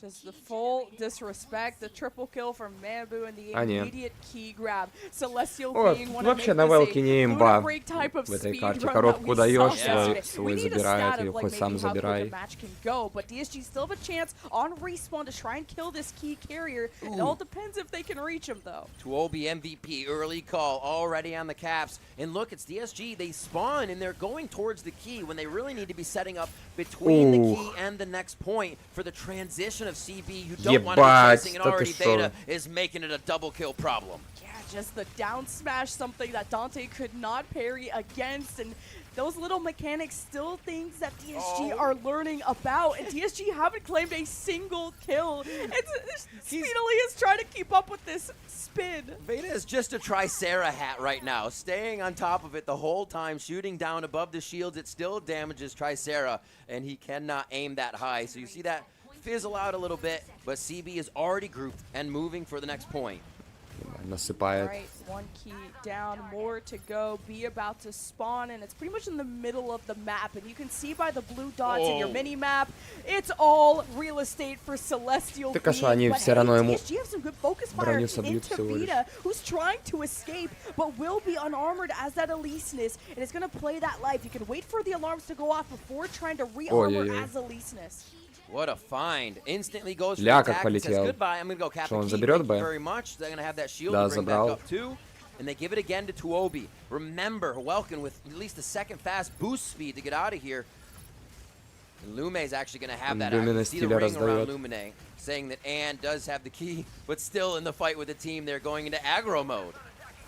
Just the full disrespect, the triple kill from Manbu and the А, не. immediate key grab. Celestial О, being one вообще of на Велкине имба type of в этой speed карте. run Коробку that we saw даешь, yesterday. свой We need a забирает, stat или of, like, хоть сам maybe how quick забирай. the match can go, but DSG still have a chance on respawn to try and kill this key carrier. It all depends if they can reach him, though. Tuobi MVP, early call, already on the caps. And look, it's DSG. They spawn, and they're going towards the key when they really need to be setting up between the key and the next point for the transition of CB. You don't want to be Ебать, chasing, and да ты already шо. Veda is making it a double kill problem. Yeah, just the down smash, something that Dante could not parry against, and those little mechanics, still things that DSG are learning about, and DSG haven't claimed a single kill. It's Speedily is trying to keep up with this spin. Veda is just a Tricera hat right now, staying on top of it the whole time, shooting down above the shields. It still damages Tricera, and he cannot aim that high. So you see that fizzle out a little bit, but CB is already grouped and moving for the next point. Насыпает. Alright, one key down, more to go. Be about to spawn, and it's pretty much in the middle of the map. And you can see by the blue dots in your mini map, it's all real estate for Celestial. Так а что, они все равно ему DSG have some good focus fire броню собьют into всего лишь. Vita, who's trying to escape, but will be unarmored as that Elusiveness, and is going to play that life. You can wait for the alarms to go off before trying to re-armor Ой-ой-ой. as Elusiveness. What a find. Instantly goes for Ля, the как attack and says полетел. goodbye. I'm going to go cap Что, the он key. заберет Thank you Б? very much. They're going to have that shield Да, to bring back забрал. up too. And they give it again to Tuobi. Remember, Welkin with at least a second fast boost speed to get out of here. And Lume is actually going to have that. Lumine You see the стиля ring around раздает. Lumine, saying that Ann does have the key, but still in the fight with the team. They're going into aggro mode.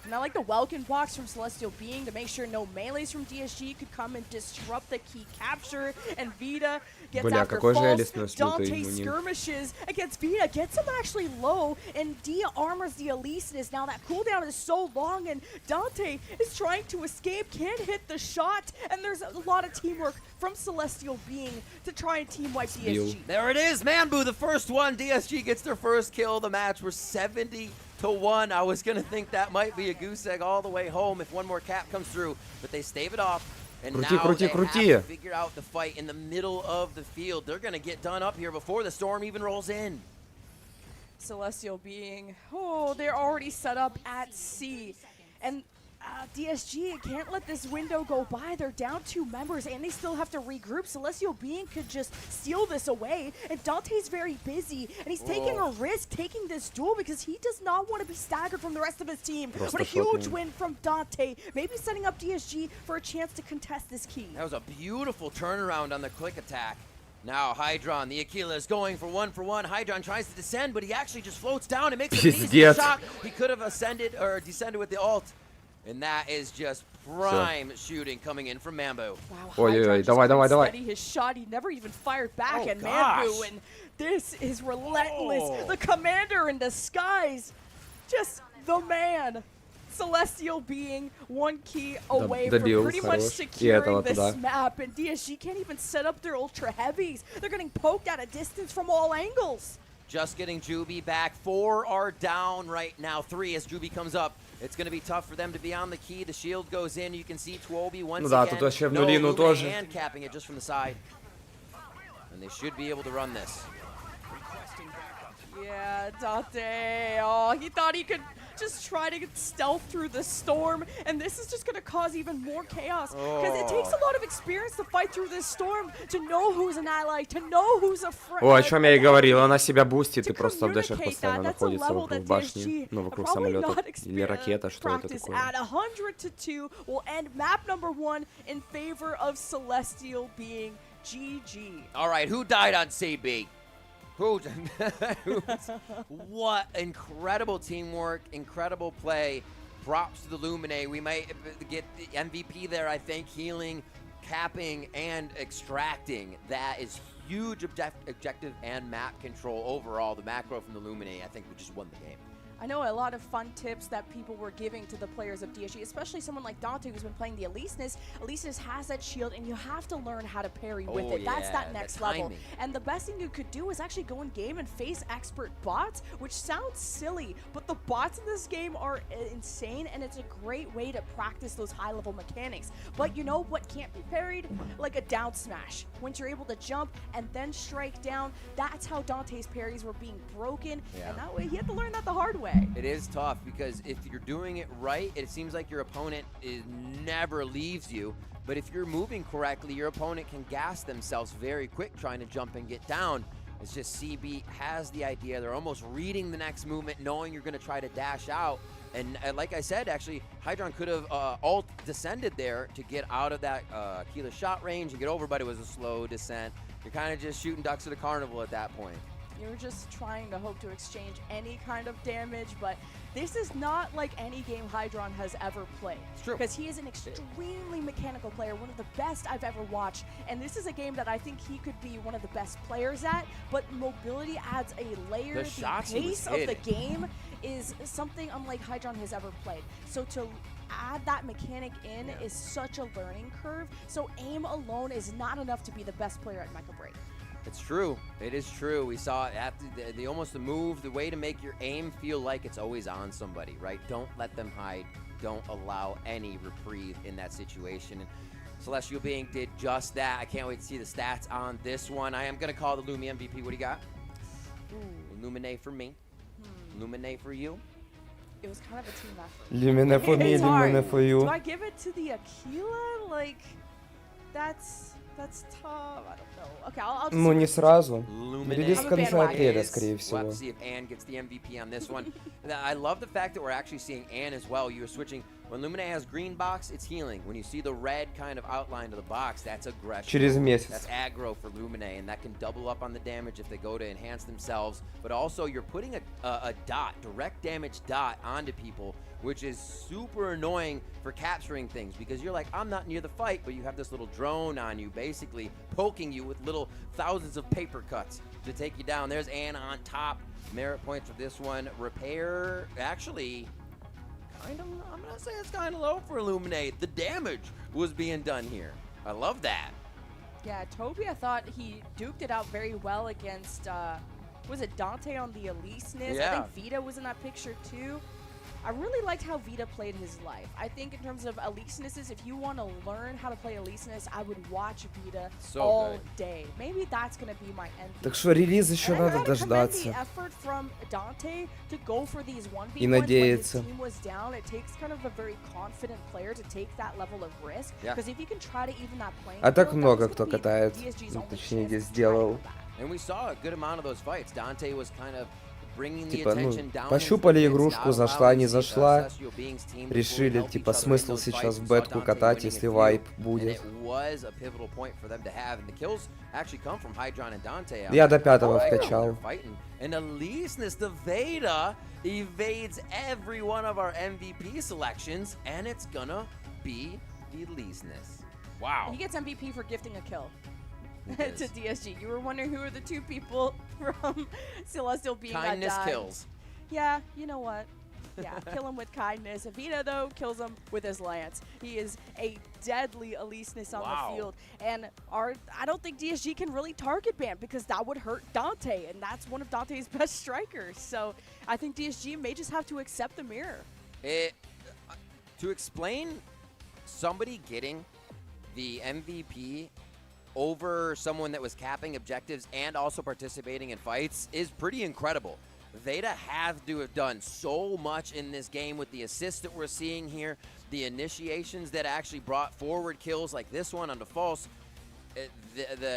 And I like the welcome box from Celestial Being to make sure no melees from DSG could come and disrupt the key capture. And Vita gets after false Dante skirmishes against Vita, gets him actually low, and Dia armors the Elysinus. Now that cooldown is so long, and Dante is trying to escape, can't hit the shot, and there's a lot of teamwork from Celestial Being to try and team wipe DSG. There it is, Manbu, the first one. DSG gets their first kill of the match. We're 70-1. I was going to think that might be a goose egg all the way home if one more cap comes through, but they stave it off. And now they have to figure out the fight in the middle of the field. They're going to get done up here before the storm even rolls in. Celestial Being, oh, they're already set up at C. And DSG can't let this window go by. They're down 2 members and they still have to regroup. Celestial Being could just steal this away, and Dante's very busy and he's taking a risk taking this duel because he does not want to be staggered from the rest of his team. But a huge win from Dante, maybe setting up DSG for a chance to contest this key. That was a beautiful turnaround on the quick attack. Now Hydron, the Aquila, is going for one. Hydron tries to descend, but he actually just floats down and makes an easy shot. He could have ascended or descended with the ult. And that is just prime shooting coming in from Mambu. Wow, Hydron just steady his shot. He never even fired back at Mambu, and this is relentless. The commander in disguise, just the man. Celestial Being 1 key away from pretty much securing this map, and DSG can't even set up their ultra heavies. They're getting poked at a distance from all angles. Just getting Juby back. 4 are down right now. 3 as Juby comes up. It's going to be tough for them to be on the key. The shield goes in. You can see Twobi once again. And capping it just from the side. And they should be able to run this. Yeah, Dante. Oh, he thought he could just try to get stealth through the storm, and this is just going to cause even more chaos because it takes a lot of experience to fight through this storm, to know who's an ally, to know who's a friend. О чем я и говорил, она себя бустит и просто в дэшах постоянно находится вокруг башни, ну, вокруг самолета или ракета, что это такое. At 100-2 will end map number 1 in favor of Celestial Being. GG. All right, who died on CB? What incredible teamwork, incredible play. Props to the Lumine. We might get the MVP there, I think. Healing, capping, and extracting. That is huge objective and map control overall. The macro from the Lumine, I think we just won the game. I know a lot of fun tips that people were giving to the players of DSG, especially someone like Dante who's been playing the Elysinus. Elysinus has that shield, and you have to learn how to parry with it. That's that next level. And the best thing you could do is actually go in game and face expert bots, which sounds silly, but the bots in this game are insane, and it's a great way to practice those high-level mechanics. But you know what can't be parried? Like a down smash. Once you're able to jump and then strike down, that's how Dante's parries were being broken, and that way he had to learn that the hard way. It is tough because if you're doing it right, it seems like your opponent never leaves you. But if you're moving correctly, your opponent can gas themselves very quick trying to jump and get down. It's just CB has the idea. They're almost reading the next movement, knowing you're going to try to dash out. And like I said, actually, Hydron could have ult descended there to get out of that Aquila shot range and get over, but it was a slow descent. You're kind of just shooting ducks at a carnival at that point. You're just trying to hope to exchange any kind of damage, but this is not like any game Hydron has ever played. It's true. Because he is an extremely mechanical player, one of the best I've ever watched. And this is a game that I think he could be one of the best players at, but mobility adds a layer. The pace of the game is something unlike Hydron has ever played. So to add that mechanic in is such a learning curve. So aim alone is not enough to be the best player at Mecha Break. It's true. It is true. We saw it after the almost the move, the way to make your aim feel like it's always on somebody, right? Don't let them hide. Don't allow any reprieve in that situation. And Celestial Being did just that. I can't wait to see the stats on this one. I am going to call the Lumi MVP. What do you got? Lumine for me. Lumine for you. It was kind of a team effort. Lumine for me, Lumine for you. Do I give it to the Aquila? Like, that's tough. I don't know. Okay, I'll just... Ну, не сразу. Релиз в конце апреля, скорее We'll have to see if Anne gets the MVP on this one. I love the fact that we're actually seeing Anne as well. You were switching When Lumine has green box, it's healing. When you see the red kind of outline of the box, that's aggression. Через месяц. That's aggro for Lumine, and that can double up on the damage if they go to enhance themselves. But also, you're putting a dot, direct damage dot onto people, which is super annoying for capturing things because you're like, I'm not near the fight, but you have this little drone on you, basically poking you with little thousands of paper cuts to take you down. There's Anna on top. Merit points for this one. Repair, actually, I'm gonna say it's kind of low for Illuminate. The damage was being done here. I love that. Yeah, Toby, I thought he duked it out very well against, was it Dante on the Elise-ness? Yeah. I think Vita was in that picture too. I really liked how Vita played his life. I think in terms of Elise-nesses, if you want to learn how to play Elise-ness, I would watch Vita all day. Maybe that's going to be my MVP. Так что релиз еще надо дождаться. И надеяться. А так много кто катает, точнее сделал. Типа, ну, пощупали игрушку, зашла, не зашла, решили, типа, смысл сейчас в бетку катать, если вайп будет. Я до 5-го вкачал. And Elise-ness, the Veda, evades every one of our MVP selections, and it's gonna be the Elise-ness. Wow. And he gets MVP for gifting a kill. To DSG. You were wondering who are the two people from Celestial Being Kindness that died. kills. Yeah, you know what? Yeah, kill him with kindness. Vita, though, kills him with his lance. He is a deadly Elise-ness on the field. And I don't think DSG can really target ban because that would hurt Dante, and that's one of Dante's best strikers. So I think DSG may just have to accept the mirror. To explain somebody getting the MVP over someone that was capping objectives and also participating in fights is pretty incredible. Veda have to have done so much in this game with the assists that we're seeing here, the initiations that actually brought forward kills like this one on the false.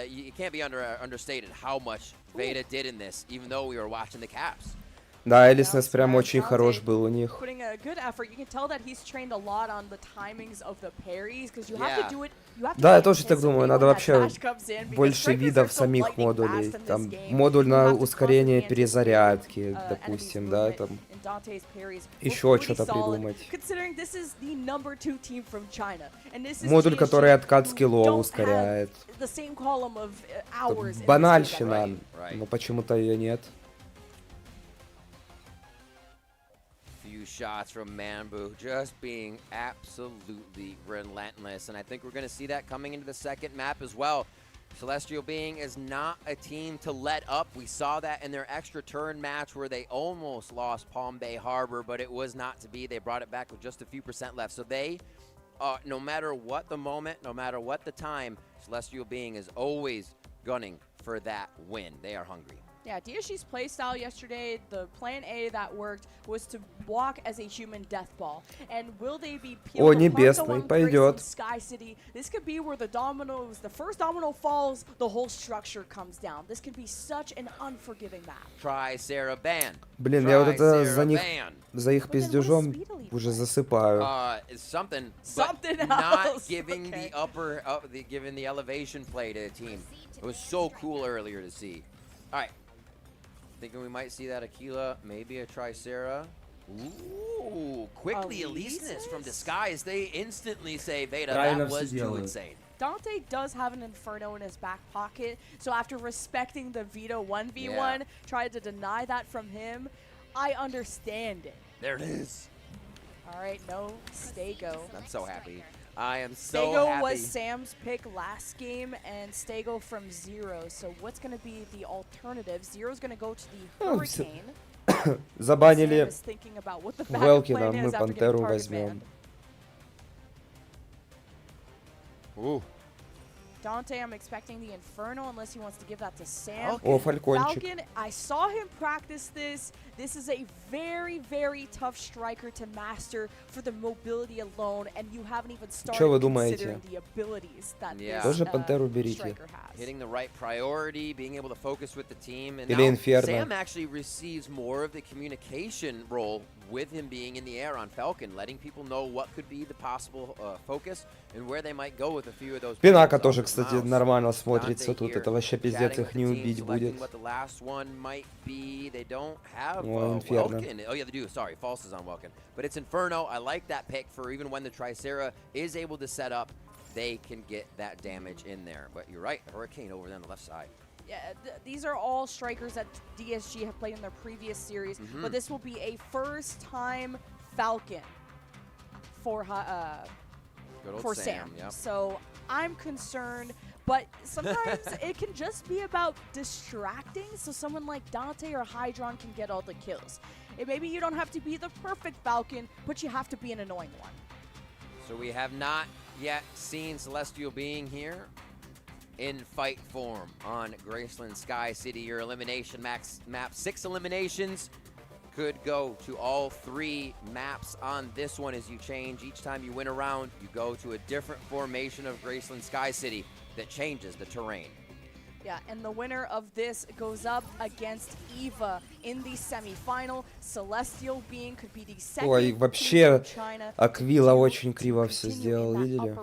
You can't be understated how much Veda did in this, even though we were watching the caps. Да, Элиснес прям очень хорош был у них. Putting a good effort. You can tell that he's trained a lot on the timings of the parries because you have to do it. Да, я тоже так думаю, надо вообще больше видов самих модулей. Там модуль на ускорение перезарядки, допустим, да, там еще что-то придумать. Модуль, который откат скиллов ускоряет. Банальщина, но почему-то ее нет. Shots from Manbu just being absolutely relentless, and I think we're going to see that coming into the second map as well. Celestial Being is not a team to let up. We saw that in their extra turn match where they almost lost Palm Bay Harbor, but it was not to be. They brought it back with just a few % left. So they, no matter what the moment, no matter what the time, Celestial Being is always gunning for that win. They are hungry. Yeah, DSG's playstyle yesterday, the plan A that worked was to walk as a human death ball. And will they be peeled? О, небесный, пойдет. Sky City. This could be where the first domino falls, the whole structure comes down. This could be such an unforgiving map. Try Sarah ban. Блин, я вот это за их пиздежом уже засыпаю. Something else. Not giving giving the elevation play to the team. It was so cool earlier to see. All right. Thinking we might see that Aquila, maybe a Tricera. Ooh, quickly Elise-ness from Disguise. They instantly say, Veda, that was too insane. Dante does have an Inferno in his back pocket, so after respecting the Vita 1v1, tried to deny that from him. I understand it. There it is. All right, no Stego. I'm so happy. I am so Stego happy. was Sam's pick last game, and Stego from Zero. So what's going to be the alternative? Zero's going to go to the Hurricane. Забанили Велкина, мы Пантеру возьмем. Dante, I'm expecting the Inferno unless he wants to give that to Sam. О, Фалькончик. Falcon, I saw him practice this. This is a very, very tough striker to master for the mobility alone, and you haven't even started considering the abilities that this striker has. Hitting the right priority, being able to focus with the team, and now Sam actually receives more of the communication role with him being in the air on Falcon, letting people know what could be the possible focus and where they might go with a few of those. Пинака тоже, кстати, нормально смотрится тут. Это вообще пиздец, их не убить будет. What the last one might be. They don't have Inferno. Welkin. Oh yeah, they do. Sorry, False is on Welkin. But it's Inferno. I like that pick for even when the Tricera is able to set up, they can get that damage in there. But you're right, Hurricane over there on the left side. Yeah, these are all strikers that DSG have played in their previous series, but this will be a first-time Falcon for Sam. Yep. So I'm concerned, but sometimes it can just be about distracting, so someone like Dante or Hydron can get all the kills. Maybe you don't have to be the perfect Falcon, but you have to be an annoying one. So we have not yet seen Celestial Being here in fight form on Graceland Sky City. Your elimination map, 6 eliminations could go to all 3 maps on this one as you change. Each time you win a round, you go to a different formation of Graceland Sky City that changes the terrain. Yeah, and the winner of this goes up against Eva in the semifinal. Celestial Being could be the second. Ой, вообще Аквила очень криво все сделал, видели?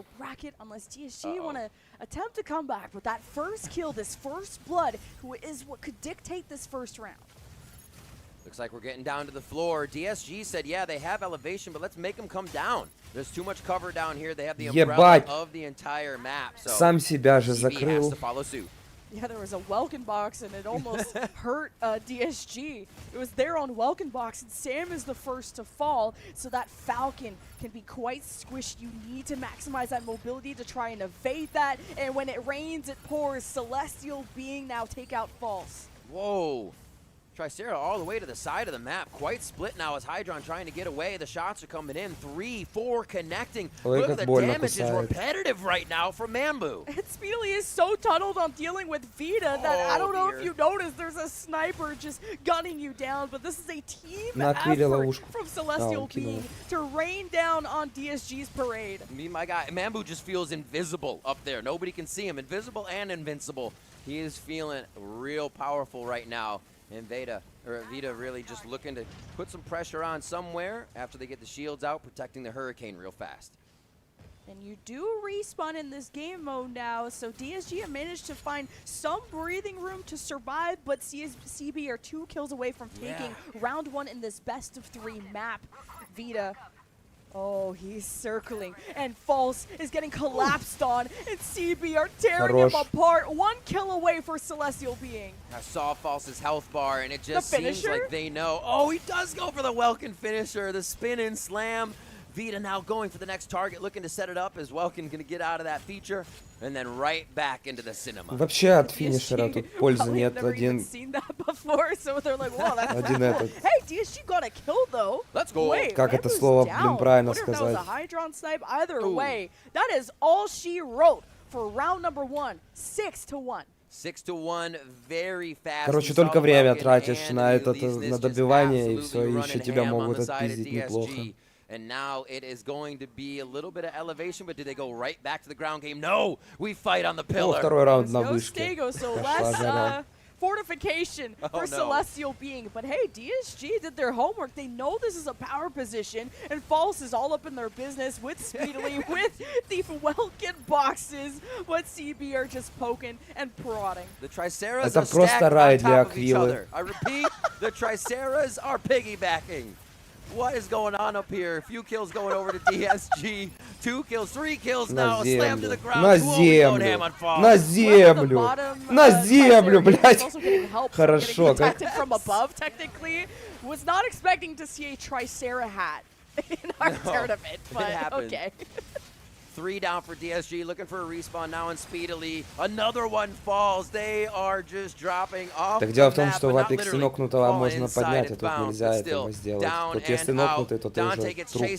Unless DSG want to attempt to come back, but that first kill, this first blood, who is what could dictate this first round. Looks like we're getting down to the floor. DSG said, yeah, they have elevation, but let's make them come down. There's too much cover down here. They have the umbrella of the entire map. So Сам себя же CB has закрыл. to follow suit. Yeah, there was a Welkin box, and it almost hurt DSG. It was there on Welkin box, and Sam is the first to fall, so that Falcon can be quite squished. You need to maximize that mobility to try and evade that, and when it rains, it pours. Celestial Being now take out False. Whoa. Tricera all the way to the side of the map. Quite split now as Hydron trying to get away. The shots are coming in. 3, 4 connecting. Look at the damage is repetitive right now from Mambu. And Speedily is so tunneled on dealing with Vita that I don't know if you noticed there's a sniper just gunning you down, but this is a team effort from Celestial Being to rain down on DSG's parade. Me, my guy, Mambu just feels invisible up there. Nobody can see him. Invisible and invincible. He is feeling real powerful right now. And Vita really just looking to put some pressure on somewhere after they get the shields out, protecting the Hurricane real fast. And you do respawn in this game mode now, so DSG managed to find some breathing room to survive, but CB are 2 kills away from taking round 1 in this best of 3 map. Vita, oh, he's circling, and False is getting collapsed on, and CB are tearing him apart. 1 kill away for Celestial Being. I saw False's health bar, and it just seems like they know. Oh, he does go for the Welkin finisher, the spin and slam. Vita now going for the next target, looking to set it up as Welkin going to get out of that feature, and then right back into the cinema. Вообще от финишера тут пользы нет. Один. Seen that before, so they're like, "Wow, that's Один cool." этот. Hey, DSG got a kill though. Let's go. Wait, Как это слово, блин, правильно сказать? That was a Hydron snipe. Either way, that is all she wrote for round number 1, 6-1. 6-1, very fast. Короче, только время тратишь на это, на добивание, и все, и еще тебя могут отпиздить неплохо. And now it is going to be a little bit of elevation, but do they go right back to the ground game? No, we fight on the pillar. Второй раунд на No вышке. Stego, so less fortification for Celestial Being. But hey, DSG did their homework. They know this is a power position, and False is all up in their business with Speedily, with the Welkin boxes, but CB are just poking and prodding. The Triceras are stacked on top of each other. I repeat, the Triceras are piggybacking. What is going on up here? A few kills going over to DSG. 2 kills, 3 kills now. A slam to the ground. На землю. На землю. На землю, блядь. Хорошо. From above, technically. Was not expecting to see a Tricera hat in our tournament, but okay. 3 down for DSG, looking for a respawn now in Speedily. Another one falls. They are just dropping off. Так дело в том, что в Aoda.éxé нокнутого можно поднять, а тут нельзя этого сделать. Тут если нокнутый, то ты уже труп.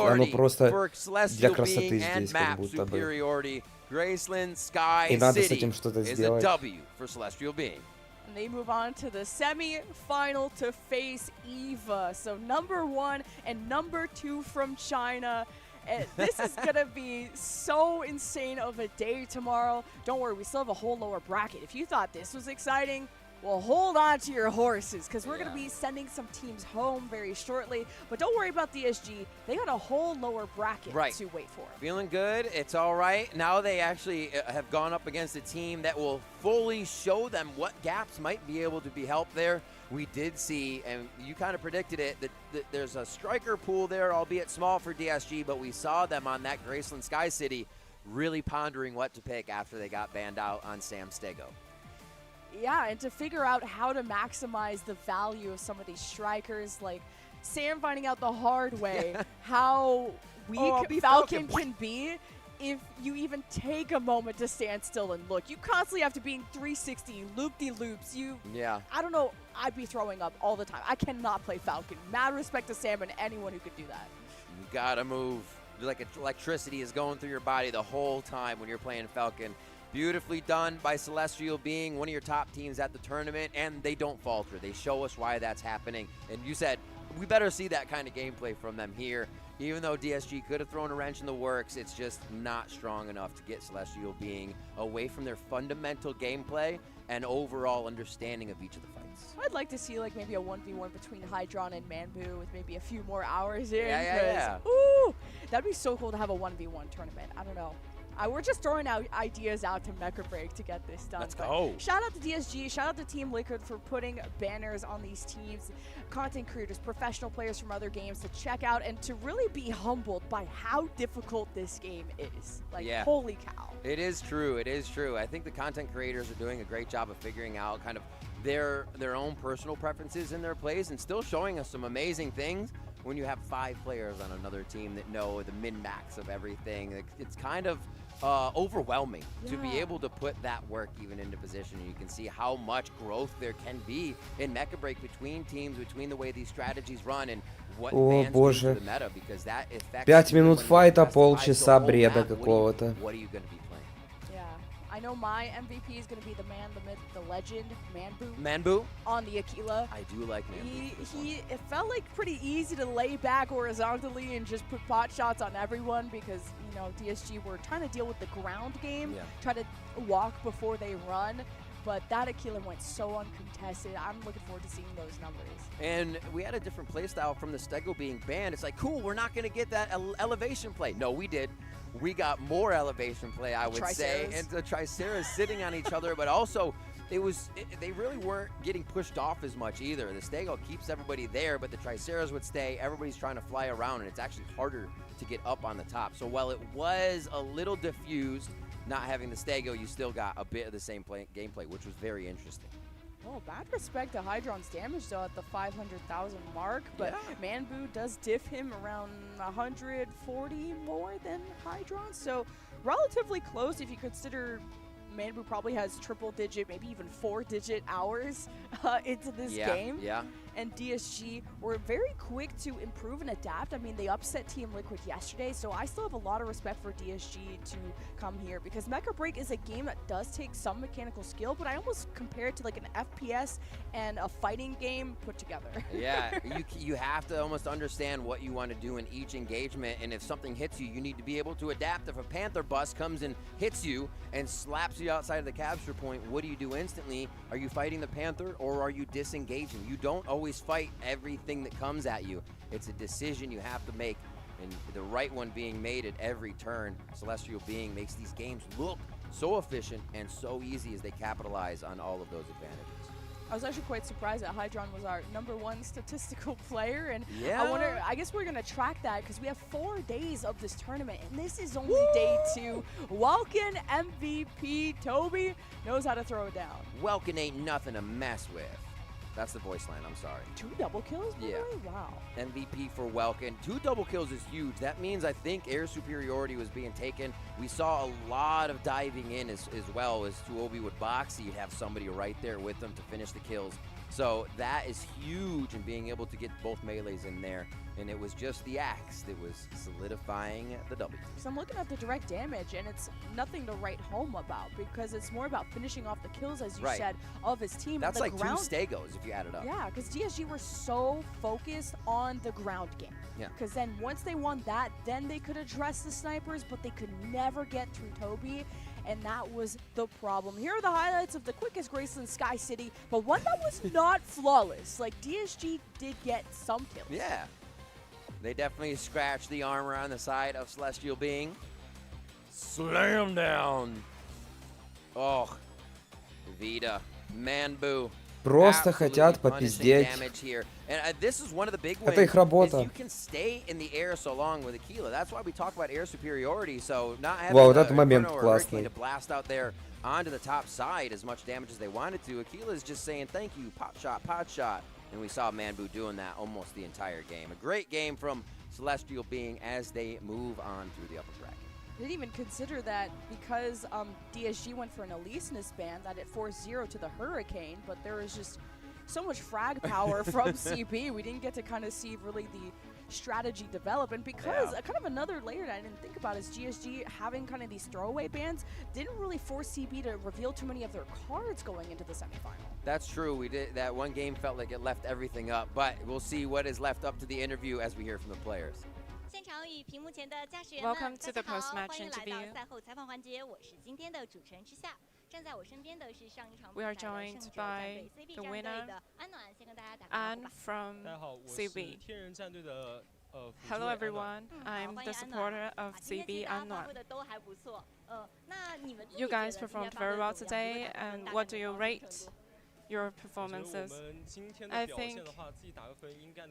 Оно просто для красоты здесь как будто бы. И надо с этим что-то сделать. And they move on to the semi-final to face Eva. So number 1 and number 2 from China. And this is going to be so insane of a day tomorrow. Don't worry, we still have a whole lower bracket. If you thought this was exciting, Well, hold on to your horses, because we're going to be sending some teams home very shortly. But don't worry about DSG. They got a whole lower bracket to wait for. Feeling good. It's all right. Now they actually have gone up against a team that will fully show them what gaps might be able to be helped there. We did see, and you kind of predicted it, that there's a striker pool there, albeit small for DSG, but we saw them on that Graceland Sky City really pondering what to pick after they got banned out on Sam Stego. Yeah, and to figure out how to maximize the value of some of these strikers, like Sam finding out the hard way how weak Falcon can be if you even take a moment to stand still and look. You constantly have to be in 360, loop-de-loops. I don't know, I'd be throwing up all the time. I cannot play Falcon. Mad respect to Sam and anyone who could do that. You gotta move. Like electricity is going through your body the whole time when you're playing Falcon. Beautifully done by Celestial, being one of your top teams at the tournament, and they don't falter. They show us why that's happening. And you said, we better see that kind of gameplay from them here. Even though DSG could have thrown a wrench in the works, it's just not strong enough to get Celestial being away from their fundamental gameplay and overall understanding of each of the fights. I'd like to see like maybe a 1v1 between Hydron and Manbu with maybe a few more hours in. Yeah. Ooh, that'd be so cool to have a 1v1 tournament. I don't know. We're just throwing out ideas out to Mecha Break to get this done. Let's go. Shout out to DSG, shout out to Team Liquid for putting banners on these teams, content creators, professional players from other games to check out and to really be humbled by how difficult this game is. Like, holy cow. It is true. It is true. I think the content creators are doing a great job of figuring out kind of their own personal preferences in their plays and still showing us some amazing things when you have 5 players on another team that know the min-max of everything. It's kind of overwhelming to be able to put that work even into position. And you can see how much growth there can be in Mecha Break between teams, between the way these strategies run and what fans do to the meta, because that affects 5 минут файта, полчаса бреда какого-то. What are you going to be playing? I know my MVP is going to be the man, the myth, the legend, Manbu. Manbu? On the Aquila. I do like Manbu. It felt like pretty easy to lay back horizontally and just put pot shots on everyone because, you know, DSG were trying to deal with the ground game, try to walk before they run. But that Aquila went so uncontested. I'm looking forward to seeing those numbers. And we had a different playstyle from the Stego being banned. It's like, cool, we're not going to get that elevation play. No, we did. We got more elevation play, I would say. And the Triceras sitting on each other, but also they really weren't getting pushed off as much either. The Stego keeps everybody there, but the Triceras would stay. Everybody's trying to fly around, and it's actually harder to get up on the top. So while it was a little diffused, not having the Stego, you still got a bit of the same gameplay, which was very interesting. Well, bad respect to Hydron's damage, though, at the 500,000 mark. But Manbu does diff him around 140 more than Hydron. So relatively close if you consider Manbu probably has triple-digit, maybe even 4-digit hours into this game. And DSG were very quick to improve and adapt. I mean, they upset Team Liquid yesterday, so I still have a lot of respect for DSG to come here because Mecha Break is a game that does take some mechanical skill, but I almost compare it to like an FPS and a fighting game put together. Yeah, you have to almost understand what you want to do in each engagement, and if something hits you, you need to be able to adapt. If a Panther bus comes and hits you and slaps you outside of the capture point, what do you do instantly? Are you fighting the Panther or are you disengaging? You don't always fight everything that comes at you. It's a decision you have to make, and the right one being made at every turn. Celestial Being makes these games look so efficient and so easy as they capitalize on all of those advantages. I was actually quite surprised that Hydron was our #1 statistical player, and yeah. I guess we're gonna track that because we have 4 days of this tournament, and this is only day 2. Welkin MVP Toby knows how to throw it down. Welkin ain't nothing to mess with. That's the voice line, I'm sorry. 2 double kills, by the way? Wow. MVP for Welkin. 2 double kills is huge. That means I think air superiority was being taken. We saw a lot of diving in as well as Tuobi would box. You'd have somebody right there with them to finish the kills. So that is huge in being able to get both melees in there. And it was just the axe that was solidifying the W. So I'm looking at the direct damage, and it's nothing to write home about because it's more about finishing off the kills, as you said, of his team. That's like 2 Stegos if you add it up. Yeah, because DSG were so focused on the ground game. Yeah. Because then once they won that, then they could address the snipers, but they could never get through Toby. and that was the problem. Here are the highlights of the quickest Graceland Sky City, but one that was not flawless. Like, DSG did get some kills. Yeah. They definitely scratched the armor on the side of Celestial Being. Slam down. Oh, Vita, Manbu. Просто хотят попиздеть. Это их работа. Вау, вот этот момент классный. Onto the top side as much damage as they wanted to. Aquila is just saying thank you, pot shot. And we saw Manbu doing that almost the entire game. A great game from Celestial Being as they move on through the upper bracket. I didn't even consider that because DSG went for an Elise in his band that it forced 0 to the Hurricane, but there was just so much frag power from CB. We didn't get to kind of see really the strategy develop, and because kind of another layer that I didn't think about is GSG having kind of these throwaway bans didn't really force CB to reveal too many of their cards going into the semifinal. That's true. We did that one game felt like it left everything up, but we'll see what is left up to the interview as we hear from the players. Welcome to the post-match interview. We are joined by the winner, Anne from CB. Hello everyone, I'm the supporter of CB Annuan. You guys performed very well today, and what do you rate your performances? I think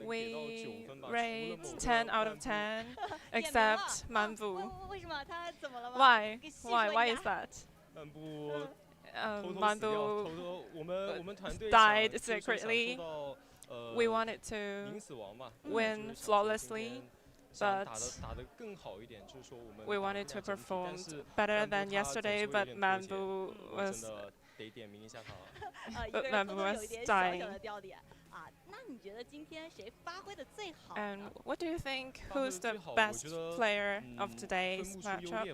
we rate 10 out of 10, except Manbu. Why? Why is that? Manbu died secretly. We wanted to win flawlessly, but we wanted to perform better than yesterday, but Manbu was dying. And what do you think? Who's the best player of today's matchup?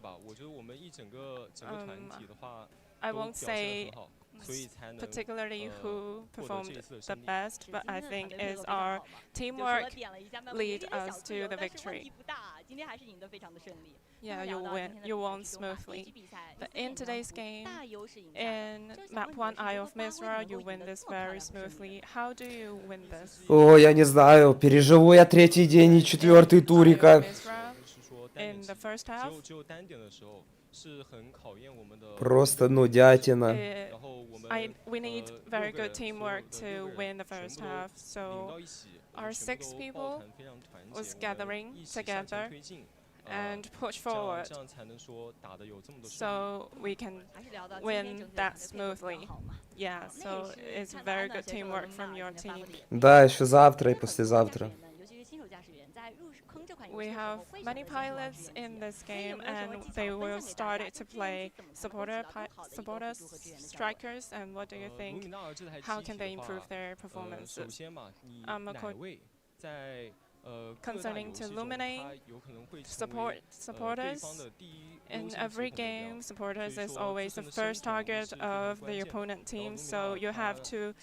I won't say particularly who performed the best, but I think is our teamwork lead us to the victory. Yeah, you won smoothly. But in today's game, in map 1 Eye of Mizra, you win this very smoothly. How do you win this? О, я не знаю, переживу я третий день и четвертый турика. In the first half, просто нудятина. We need very good teamwork to win the first half. So our 6 people was gathering together and push forward, so we can win that smoothly. Yeah, so it's very good teamwork from your team. Да, еще завтра и послезавтра. We have many pilots in this game, and they will start to play supporters, strikers. And what do you think? How can they improve their performances? Concerning to Luminate, supporters, in every game, supporters is always the first target of the opponent team, so you have to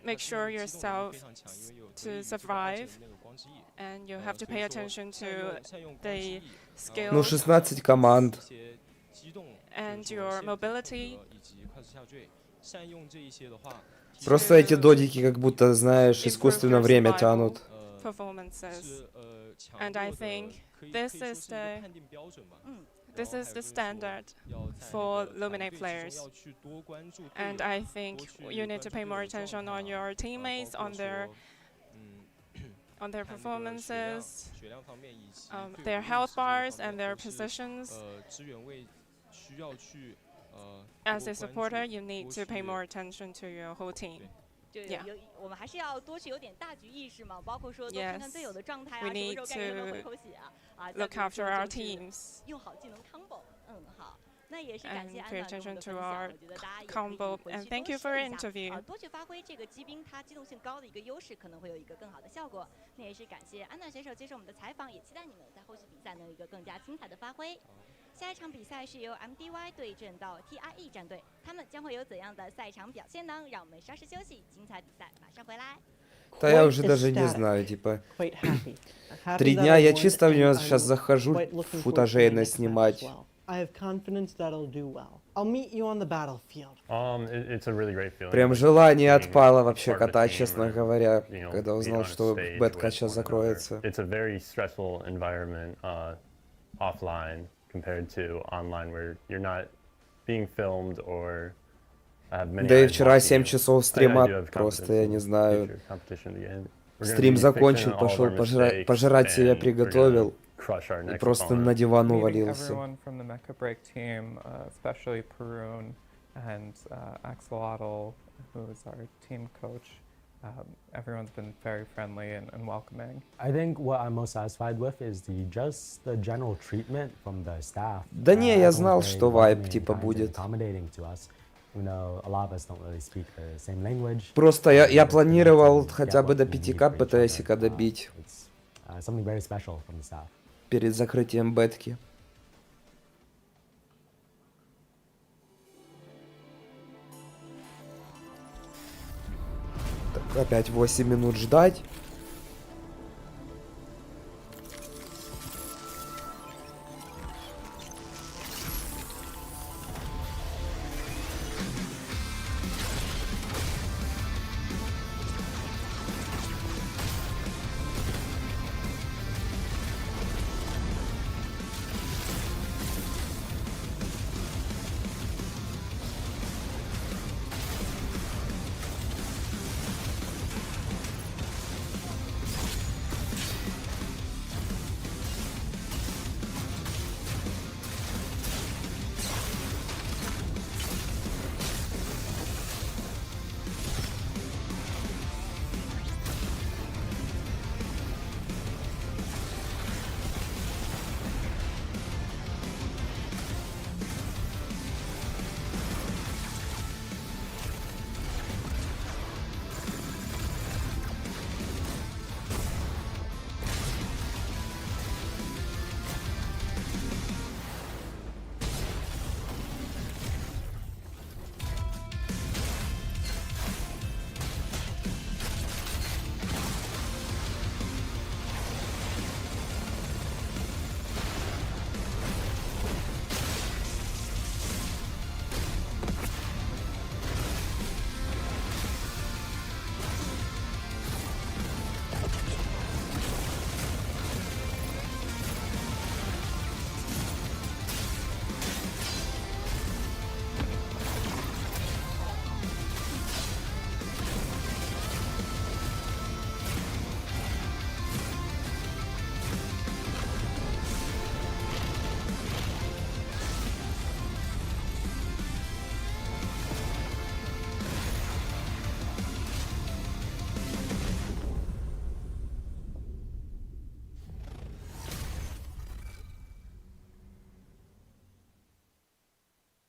make sure yourself to survive, and you have to pay attention to the skills. Ну, 16 команд. And your mobility. Просто эти додики как будто, знаешь, искусственно время тянут. Performances, and I think this is the standard for Luminate players, and I think you need to pay more attention on your teammates, on their performances, their health bars and their positions. As a supporter, you need to pay more attention to your whole team. Yeah. Yes, we need to look after our teams and pay attention to our combo. And thank you for your interview. MDY 对阵到 TRE 战队，他们将会有怎样的赛场表现呢？让我们稍事休息，精彩比赛马上回来。Да я уже даже не знаю, типа. 3 дня я чисто в него сейчас захожу футажей наснимать. I have confidence that I'll do well. I'll meet you on the battlefield. It's a really great feeling. Прям желание отпало вообще катать, честно говоря, когда узнал, что бетка сейчас закроется. It's a very stressful environment offline compared to online where you're not being filmed or have many. Да и вчера 7 часов стрима, просто я не знаю. Стрим закончил, пошел пожрать себя приготовил. И просто на диван увалился. Everyone from the Mecha Break team, especially Perun and Axolotl, who is our team coach. Everyone's been very friendly and welcoming. I think what I'm most satisfied with is just the general treatment from the staff. Да не, я знал, что вайб типа будет. Просто я планировал хотя бы до 5К ПТСика добить. Something very special from the staff. Перед закрытием бетки. Так, опять 8 минут ждать.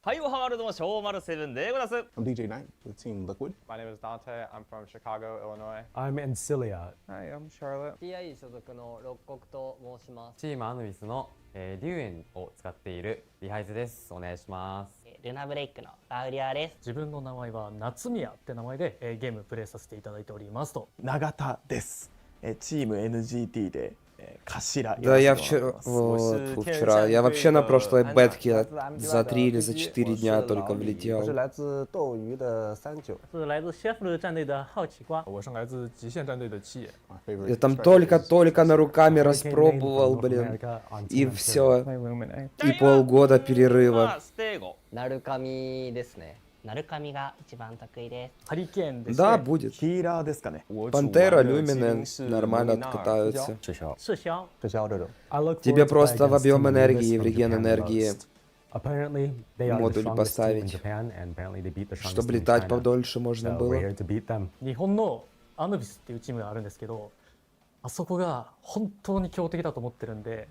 はい、おはまるども、小丸7でございます。I'm DJ Knight with Team Liquid. My name is Dante. I'm from Chicago, Illinois. I'm Ancilia. Hi, I'm Charlotte. TI 所属の六国と申します。チームアヌビスのリュウエンを使っているリハイズです。お願いします。ルナブレイクのラウリアです。自分の名前は夏宮って名前でゲームプレイさせていただいておりますと。永田です。チーム NGT でДа, я вчера, я вообще на прошлой бетке за 3 или за 4 дня только влетел. 我是来自斗鱼的39。是来自 Sheffield 战队的好奇瓜。我是来自极限战队的7。Я там только на руками распробовал, блин, и все. И полгода перерыва. ナルカミですね。ナルカミが一番得意です。ハリケーンです。Да, будет. ヒーラーですかね。Пантера, Люминен нормально откатаются. 赤霄这种。Тебе просто в объем энергии, в реген энергии модуль модуль поставить, чтобы летать подольше можно было. 日本のアヌビスっていうチームがあるんですけど、あそこが本当に強敵だと思ってるんで。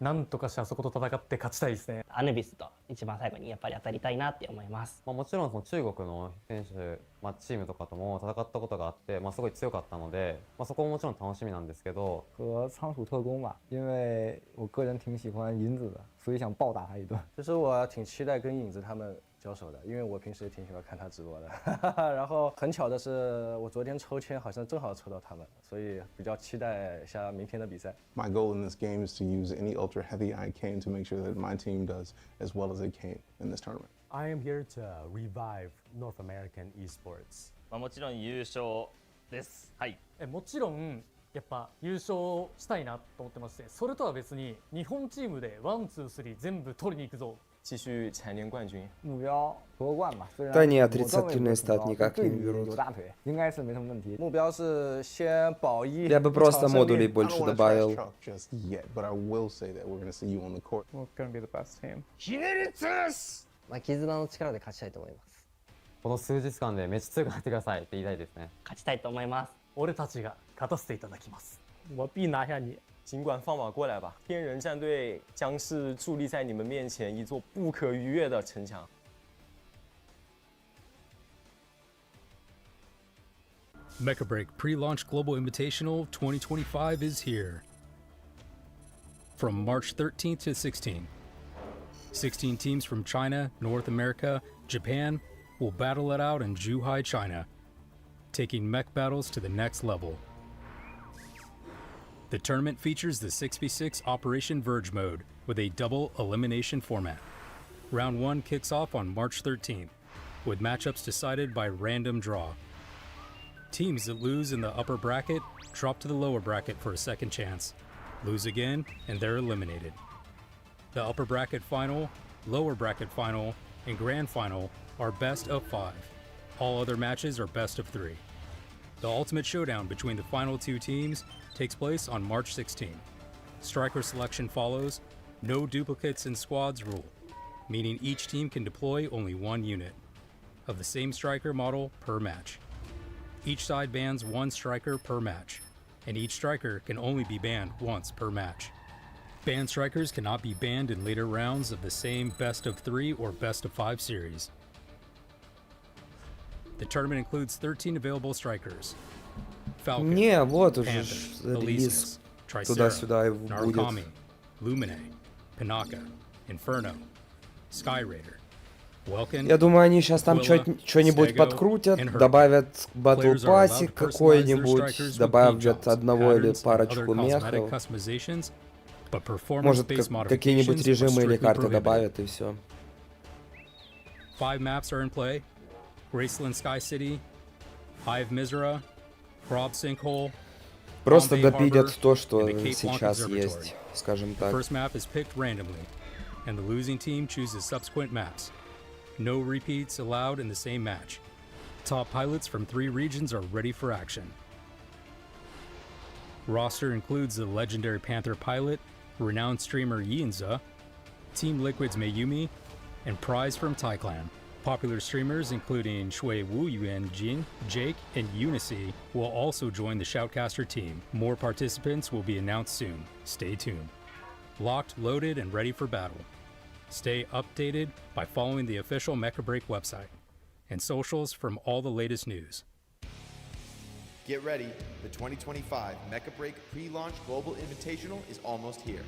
なんとかしてあそこと戦って勝ちたいですね。アヌビスと一番最後にやっぱり当たりたいなって思います。もちろんその中国の選手、チームとかとも戦ったことがあって、すごい強かったので、そこももちろん楽しみなんですけど。和仓鼠特工吧，因为我个人挺喜欢银子的，所以想暴打他一顿。其实我挺期待跟影子他们交手的，因为我平时也挺喜欢看他直播的。然后很巧的是，我昨天抽签好像正好抽到他们，所以比较期待一下明天的比赛。My goal in this game is to use any ultra heavy I can to make sure that my team does as well as they can in this tournament. I am here to revive North American esports. もちろん優勝です。はい。もちろんやっぱ優勝したいなと思ってまして、それとは別に日本チームで1、2、3全部取りに行くぞ。继续蝉联冠军。目标夺冠嘛，虽然 Да не, отрицательный стат никак не 有 берут. 大腿，应该是没什么问题。目标是先保一。 Я бы просто модулей больше добавил. Just yet, but I will say that we're going to see you on the court. We're going to be the best team. まあ絆の力で勝ちたいと思います。この数日間でめっちゃ強くなってくださいって言いたいですね。勝ちたいと思います。俺たちが勝たせていただきます。我必拿下你。尽管放马过来吧，天人战队将是伫立在你们面前一座不可逾越的城墙。Mecha Break Pre-Launch Global Invitational 2025 is here. From March 13th to 16th, 16 teams from China, North America, Japan will battle it out in Zhuhai, China, taking mech battles to the next level. The tournament features the 6v6 Operation Verge mode with a double elimination format. Round 1 kicks off on March 13th, with matchups decided by random draw. Teams that lose in the upper bracket drop to the lower bracket for a second chance, lose again, and they're eliminated. The upper bracket final, lower bracket final, and grand final are best of 5. All other matches are best of 3. The ultimate showdown between the final 2 teams takes place on March 16. Striker selection follows. No duplicates in squads rule, meaning each team can deploy only 1 unit of the same striker model per match. Each side bans 1 striker per match, and each striker can only be banned once per match. Banned strikers cannot be banned in later rounds of the same best of 3 or best of 5 series. The tournament includes 13 available strikers. Falcon, Не, вот уже Panther, релиз Elysius, туда-сюда и Tricera, будет. Narukami, Lumine, Pinaka, Inferno, Skyraider, Welkin, Я думаю, они сейчас там Aquila, что-нибудь Stego, подкрутят, and Hurricane. добавят Battle Players are allowed Pass'ик to personalize their какой-нибудь, strikers with добавят details, одного или patterns, and other парочку cosmetic мехов. customizations, but Может, performance-based какие-нибудь modifications are режимы или strictly карты prohibited. добавят, и все. 5 maps are in play: Graceland Sky City, Hive Mizra, Prob Sinkhole, Просто Bombay допилят Harbor, то, что and the Cape Blanc сейчас Observatory. есть, скажем The так. first map is picked randomly, and the losing team chooses subsequent maps. No repeats allowed in the same match. Top pilots from 3 regions are ready for action. Roster includes the legendary Panther pilot, renowned streamer Yinza, Team Liquid's Mayumi, and Prize from Taiclan. Popular streamers including Shui Wu Yuan Jin, Jake, and Unicy will also join the Shoutcaster team. More participants will be announced soon. Stay tuned. Locked, loaded, and ready for battle. Stay updated by following the official Mecha Break website and socials from all the latest news. Get ready, the 2025 Mecha Break Pre-Launch Global Invitational is almost here.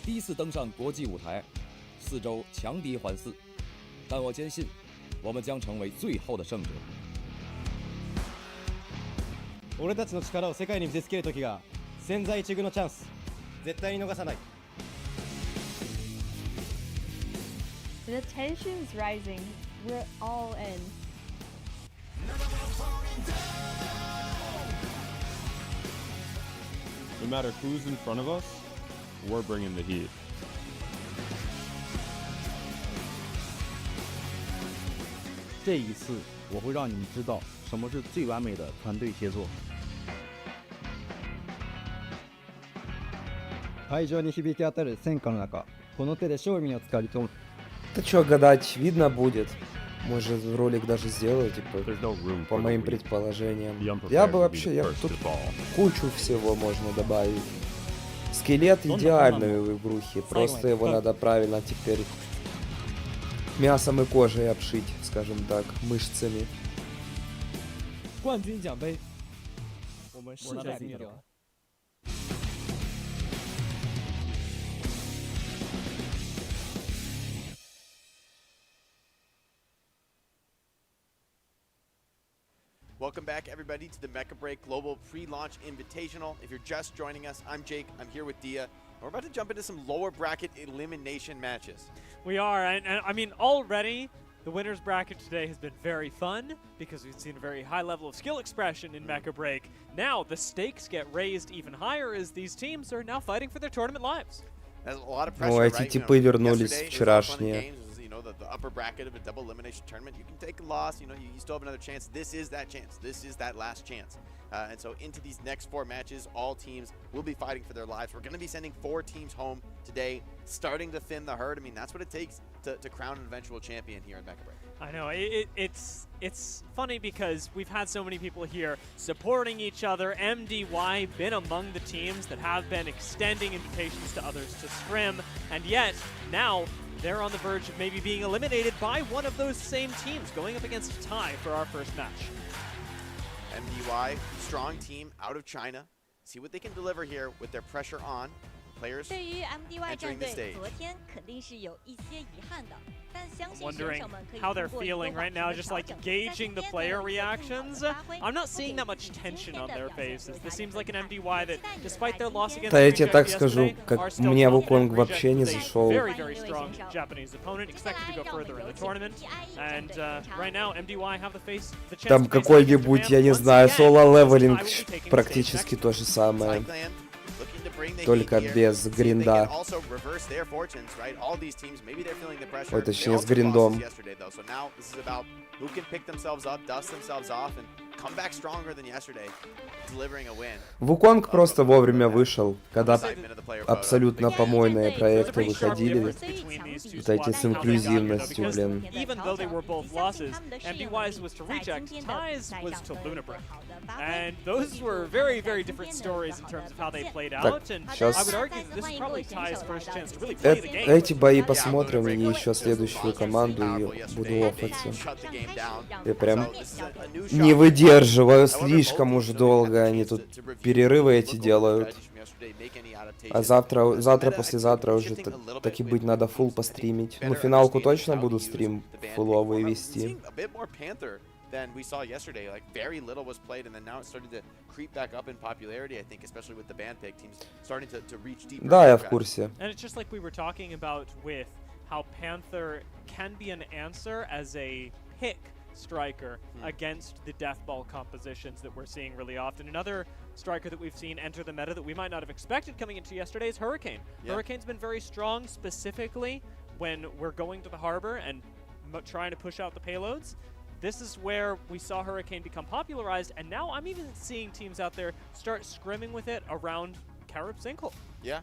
第一次登上国际舞台，4周强敌环伺，但我坚信，我们将成为最后的胜者。俺たちの力を世界に見せつける時が千載一遇のチャンス、絶対に逃さない。The tension is rising. We're all in. No matter who's in front of us, we're bringing the heat. 这一次，我会让你们知道什么是最完美的团队协作。会場に響き当たる戦火の中、この手で勝利をつかみ取る。Да чё гадать, видно будет. Может, ролик даже сделаю, типа, по моим предположениям. Я бы вообще, тут кучу всего можно добавить. Скелет идеальный в игрухе, просто его надо правильно теперь мясом и кожей обшить, скажем так, мышцами. 冠军奖杯，我们势在必得。Welcome back, everybody, to the Mecha Break Global Pre-Launch Invitational. If you're just joining us, I'm Jake. I'm here with Dia. And we're about to jump into some lower bracket elimination matches. We are, and I mean, already the winner's bracket today has been very fun because we've seen a very high level of skill expression in Mecha Break. Now the stakes get raised even higher as these teams are now fighting for their tournament lives. There's a lot of pressure, О, эти right? типы вернулись вчерашние. The upper bracket of a double elimination tournament, you can take a loss, you still have another chance. This is that chance. This is that last chance. And so into these next 4 matches, all teams will be fighting for their lives. We're going to be sending 4 teams home today, starting to thin the herd. I mean, that's what it takes to crown an eventual champion here in Mecha Break. I know, it's funny because we've had so many people here supporting each other. MDY been among the teams that have been extending invitations to others to scrim, and yet now they're on the verge of maybe being eliminated by one of those same teams, going up against a tie for our first match. MDY, strong team out of China. See what they can deliver here with their pressure on. Players entering the stage. Wondering how they're feeling right now, just like gauging the player reactions. I'm not seeing that much tension on their faces. This seems like an MDY that, despite their loss against Да я тебе так скажу, как мне Wukong вообще не зашел. Very strong Japanese opponent, expected to go further in the tournament. And right now, MDY have the chance. Там какой-нибудь, я не знаю, соло-левелинг практически то же самое. Только без гринда. Ой, точнее, с гриндом. Вуконг просто вовремя вышел, когда абсолютно помойные проекты выходили. Вот эти с инклюзивностью, блин. And those were very different stories in terms of how they played out, and I would argue that this is probably Ty's first chance to really play the game. Эти бои посмотрим, и еще следующую команду, и буду оффаться. Я прям не выдерживаю, слишком уж долго они тут перерывы эти делают. А завтра, послезавтра уже так и быть надо фулл постримить. Ну, финалку точно буду стрим фулловый вести. Than we saw yesterday. Like, very little was played, and then now it's starting to creep back up in popularity, I think, especially with the Bandpig teams starting to reach deeper. Да, я в курсе. And it's just like we were talking about with how Panther can be an answer as a pick striker against the death ball compositions that we're seeing really often. Another striker that we've seen enter the meta that we might not have expected coming into yesterday is Hurricane. Yeah. Hurricane's been very strong, specifically when we're going to the harbor and trying to push out the payloads. This is where we saw Hurricane become popularized, and now I'm even seeing teams out there start scrimming with it around Karib Sinkhole. Yeah,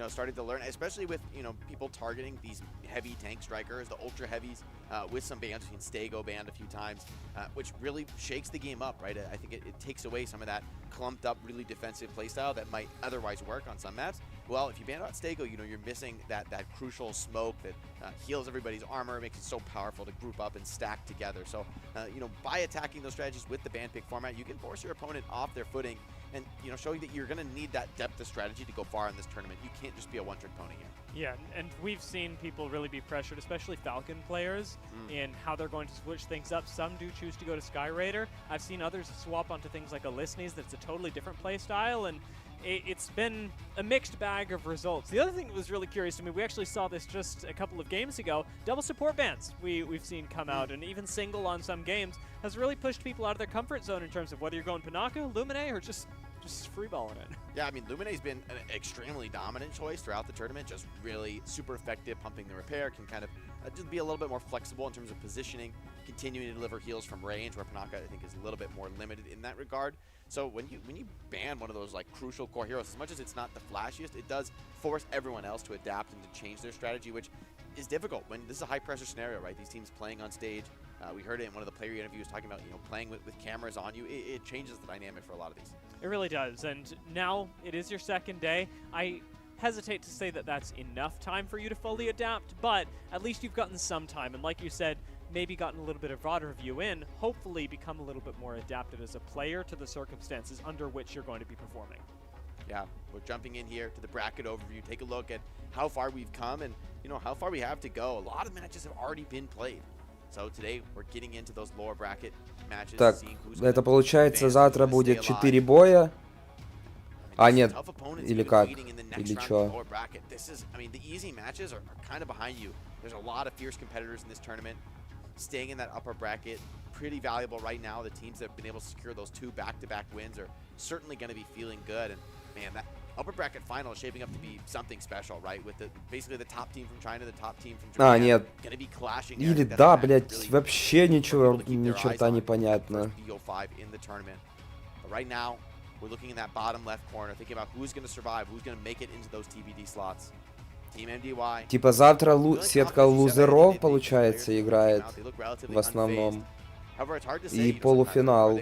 starting to learn, especially with, people targeting these heavy tank strikers, the ultra heavies, with some bans. We've seen Stego banned a few times, which really shakes the game up, right? I think it takes away some of that clumped up, really defensive playstyle that might otherwise work on some maps. Well, if you ban out Stego, you're missing that crucial smoke that heals everybody's armor, makes it so powerful to group up and stack together. So, by attacking those strategies with the ban pick format, you can force your opponent off their footing and, showing that you're going to need that depth of strategy to go far in this tournament. You can't just be a one-trick pony here. Yeah, and we've seen people really be pressured, especially Falcon players, in how they're going to switch things up. Some do choose to go to Sky Raider. I've seen others swap onto things like Alisnes that's a totally different play style, and it's been a mixed bag of results. The other thing that was really curious to me, we actually saw this just a couple of games ago, double support bans we've seen come out, and even single on some games has really pushed people out of their comfort zone in terms of whether you're going Panaka, Lumine, or just freeballing it. Yeah, I mean, Lumine's been an extremely dominant choice throughout the tournament, just really super effective, pumping the repair, can kind of just be a little bit more flexible in terms of positioning, continuing to deliver heals from range, where Panaka, I think, is a little bit more limited in that regard. So when you ban one of those crucial core heroes, as much as it's not the flashiest, it does force everyone else to adapt and to change their strategy, which is difficult when this is a high pressure scenario, right? These teams playing on stage. We heard it in one of the player interviews talking about, playing with cameras on you. It changes the dynamic for a lot of these. It really does. And now it is your second day. I hesitate to say that that's enough time for you to fully adapt, but at least you've gotten some time. And like you said, maybe gotten a little bit of VOD review in, hopefully become a little bit more adapted as a player to the circumstances under which you're going to be performing. Yeah, we're jumping in here to the bracket overview. Take a look at how far we've come and, how far we have to go. A lot of matches have already been played. So today we're getting into those lower bracket matches. Так, это получается завтра будет 4 боя. А нет, или как? Или чё? This is, I mean, the easy matches are kind of behind you. There's a lot of fierce competitors in this tournament. Staying in that upper bracket, pretty valuable right now. The teams that have been able to secure those 2 back-to-back wins are certainly going to be feeling good. And man, that upper bracket final is shaping up to be something special, right? With basically the top team from China, the top team from Japan, нет. going to be clashing. Или да, блядь, вообще ничего, ни черта не понятно. In the tournament. But right now, we're looking in that bottom left corner, thinking about who's going to survive, who's going to make it into those TBD slots. Team MDY. Типа завтра сетка лузеров, получается, играет в основном. И полуфинал.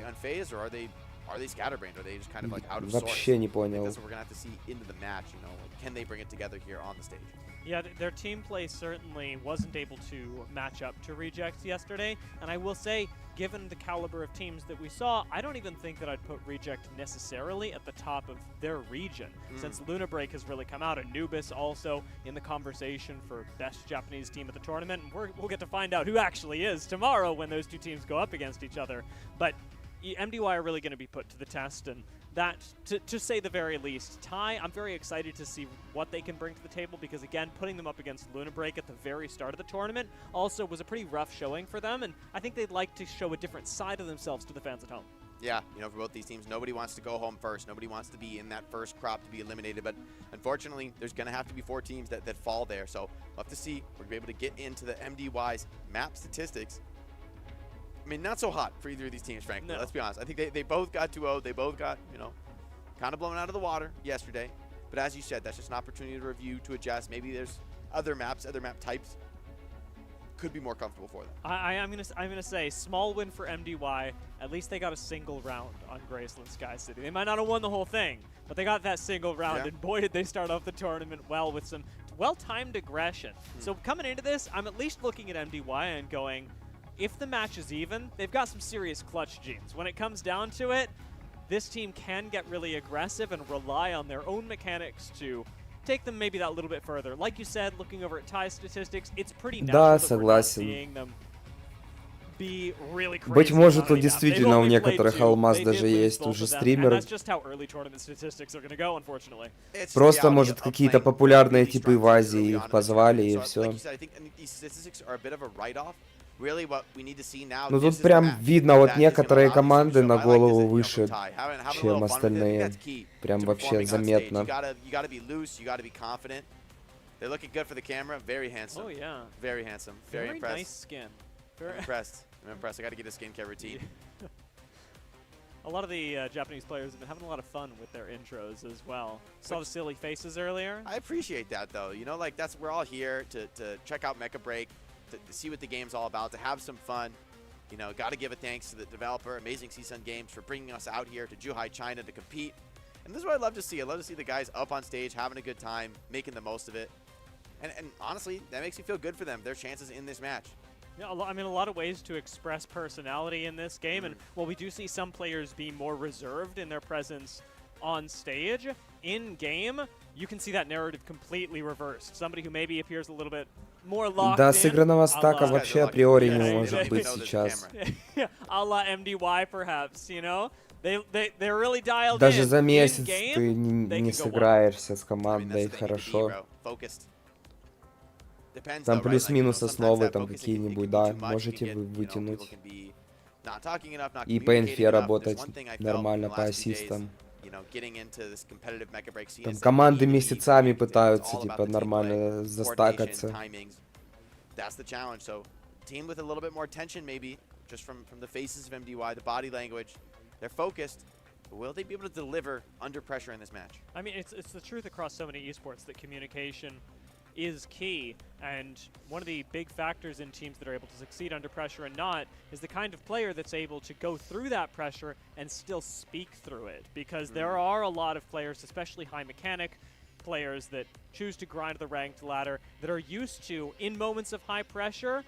Are they scatterbrained? Are they just kind of like out of Вообще не понял. That's what we're going to have to see into the match, you know, like, can they bring it together here on the stage? Yeah, their team play certainly wasn't able to match up to Rejects yesterday, and I will say, given the caliber of teams that we saw, I don't even think that I'd put Reject necessarily at the top of their region, since Luna Break has really come out. Anubis also in the conversation for best Japanese team at the tournament, and we'll get to find out who actually is tomorrow when those two teams go up against each other. But MDY are really going to be put to the test, and that, to say the very least. Thai, I'm very excited to see what they can bring to the table, because again, putting them up against Luna Break at the very start of the tournament also was a pretty rough showing for them, and I think they'd like to show a different side of themselves to the fans at home. Yeah, you know, for both these teams, nobody wants to go home first. Nobody wants to be in that first crop to be eliminated, but unfortunately, there's going to have to be 4 teams that fall there, so we'll have to see. We're going to be able to get into the MDY's map statistics. I mean, not so hot for either of these teams, frankly. No. Let's be honest. I think they both got 2-0. They both got, you know, kind of blown out of the water yesterday. But as you said, that's just an opportunity to review, to adjust. Maybe there's other maps, other map types could be more comfortable for them. I'm gonna say small win for MDY. At least they got a single round on Graceland Sky City. They might not have won the whole thing, but they got that single round, and boy did they start off the tournament well with some well-timed aggression. So coming into this, I'm at least looking at MDY and going, if the match is even, they've got some serious clutch genes. When it comes down to it, this team can get really aggressive and rely on their own mechanics to take them maybe that little bit further. Like you said, looking over at Thai statistics, it's pretty natural that we're not seeing them be really crazy. Быть может, тут действительно у некоторых алмаз даже есть уже стримеры. Просто, может, какие-то популярные типы в Азии их позвали и все. Ну тут прям видно, вот некоторые команды на голову выше, чем остальные. Прям вообще заметно. They're looking good for the camera. Very handsome. Oh yeah. Very handsome. Very impressed. Nice skin. I'm impressed. I'm impressed. I got to get a skincare routine. A lot of the Japanese players have been having a lot of fun with their intros as well. Saw the silly faces earlier. I appreciate that though. You know, like we're all here to check out Mecha Break, to see what the game's all about, to have some fun. You know, got to give a thanks to the developer, Amazing Seasun Games, for bringing us out here to Zhuhai, China to compete. And this is what I love to see. I love to see the guys up on stage, having a good time, making the most of it. And honestly, that makes me feel good for them, their chances in this match. Yeah, I mean, a lot of ways to express personality in this game. And while we do see some players be more reserved in their presence on stage, in-game, you can see that narrative completely reversed. Somebody who maybe appears a little bit more locked Да, сыгранного стака вообще априори не может быть сейчас. A la MDY, perhaps, you know? They're really dialed Даже in. за месяц ты не сыграешься с командой хорошо. Там плюс-минус основы там какие-нибудь, да, можете вы вытянуть. И по инфе работать нормально, по ассистам. Там команды месяцами пытаются, типа, нормально застакаться. That's the challenge. So, team with a little bit more tension, maybe, just from the faces of MDY, the body language. They're focused. Will they be able to deliver under pressure in this match? I mean, it's the truth across so many esports that communication is key, and one of the big factors in teams that are able to succeed under pressure and not is the kind of player that's able to go through that pressure and still speak through it, because there are a lot of players, especially high mechanic players, that choose to grind the ranked ladder, that are used to, in moments of high pressure,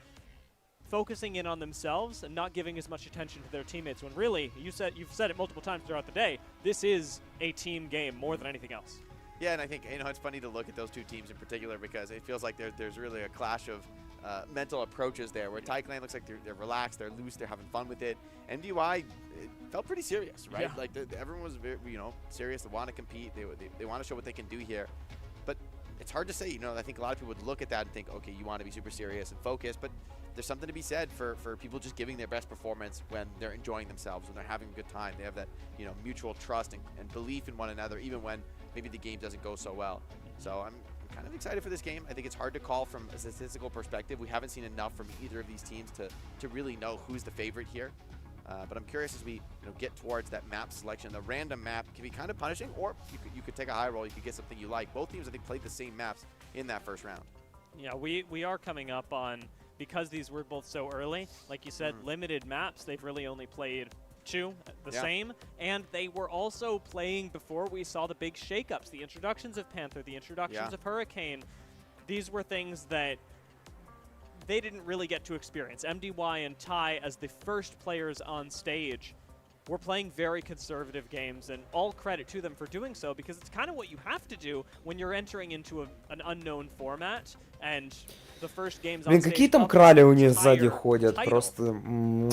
focusing in on themselves and not giving as much attention to their teammates, when really, you've said it multiple times throughout the day, this is a team game more than anything else. Yeah, and I think, you know, it's funny to look at those two teams in particular, because it feels like there's really a clash of mental approaches there, where Thai Clan looks like they're relaxed, they're loose, they're having fun with it. MDY, it felt pretty serious, right? Yeah. Like everyone was very, serious. They want to compete. They want to show what they can do here. But it's hard to say. I think a lot of people would look at that and think, okay, you want to be super serious and focused, but there's something to be said for people just giving their best performance when they're enjoying themselves, when they're having a good time. They have that mutual trust and belief in one another, even when maybe the game doesn't go so well. So I'm kind of excited for this game. I think it's hard to call from a statistical perspective. We haven't seen enough from either of these teams to really know who's the favorite here. But I'm curious as we get towards that map selection. The random map can be kind of punishing, or you could take a high roll. You could get something you like. Both teams, I think, played the same maps in that first round. Yeah, we are coming up on, because these were both so early, like you said, limited maps. They've really only played 2 the same, and they were also playing before we saw the big shakeups, the introductions of Panther, the introductions of Hurricane. These were things that they didn't really get to experience. MDY and Thai, as the first players on stage, were playing very conservative games, and all credit to them for doing so, because it's kind of what you have to do when you're entering into an unknown format, and the first games on Блин, какие там крали у них сзади ходят, просто...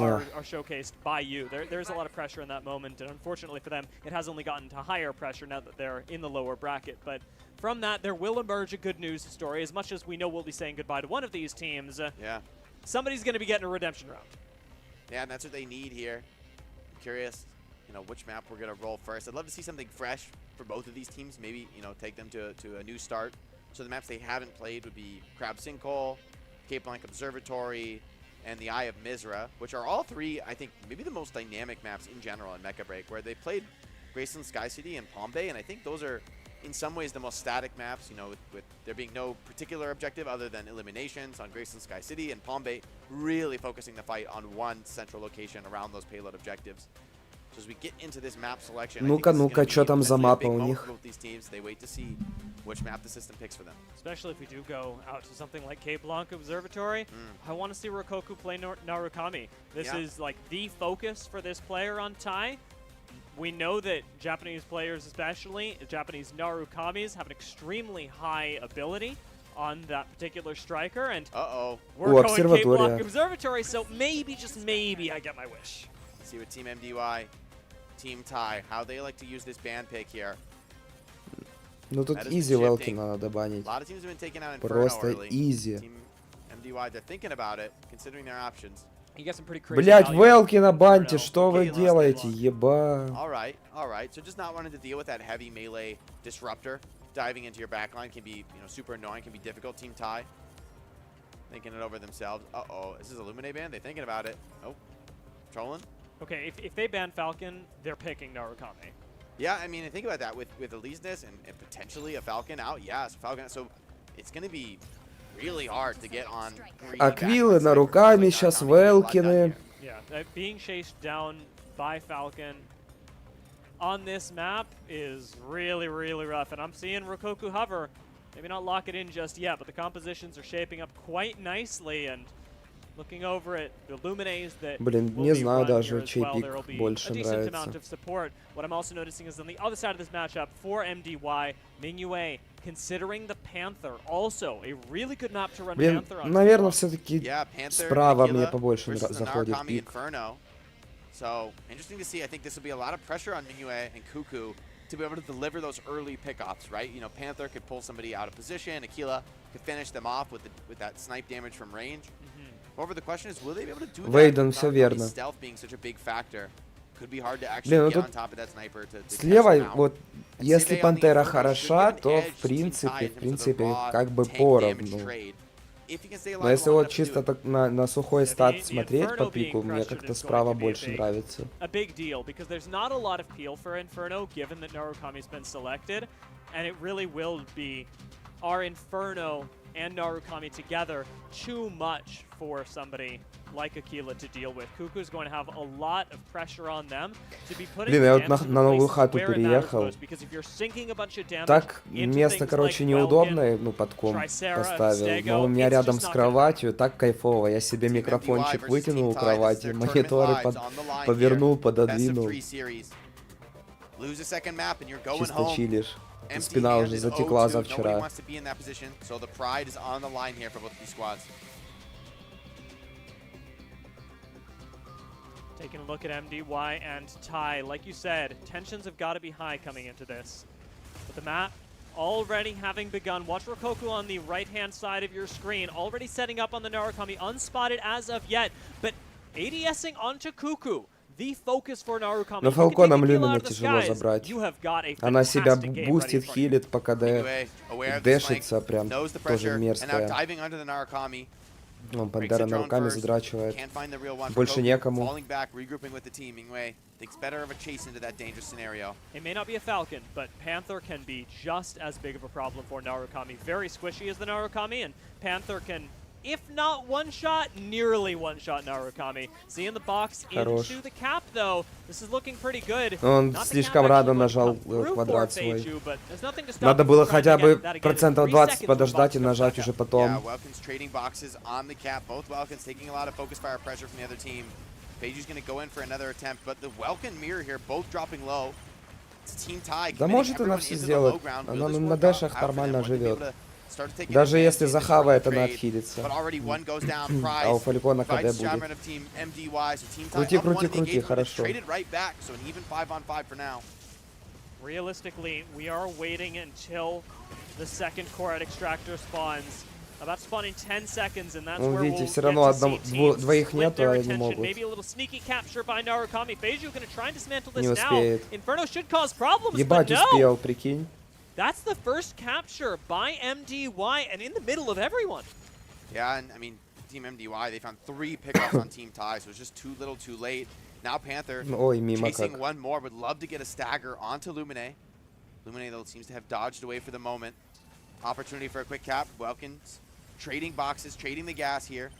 are showcased by you. There's a lot of pressure in that moment, and unfortunately for them, it has only gotten to higher pressure now that they're in the lower bracket. But from that, there will emerge a good news story. As much as we know we'll be saying goodbye to one of these teams, somebody's going to be getting a redemption round. Yeah, and that's what they need here. I'm curious, which map we're going to roll first. I'd love to see something fresh for both of these teams. Maybe, take them to a new start. So the maps they haven't played would be Crab Sinkhole, Cape Blanc Observatory, and the Eye of Mizra, which are all three, I think, maybe the most dynamic maps in general in Mecha Break, where they played Graceland Sky City and Palm Bay, and I think those are, in some ways, the most static maps, with there being no particular objective other than eliminations on Graceland Sky City, and Palm Bay really focusing the fight on one central location around those payload objectives. So as we get into this map selection, Ну-ка, что там за мапа у них? They wait to see which map the system picks for them. Especially if we do go out to something like Cape Blanc Observatory, I want to see Rikoku play Narukami. This is like the focus for this player on Thai. We know that Japanese players, especially Japanese Narukamis, have an extremely high ability on that particular striker, and we're going Cape Blanc Observatory, so maybe, just maybe, I get my wish. Let's see what Team MDY, Team Thai, how they like to use this ban pick here. Ну тут easy Велкина надо банить. A lot of teams have been taken out Inferno Просто early. easy. Team MDY, they're thinking about it, considering their options. Блять, Велкина баньте, что вы делаете, еба? All right. So just not wanting to deal with that heavy melee disruptor. Diving into your backline can be, super annoying, can be difficult. Team Thai thinking it over themselves. This is Illuminate ban. They're thinking about it. Oh, trolling. Okay, if they ban Falcon, they're picking Narukami. Yeah, I mean, think about that with Elise's and potentially a Falcon out. Yeah, Falcon. So it's going to be really hard to get on. Аквилы на руками, сейчас Велкины. Yeah, being chased down by Falcon on this map is really, really rough. And I'm seeing Rikoku hover. Maybe not lock it in just yet, but the compositions are shaping up quite nicely. And looking over at the Luminays that не знаю даже, чей пик больше нравится. Amount of support. What I'm also noticing is on the other side of this matchup for MDY, Mingyue considering the Panther, also a really good map to run Panther on. Наверное, все-таки справа мне побольше заходит пик. So interesting to see. I think this will be a lot of pressure on Mingyue and Cuckoo to be able to deliver those early pickoffs, right? Panther could pull somebody out of position. Aquila could finish them off with that snipe damage from range. However, the question is, will they be able to do Вейден, все верно. Stealth being such a big factor. Could be hard to actually get on top of that sniper to слева, вот, если Пантера хороша, то в принципе, как бы поровну. Но если вот чисто так на сухой стат смотреть по пику, мне как-то справа больше нравится. A big deal because there's not a lot of peel for Inferno given that Narukami's been selected, and it really will be our Inferno and Narukami together too much for somebody like Aquila to deal with. Cuckoo's going to have a lot of pressure on them to be putting на новую хату переехал. Так, место, короче, неудобное, подком поставил, но у меня рядом с кроватью так кайфово. Я себе микрофончик вытянул у кровати, мониторы повернул, пододвинул. Чисто чилишь. Спина уже затекла за вчера. Taking a look at MDY and Ty, like you said, tensions have got to be high coming into this. But the map already having begun. Watch Rokoku on the right-hand side of your screen, already setting up on the Narukami, unspotted as of yet, but ADSing onto Kuku. The focus for Narukami. Но Фалконом Люмину тяжело забрать. Она себя бустит, хилит, пока дэшится, прям тоже мерзкая. Он Пантера на руками задрачивает. Больше некому. It may not be a Falcon, but Panther can be just as big of a problem for Narukami. Very squishy as the Narukami, and Panther can, if not one-shot, nearly one-shot Narukami. See in the box into the cap, though. This is looking pretty good. Он слишком рано нажал квадрат свой. Надо было хотя бы процентов 20 подождать и нажать уже потом. Да может она все сделать. Она на дэшах нормально живет. Даже если захавает, она отхилится. А у Фалькона КД будет. Крути, крути, крути, хорошо. Realistically, we are waiting until the second core extractor spawns. About spawning 10 seconds, and that's where we'll get to see teams split their attention. Maybe a little sneaky capture by Narukami. Feiju gonna try and dismantle this now. Inferno should cause problems, but no! Успел, прикинь. That's the first capture by MDY, and in the middle of everyone. Yeah, and I mean, Team MDY, they found 3 pickoffs on Team Ty, so it's just too little too late. Now Panther chasing one more, would love to get a stagger onto Lumine. Lumine, though, seems to have dodged away for the moment. Opportunity for a quick cap. Welkins trading boxes, trading the gas here.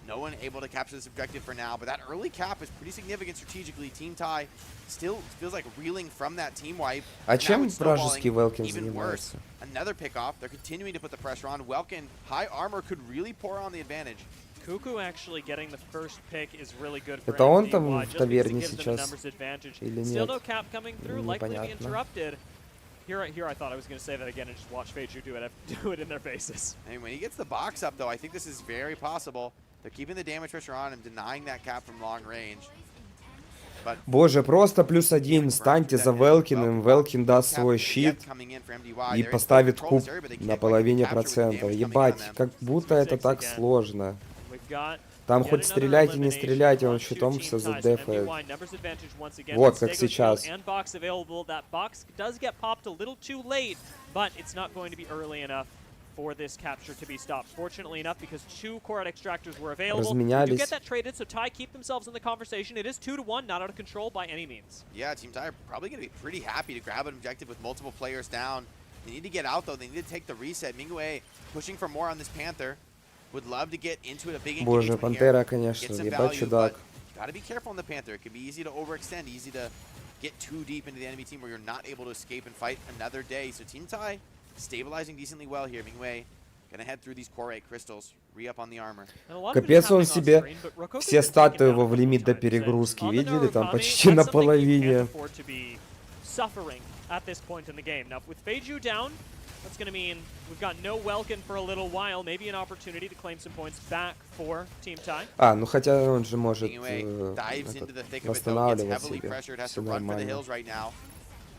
No one able to capture this objective for now, but that early cap is pretty significant strategically. Team Ty still feels like reeling from that team wipe. А чем вражеский Welkin занимается? Another pickoff. They're continuing to put the pressure on. Welkin, high armor, could really pour on the advantage. Kuku actually getting the first pick is really good for Это он там MDY, в таверне сейчас? Still Или нет? no cap coming through, likely to be interrupted. Here I thought I was going to say that again and just watch Feiju do it in their faces. And when he gets the box up, though, I think this is very possible. They're keeping the damage pressure on and denying that cap from long range. Боже, просто +1. Станьте за Велкиным. Велкин даст свой щит и поставит куб на половине процента. Ебать, как будто это так сложно. Там хоть стреляйте, не стреляйте, он щитом все задефает. Вот как сейчас. For this capture to be stopped. Fortunately enough, because 2 core extractors were available, you get that traded, so Ty keep themselves in the conversation. It is 2-1, not out of control by any means. Yeah, Team Ty are probably going to be pretty happy to grab an objective with multiple players down. They need to get out, though. They need to take the reset. Mingwei pushing for more on this Panther. Would love to get into it, a big Боже, engagement Пантера, here. конечно, Get some ебать value, чудак. but gotta be careful on the Panther. It can be easy to overextend, easy to get too deep into the enemy team where you're not able to escape and fight another day. So Team Ty stabilizing decently well here. Mingwei gonna head through these core 8 crystals, re-up on the armor. Капец, он себе все статы его в лимит до перегрузки. Видели? Там почти на половине. Suffering at this point in the game. Now with Feiju down, that's going to mean we've got no Welkin for a little while. Maybe an opportunity to claim some points back for Team Ty. А, ну хотя он же может восстанавливать себя. Все нормально.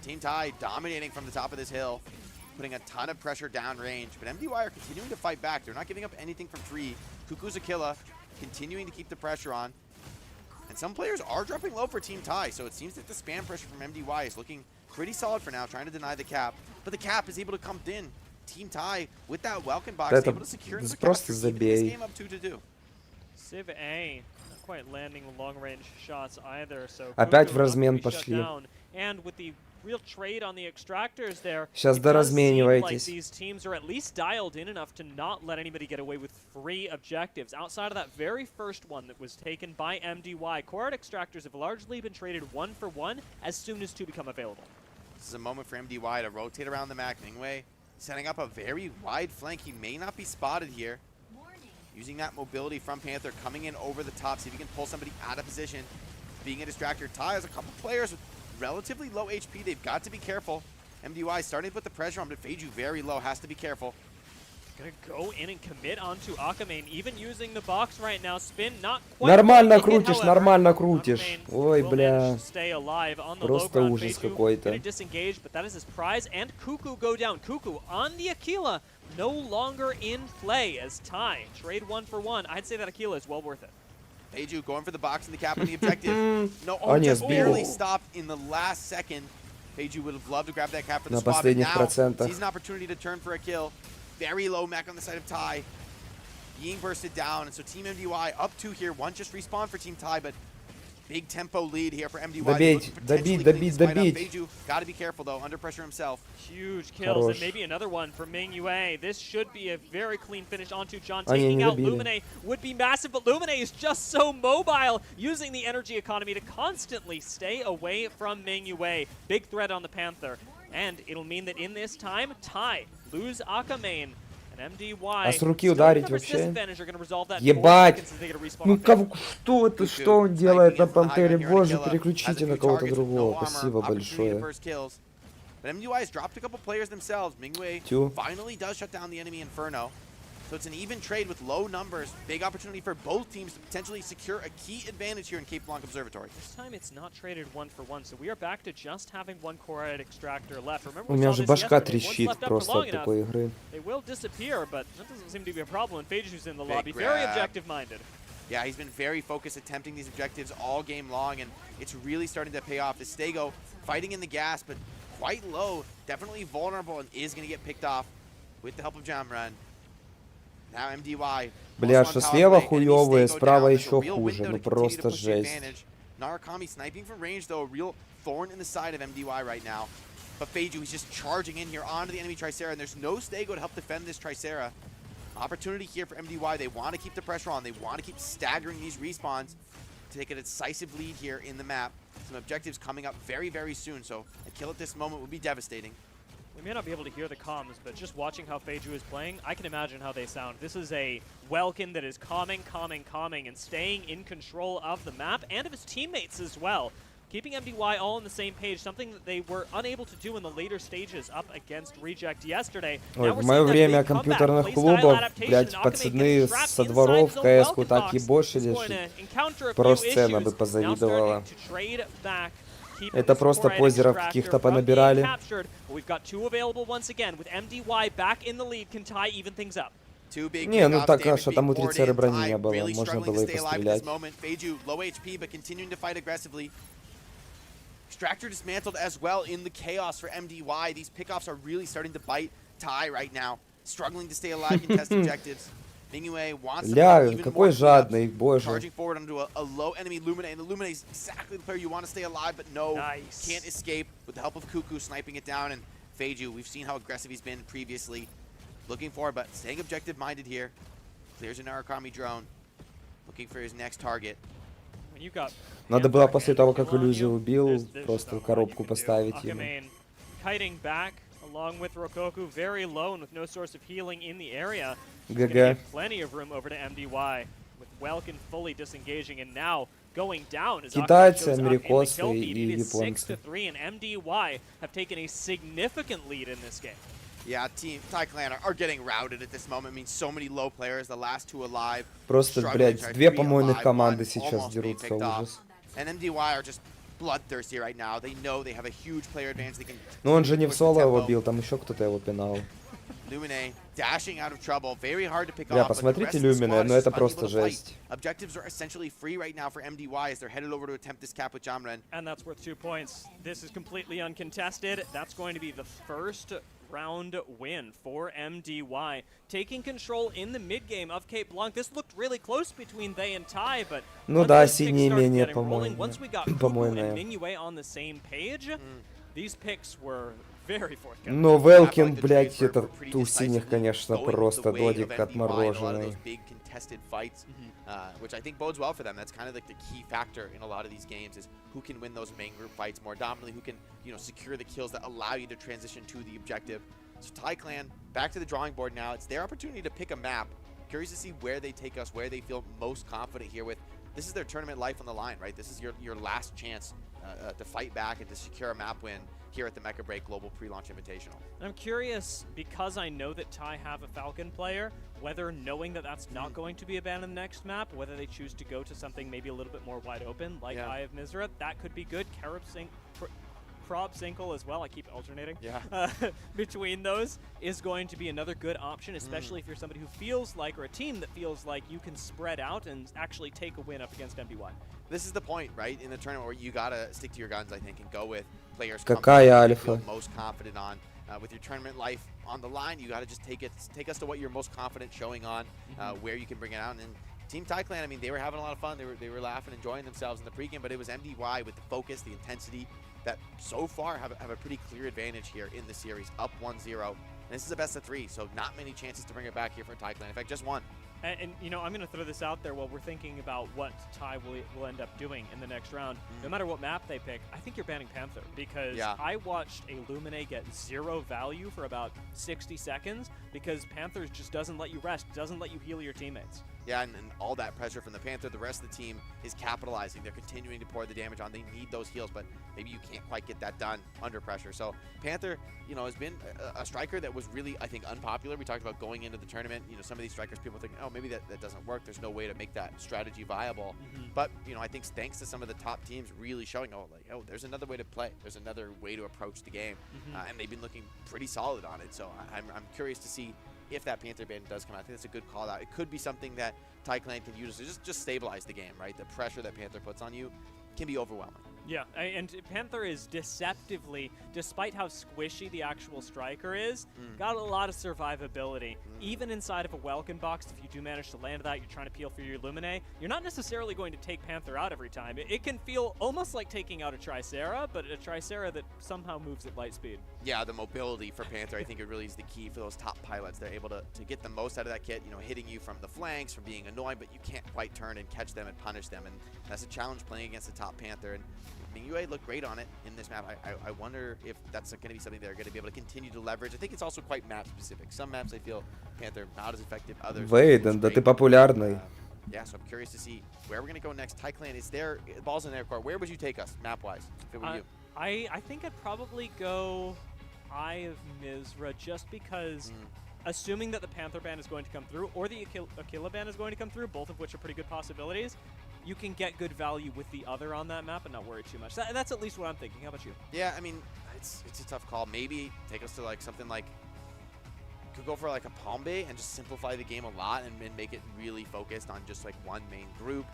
Team Ty dominating from the top of this hill, putting a ton of pressure downrange. But MDY are continuing to fight back. They're not giving up anything from 3. Kuku's a killer, continuing to keep the pressure on. And some players are dropping low for Team Ty, so it seems that the spam pressure from MDY is looking pretty solid for now, trying to deny the cap. But the cap is able to come in. Team Ty, with that Welkin box, able to secure another capture, keeping this game up 2-2. Civ A, not quite landing long-range shots either, so Опять в размен пошли. And with the real trade on the extractors there, Сейчас доразмениваетесь. these teams are at least dialed in enough to not let anybody get away with free objectives. Outside of that very first one that was taken by MDY, core extractors have largely been traded 1-for-1 as soon as 2 become available. This is a moment for MDY to rotate around the map. Mingwei setting up a very wide flank. He may not be spotted here. Using that mobility from Panther, coming in over the top, see if he can pull somebody out of position. Being a distractor. Ty has a couple players with relatively low HP. They've got to be careful. MDY starting to put the pressure on, but Feiju very low, has to be careful. Gonna go in and commit onto Akamane, even using the box right now. Spin not quite. Нормально крутишь, нормально крутишь. Ой, бля. Просто ужас какой-то. Gonna disengage, but that is his prize. And Cuckoo go down. Cuckoo on the Aquila, no longer in play as Ty. Trade 1 for 1. I'd say that Aquila is well worth it. Peju going for the box and the cap on the objective. No, just barely stopped in the last second. Peju would have loved to grab that cap for the spot, but now sees an opportunity to turn for a kill. Very low mech on the side of Ty. Being bursted down, and so Team MDY up 2 here. 1 just respawned for Team Ty, but big tempo lead here for MDY. Добить. Peju got to be careful though, under pressure himself. Huge kills, and maybe another one for Ming Yue. This should be a very clean finish onto John. Taking out Lumine would be massive, but Lumine is just so mobile, using the energy economy to constantly stay away from Ming Yue. Big threat on the Panther, and it'll mean that in this time, Ty lose Akamane. А с руки ударить вообще? Ебать! Ну что это, что он делает на Пантере? Боже, переключите на кого-то другого. Спасибо большое. But MDY has dropped a couple players themselves. Mingwei finally does shut down the enemy Inferno. So it's an even trade with low numbers. Big opportunity for both teams to potentially secure a key advantage here in Cape Blanc Observatory. This time it's not traded 1 for 1, so we are back to just having 1 core extractor left. Remember, У меня уже башка трещит просто от такой игры. They will disappear, but that doesn't seem to be a problem when Phaedra's in the lobby. Very objective-minded. Yeah, he's been very focused attempting these objectives all game long, and it's really starting to pay off. The Stego fighting in the gas, but quite low, definitely vulnerable, and is going to get picked off with the help of Jamran. Now MDY. Бля, что слева хуёвые, справа еще хуже, ну просто жесть. Narukami sniping from range though, a real thorn in the side of MDY right now. But Feiju is just charging in here onto the enemy Tricera, and there's no Stego to help defend this Tricera. Opportunity here for MDY. They want to keep the pressure on. They want to keep staggering these respawns to take a decisive lead here in the map. Some objectives coming up very, very soon, so a kill at this moment would be devastating. We may not be able to hear the comms, but just watching how Feiju is playing, I can imagine how they sound. This is a Welkin that is calming, and staying in control of the map and of his teammates as well. Keeping MDY all on the same page, something that they were unable to do in the later stages up against Reject yesterday. Ой, в мое время компьютерных клубов, блять, пацаны со дворов КС-ку так ебошили, что просто сцена бы позавидовала. Это просто позеров каких-то понабирали. Не, ну так, а что там у Трицеры брони не было, можно было и пострелять. Extractor dismantled as well in the chaos for MDY. These pickoffs are really starting to bite Ty right now, struggling to stay alive in test objectives. Mingyue wants to Ля, какой жадный, боже. Charging forward onto a low enemy Lumine, and the Lumine is exactly the player you want to stay alive, but no, can't escape with the help of Cuckoo sniping it down. And Feiju, we've seen how aggressive he's been previously. Looking forward, but staying objective-minded here. Clears a Narukami drone, looking for his next target. Надо было после того, как иллюзию убил, просто коробку поставить ему. Kiting back along with Rokoku, very low and with no source of healing in the area. GG. Plenty of room over to MDY with Welkin fully disengaging and now going down as Китайцы, америкосы и японцы. 6-3, and MDY have taken a significant lead in this game. Yeah, Team Thai Clan are getting routed at this moment. I mean, so many low players, the last 2 alive. Просто, блядь, 2 помойных команды сейчас дерутся, ужас. And MDY are just bloodthirsty right now. They know they have a huge player advantage. They can. Ну он же не в соло его бил, там еще кто-то его пинал. Lumine dashing out of trouble. Very hard to pick Бля, off. посмотрите Lumine, но это просто жесть. Objectives are essentially free right now for MDY as they're headed over to attempt this cap with Jamran. And that's worth 2 points. This is completely uncontested. That's going to be the first round win for MDY. Taking control in the mid game of Cape Blanc. This looked really close between they and Ty, but ну да, синие менее помойные. Once we got Cuckoo and Mingyue on the same page, these picks were very forthcoming. Но Велкин, блядь, это у синих, конечно, просто додик отмороженный. Which I think bodes well for them. That's kind of like the key factor in a lot of these games is who can win those main group fights more dominantly, who can, you know, secure the kills that allow you to transition to the objective. So Thai Clan, back to the drawing board now. It's their opportunity to pick a map. Curious to see where they take us, where they feel most confident here with. This is their tournament life on the line, right? This is your last chance to fight back and to secure a map win. here at the Mecha Break Global Pre-Launch Invitational. I'm curious, because I know that Thai have a Falcon player, whether knowing that that's not going to be a ban in the next map, whether they choose to go to something maybe a little bit more wide open, like Eye of Mizra, that could be good. Prob Sinkle as well, I keep alternating between those, is going to be another good option, especially if you're somebody who feels like, or a team that feels like you can spread out and actually take a win up against MDY. This is the point, right, in the tournament where you gotta stick to your guns, I think, and go with players Какая you альфа? feel most confident on. With your tournament life on the line, you gotta just take us to what you're most confident showing on, where you can bring it out. And Team ThaiClan, I mean, they were having a lot of fun. They were laughing, enjoying themselves in the pregame, but it was MDY with the focus, the intensity, that so far have a pretty clear advantage here in the series, up 1-0. And this is a best of 3, so not many chances to bring it back here for ThaiClan. In fact, just one. And you know, I'm going to throw this out there while we're thinking about what Thai will end up doing in the next round. No matter what map they pick, I think you're banning Panther, because I watched a Lumine get 0 value for about 60 seconds because Panther just doesn't let you rest, doesn't let you heal your teammates. Yeah, and all that pressure from the Panther, the rest of the team is capitalizing. They're continuing to pour the damage on. They need those heals, but maybe you can't quite get that done under pressure. So Panther, you know, has been a striker that was really, I think, unpopular. We talked about going into the tournament. You know, some of these strikers, people think, oh, maybe that doesn't work. There's no way to make that strategy viable. But, you know, I think thanks to some of the top teams really showing, oh, there's another way to play. There's another way to approach the game. And they've been looking pretty solid on it. So I'm curious to see if that Panther ban does come out. I think that's a good call out. It could be something that ThaiClan can use to just stabilize the game, right? The pressure that Panther puts on you can be overwhelming. Yeah, and Panther is deceptively, despite how squishy the actual striker is, got a lot of survivability. Even inside of a Welkin box, if you do manage to land that, you're trying to peel for your Lumine, you're not necessarily going to take Panther out every time. It can feel almost like taking out a Tricera, but a Tricera that somehow moves at light speed. Yeah, the mobility for Panther, I think it really is the key for those top pilots. They're able to get the most out of that kit, you know, hitting you from the flanks, from being annoying, but you can't quite turn and catch them and punish them. And that's a challenge playing against the top Panther. And I mean, UA looked great on it in this map. I wonder if that's going to be something they're going to be able to continue to leverage. I think it's also quite map specific. Some maps I feel Panther not as effective. Others. Вейден, да ты популярный. Yeah, so I'm curious to see where we're going to go next. ThaiClan is there. Ball's in their court. Where would you take us map wise if it were you? I think I'd probably go Eye of Mizra, just because assuming that the Panther ban is going to come through or the Aquila ban is going to come through, both of which are pretty good possibilities, you can get good value with the other on that map and not worry too much. That's at least what I'm thinking. How about you? Yeah, I mean, it's a tough call. Maybe take us to like something like, could go for like a Palm Bay and just simplify the game a lot and make it really focused on just like one main group.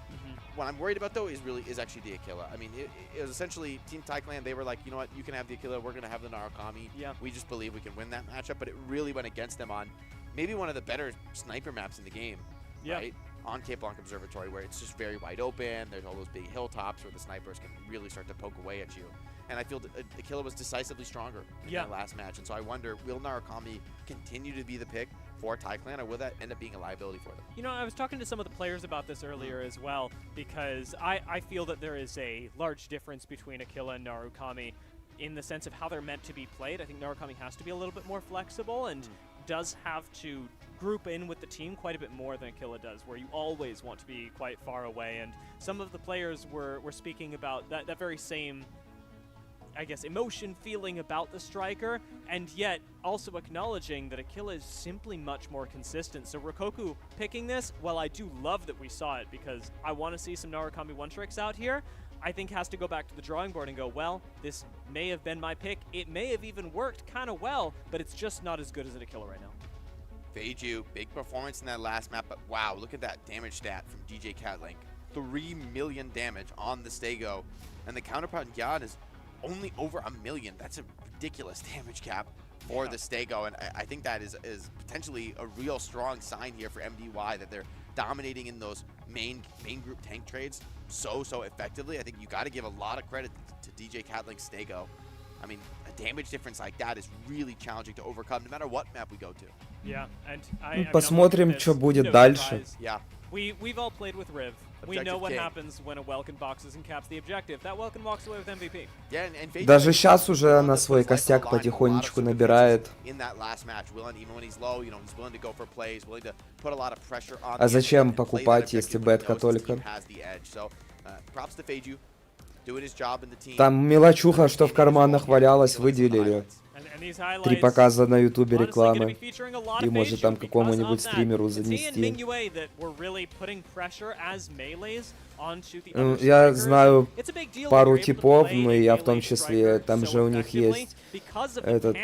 What I'm worried about though is actually the Aquila. I mean, it was essentially Team ThaiClan. They were like, you know what, you can have the Aquila. We're gonna have the Narukami. Yeah. We just believe we can win that matchup. But it really went against them on maybe one of the better sniper maps in the game. Yeah. Right? On Cape Blanc Observatory, where it's just very wide open. There's all those big hilltops where the snipers can really start to poke away at you. And I feel Aquila was decisively stronger in that last match. And so I wonder, will Narukami continue to be the pick for ThaiClan, or will that end up being a liability for them? You know, I was talking to some of the players about this earlier as well, because I feel that there is a large difference between Aquila and Narukami in the sense of how they're meant to be played. I think Narukami has to be a little bit more flexible and does have to group in with the team quite a bit more than Aquila does, where you always want to be quite far away. And some of the players were speaking about that very same, I guess, emotion feeling about the striker, and yet also acknowledging that Aquila is simply much more consistent. So Rikoku picking this, while I do love that we saw it because I want to see some Narukami one-tricks out here, I think has to go back to the drawing board and go, well, this may have been my pick. It may have even worked kind of well, but it's just not as good as an Aquila right now. Feiju, big performance in that last map, but wow, look at that damage stat from DJ Catlink. 3 million damage on the Stego, and the counterpart Yan is only over 1 million. That's a ridiculous damage cap for the Stego, and I think that is potentially a real strong sign here for MDY that they're dominating in those main group tank trades so effectively. I think you got to give a lot of credit to DJ Catlink's Stego. I mean, a damage difference like that is really challenging to overcome no matter what map we go to. Yeah, and Посмотрим, что будет дальше. Yeah. We've all played with Riv. We know what happens when a Welkin boxes and caps the objective. That Welkin walks away with MVP. Yeah, and Даже сейчас уже она свой костяк потихонечку набирает. А зачем покупать, если бетка только? doing his job in the team. Там мелочуха, что в карманах валялась, выделили. 3 показа на ютубе рекламы. И может там какому-нибудь стримеру занести. Я знаю пару типов, ну и я в том числе, там же у них есть этот,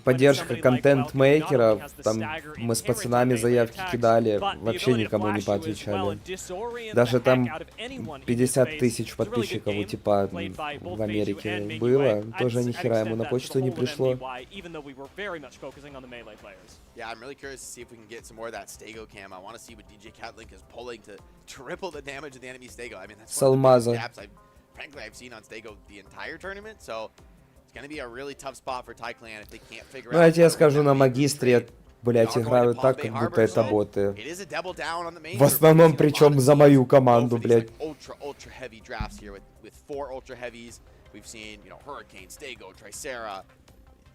поддержка контент-мейкеров, там мы с пацанами заявки кидали, вообще никому не поотвечали. Даже там 50 тысяч подписчиков у типа в Америке было, тоже ни хера ему на почту не пришло. Yeah, I'm really curious to see if we can get some more of that Stego cam. I want to see what DJ Catlink is pulling to triple the damage of the enemy Stego. I mean, that's one of the biggest gaps I've seen on Stego the entire tournament. So it's going to be a really tough spot for Thai Clan if they can't figure out. Ну я тебе скажу, на магистре, блять, играют так, как будто это боты. В основном, причем за мою команду, блять. Ultra heavy drafts here with 4 ultra heavies. We've seen, you know, Hurricane, Stego, Tricera,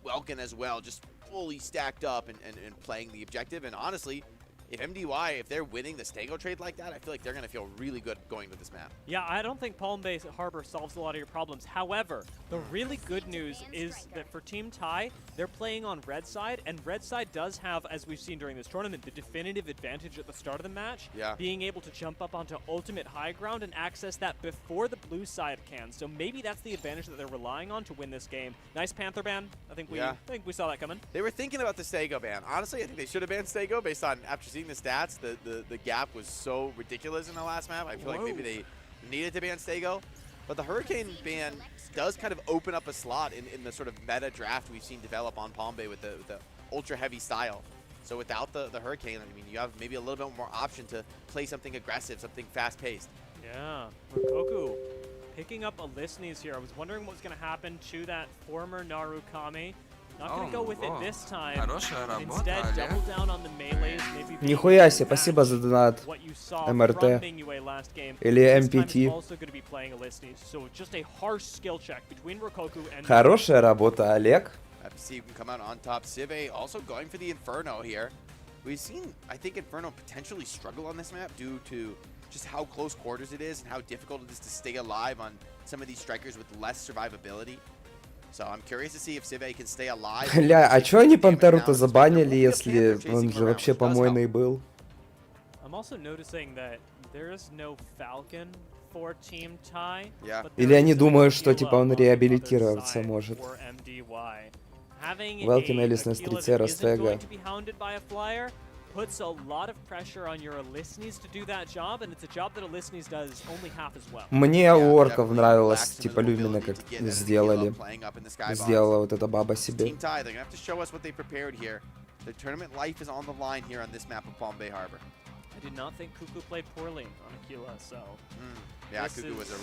Welkin as well, just fully stacked up and playing the objective. And honestly, if MDY, if they're winning the Stego trade like that, I feel like they're going to feel really good going to this map. Yeah, I don't think Palm Bay Harbor solves a lot of your problems. However, the really good news is that for Team Thai, they're playing on red side, and red side does have, as we've seen during this tournament, the definitive advantage at the start of the match, being able to jump up onto ultimate high ground and access that before the blue side can. So maybe that's the advantage that they're relying on to win this game. Nice Panther ban. I think we saw that coming. They were thinking about the Stego ban. Honestly, I think they should have banned Stego based on, after seeing the stats, the gap was so ridiculous in the last map. I feel like maybe they needed to ban Stego. But the Hurricane ban does kind of open up a slot in the sort of meta draft we've seen develop on Palm Bay with the ultra heavy style. So without the Hurricane, I mean, you have maybe a little bit more option to play something aggressive, something fast paced. Yeah, Rikoku picking up a Listney's here. I was wondering what was going to happen to that former Narukami. Not going to go with it this time. Instead, double down on the melees. Нихуя себе, спасибо за донат. МРТ. Или МПТ. Хорошая работа, Олег. FC can come out on top. Cive also going for the Inferno here. We've seen, I think, Inferno potentially struggle on this map due to just how close quarters it is and how difficult it is to stay alive on some of these strikers with less survivability. So I'm curious to see if Cive can stay alive. Бля, а чё они Пантеру-то забанили, если он же вообще помойный был? I'm also noticing that there is no Falcon for Team Thai. Или они думают, что типа он реабилитироваться может. Welkin Элиснес Трицера Стега. Puts a lot of pressure on your Elysnes to do that job, and it's a job that Elysnes does only half as well. Мне у орков нравилось, типа Люмина как сделали. Сделала вот эта баба себе. Team Thai, they're gonna have to show us what they prepared here. The tournament life is on the line here on this map of Palm Bay Harbor. I did not think Cuckoo played poorly on Aquila, so. Yeah, Cuckoo was a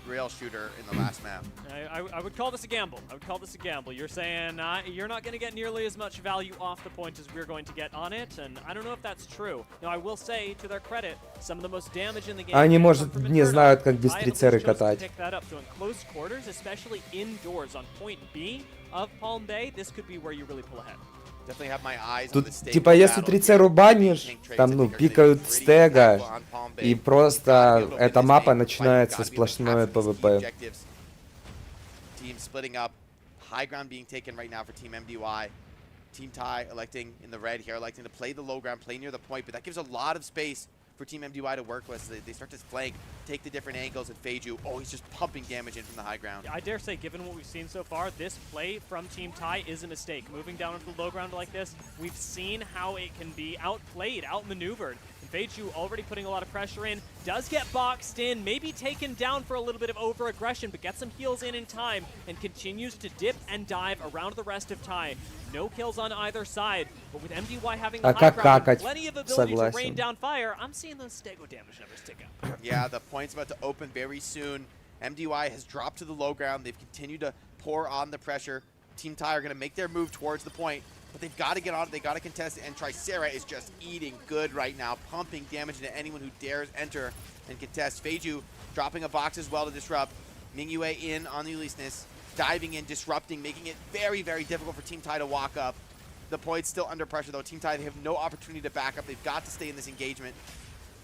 real shooter in the last map. I would call this a gamble. I would call this a gamble. You're saying you're not going to get nearly as much value off the point as we're going to get on it, and I don't know if that's true. Now, I will say, to their credit, some of the most damage in the game. Они, может, не знают, как без трицеры катать. Pick that up. So in close quarters, especially indoors on point B of Palm Bay, this could be where you really pull ahead. Тут, типа, если трицеру банишь, там, ну, пикают стега, и просто эта мапа начинается сплошное ПВП. Team splitting up, high ground being taken right now for Team MDY. Team Thai electing in the red here, electing to play the low ground, play near the point, but that gives a lot of space for Team MDY to work with. So they start to flank, take the different angles, and Feiju, oh, he's just pumping damage in from the high ground. I dare say, given what we've seen so far, this play from Team Thai is a mistake. Moving down into the low ground like this, we've seen how it can be outplayed, outmaneuvered. And Feiju already putting a lot of pressure in, does get boxed in, maybe taken down for a little bit of over-aggression, but gets some heals in time, and continues to dip and dive around the rest of Thai. No kills on either side, but with MDY having the high ground, plenty of ability to rain down fire, I'm seeing those Stego damage numbers tick up. Yeah, the point's about to open very soon. MDY has dropped to the low ground. They've continued to pour on the pressure. Team Thai are going to make their move towards the point, but they've got to get on it. They've got to contest it, and Tricera is just eating good right now, pumping damage into anyone who dares enter and contest. Feiju dropping a box as well to disrupt. Mingyue in on the Ulysses. Diving in, disrupting, making it very, very difficult for Team Thai to walk up. The point's still under pressure, though. Team Thai, they have no opportunity to back up. They've got to stay in this engagement.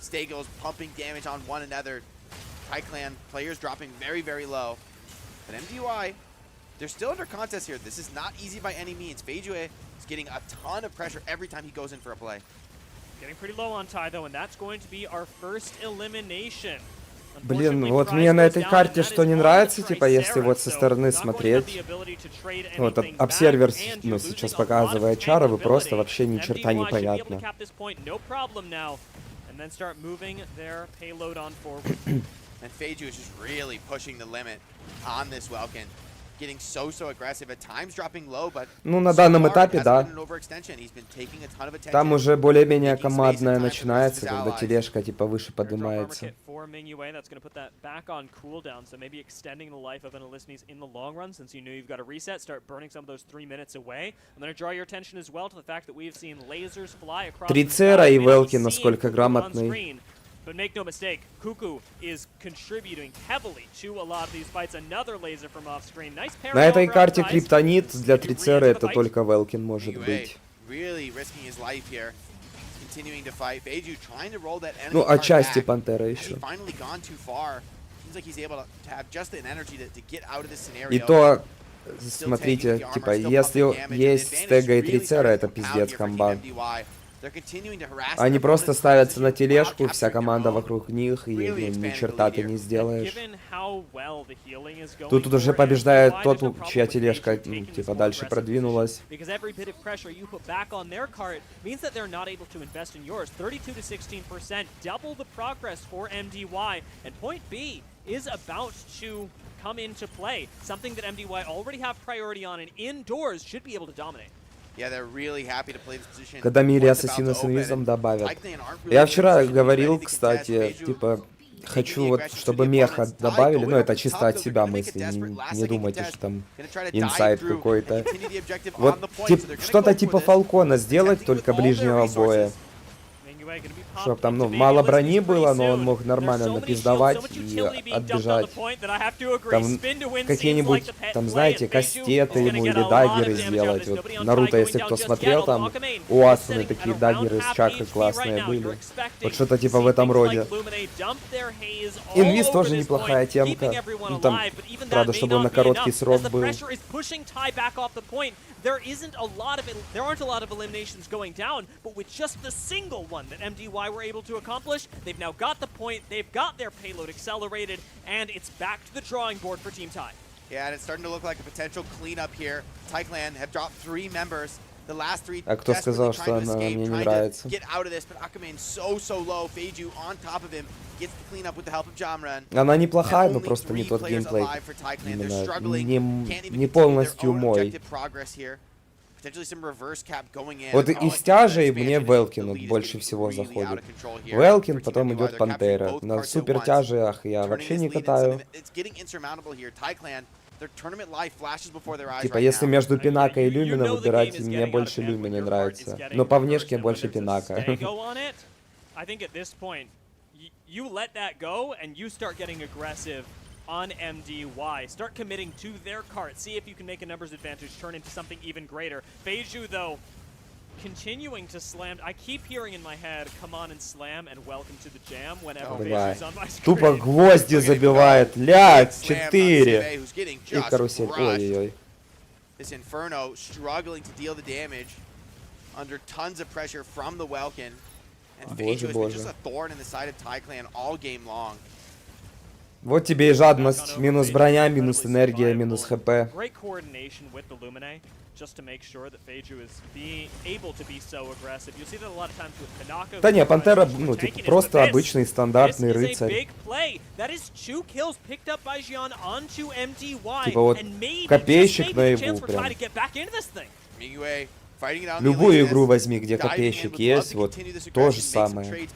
Stego's pumping damage on one another. Thai Clan players dropping very, very low. But MDY, they're still under contest here. This is not easy by any means. Feijue is getting a ton of pressure every time he goes in for a play. Getting pretty low on Thai, though, and that's going to be our first elimination. Блин, вот мне на этой карте что не нравится, типа, если вот со стороны смотреть, вот обсервер, ну, сейчас показывает чары, вы просто вообще ни черта не понятно. And Feiju is just really pushing the limit on this Welkin. Getting so aggressive at times, dropping low, but ну, на данном этапе, да. Там уже более-менее командная начинается, когда тележка типа выше поднимается. Трицера и Велкин насколько грамотный. But make no mistake, Cuckoo is contributing heavily to a lot of these fights. Another laser from off screen. Nice parry. На этой карте криптонит для Трицера это только Велкин может быть. Ну, отчасти Пантера еще. И то, смотрите, типа, если есть стега и Трицера, это пиздец комбан. Они просто ставятся на тележку, вся команда вокруг них, и ни черта ты не сделаешь. Тут уже побеждает тот, чья тележка, ну, типа, дальше продвинулась. Come into play, something that MDY already have priority on and indoors should be able to dominate. Когда Мири Ассасина с инвизом добавят. Я вчера говорил, кстати, типа, хочу вот, чтобы меха добавили, ну это чисто от себя мысли, не думайте, что там инсайд какой-то. Вот что-то типа Фалкона сделать, только ближнего боя. Чтоб там, ну, мало брони было, но он мог нормально напиздавать и отбежать. Там какие-нибудь, там, знаете, кастеты ему или даггеры сделать. Вот Наруто, если кто смотрел, там у Асуны такие даггеры с чакры классные были. Вот что-то типа в этом роде. Инвиз тоже неплохая темка. Ну, там, правда, чтобы он на короткий срок был. There aren't a lot of eliminations going down, but with just the single one that MDY were able to accomplish, they've now got the point, they've got their payload accelerated, and it's back to the drawing board for Team Thai. Yeah, and it's starting to look like a potential cleanup here. Thai Clan have dropped 3 members. The last 3 А кто сказал, что она мне не нравится? Get out of this, but Akamane's so low. Feiju on top of him gets the cleanup with the help of Jamran. Она неплохая, но просто не тот геймплей. Именно не полностью мой. Вот из тяжей мне Велкин вот больше всего заходит. Велкин, потом идет Пантера. На супер тяжах я вообще не катаю. Типа, если между Пинака и Люмина выбирать, мне больше Люмина нравится. Но по внешке больше Пинака. On MDY. Start committing to their cart. See if you can make a numbers advantage turn into something even greater. Feiju, though, continuing to slam. I keep hearing in my head, come on and slam and welcome to the jam whenever Feiju's on my screen. Тупо гвозди забивает. Ля, 4. И карусель. Ой-ой-ой. This Inferno struggling to deal the damage under tons of pressure from the Welkin. And Feiju has been just a thorn in the side of Thai Clan all game long. Вот тебе и жадность. Минус броня, минус энергия, минус хп. Да не, Пантера, ну, типа, просто обычный стандартный рыцарь. Типа вот копейщик наяву прям. Любую игру возьми, где копейщик есть, вот то же самое.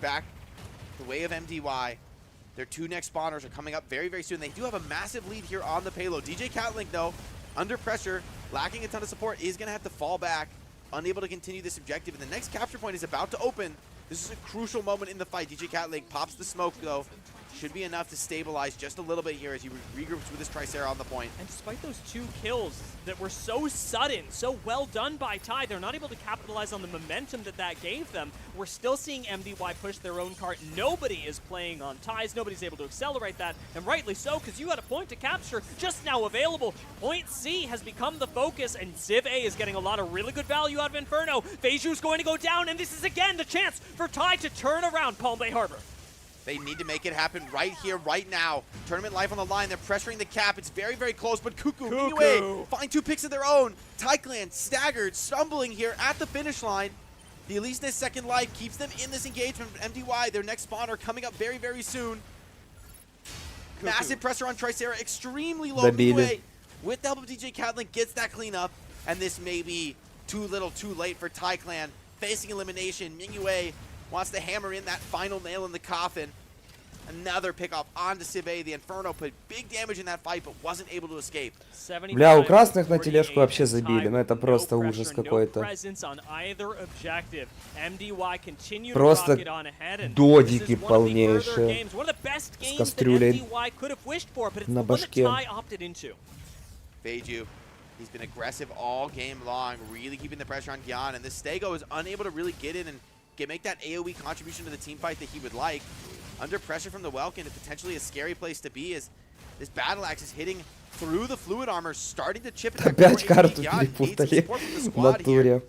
Their 2 next spawners are coming up very soon. They do have a massive lead here on the payload. DJ Catlink, though, under pressure, lacking a ton of support, is going to have to fall back, unable to continue this objective. And the next capture point is about to open. This is a crucial moment in the fight. DJ Catlink pops the smoke, though. should be enough to stabilize just a little bit here as he regroups with his Tricera on the point. And despite those 2 kills that were so sudden, so well done by Ty, they're not able to capitalize on the momentum that gave them. We're still seeing MDY push their own cart. Nobody is playing on Ty's. Nobody's able to accelerate that, and rightly so, because you had a point to capture just now available. Point C has become the focus, and Civ A is getting a lot of really good value out of Inferno. Feiju's going to go down, and this is again the chance for Ty to turn around Palm Bay Harbor. They need to make it happen right here, right now. Tournament life on the line. They're pressuring the cap. It's very, very close, but Cuckoo find 2 picks of their own. TyClan staggered, stumbling here at the finish line. The Elise second life keeps them in this engagement. MDY, their next spawner, coming up very, very soon. Massive pressure on Tricera, extremely low. With the help of DJ Catlink, gets that clean up, and this may be too little, too late for TyClan. Facing elimination, Mingyue wants to hammer in that final nail in the coffin. Another pickoff onto Civ A. The Inferno put big damage in that fight, but wasn't able to escape. Бля, у красных на тележку вообще забили, но это просто ужас какой-то. Просто додики полнейшие с кастрюлей на башке. Feiju, he's been aggressive all game long, really keeping the pressure on Gyan, and this Stego is unable to really get in and make that AoE contribution to the team fight that he would like. Under pressure from the Welkin, it's potentially a scary place to be as this Battle Axe is hitting through the fluid armor, starting to chip at Опять карту перепутали в натуре.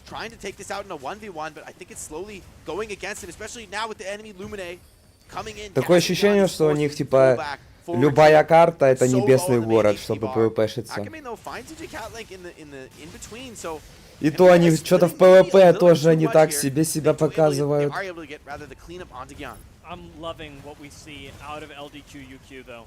Trying to take this out in a 1v1, but I think it's slowly going against him, especially now with the enemy Lumine coming in. Такое ощущение, что у них типа любая карта это небесный город, чтобы PvP-шиться. И то они что-то в PvP тоже не так себя показывают. I'm loving what we see out of LDQ though.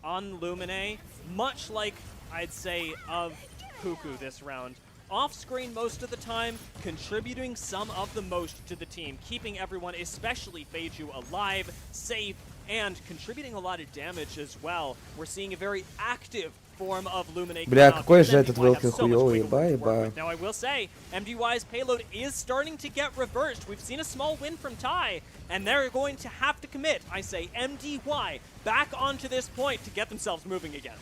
On Lumine, much like I'd say of Cuckoo this round, off-screen most of the time, contributing some of the most to the team, keeping everyone, especially Feiju, alive, safe, and contributing a lot of damage as well. We're seeing a very active form of Lumine. Бля, какой же этот Велкин хуёвый, еба. Now I will say, MDY's payload is starting to get reversed. We've seen a small win from Ty, and they're going to have to commit, I say, MDY back onto this point to get themselves moving again.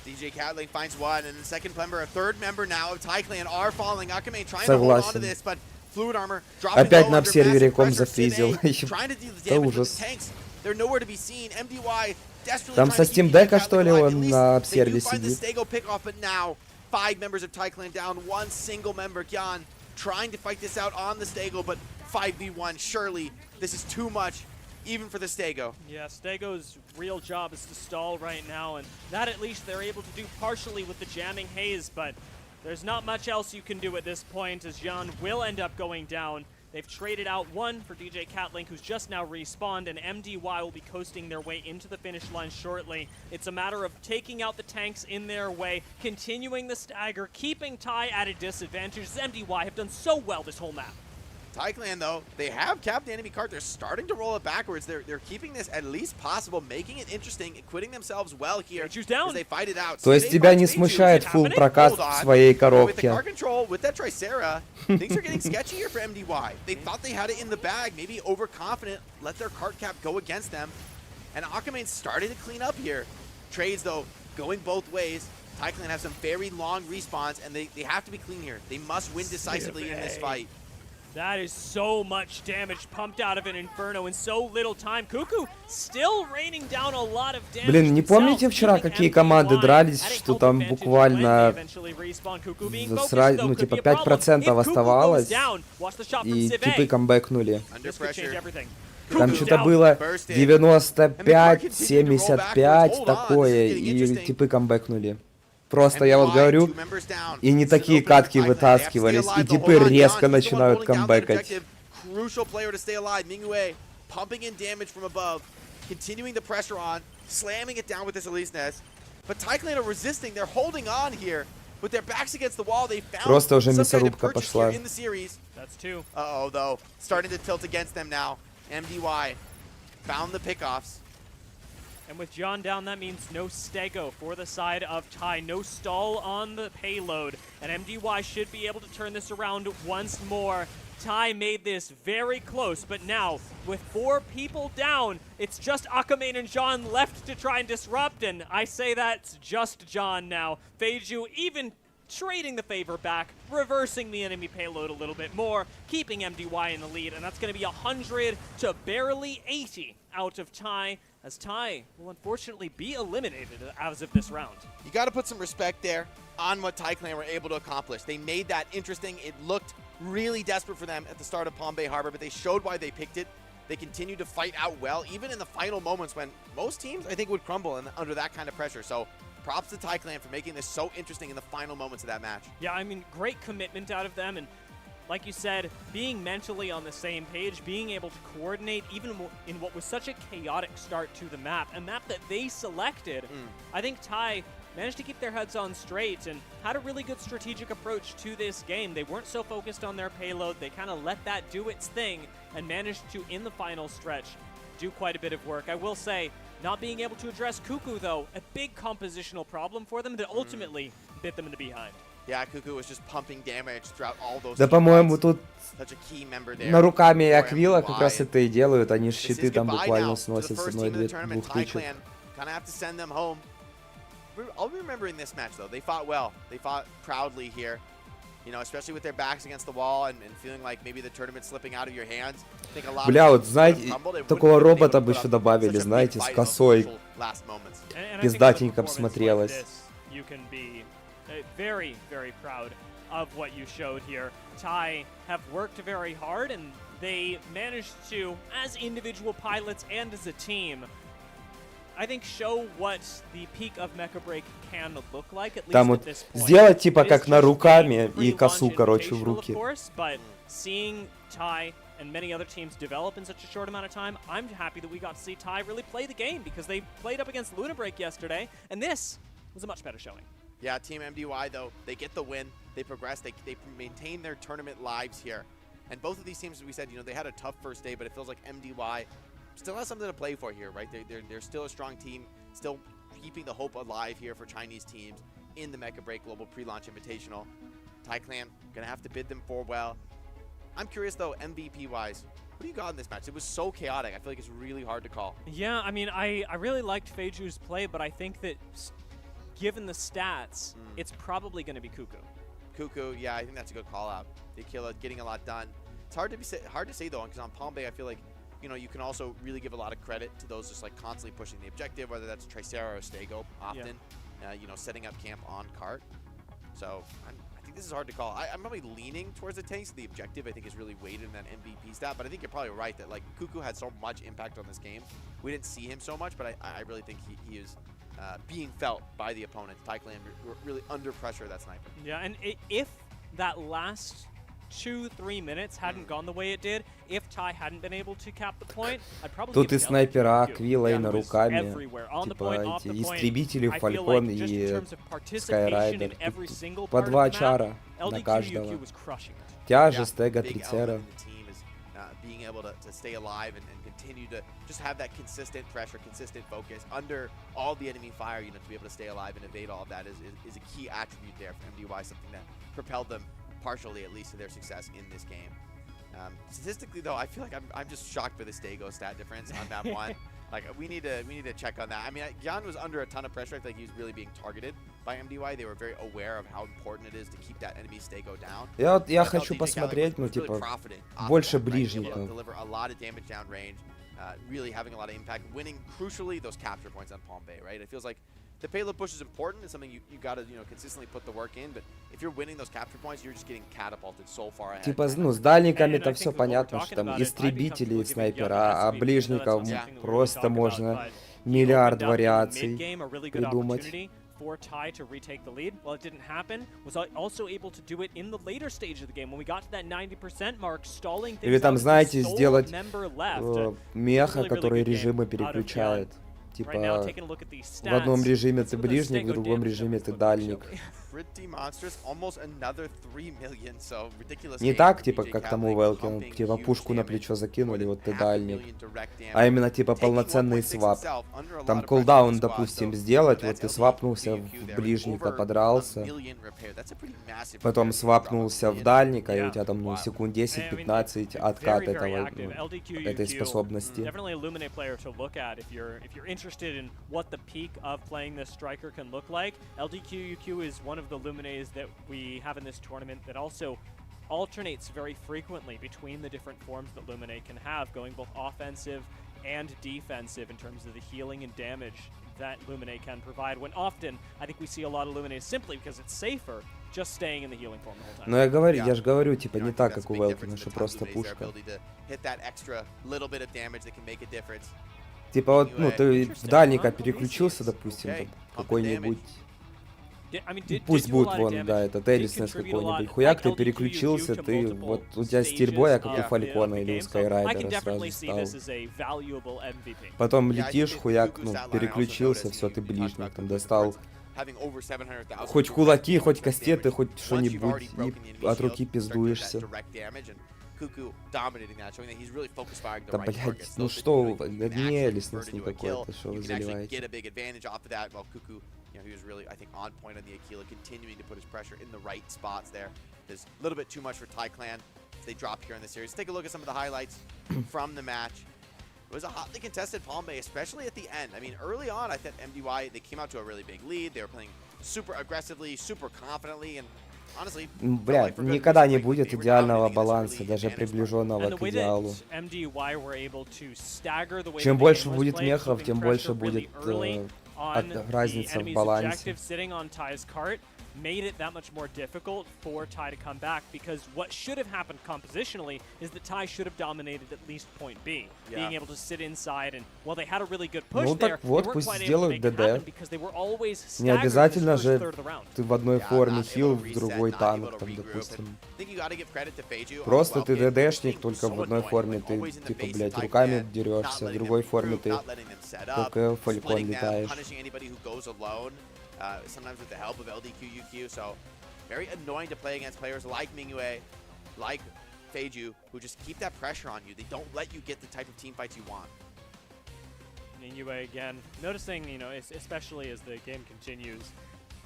DJ Catlink finds one, and the second member, a third member now of TyClan are falling. Akame trying to hold on to this, but Fluid Armor dropping Опять low на under обсервере massive ком pressure. зафризил. Trying to deal the damage with the tanks. They're nowhere to be seen. MDY desperately Там со Steam Deck'а, что ли, он на обсервере сидит? Stego pick off, but now 5 members of TyClan down, 1 single member, Gyan, trying to fight this out on the Stego, but 5v1, surely this is too much, even for the Stego. Yeah, Stego's real job is to stall right now, and that at least they're able to do partially with the jamming haze, but there's not much else you can do at this point as Gyan will end up going down. They've traded out one for DJ Catlink, who's just now respawned, and MDY will be coasting their way into the finish line shortly. It's a matter of taking out the tanks in their way, continuing the stagger, keeping Ty at a disadvantage, as MDY have done so well this whole map. TyClan, though, they have capped the enemy cart. They're starting to roll it backwards. They're keeping this at least possible, making it interesting, acquitting themselves well here as they fight it out. То есть тебя не смущает full прокаст в своей коробке? With the cart control, with that Tricera, things are getting sketchy here for MDY. They thought they had it in the bag, maybe overconfident, let their cart cap go against them. And Akamane started to clean up here. Trades, though, going both ways. TyClan have some very long respawns, and they have to be clean here. They must win decisively in this fight. That is so much damage pumped out of an Inferno in so little time. Cuckoo still raining down a lot of damage. Блин, не помните вчера, какие команды дрались, что там буквально ну, типа 5% оставалось, и типы камбэкнули. Там что-то было 95-75 такое, и типы камбэкнули. Просто я вот говорю, и не такие катки вытаскивались, и типы резко начинают камбэкать. Просто уже мясорубка пошла. Uh-oh, though. Starting to tilt against them now. MDY found the pickoffs. And with John down, that means no Stego for the side of Ty. No stall on the payload. And MDY should be able to turn this around once more. Ty made this very close, but now, with 4 people down, it's just Akamain and John left to try and disrupt, and I say that's just John now. Feiju even trading the favor back, reversing the enemy payload a little bit more, keeping MDY in the lead, and that's going to be 100 to barely 80 out of Ty, as Ty will unfortunately be eliminated as of this round. You got to put some respect there on what TaiClan were able to accomplish. They made that interesting. It looked really desperate for them at the start of Palm Bay Harbor, but they showed why they picked it. They continued to fight out well, even in the final moments when most teams, I think, would crumble under that kind of pressure. So props to TaiClan for making this so interesting in the final moments of that match. Yeah, I mean, great commitment out of them, and like you said, being mentally on the same page, being able to coordinate even in what was such a chaotic start to the map, a map that they selected. I think Ty managed to keep their heads on straight and had a really good strategic approach to this game. They weren't so focused on their payload. They kind of let that do its thing and managed to, in the final stretch, do quite a bit of work. I will say, not being able to address Cuckoo, though, a big compositional problem for them that ultimately bit them in the behind. Yeah, Cuckoo was just pumping damage throughout all those. Да, по-моему, тут на руками Аквила как раз это и делают. Они щиты там буквально сносят с одной-двух тычек. Kind of have to send them home. I'll be remembering this match, though. They fought well. They fought proudly here. You know, especially with their backs against the wall and feeling like maybe the tournament's slipping out of your hands. I think a lot Бля, вот знаете, такого робота бы еще добавили, знаете, с косой. Пиздатенько б смотрелось. Very, very proud of what you showed here. Ty have worked very hard, and they managed to, as individual pilots and as a team, I think show what the peak of Mecha Break can look like, at least Там at вот this point. сделать типа как на руками и косу, короче, в руки. But seeing Ty and many other teams develop in such a short amount of time, I'm happy that we got to see Ty really play the game, because they played up against Luna Break yesterday, and this was a much better showing. Yeah, Team MDY, though, they get the win. They progress. They maintain their tournament lives here. And both of these teams, as we said, you know, they had a tough first day, but it feels like MDY still has something to play for here, right? They're still a strong team, still keeping the hope alive here for Chinese teams in the Mecha Break Global Pre-Launch Invitational. TaiClan going to have to bid them farewell. I'm curious, though, MVP-wise, what do you got in this match? It was so chaotic. I feel like it's really hard to call. Yeah, I mean, I really liked Feiju's play, but I think that given the stats, it's probably going to be Cuckoo. Cuckoo, yeah, I think that's a good call out. They kill it, getting a lot done. It's hard to say though, because on Palm Bay, I feel like, you know, you can also really give a lot of credit to those just like constantly pushing the objective, whether that's Tricera or Stego often, you know, setting up camp on cart. So I think this is hard to call. I'm probably leaning towards the tanks. The objective, I think, is really weighted in that MVP stat, but I think you're probably right that like Cuckoo had so much impact on this game. We didn't see him so much, but I really think he is being felt by the opponent. TaiClan were really under pressure of that sniper. Yeah, and if that last 2-3 minutes hadn't gone the way it did, if Ty hadn't been able to cap the point, I'd probably Тут и снайпера Аквила, и на руками, типа эти истребители, Фалькон и Скайрайдер. По 2 чара на каждого. Тяжесть, Эго, Трицера. Being able to stay alive and continue to just have that consistent pressure, consistent focus under all the enemy fire, you know, to be able to stay alive and evade all of that is a key attribute there for MDY, something that propelled them partially, at least, to their success in this game. Statistically, though, I feel like I'm just shocked by the Stego stat difference on map 1. Like, we need to check on that. I mean, Gian was under a ton of pressure. I feel like he was really being targeted by MDY. They were very aware of how important it is to keep that enemy Stego down. Я хочу посмотреть, ну, типа, больше ближников. Deliver a lot of damage down range, really having a lot of impact, winning, crucially, those capture points on Palm Bay, right? It feels like the payload push is important. It's something you got to, you know, consistently put the work in, but if you're winning those capture points, you're just getting catapulted so far ahead. Типа, ну, с дальниками-то все понятно, что там истребители и снайпера, а ближников просто можно миллиард вариаций придумать. For Ty to retake the lead. Well, it didn't happen. Was also able to do it in the later stage of the game when we got to that 90% mark, stalling things. Или там, знаете, сделать меха, который режимы переключает. Типа, в одном режиме ты ближник, в другом режиме ты дальник. pretty monstrous. Almost another 3 million, so ridiculous. Не так, типа, как там у Велки, типа, пушку на плечо закинули, вот ты дальник. А именно, типа, полноценный свап. Там кулдаун, допустим, сделать, вот ты свапнулся в ближника, подрался. Потом свапнулся в дальника, и у тебя там, ну, секунд 10-15 откат этого, ну, этой способности. Definitely a Lumine player to look at if you're interested in what the peak of playing this striker can look like. LDQUQ is one of the Lumines that we have in this tournament that also alternates very frequently between the different forms that Lumine can have, going both offensive and defensive in terms of the healing and damage that Lumine can provide, when often I think we see a lot of Lumines simply because it's safer just staying in the healing form the whole time. Ну я же говорю, типа, не так, как у Велкина, что просто пушка. Типа вот, ну, ты в дальника переключился, допустим, там, какой-нибудь... Пусть будет вон, да, это Элиснес какой-нибудь. Хуяк, ты переключился, ты вот у тебя стиль боя, как у Фалькона или у Скайрайдера сразу стал. Потом летишь, хуяк, ну, переключился, все, ты ближник, там достал хоть кулаки, хоть кастеты, хоть что-нибудь, и от руки пиздуешься. Да, блядь, ну что, не Элиснес никакой, это что вы заливаете? You know, he was really, I think, on point on the Aquila, continuing to put his pressure in the right spots there. There's a little bit too much for Thai Clan as they drop here in the series. Take a look at some of the highlights from the match. It was a hotly contested Palm Bay, especially at the end. I mean, early on, I thought MDY, they came out to a really big lead. They were playing super aggressively, super confidently, and honestly, бля, никогда не будет идеального баланса, даже приближенного к идеалу. Чем больше будет мехов, тем больше будет разница в балансе. Made it that much more difficult for Thai to come back, because what should have happened compositionally is that Thai should have dominated at least point B, being able to sit inside, and while they had a really good push there, they weren't quite able to make it happen because they were always staggered. Не обязательно же ты в одной форме хил, в другой танк, там, допустим. Просто ты ДДшник, только в одной форме ты, типа, блядь, руками дерешься, в другой форме ты только Фалькон летаешь. Sometimes with the help of LDQUQ, so very annoying to play against players like Mingyue, like Feiju, who just keep that pressure on you. They don't let you get the type of team fights you want. Mingyue again, noticing, you know, especially as the game continues,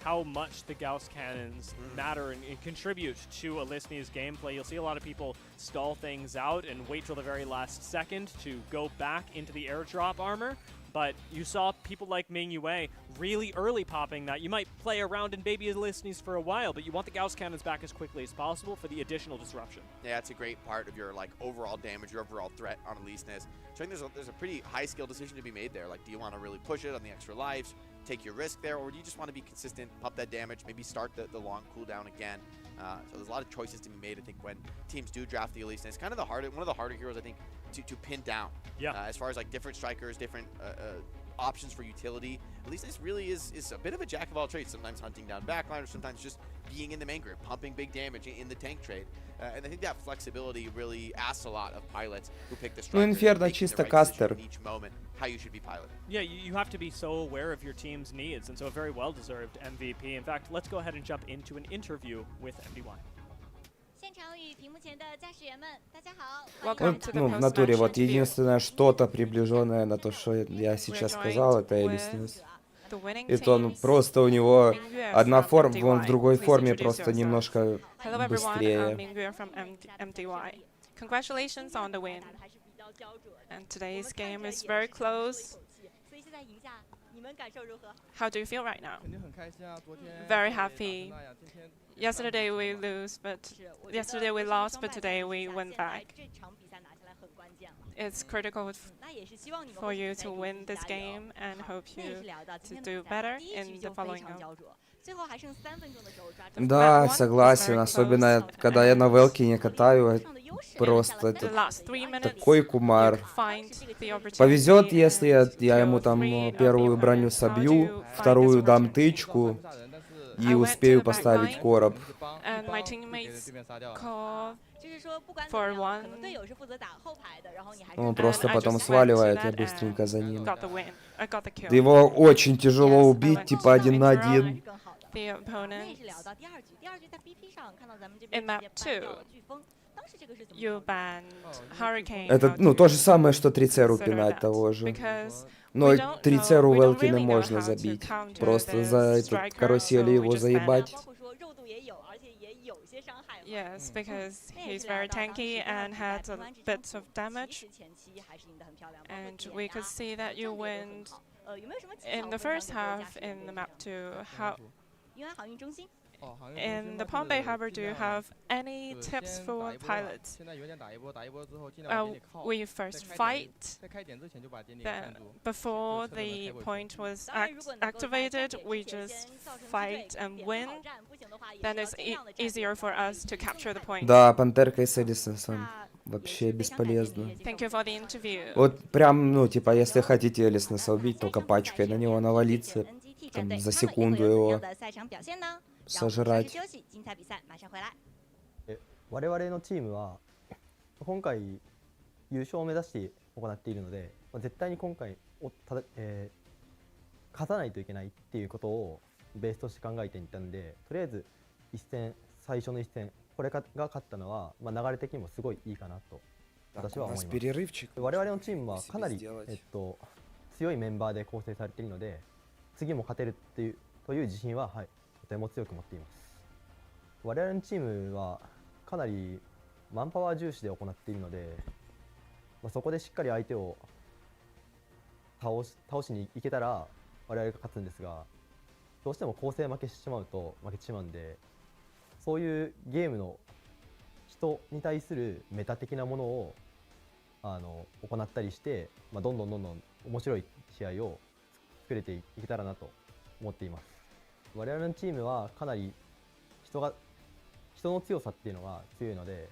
how much the Gauss cannons matter and contribute to Alisni's gameplay. You'll see a lot of people stall things out and wait till the very last second to go back into the airdrop armor. But you saw people like Mingyue really early popping that. You might play around in baby Alisni's for a while, but you want the Gauss cannons back as quickly as possible for the additional disruption. Yeah, it's a great part of your like overall damage, your overall threat on Alisni's. So I think there's a pretty high skill decision to be made there. Like, do you want to really push it on the extra lives, take your risk there, or do you just want to be consistent, pump that damage, maybe start the long cooldown again? So there's a lot of choices to be made, I think, when teams do draft the Alisni's. It's kind of one of the harder heroes, I think, to pin down. Yeah. As far as like different strikers, different options for utility. Alisni's really is a bit of a jack of all trades. Sometimes hunting down backliners, sometimes just being in the main group, pumping big damage in the tank trade. And I think that flexibility really asks a lot of pilots who pick the striker. Ну, Inferno чисто кастер. Each moment, how you should be piloting. Yeah, you have to be so aware of your team's needs, and so a very well-deserved MVP. In fact, let's go ahead and jump into an interview with MDY. Вот, ну, в натуре, вот единственное что-то приближенное на то, что я сейчас сказал, это Элиснес. И то, ну, просто у него одна форма, он в другой форме просто немножко быстрее. Congratulations on the win. And today's game is very close. How do you feel right now? Very happy. Yesterday we lost, but today we went back. It's critical for you to win this game, and hope you to do better in the following round. Да, согласен, особенно когда я на Велкине катаю, просто это такой кумар. Повезет, если я ему там первую броню собью, вторую дам тычку и успею поставить короб. Он просто потом сваливает, я быстренько за ним. Его очень тяжело убить, типа 1 на 1. the opponents in map 2, you banned Hurricane. Это, ну, то же самое, что Трицеру пинать того же. Но Трицеру Велкина можно забить. Просто за этот карусель его заебать. Yes, because he's very tanky and had a bit of damage. And we could see that you win in the first half in the map 2. In the Palm Bay Harbor, do you have any tips for pilots? We first fight, then before the point was activated, we just fight and win. Then it's easier for us to capture the point. Да, Пантерка и с Элисонсом. Вообще бесполезно. Thank you for the interview. Вот прям, ну, типа, если хотите Элисонса убить, только пачкой на него навалиться, там, за секунду его сожрать. 我々のチームは今回優勝を目指して行っているので、絶対に今回勝たないといけないっていうことをベースとして考えていたんで、とりあえず最初の一戦これが勝ったのは、流れ的にもすごいいいかなと私は思います。我々のチームはかなり、強いメンバーで構成されているので、次も勝てるという自信は、とても強く持っています。我々のチームはかなりマンパワー重視で行っているので、そこでしっかり相手を倒しにいけたら我々が勝つんですが、どうしても構成負けしてしまうと負けてしまうんで、そういうゲームの人に対するメタ的なものを行ったりして、どんどん面白い試合を作れていけたらなと思っています。我々のチームはかなり人の強さっていうのが強いので、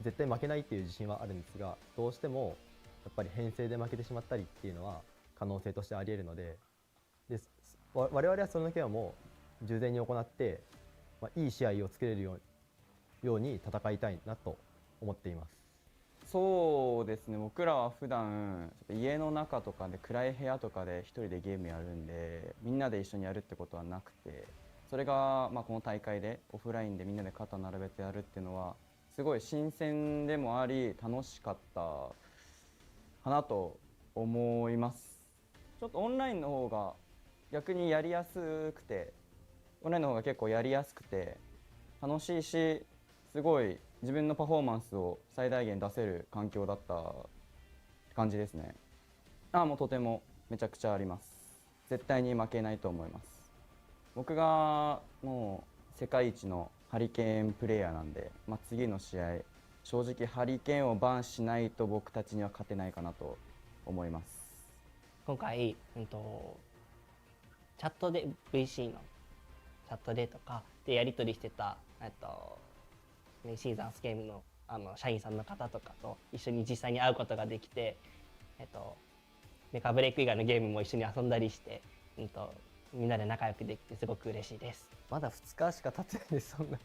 絶対負けないっていう自信はあるんですが、どうしてもやっぱり編成で負けてしまったりっていうのは可能性としてありえるので、我々はそのだけはもう従前に行って、いい試合を作れるように戦いたいなと思っています。そうですね、僕らは普段家の中とかで暗い部屋とかで一人でゲームやるんで、みんなで一緒にやるってことはなくて、それがこの大会でオフラインでみんなで肩並べてやるっていうのはすごい新鮮でもあり楽しかったかなと思います。ちょっとオンラインの方が逆にやりやすくて、オンラインの方が結構やりやすくて楽しいし、すごい自分のパフォーマンスを最大限出せる環境だった感じですね。もうとてもめちゃくちゃあります。絶対に負けないと思います。僕がもう世界一のハリケーンプレイヤーなんで、次の試合正直ハリケーンをバンしないと僕たちには勝てないかなと思います。今回、チャットで VC のチャットでとかでやり取りしてたシーザンスゲームの社員さんの方とかと一緒に実際に会うことができて、メカブレイク以外のゲームも一緒に遊んだりして、みんなで仲良くできてすごく嬉しいです。まだ2日しか経ってないです。そんな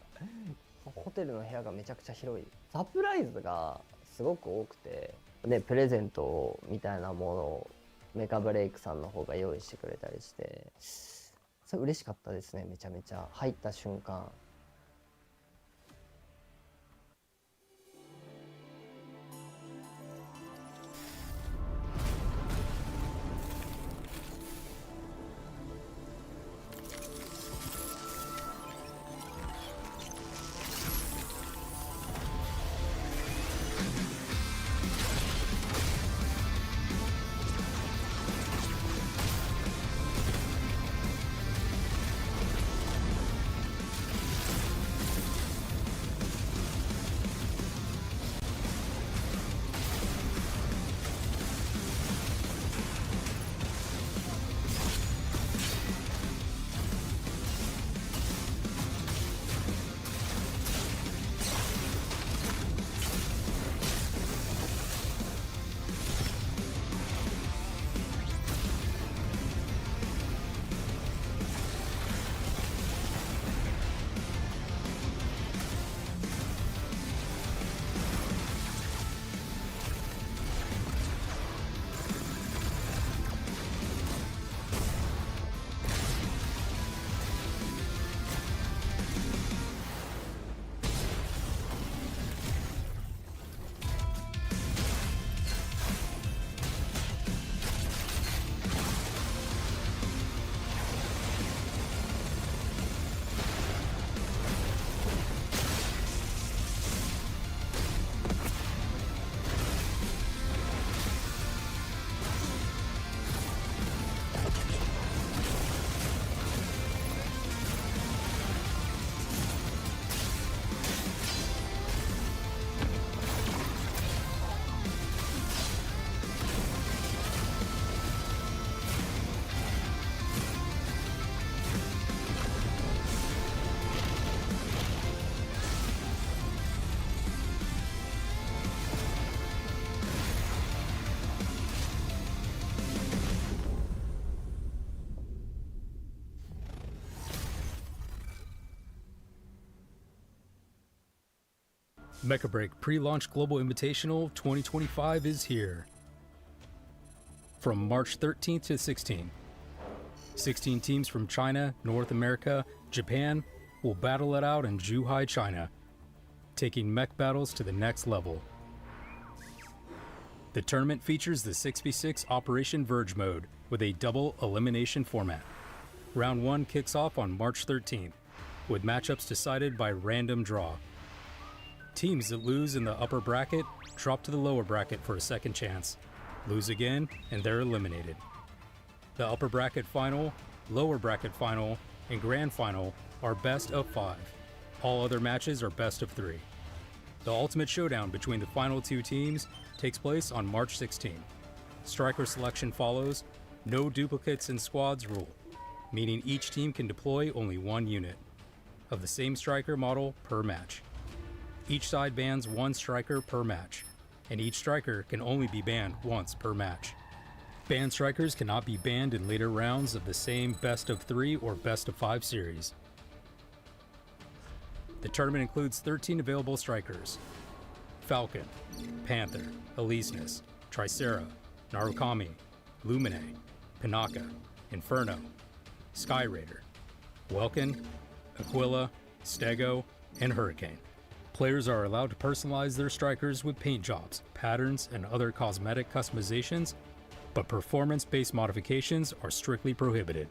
ホテルの部屋がめちゃくちゃ広い。サプライズがすごく多くて、でプレゼントみたいなものをメカブレイクさんの方が用意してくれたりして、それ嬉しかったですね。めちゃめちゃ入った瞬間。Mecha Break Pre-Launch Global Invitational 2025 is here. From March 13th to 16th, 16 teams from China, North America, Japan will battle it out in Zhuhai, China, taking mech battles to the next level. The tournament features the 6v6 Operation Verge mode with a double elimination format. Round 1 kicks off on March 13th, with matchups decided by random draw. Teams that lose in the upper bracket drop to the lower bracket for a second chance, lose again, and they're eliminated. The upper bracket final, lower bracket final, and grand final are best of 5. All other matches are best of 3. The ultimate showdown between the final 2 teams takes place on March 16th. Striker selection follows, no duplicates in squads rule, meaning each team can deploy only 1 unit of the same striker model per match. Each side bans 1 striker per match, and each striker can only be banned once per match. Banned strikers cannot be banned in later rounds of the same best of 3 or best of 5 series. The tournament includes 13 available strikers: Falcon, Panther, Elysinus, Tricera, Narukami, Lumine, Pinaka, Inferno, Sky Raider, Welkin, Aquila, Stego, and Hurricane. Players are allowed to personalize their strikers with paint jobs, patterns, and other cosmetic customizations, but performance-based modifications are strictly prohibited.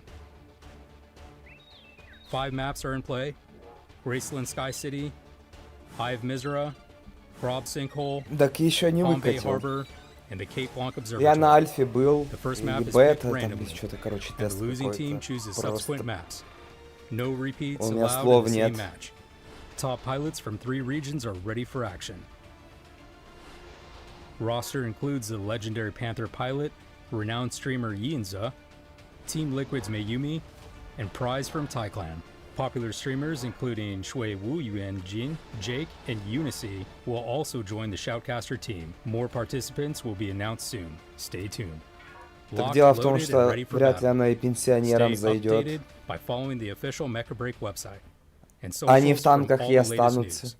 5 maps are in play: Graceland Sky City, Hive Mizra, Grob Sinkhole, Так еще не Bombay выкатил. Harbor, and the Cape Blanc Observatory. Я на альфе был, The first или map is бета, picked там randomly, что-то, короче, and the тест losing team какой-то. chooses Просто subsequent maps. No repeats у меня allowed in слов the same нет. match. Top pilots from 3 regions are ready for action. Roster includes the legendary Panther pilot, renowned streamer Yinza, Team Liquid's Mayumi, and Prize from Taiklan. Popular streamers including Shui Wu Yuan Jin, Jake, and Unicy will also join the Shoutcaster team. More participants will be announced soon. Stay tuned. Так Locked, дело в том, loaded, and что ready for вряд ли battle. оно и пенсионерам Stay зайдет. updated by following the official Mecha Break website and Они socials в from танках all и the latest останутся. news.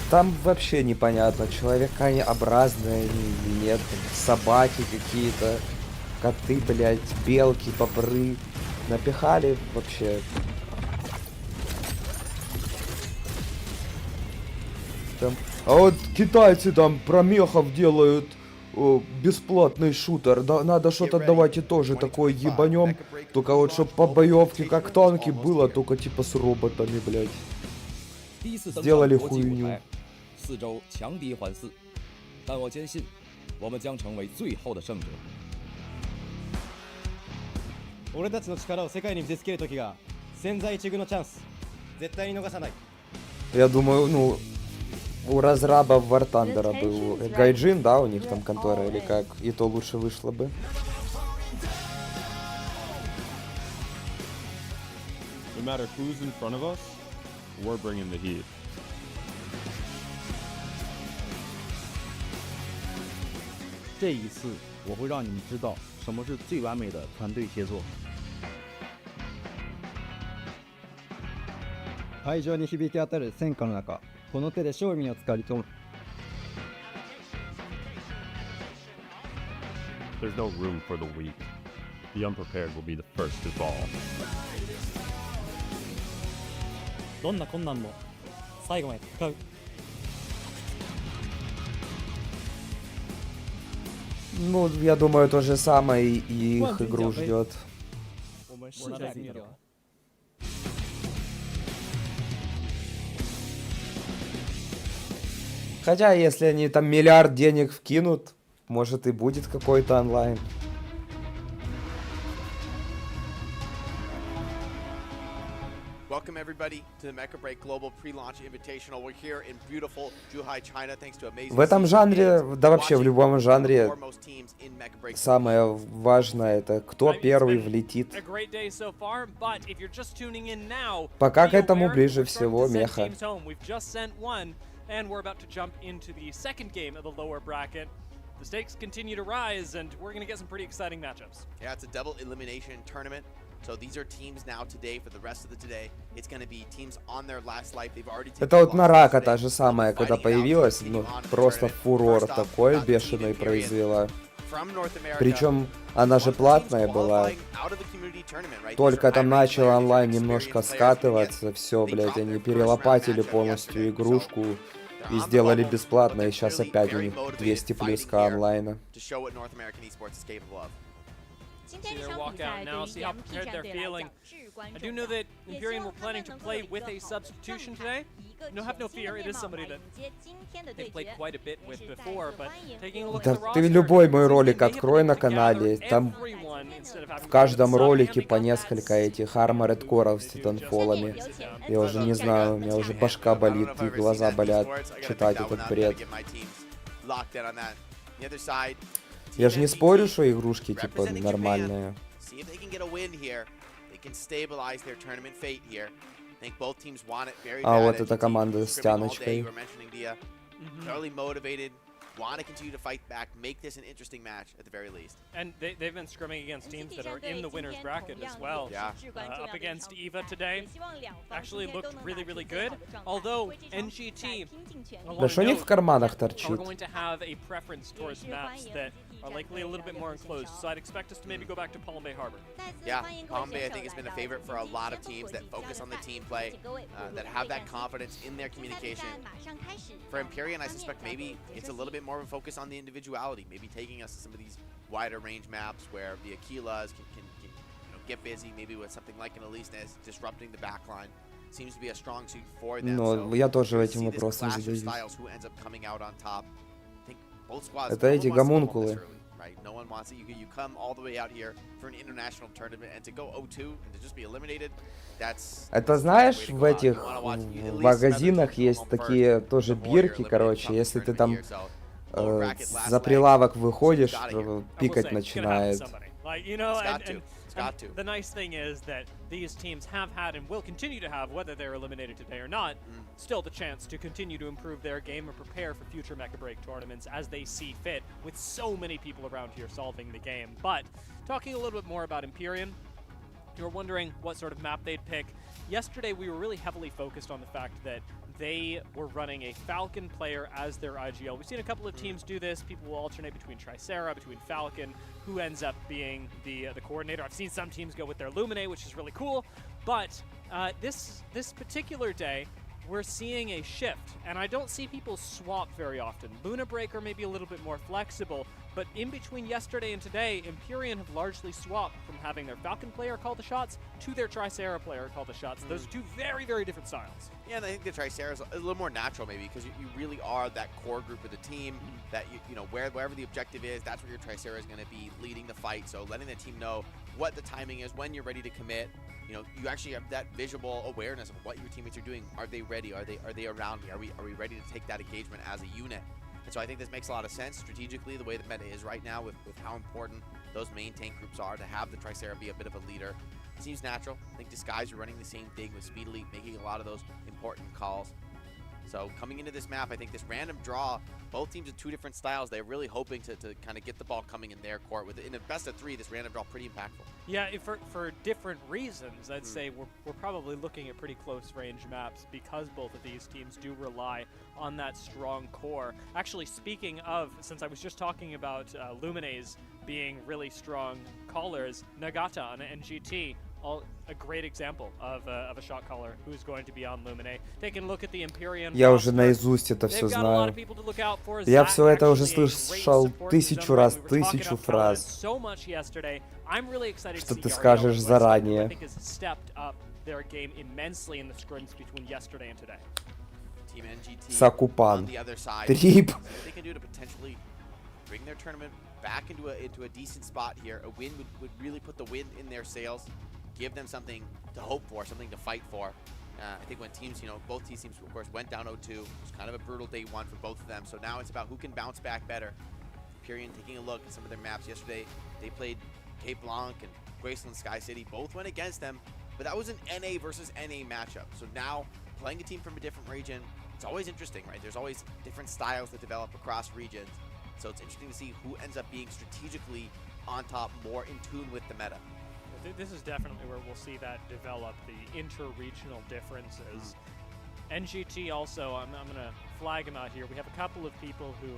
Там вообще непонятно, человекообразные они или нет. Собаки какие-то, коты, блядь, белки, бобры. Напихали вообще. Там... А вот китайцы там про мехов делают бесплатный шутер. Да, надо что-то давайте тоже такое ебанем. Только вот чтоб по боевке как танки было, только типа с роботами, блядь. Сделали хуйню. 4周强敌环伺，但我坚信，我们将成为最后的胜者。俺たちの力を世界に見せつける時が千載一遇のチャンス。絶対に逃さない。Я думаю, ну, у разрабов War Thunder был Гайджин, да, у них там контора или как, и то лучше вышло бы. No matter who's in front of us, we're bringing the heat. 这一次，我会让你们知道什么是最完美的团队协作。会場に響き当たる戦火の中、この手で勝利をつかみ取る。There's no room for the weak. The unprepared will be the first to fall. どんな困難も最後まで戦う。Ну, я думаю, то же самое и их игру ждет. Хотя, если они там миллиард денег вкинут, Может и будет какой-то онлайн. Welcome everybody to the Mecha Break Global Pre-Launch Invitational. We're here in beautiful Zhuhai, China, thanks to amazing. В этом жанре, да вообще в любом жанре, самое важное это кто первый влетит. Пока к этому ближе всего Меха. And we're about to jump into the second game of the lower bracket. The stakes continue to rise, and we're going to get some pretty exciting matchups. Yeah, it's a double elimination tournament. So these are teams now today for the rest of the today. It's going to be teams on their last life. They've already taken. Это вот на Рака та же самая, когда появилась, ну просто фурор такой бешеный произвела. Причем она же платная была. Только там начал онлайн немножко скатываться, все, блять, они перелопатили полностью игрушку и сделали бесплатно, и сейчас опять у них 200 плюска онлайна. See their walkout now, see how prepared they're feeling. I do know that Imperium were planning to play with a substitution today. No, have no fear, it is somebody that they played quite a bit with before, but taking a look at the roster, ты любой мой ролик открой на канале, там в каждом ролике по несколько этих арморед коров с титанфолами. Я уже не знаю, у меня уже башка болит и глаза болят читать этот бред. Я же не спорю, что игрушки типа нормальные. А вот эта команда с тяночкой. Want to continue to fight back, make this an interesting match at the very least. And they've been scrimming against teams that are in the winner's bracket as well. Yeah. Up against Eva today, actually looked really, really good. Although NGT Да что у них в карманах are торчит? going to have a preference towards maps that are likely a little bit more enclosed. So I'd expect us to maybe go back to Palm Bay Harbor. Yeah, Palm Bay I think has been a favorite for a lot of teams that focus on the team play, that have that confidence in their communication. For Empyrean, I suspect maybe it's a little bit more of a focus on the individuality, maybe taking us to some of these wider range maps where the Aquilas can get busy, maybe with something like an Elise disrupting the backline. Seems to be a strong suit for them. Но я тоже этим вопросом задаюсь. Это эти гомункулы. No one wants it. You come all the way out here for an international tournament and to go 0-2 and to just be eliminated. Это знаешь, в этих магазинах есть такие тоже бирки, короче, если ты там за прилавок выходишь, пикать начинает. And the nice thing is that these teams have had and will continue to have, whether they're eliminated today or not, still the chance to continue to improve their game and prepare for future Mecha Break tournaments as they see fit, with so many people around here solving the game. But talking a little bit more about Empyrean, you're wondering what sort of map they'd pick. Yesterday we were really heavily focused on the fact that they were running a Falcon player as their IGL. We've seen a couple of teams do this. People will alternate between Tricera, between Falcon, who ends up being the coordinator. I've seen some teams go with their Lumine, which is really cool. But this particular day, we're seeing a shift, and I don't see people swap very often. Luna Breaker may be a little bit more flexible, but in between yesterday and today, Empyrean have largely swapped from having their Falcon player call the shots to their Tricera player call the shots. Those are two very, very different styles. Yeah, and I think the Tricera is a little more natural maybe because you really are that core group of the team that you know wherever the objective is, that's where your Tricera is going to be leading the fight. So letting the team know what the timing is, when you're ready to commit. You know, you actually have that visual awareness of what your teammates are doing. Are they ready? Are they around me? Are we ready to take that engagement as a unit? And so I think this makes a lot of sense strategically, the way the meta is right now with how important those main tank groups are to have the Tricera be a bit of a leader. It seems natural. I think Disguise are running the same thing with Speed Elite, making a lot of those important calls. So coming into this map, I think this random draw, both teams in two different styles, they're really hoping to kind of get the ball coming in their court. In a best of three, this random draw pretty impactful. Yeah, for different reasons, I'd say we're probably looking at pretty close range maps because both of these teams do rely on that strong core. Actually, speaking of, since I was just talking about Lumines being really strong callers, Nagata on NGT, a great example of a shot caller who's going to be on Lumine. Taking a look at the Empyrean. Я уже наизусть это все знаю. Я все это уже слышал 1000 раз, 1000 фраз. Что ты скажешь заранее. Сакупан. Трип. bring their tournament back into a decent spot here. A win would really put the wind in their sails, give them something to hope for, something to fight for. I think when teams, both teams, of course, went down 0-2. It was kind of a brutal day one for both of them. So now it's about who can bounce back better. Imperium taking a look at some of their maps yesterday. They played Cape Blanc and Graceland Sky City. Both went against them, but that was an NA versus NA matchup. So now playing a team from a different region, it's always interesting, right? There's always different styles that develop across regions. So it's interesting to see who ends up being strategically on top, more in tune with the meta. This is definitely where we'll see that develop, the inter-regional differences. NGT also, I'm going to flag him out here. We have a couple of people who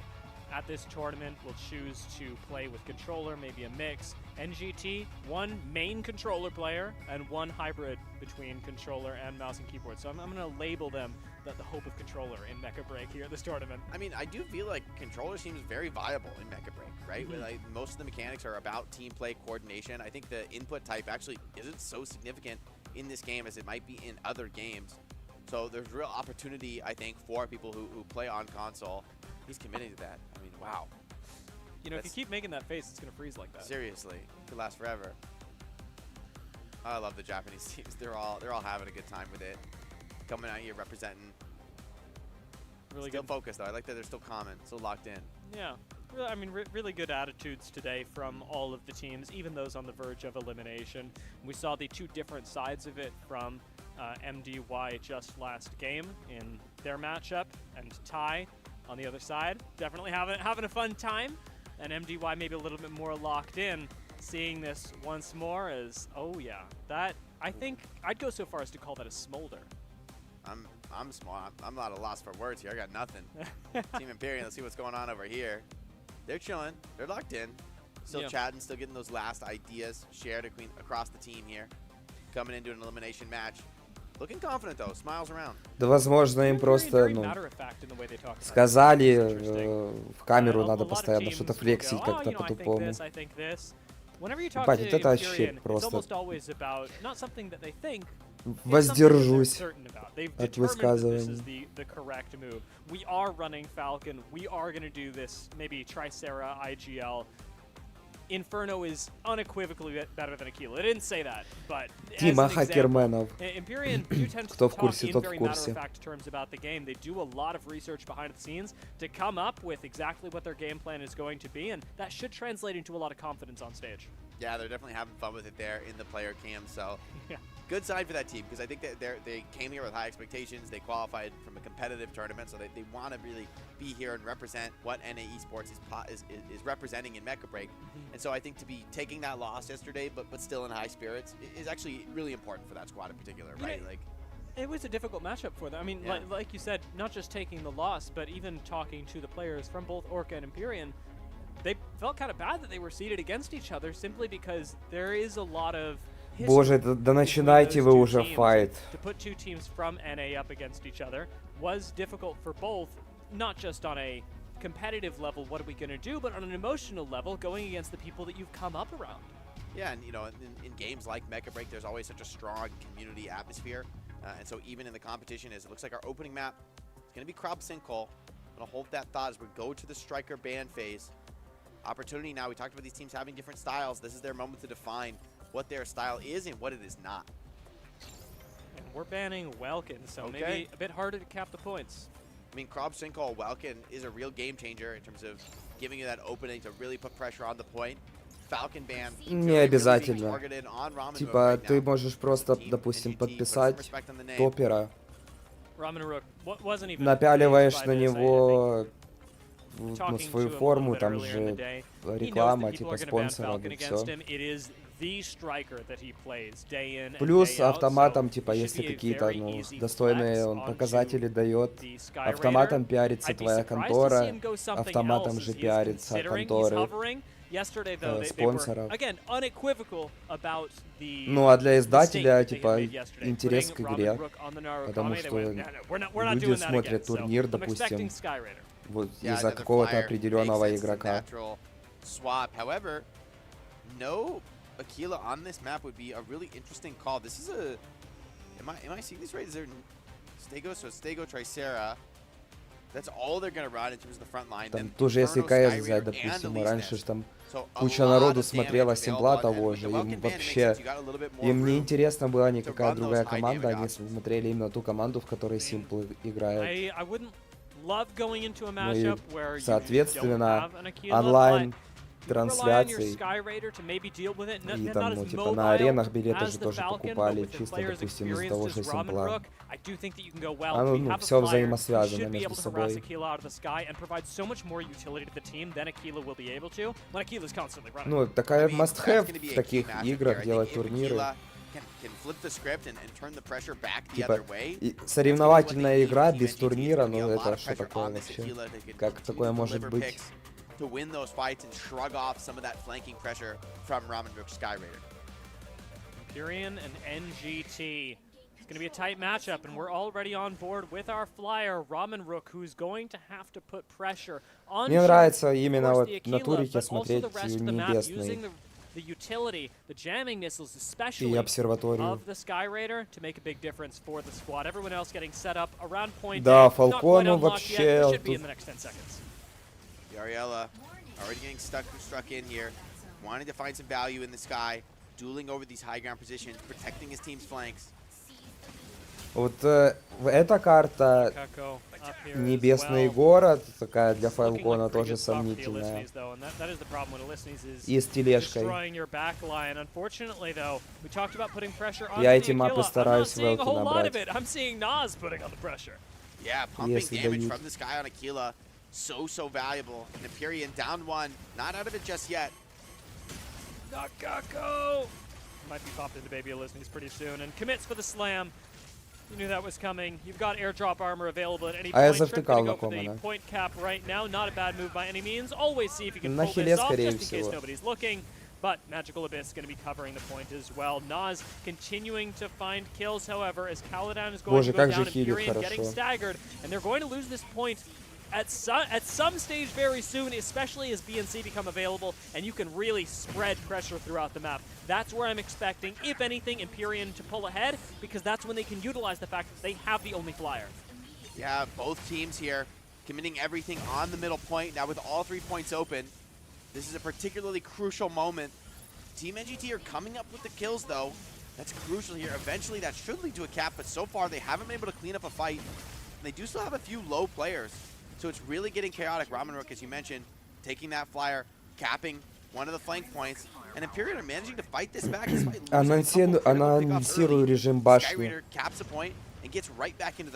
at this tournament will choose to play with controller, maybe a mix. NGT, one main controller player and one hybrid between controller and mouse and keyboard. So I'm going to label them the hope of controller in Mecha Break here at this tournament. I mean, I do feel like controller seems very viable in Mecha Break, right? Like, most of the mechanics are about team play, coordination. I think the input type actually isn't so significant in this game as it might be in other games. So there's real opportunity, I think, for people who play on console. He's committing to that. I mean, wow. If you keep making that face, it's going to freeze like that. Seriously. It could last forever. I love the Japanese teams. They're all having a good time with it. Coming out here representing. Really still good. Focused, though. I like that they're still calm, still locked in. Yeah. I mean, really good attitudes today from all of the teams, even those on the verge of elimination. We saw the two different sides of it from MDY just last game in their matchup, and Ty on the other side, definitely having a fun time, and MDY maybe a little bit more locked in. Seeing this once more as, oh yeah, that, I think I'd go so far as to call that a smolder. I'm small. I'm not at a loss for words here. I got nothing. Team Imperium, let's see what's going on over here. They're chilling. They're locked in. Still chatting, still getting those last ideas shared across the team here. Coming into an elimination match. Looking confident though, smiles around. Да, возможно, им просто, сказали в камеру надо постоянно что-то флексить как-то по-тупому. Ебать, вот это вообще просто... Воздержусь от высказываний. We are running Falcon. We are going to do this. Maybe Tricera, IGL. Inferno is unequivocally better than Aquila. I didn't say that, but Тима хакерменов. Imperium do tend to talk in very matter-of-fact terms about the game. They do a lot of research behind the scenes to come up with exactly what their game plan is going to be, and that should translate into a lot of confidence on stage. Yeah, they're definitely having fun with it there in the player cam, so good sign for that team, because I think that they came here with high expectations. They qualified from a competitive tournament, so they want to really be here and represent what NA Esports is representing in Mecha Break. And so I think to be taking that loss yesterday, but still in high spirits, is actually really important for that squad in particular, right? Like, it was a difficult matchup for them. I mean, like you said, not just taking the loss, but even talking to the players from both Orca and Imperium, they felt kind of bad that they were seated against each other simply because there is a lot of Боже, да начинайте вы уже файт. To put two teams from NA up against each other was difficult for both, not just on a competitive level, what are we going to do, but on an emotional level, going against the people that you've come up around. Yeah, and in games like Mecha Break, there's always such a strong community atmosphere, and so even in the competition, it looks like our opening map is going to be Crop Sinkhole. I'm going to hold that thought as we go to the Striker ban phase. Opportunity now. We talked about these teams having different styles. This is their moment to define what their style is and what it is not. And we're banning Welkin, so maybe a bit harder to cap the points. I mean, Crop Sinkhole Welkin is a real game changer in terms of giving you that opening to really put pressure on the point. Falcon ban. Не обязательно. Типа, ты можешь просто, допустим, подписать топера. Напяливаешь на него свою форму, там же реклама, типа спонсоров и все. Плюс автоматом, типа, если какие-то достойные показатели дает, автоматом пиарится твоя контора, автоматом же пиарится конторы спонсоров. Ну а для издателя, типа, интерес к игре, потому что люди смотрят турнир, допустим, вот из-за какого-то определенного игрока. Aquila on this map would be a really interesting call. This is a... Am I seeing this right? Is there... Stego, so Stego, Tricera. That's all they're going to run in terms of the front line. Там тоже если КС взять, допустим, раньше ж там куча народу смотрела Симпла того же, им вообще, им не интересно была никакая другая команда, они смотрели именно ту команду, в которой Симпл играет. Ну и, соответственно, онлайн трансляций и там, ну, типа на аренах билеты же тоже покупали, чисто, допустим, из-за того же Симпла. Ну, все взаимосвязано между собой. Ну, такая must-have в таких играх делать турниры. Типа, соревновательная игра без турнира, ну это что такое вообще? Как такое может быть? To win those fights and shrug off some of that flanking pressure from Ramen Sky Raider. Imperion and NGT. It's going to be a tight matchup, and we're already on board with our flyer, Ramen Rook, who's going to have to put pressure on. Мне нравится именно вот на турике смотреть небесный the utility, the jamming missiles, especially и обсерваторию. Of the Sky Raider to make a big difference for the squad. Everyone else getting set up around point. Да, Фалкону вообще. Yariella already getting struck in here, wanting to find some value in the sky, dueling over these high ground positions, protecting his team's flanks. Вот эта карта Небесный город, такая для Фалкона тоже сомнительная. И с тележкой. Я эти мапы стараюсь велки набрать. Если дают. So valuable. And Imperion down one, not out of it just yet. Nakako might be popped into Baby Elizabeth pretty soon and commits for the slam. You knew that was coming. You've got airdrop armor available at any point. Trip gonna go for the point cap right now. Not a bad move by any means. Always see if you can pull this off just in case nobody's looking. But Magical Abyss is going to be covering the point as well. Nas continuing to find kills, however, as Caladan is going to go down. Imperion getting staggered, and they're going to lose this point at some stage very soon, especially as BNC become available and you can really spread pressure throughout the map. That's where I'm expecting, if anything, Imperion to pull ahead, because that's when they can utilize the fact that they have the only flyer. Yeah, both teams here committing everything on the middle point. Now with all 3 points open, this is a particularly crucial moment. Team NGT are coming up with the kills though. That's crucial here. Eventually that should lead to a cap, but so far they haven't been able to clean up a fight. And they do still have a few low players. So it's really getting chaotic. Ramen Rook, as you mentioned, taking that flyer, capping one of the flank points, and Imperial are managing to fight this back. Анонсирую режим башни.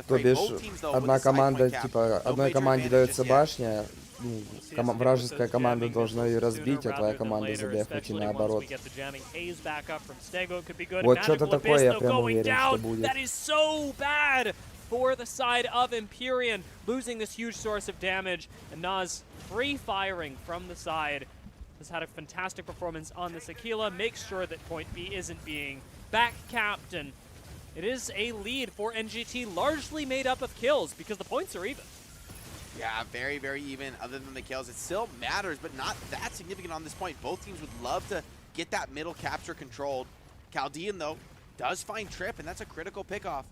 То бишь, одна команда, типа, одной команде дается башня, вражеская команда должна ее разбить, а твоя команда задефать и наоборот. Вот что-то такое я прям уверен, что будет. For the side of Imperion, losing this huge source of damage, and Nas free firing from the side. Has had a fantastic performance on this Aquila, makes sure that point B isn't being back capped, and it is a lead for NGT, largely made up of kills because the points are even. Yeah, very, very even. Other than the kills, it still matters, but not that significant on this point. Both teams would love to get that middle capture controlled. Chaldean, though, does find Trip, and that's a critical pickoff.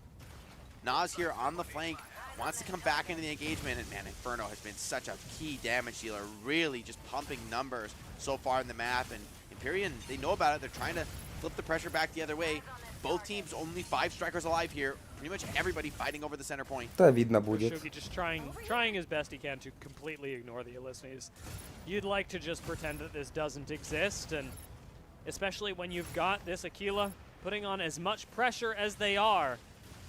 Nas here on the flank, wants to come back into the engagement, and man, Inferno has been such a key damage dealer, really just pumping numbers so far in the map, and Imperion, they know about it, they're trying to flip the pressure back the other way. Both teams, only 5 strikers alive here, pretty much everybody fighting over the center point. Да, видно будет. Shogi just trying his best he can to completely ignore the Illusionies. You'd like to just pretend that this doesn't exist, and especially when you've got this Aquila putting on as much pressure as they are,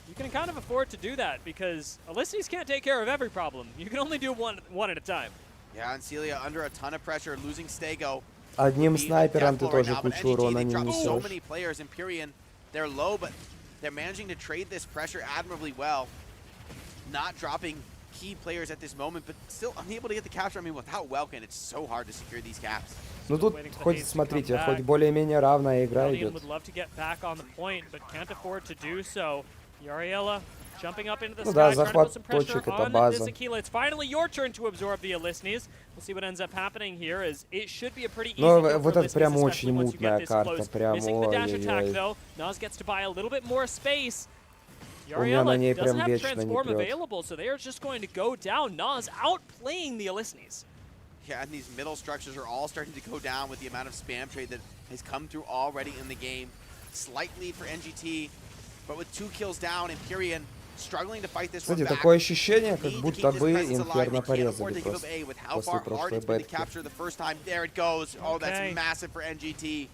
you can kind of afford to do that because Illusionies can't take care of every problem. You can only do one at a time. Yeah, and Celia under a ton of pressure, losing Stego. Одним снайпером ты тоже кучу урона не несешь. So many players, Imperion, they're low, but they're managing to trade this pressure admirably well. Not dropping key players at this moment, but still unable to get the capture. I mean, without Welkin, it's so hard to secure these caps. Ну тут хоть смотрите, хоть более-менее равная игра идет. Yariella jumping up into the sky, trying to put some pressure on this Aquila. It's finally your turn to absorb the Illusionies. We'll see what ends up happening here, as it should be a pretty easy kill for вот это прям Illusionies, очень мутная карта, прям Missing the dash attack though. Nas gets to buy a little bit more space. У меня на ней doesn't прям have вечно не transform прет. available, so they are just going to go down. Nas outplaying the Alicnes. Yeah, and these middle structures are all starting to go down with the amount of spam trade that has come through already in the game. Slight lead for NGT, but with 2 kills down, Empyrean struggling to fight this one Кстати, back. такое ощущение, как будто бы Инферно порезали просто после прошлой бетки. Capture the first time. There it goes. Oh, that's massive for NGT.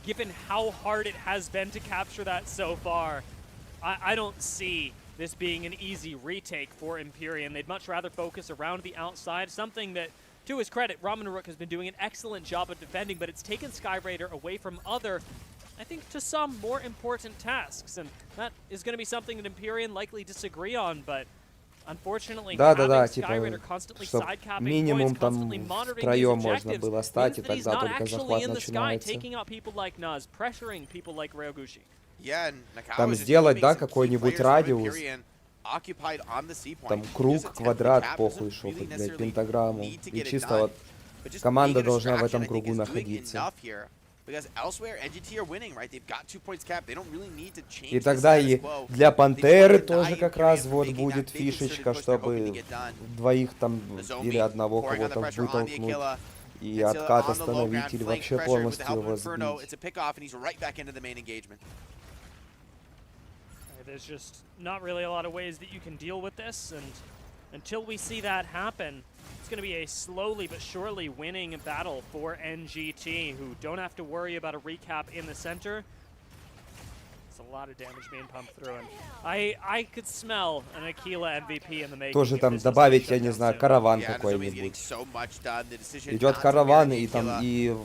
Given how hard it has been to capture that so far, I don't see this being an easy retake for Empyrean. They'd much rather focus around the outside, something that, to his credit, Ramanaruk has been doing an excellent job of defending, but it's taken Skyraider away from other, I think, to some more important tasks, and that is going to be something that Empyrean likely disagree on, but unfortunately, having Skyraider constantly side-capping points, constantly monitoring these objectives, means that he's not actually in the sky, taking out people like Naz, pressuring people like Ryoguchi. Yeah, and Там сделать, да, какой-нибудь радиус. Там круг, квадрат, похуй, шо хоть, блядь, пентаграмму. И чисто вот команда должна в этом кругу находиться. И тогда и для Пантеры тоже как раз вот будет фишечка, чтобы двоих там или одного кого-то вытолкнуть. И откат остановить или вообще полностью его сбить. There's just not really a lot of ways that you can deal with this, and until we see that happen, it's going to be a slowly but surely winning battle for NGT, who don't have to worry about a recap in the center. It's a lot of damage being pumped through, and I could smell an Aquila MVP in the making. Тоже там добавить, я не знаю, караван какой-нибудь. Идет караван, и там и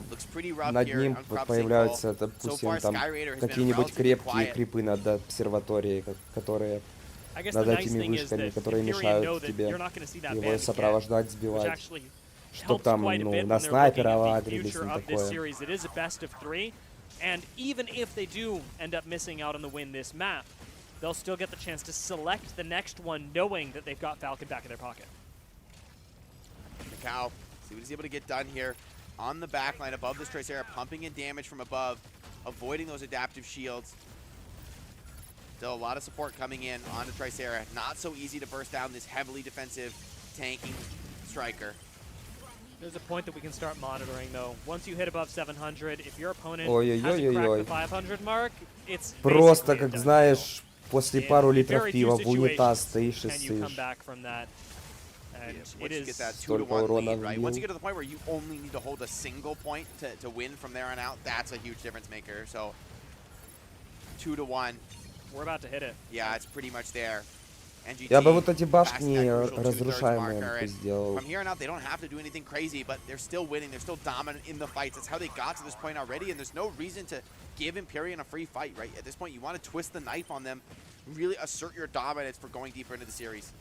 над ним появляются, допустим, там какие-нибудь крепкие крипы над обсерваторией, которые над этими вышками, которые мешают тебе его сопровождать, сбивать. Чтоб там, ну, на снайпера агрились, не такое. And even if they do end up missing out on the win this map, they'll still get the chance to select the next one, knowing that they've got Falcon back in their pocket. Macau, see what he's able to get done here on the backline above this Tricera, pumping in damage from above, avoiding those adaptive shields. Still a lot of support coming in onto Tricera. Not so easy to burst down this heavily defensive, tanking striker. There's a point that we can start monitoring, though. Once you hit above 700, if your opponent hasn't cracked the 500 mark, it's просто, как знаешь, после пару литров пива в унитаз стоишь и ссышь. Столько урона вбил. Once you get to the point where you only need to hold a single point to win from there on out, that's a huge difference maker. So 2-1. We're about to hit it. Yeah, it's pretty much there. Я бы вот эти башни разрушаемые сделал. From here on out, they don't have to do anything crazy, but they're still winning. They're still dominant in the fights. That's how they got to this point already, and there's no reason to give Empyrean a free fight, right? At this point, you want to twist the knife on them, really assert your dominance for going deeper into the series.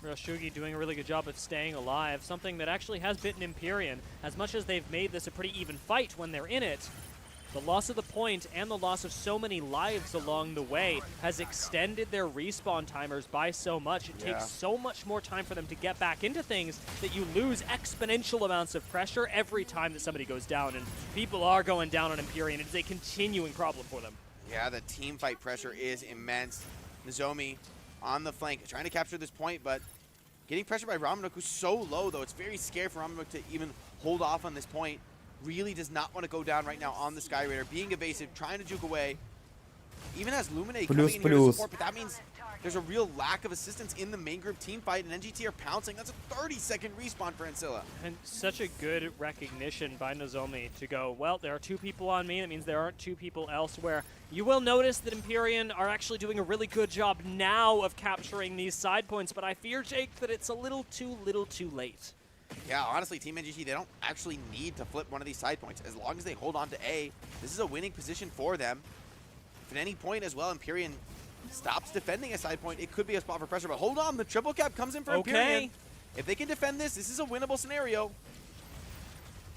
Ryoguchi doing a really good job of staying alive, something that actually has bitten Empyrean. As much as they've made this a pretty even fight when they're in it, the loss of the point and the loss of so many lives along the way has extended their respawn timers by so much. It takes so much more time for them to get back into things that you lose exponential amounts of pressure every time that somebody goes down. And people are going down on Empyrean. It is a continuing problem for them. Yeah, the team fight pressure is immense. Nozomi on the flank, trying to capture this point, but getting pressured by Ramanaruk, who's so low, though. It's very scary for Ramanaruk to even hold off on this point. Really does not want to go down right now on the Skyraider, being evasive, trying to juke away. Even has Lumine coming in here to support, but that means there's a real lack of assistance in the main group team fight, and NGT are pouncing. That's a 30-second respawn for Ancilla. And such a good recognition by Nozomi to go, well, there are 2 people on me. That means there aren't 2 people elsewhere. You will notice that Empyrean are actually doing a really good job now of capturing these side points, but I fear, Jake, that it's a little too late. Yeah, honestly, Team NGT, they don't actually need to flip one of these side points. As long as they hold on to A, this is a winning position for them. If at any point as well, Empyrean stops defending a side point, it could be a spot for pressure. But hold on, the triple cap comes in for Empyrean. If they can defend this, this is a winnable scenario.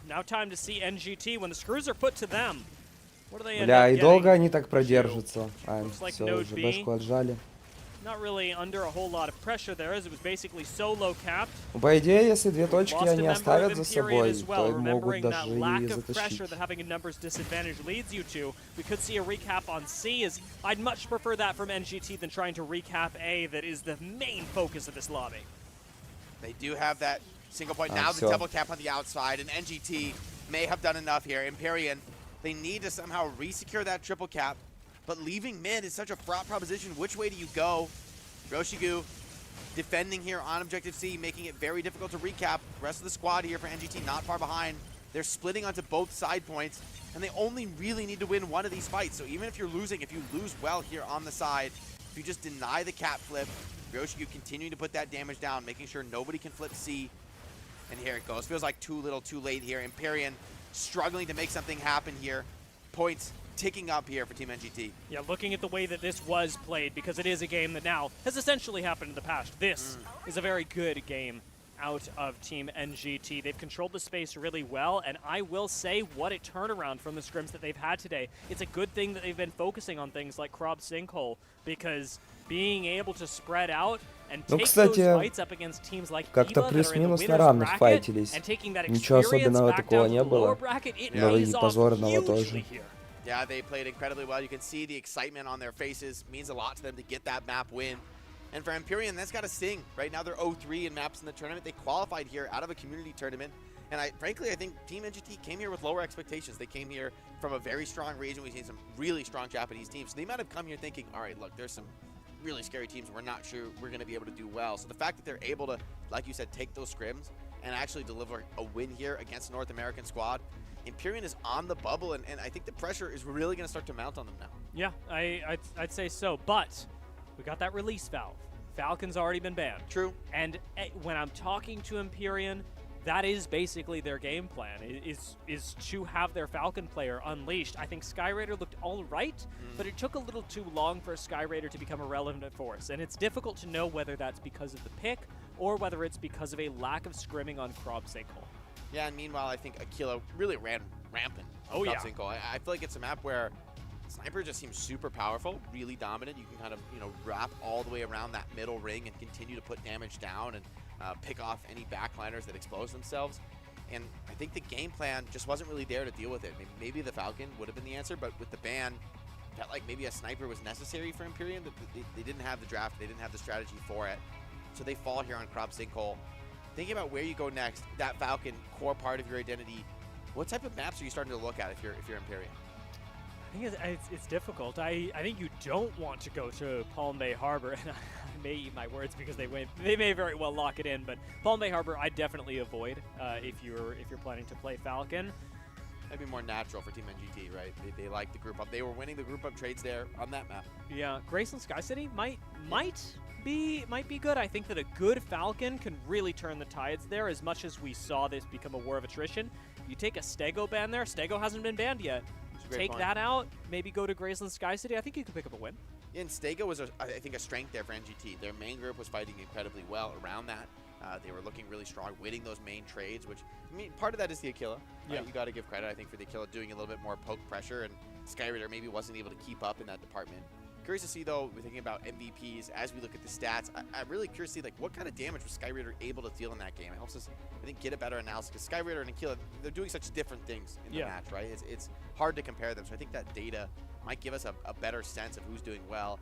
Now time to see NGT when the screws are put to them. What do they end Бля, up и getting? долго они так продержатся. А, все, уже бэшку отжали. not really under a whole lot of pressure there, as it was basically solo capped. По идее, если две точки Lost a они member оставят of за Imperium собой, as well, то могут remembering that даже lack и of pressure затащить. that having a numbers disadvantage leads you to. We could see a recap on C, as I'd much prefer that from NGT than trying to recap A, that is the main focus of this lobby. They do have that single point. Now the double cap on the outside, and NGT may have done enough here. Empyrean, they need to somehow re-secure that triple cap, but leaving mid is such a fraught proposition. Which way do you go? Roshigu defending here on Objective C, making it very difficult to recap. The rest of the squad here for NGT not far behind. They're splitting onto both side points, and they only really need to win one of these fights. So even if you're losing, if you lose well here on the side, if you just deny the cap flip, Roshigu continuing to put that damage down, making sure nobody can flip C. And here it goes. Feels like too little, too late here. Empyrean struggling to make something happen here. Points ticking up here for Team NGT. Yeah, looking at the way that this was played, because it is a game that now has essentially happened in the past. This is a very good game out of Team NGT. They've controlled the space really well, and I will say, what a turnaround from the scrims that they've had today. It's a good thing that they've been focusing on things like Crab Sinkhole, because being able to spread out and take those fights up against teams like как-то плюс-минус на равных файтились. Ничего особенного такого не было, но и позорного тоже. Yeah, they played incredibly well. You can see the excitement on their faces. It means a lot to them to get that map win. And for Empyrean, that's got to sting. Right now, they're 0-3 in maps in the tournament. They qualified here out of a community tournament. And frankly, I think Team NGT came here with lower expectations. They came here from a very strong region. We've seen some really strong Japanese teams. So they might have come here thinking, all right, look, there's some really scary teams. We're not sure we're going to be able to do well. So the fact that they're able to, like you said, take those scrims and actually deliver a win here against a North American squad, Empyrean is on the bubble, and I think the pressure is really going to start to mount on them now. Yeah, I'd say so, but we got that release valve. Falcon's already been banned. True. And when I'm talking to Empyrean, that is basically their game plan, is to have their Falcon player unleashed. I think Skyraider looked all right, but it took a little too long for Skyraider to become a relevant force, and it's difficult to know whether that's because of the pick or whether it's because of a lack of scrimming on Crab Sinkhole. Yeah, and meanwhile, I think Aquila really ran rampant. Oh, yeah. I feel like it's a map where Sniper just seems super powerful, really dominant. You can kind of, wrap all the way around that middle ring and continue to put damage down and pick off any backliners that expose themselves. And I think the game plan just wasn't really there to deal with it. Maybe the Falcon would have been the answer, but with the ban, felt like maybe a Sniper was necessary for Empyrean. They didn't have the draft, they didn't have the strategy for it. So they fall here on Crab Sinkhole. Thinking about where you go next, that Falcon, core part of your identity, what type of maps are you starting to look at if you're Empyrean? I think it's difficult. I think you don't want to go to Palm Bay Harbor, and I may eat my words because they may very well lock it in, but Palm Bay Harbor I definitely avoid if you're planning to play Falcon. That'd be more natural for Team NGT, right? They like the group up. They were winning the group up trades there on that map. Yeah, Graceland Sky City might be good. I think that a good Falcon can really turn the tides there, as much as we saw this become a war of attrition. You take a Stego ban there. Stego hasn't been banned yet. Take that out, maybe go to Graceland Sky City. I think you could pick up a win. Yeah, and Stego was, I think, a strength there for NGT. Their main group was fighting incredibly well around that. They were looking really strong, winning those main trades, which, I mean, part of that is the Aquila. Yeah. You got to give credit, I think, for the Aquila doing a little bit more poke pressure, and Skyraider maybe wasn't able to keep up in that department. Curious to see, though, we're thinking about MVPs as we look at the stats. I'm really curious to see, what kind of damage was Skyraider able to deal in that game. It helps us, I think, get a better analysis, because Skyraider and Aquila, they're doing such different things in the match, right? It's hard to compare them, so I think that data might give us a better sense of who's doing well.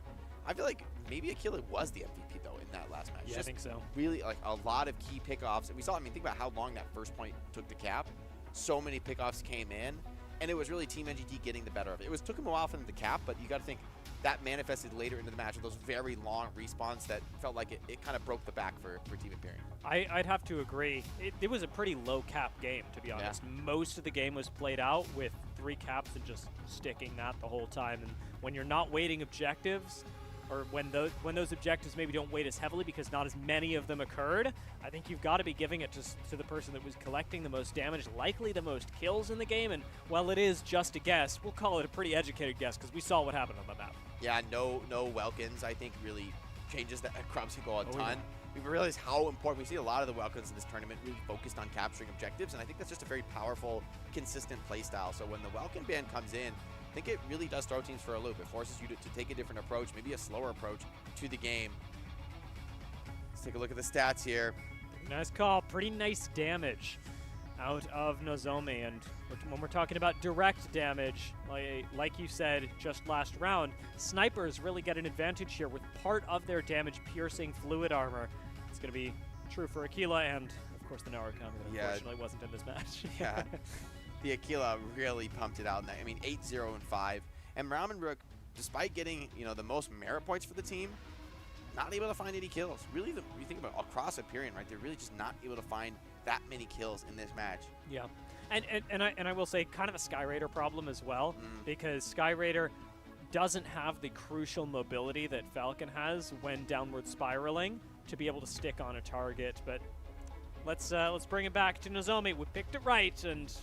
I feel like maybe Aquila was the MVP, though, in that last match. Yeah, I think so. Really, a lot of key pickoffs. And we saw, think about how long that first point took to cap. So many pickoffs came in, and it was really Team NGT getting the better of it. Took them a while for them to cap, but you got to think that manifested later into the match with those very long respawns that felt like it kind of broke the back for Team Empyrean. I'd have to agree. It was a pretty low cap game, to be honest. Yeah. Most of the game was played out with 3 caps and just sticking that the whole time. And when you're not weighting objectives, or when those objectives maybe don't weight as heavily because not as many of them occurred, I think you've got to be giving it to the person that was collecting the most damage, likely the most kills in the game. And while it is just a guess, we'll call it a pretty educated guess because we saw what happened on the map. Yeah, no Welkins, I think, really changes that Crab Sinkhole a ton. Yeah. We realize how important. We see a lot of the Welkins in this tournament really focused on capturing objectives, and I think that's just a very powerful, consistent playstyle. So when the Welkin ban comes in, think it really does throw teams for a loop. It forces you to take a different approach, maybe a slower approach to the game. Let's take a look at the stats here. Nice call. Pretty nice damage out of Nozomi. And when we're talking about direct damage, like you said just last round, snipers really get an advantage here with part of their damage piercing fluid armor. It's going to be true for Aquila and, of course, the Narukami that unfortunately wasn't in this match. Yeah. The Aquila really pumped it out in that. I mean, 8-0 and 5. And Ramenrook, despite getting, the most merit points for the team, not able to find any kills. Really, you think about across Empyrean, right? They're really just not able to find that many kills in this match. Yeah. And I will say kind of a Sky Raider problem as well, because Sky Raider doesn't have the crucial mobility that Falcon has when downward spiraling to be able to stick on a target. But let's bring it back to Nozomi. We picked it right, and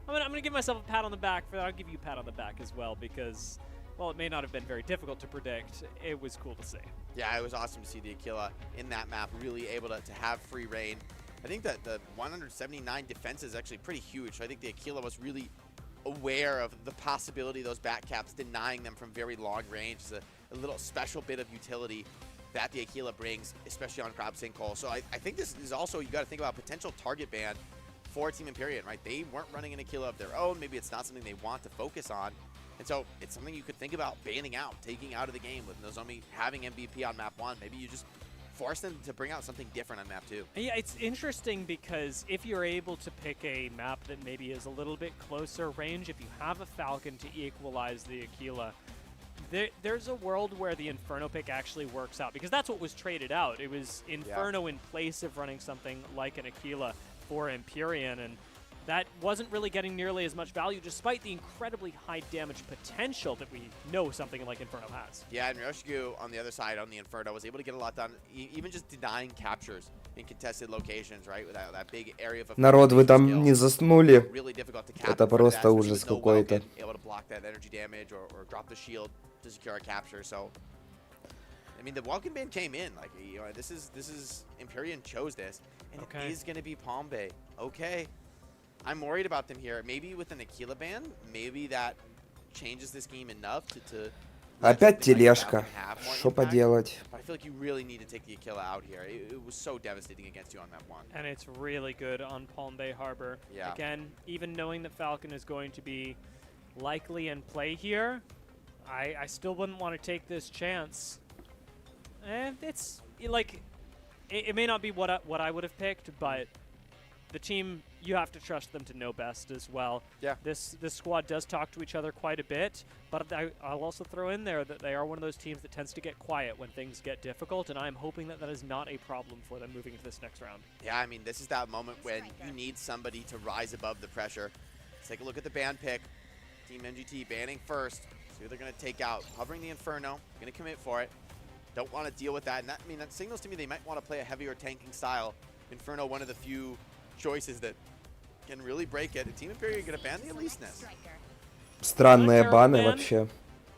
I'm gonna give myself a pat on the back for that. I'll give you a pat on the back as well, because while it may not have been very difficult to predict, it was cool to see. Yeah, it was awesome to see the Aquila in that map really able to have free reign. I think that the 179 defense is actually pretty huge. So I think the Aquila was really aware of the possibility of those back caps denying them from very long range. It's a little special bit of utility that the Aquila brings, especially on Crab Sinkhole. So I think this is also, you got to think about potential target ban for Team Empyrean, right? They weren't running an Aquila of their own. Maybe it's not something they want to focus on. And so it's something you could think about banning out, taking out of the game with Nozomi having MVP on map 1. Maybe you just force them to bring out something different on map 2. Yeah, it's interesting because if you're able to pick a map that maybe is a little bit closer range, if you have a Falcon to equalize the Aquila, there's a world where the Inferno pick actually works out, because that's what was traded out. It was Inferno in place of running something like an Aquila for Empyrean, and that wasn't really getting nearly as much value despite the incredibly high damage potential that we know something like Inferno has. Yeah, and Ryoshigu on the other side on the Inferno was able to get a lot done, even just denying captures in contested locations, right? With that big area of Народ, вы там не заснули? Really difficult to capture. Это просто ужас какой-то. Able to block that energy damage or drop the shield to secure a capture. So I mean, the Welkin ban came in like, this is Empyrean chose this, and it is going to be Palm Bay. Okay. I'm worried about them here. Maybe with an Aquila ban, maybe that changes this game enough to Опять тележка. Что поделать? But I feel like you really need to take the Aquila out here. It was so devastating against you on map 1. And it's really good on Palm Bay Harbor. Yeah. Again, even knowing that Falcon is going to be likely in play here, I still wouldn't want to take this chance. And it's like, it may not be what I would have picked, but the team, you have to trust them to know best as well. Yeah. This squad does talk to each other quite a bit, but I'll also throw in there that they are one of those teams that tends to get quiet when things get difficult, and I'm hoping that that is not a problem for them moving into this next round. Yeah, I mean, this is that moment when you need somebody to rise above the pressure. Let's take a look at the ban pick. Team MGT banning first. See who they're going to take out. Hovering the Inferno. Going to commit for it. Don't want to deal with that. And that, I mean, that signals to me they might want to play a heavier tanking style. Inferno, one of the few choices that can really break it. And Team Empyrean going to ban the Elyseness. Странные баны вообще.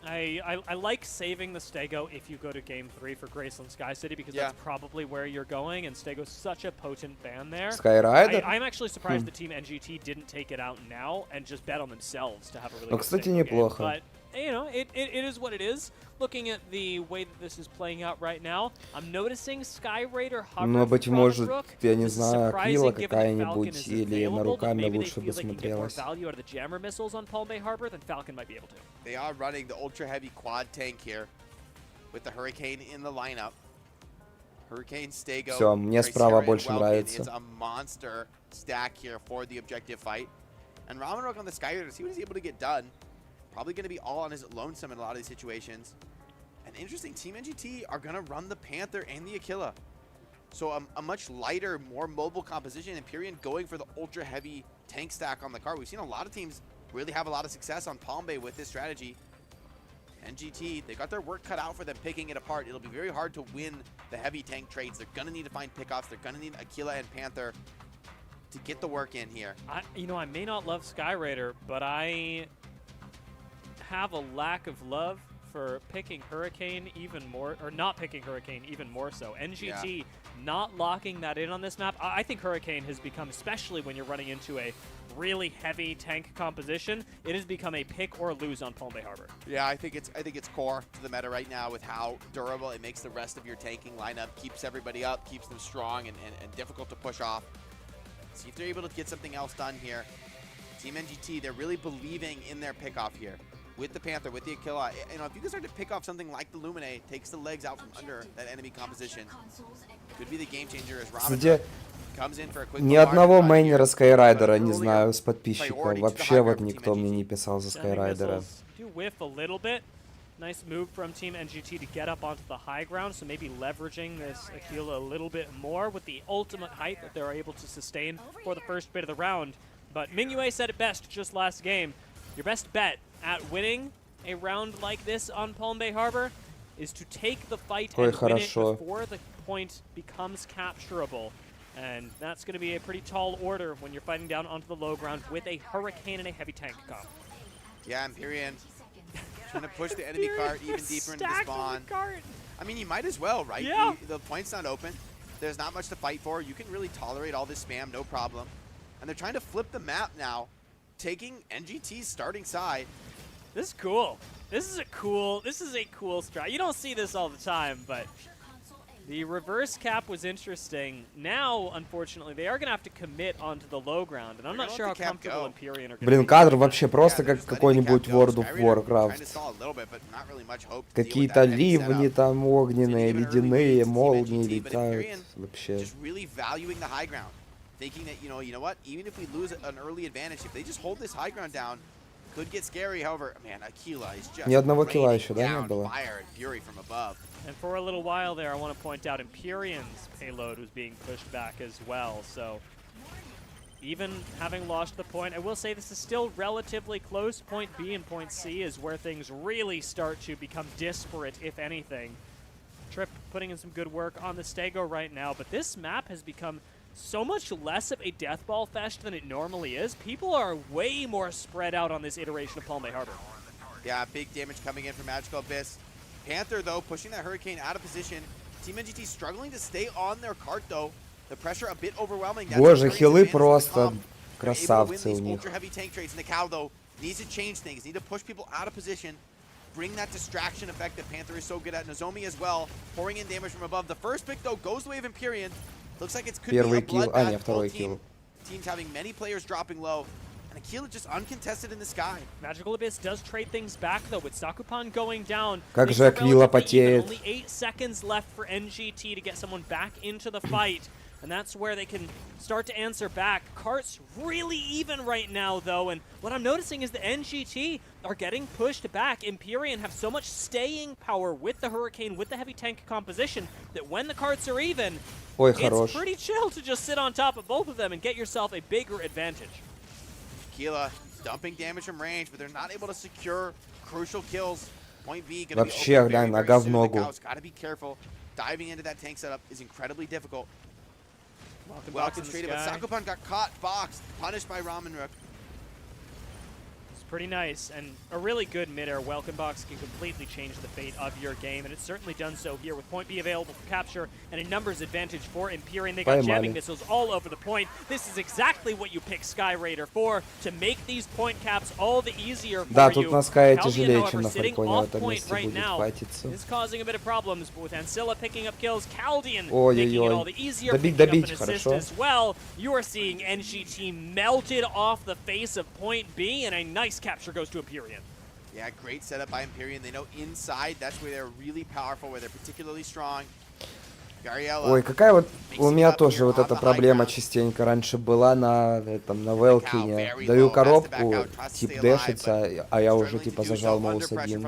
I like saving the Stego if you go to Game 3 for Graceland Sky City, because that's probably where you're going, and Stego's such a potent ban there. Skyrider? I'm actually surprised the Team NGT didn't take it out now and just bet on themselves to have a really Ну, good кстати, Stego неплохо. game. But, you know, it is what it is. Looking at the way that this is playing out right now, I'm noticing Sky Raider hover Ну, быть from может, Rook. я не This is знаю, surprising, Aquila given that Falcon какая-нибудь is или available, but Наруками maybe they лучше бы feel they can get more смотрелась. value out of the jammer missiles on Palm Bay Harbor than Falcon might be able to. They are running the ultra heavy quad tank here with the Hurricane in the lineup. Hurricane, Stego, Всё, мне справа больше нравится. It's a monster stack here for the objective fight. And Ramenrook on the Sky Raider, see what he's able to get done. Probably going to be all on his lonesome in a lot of these situations. And interesting, Team NGT are going to run the Panther and the Aquila. So a much lighter, more mobile composition. Empyrean going for the ultra heavy tank stack on the card. We've seen a lot of teams really have a lot of success on Palm Bay with this strategy. NGT, they got their work cut out for them picking it apart. It'll be very hard to win the heavy tank trades. They're going to need to find pickoffs. They're going to need Aquila and Panther to get the work in here. I may not love Sky Raider, but I have a lack of love for picking Hurricane even more, or not picking Hurricane even more so. NGT not locking that in on this map. I think Hurricane has become, especially when you're running into a really heavy tank composition, it has become a pick or lose on Palm Bay Harbor. Yeah, I think it's core to the meta right now with how durable it makes the rest of your tanking lineup, keeps everybody up, keeps them strong and difficult to push off. See if they're able to get something else done here. Team NGT, they're really believing in their pickoff here. With the Panther, with the Aquila, you know, if you can start to pick off something like the Lumine, takes the legs out from under that enemy composition, could be the game changer as Ramen comes in for a quick. Ни одного мейнера Skyraider не знаю с подписчиков. Вообще вот никто мне не писал за Skyraider. Do whiff a little bit. Nice move from Team NGT to get up onto the high ground, so maybe leveraging this Aquila a little bit more with the ultimate height that they're able to sustain for the first bit of the round. But Mingyue said it best just last game. Your best bet at winning a round like this on Palm Bay Harbor is to take the fight and win it before the point becomes capturable. And that's going to be a pretty tall order when you're fighting down onto the low ground with a Hurricane and a heavy tank comp. Yeah, Empyrean trying to push the enemy cart even deeper into the spawn. I mean, you might as well, right? Yeah. The point's not open. There's not much to fight for. You can really tolerate all this spam, no problem. And they're trying to flip the map now, taking NGT's starting side. This is cool. This is a cool strat. You don't see this all the time, but the reverse cap was interesting. Now, unfortunately, they are going to have to commit onto the low ground, and I'm not sure how comfortable Empyrean are going to be. Блин, кадр вообще просто как какой-нибудь World of Warcraft. Какие-то ливни там огненные, ледяные, молнии летают. Вообще. Thinking that, you know what, even if we lose an early advantage, if they just hold this high ground down, could get scary. However, man, Aquila is just Ни одного килла еще, да, не было? fire and fury from above. And for a little while there, I want to point out Empyrean's payload was being pushed back as well. So even having lost the point, I will say this is still relatively close. Point B and point C is where things really start to become disparate, if anything. Trip putting in some good work on the Stego right now, but this map has become so much less of a death ball fest than it normally is. People are way more spread out on this iteration of Palm Bay Harbor. Yeah, big damage coming in from Magical Abyss. Panther, though, pushing that Hurricane out of position. Team NGT struggling to stay on their cart, though. The pressure a bit overwhelming. Боже, хилы просто красавцы у них. Ultra heavy tank trades. Nikao, though, needs to change things. Need to push people out of position. Bring that distraction effect that Panther is so good at. Nozomi as well, pouring in damage from above. The first pick, though, goes the way of Empyrean. Looks like it could be a bloodbath. Both teams having many players dropping low. And Aquila just uncontested in the sky. Magical Abyss does trade things back, though, with Sakupan going down. Как же Aquila потеет. Only 8 seconds left for NGT to get someone back into the fight. And that's where they can start to answer back. Cart's really even right now, though, and what I'm noticing is the NGT are getting pushed back. Empyrean have so much staying power with the Hurricane, with the heavy tank composition, that when the carts are even, it's pretty chill to just sit on top of both of them and get yourself a bigger advantage. Aquila dumping damage from range, but they're not able to secure crucial kills. Point B gonna be open very soon. Nikau's gotta be careful. Diving into that tank setup is incredibly difficult. Welcome traded, but Sakupan got caught, boxed, punished by Ramenrook. It's pretty nice, and a really good mid-air welcome box can completely change the fate of your game, and it's certainly done so here with point B available for capture and a numbers advantage for Empyrean. They got jamming missiles all over the point. This is exactly what you pick Sky Raider for, to make these point caps all the easier for Да, you. тут на Sky Caldian, тяжелее, чем however, на sitting Фальконе в off этом point месте right будет now файтиться. is causing a bit of problems, but with Ancilla picking up kills, Caldian making it Ой-ой-ой. all the easier, Добить, picking up an добить, assist хорошо. as well. You are seeing NGT melted off the face of point B, and a nice capture goes to Empyrean. Yeah, great setup by Empyrean. They know inside, that's where they're really powerful, where they're particularly strong. Ой, какая вот у меня тоже вот эта проблема частенько раньше была на этом, на Велкине. Даю коробку, тип дэшится, а я уже типа зажал моус один.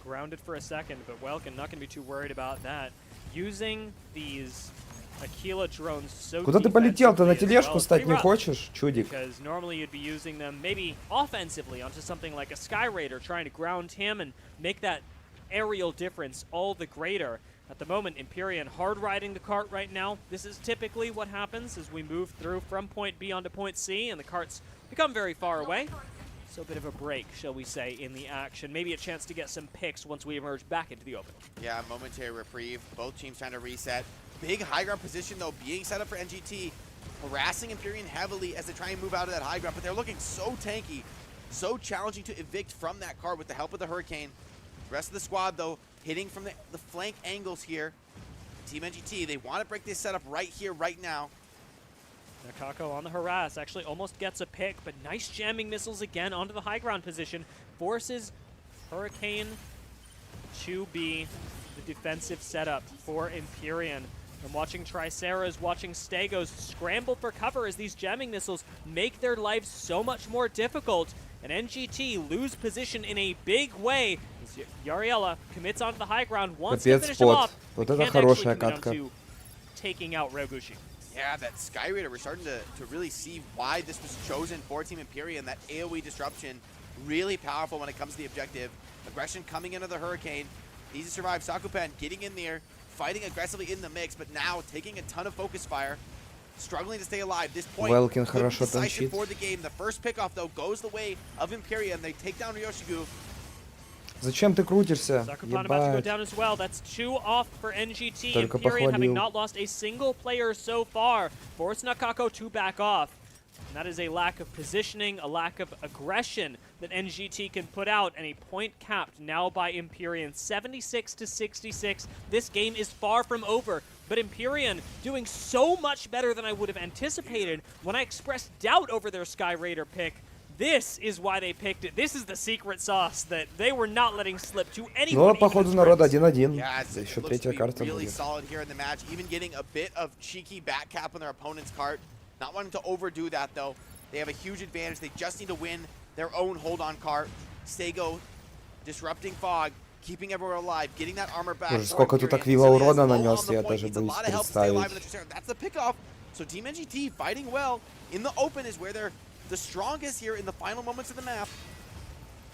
Grounded for a second, but Welkin not going to be too worried about that. Using these Aquila drones so Куда ты полетел? Ты на тележку well, стать не хочешь, чудик? Because normally you'd be using them maybe offensively onto something like a Sky Raider, trying to ground him and make that aerial difference all the greater. At the moment, Empyrean hard riding the cart right now. This is typically what happens as we move through from point B onto point C, and the carts become very far away. So a bit of a break, shall we say, in the action. Maybe a chance to get some picks once we emerge back into the open. Yeah, momentary reprieve. Both teams trying to reset. Big high ground position, though, being set up for NGT. Harassing Empyrean heavily as they try and move out of that high ground, but they're looking so tanky, so challenging to evict from that card with the help of the Hurricane. The rest of the squad, though, hitting from the flank angles here. Team NGT, they want to break this setup right here, right now. Nakako on the harass, actually almost gets a pick, but nice jamming missiles again onto the high ground position. Forces Hurricane to be the defensive setup for Empyrean. I'm watching Triceras, watching Stegos scramble for cover as these jamming missiles make their lives so much more difficult. And NGT lose position in a big way as Yariella commits onto the high ground, wants to finish him off, but can't actually commit onto taking out Regushi. Yeah, that Sky Raider, we're starting to really see why this was chosen for Team Empyrean. That AoE disruption, really powerful when it comes to the objective. Aggression coming into the Hurricane. Easy to survive. Sakupan getting in there, fighting aggressively in the mix, but now taking a ton of focus fire. Struggling to stay alive. This point could be decisive for the game. The first pickoff, though, goes the way of Empyrean. They take down Ryoshigu. Зачем ты крутишься? Sakupan about to go down as well. That's 2 off for NGT. Empyrean having not lost a single player so far. Force Nakako to back off. And that is a lack of positioning, a lack of aggression that NGT can put out, and a point capped now by Empyrean, 76-66. This game is far from over, but Empyrean doing so much better than I would have anticipated when I expressed doubt over their Sky Raider pick. This is why they picked it. This is the secret sauce that they were not letting slip to anyone. Ну, походу, народ 1-1. Yeah, Еще третья карта really будет. solid here in the match, even getting a bit of cheeky back cap on their opponent's cart. Not wanting to overdo that, though. They have a huge advantage. They just need to win their own hold-on cart. Stego disrupting Fog, keeping everyone alive, getting that armor back. Боже, сколько тут Аквила урона нанес, я даже боюсь представить. That's the pickoff. So Team NGT fighting well in the open is where they're the strongest here in the final moments of the map.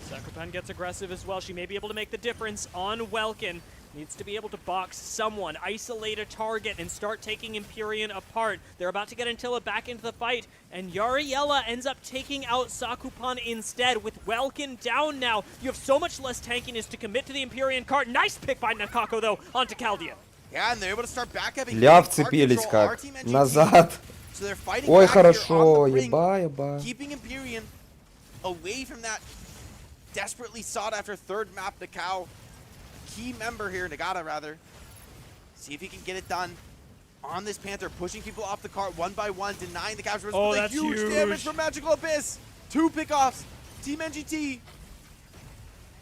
Sakupan gets aggressive as well. She may be able to make the difference on Welkin. Needs to be able to box someone, isolate a target, and start taking Empyrean apart. They're about to get Antilla back into the fight, and Yariella ends up taking out Sakupan instead. With Welkin down now, you have so much less tankiness to commit to the Empyrean cart. Nice pick by Nakako, though, onto Chaldean. Yeah, and they're able to start backupping. Ля вцепились как. Назад. So they're fighting Ой, back хорошо, here on the ring, еба. keeping Empyrean away from that desperately sought-after third map, the cow. Key member here, Nagata rather. See if he can get it done on this Panther, pushing people off the cart one by one, denying the capture. Oh, with that's huge damage from Magical Abyss. 2 pickoffs. Team NGT.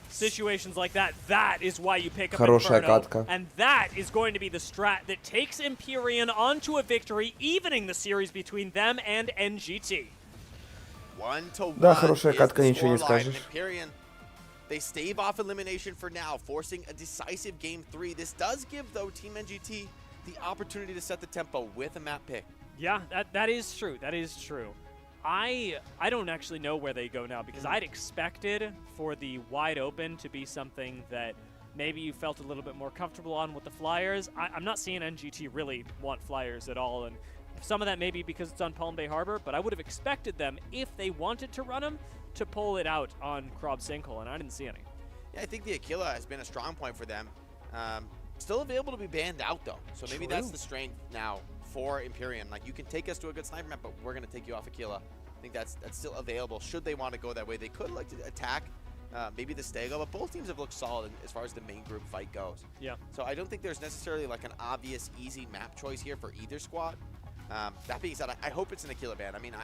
Situations like that, that is why you pick up Хорошая Inferno. катка. And that is going to be the strat that takes Empyrean onto a victory, evening the series between them and NGT. 1-1. Да, хорошая катка, ничего не скажешь. Empyrean, they stave off elimination for now, forcing a decisive game 3. This does give, though, Team NGT the opportunity to set the tempo with a map pick. Yeah, that is true. That is true. I don't actually know where they go now, because I'd expected for the wide open to be something that maybe you felt a little bit more comfortable on with the Flyers. I'm not seeing NGT really want Flyers at all, and some of that may be because it's on Palm Bay Harbor, but I would have expected them, if they wanted to run them, to pull it out on Krob Sinkhole, and I didn't see any. Yeah, I think the Aquila has been a strong point for them. Still available to be banned out, though, so maybe that's the strength now for Empyrean. Like, you can take us to a good sniper map, but we're going to take you off Aquila. I think that's still available. Should they want to go that way, they could like to attack maybe the Stego, but both teams have looked solid as far as the main group fight goes. Yeah. So I don't think there's necessarily like an obvious, easy map choice here for either squad. That being said, I hope it's an Aquila ban. I mean,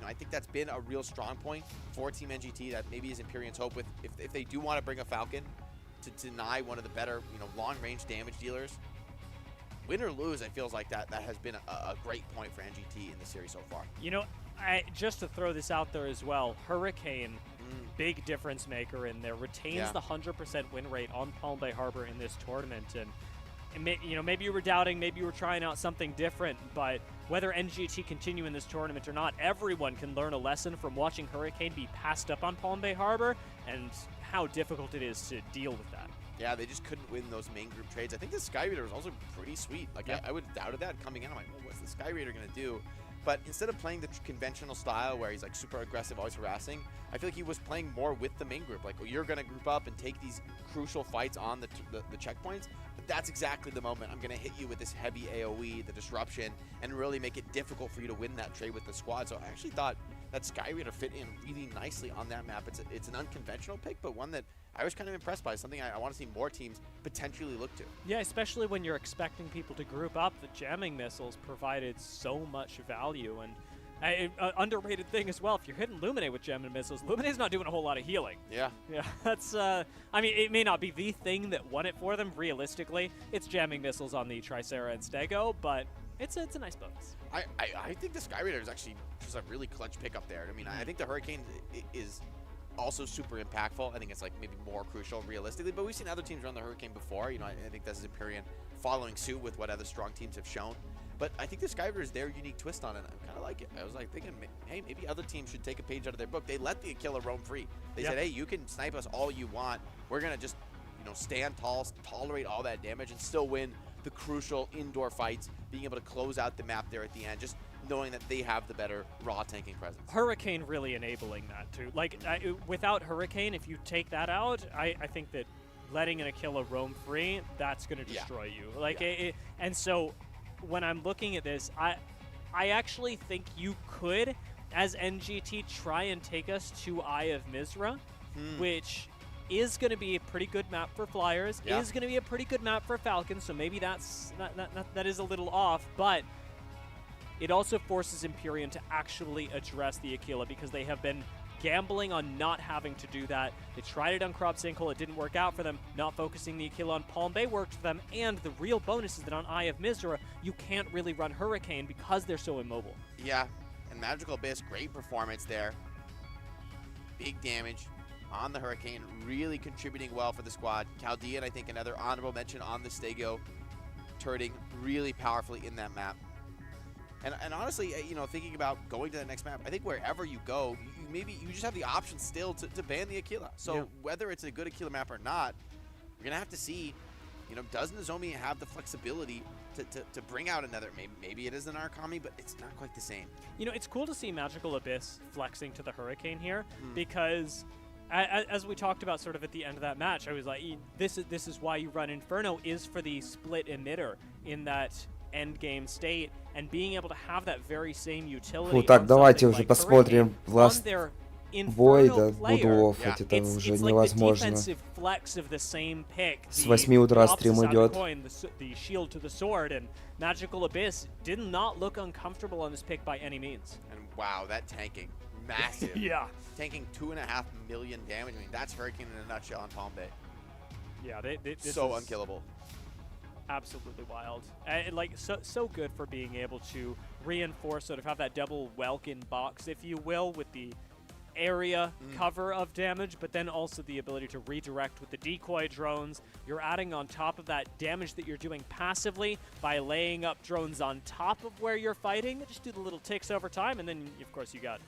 I think that's been a real strong point for Team NGT. That maybe is Empyrean's hope with if they do want to bring a Falcon to deny one of the better, long-range damage dealers. Win or lose, it feels like that has been a great point for NGT in the series so far. Just to throw this out there as well, Hurricane, big difference maker in there, retains the 100% win rate on Palm Bay Harbor in this tournament. And maybe you were doubting, maybe you were trying out something different, but whether NGT continue in this tournament or not, everyone can learn a lesson from watching Hurricane be passed up on Palm Bay Harbor and how difficult it is to deal with that. Yeah, they just couldn't win those main group trades. I think the Sky Raider was also pretty sweet. Like, I would have doubted that coming out. I'm like, well, what's the Sky Raider going to do? but instead of playing the conventional style where he's like super aggressive, always harassing, I feel like he was playing more with the main group. Like, oh, you're going to group up and take these crucial fights on the checkpoints, but that's exactly the moment I'm going to hit you with this heavy AoE, the disruption, and really make it difficult for you to win that trade with the squad. So I actually thought that Skyreader fit in really nicely on that map. It's an unconventional pick, but one that I was kind of impressed by, something I want to see more teams potentially look to. Yeah, especially when you're expecting people to group up. The jamming missiles provided so much value, and an underrated thing as well. If you're hitting Lumine with jamming missiles, Lumine's not doing a whole lot of healing. Yeah. Yeah, that's, I mean, it may not be the thing that won it for them, realistically. It's jamming missiles on the Tricera and Stego, but it's a nice bonus. I think the Skyreader is actually just a really clutch pick up there. I mean, I think the Hurricane is also super impactful. I think it's like maybe more crucial realistically, but we've seen other teams run the Hurricane before. You know, I think this is Empyrean following suit with what other strong teams have shown. But I think the Skyreader is their unique twist on it. I kind of like it. I was like thinking, hey, maybe other teams should take a page out of their book. They let the Aquila roam free. They said, hey, you can snipe us all you want. We're going to just, you know, stand tall, tolerate all that damage, and still win the crucial indoor fights, being able to close out the map there at the end, just knowing that they have the better raw tanking presence. Hurricane really enabling that too. Like, without Hurricane, if you take that out, I think that letting an Aquila roam free, that's going to destroy you. Like, and so when I'm looking at this, I actually think you could, as NGT, try and take us to Eye of Mizra, which is going to be a pretty good map for Flyers, is going to be a pretty good map for Falcons, so maybe that is a little off, but it also forces Empyrean to actually address the Aquila because they have been gambling on not having to do that. They tried it on Crop Sinkhole, it didn't work out for them. Not focusing the Aquila on Palm Bay worked for them, and the real bonus is that on Eye of Mizra, you can't really run Hurricane because they're so immobile. Yeah, and Magical Abyss, great performance there. Big damage on the Hurricane, really contributing well for the squad. Chaldean, I think, another honorable mention on the Stego, turreting really powerfully in that map. And honestly, you know, thinking about going to the next map, I think wherever you go, maybe you just have the option still to ban the Aquila. So whether it's a good Aquila map or not, we're going to have to see, you know, does Nozomi have the flexibility to bring out another, maybe it is an Arcami, but it's not quite the same. You know, it's cool to see Magical Abyss flexing to the Hurricane here because as we talked about sort of at the end of that match, I was like, this is why you run Inferno, is for the split emitter in that end game state, and being able to have that very same utility. Так, давайте уже посмотрим Last Void, буду оффать, это уже невозможно. С 8 утра стрим идет. The shield to the sword, and Magical Abyss did not look uncomfortable on this pick by any means. And wow, that tanking, massive. Yeah. Tanking 2.5 million damage. I mean, that's Hurricane in a nutshell on Palm Bay. Yeah, this so is unkillable. Absolutely wild. Like, so good for being able to reinforce, sort of have that double Welkin box, if you will, with the area cover of damage, but then also the ability to redirect with the decoy drones. You're adding on top of that damage that you're doing passively by laying up drones on top of where you're fighting. Just do the little ticks over time, and then, of course, you got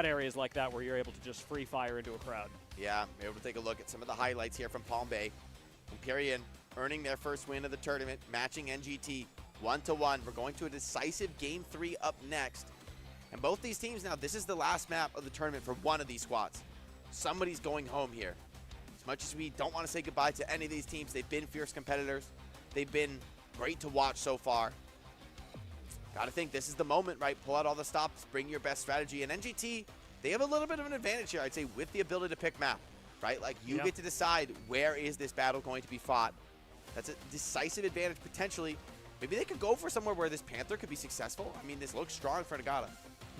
areas like that where you're able to just free fire into a crowd. Yeah, we're able to take a look at some of the highlights here from Palm Bay. Empyrean earning their first win of the tournament, matching NGT 1-1. We're going to a decisive Game 3 up next. And both these teams now, this is the last map of the tournament for one of these squads. Somebody's going home here. As much as we don't want to say goodbye to any of these teams, they've been fierce competitors. They've been great to watch so far. Gotta think this is the moment, right? Pull out all the stops, bring your best strategy. And NGT, they have a little bit of an advantage here, I'd say, with the ability to pick map, right? Like, you get to decide where is this battle going to be fought. That's a decisive advantage potentially. Maybe they could go for somewhere where this Panther could be successful. I mean, this looks strong for Nagata.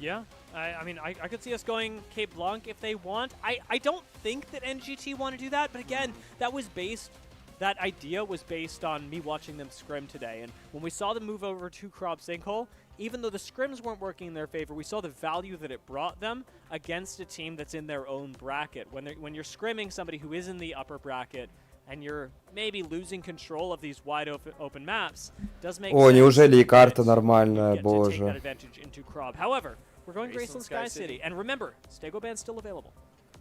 Yeah, I mean, I could see us going Cape Blanc if they want. I don't think that NGT want to do that, but again, that idea was based on me watching them scrim today. And when we saw them move over to Crop Sinkhole, even though the scrims weren't working in their favor, we saw the value that it brought them against a team that's in their own bracket. When you're scrimming somebody who is in the upper bracket, and you're maybe losing control of these wide open maps, does make sense. Неужели и карта нормальная, боже. To take that advantage into Krob. However, we're going Graceland Sky City. And remember, Stego Band's still available.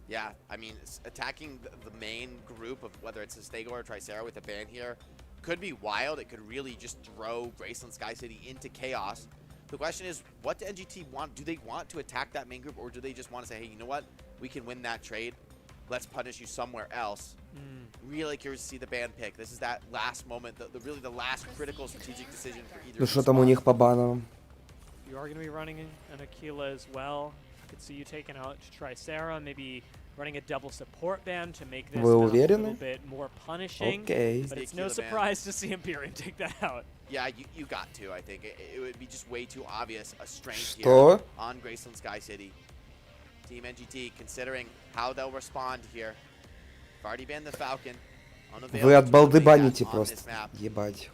Yeah, I mean, attacking the main group of whether it's a Stego or Tricera with a ban here could be wild. It could really just throw Graceland Sky City into chaos. The question is, what do NGT want? Do they want to attack that main group, or do they just want to say, hey, you know what? We can win that trade. Let's punish you somewhere else. Really curious to see the ban pick. This is that last moment, really the last critical strategic decision for either. Ну что там у них по банам? You are going to be running an Aquila as well. I could see you taking out Tricera, maybe running a double support ban to make this a little bit more punishing. Okay. But it's no surprise to see Empyrean take that out. Yeah, you got to, I think. It would be just way too obvious a strength here on Graceland Sky City. Team NGT considering how they'll respond here. I've already banned the Falcon. Вы от балды баните просто. Ебать.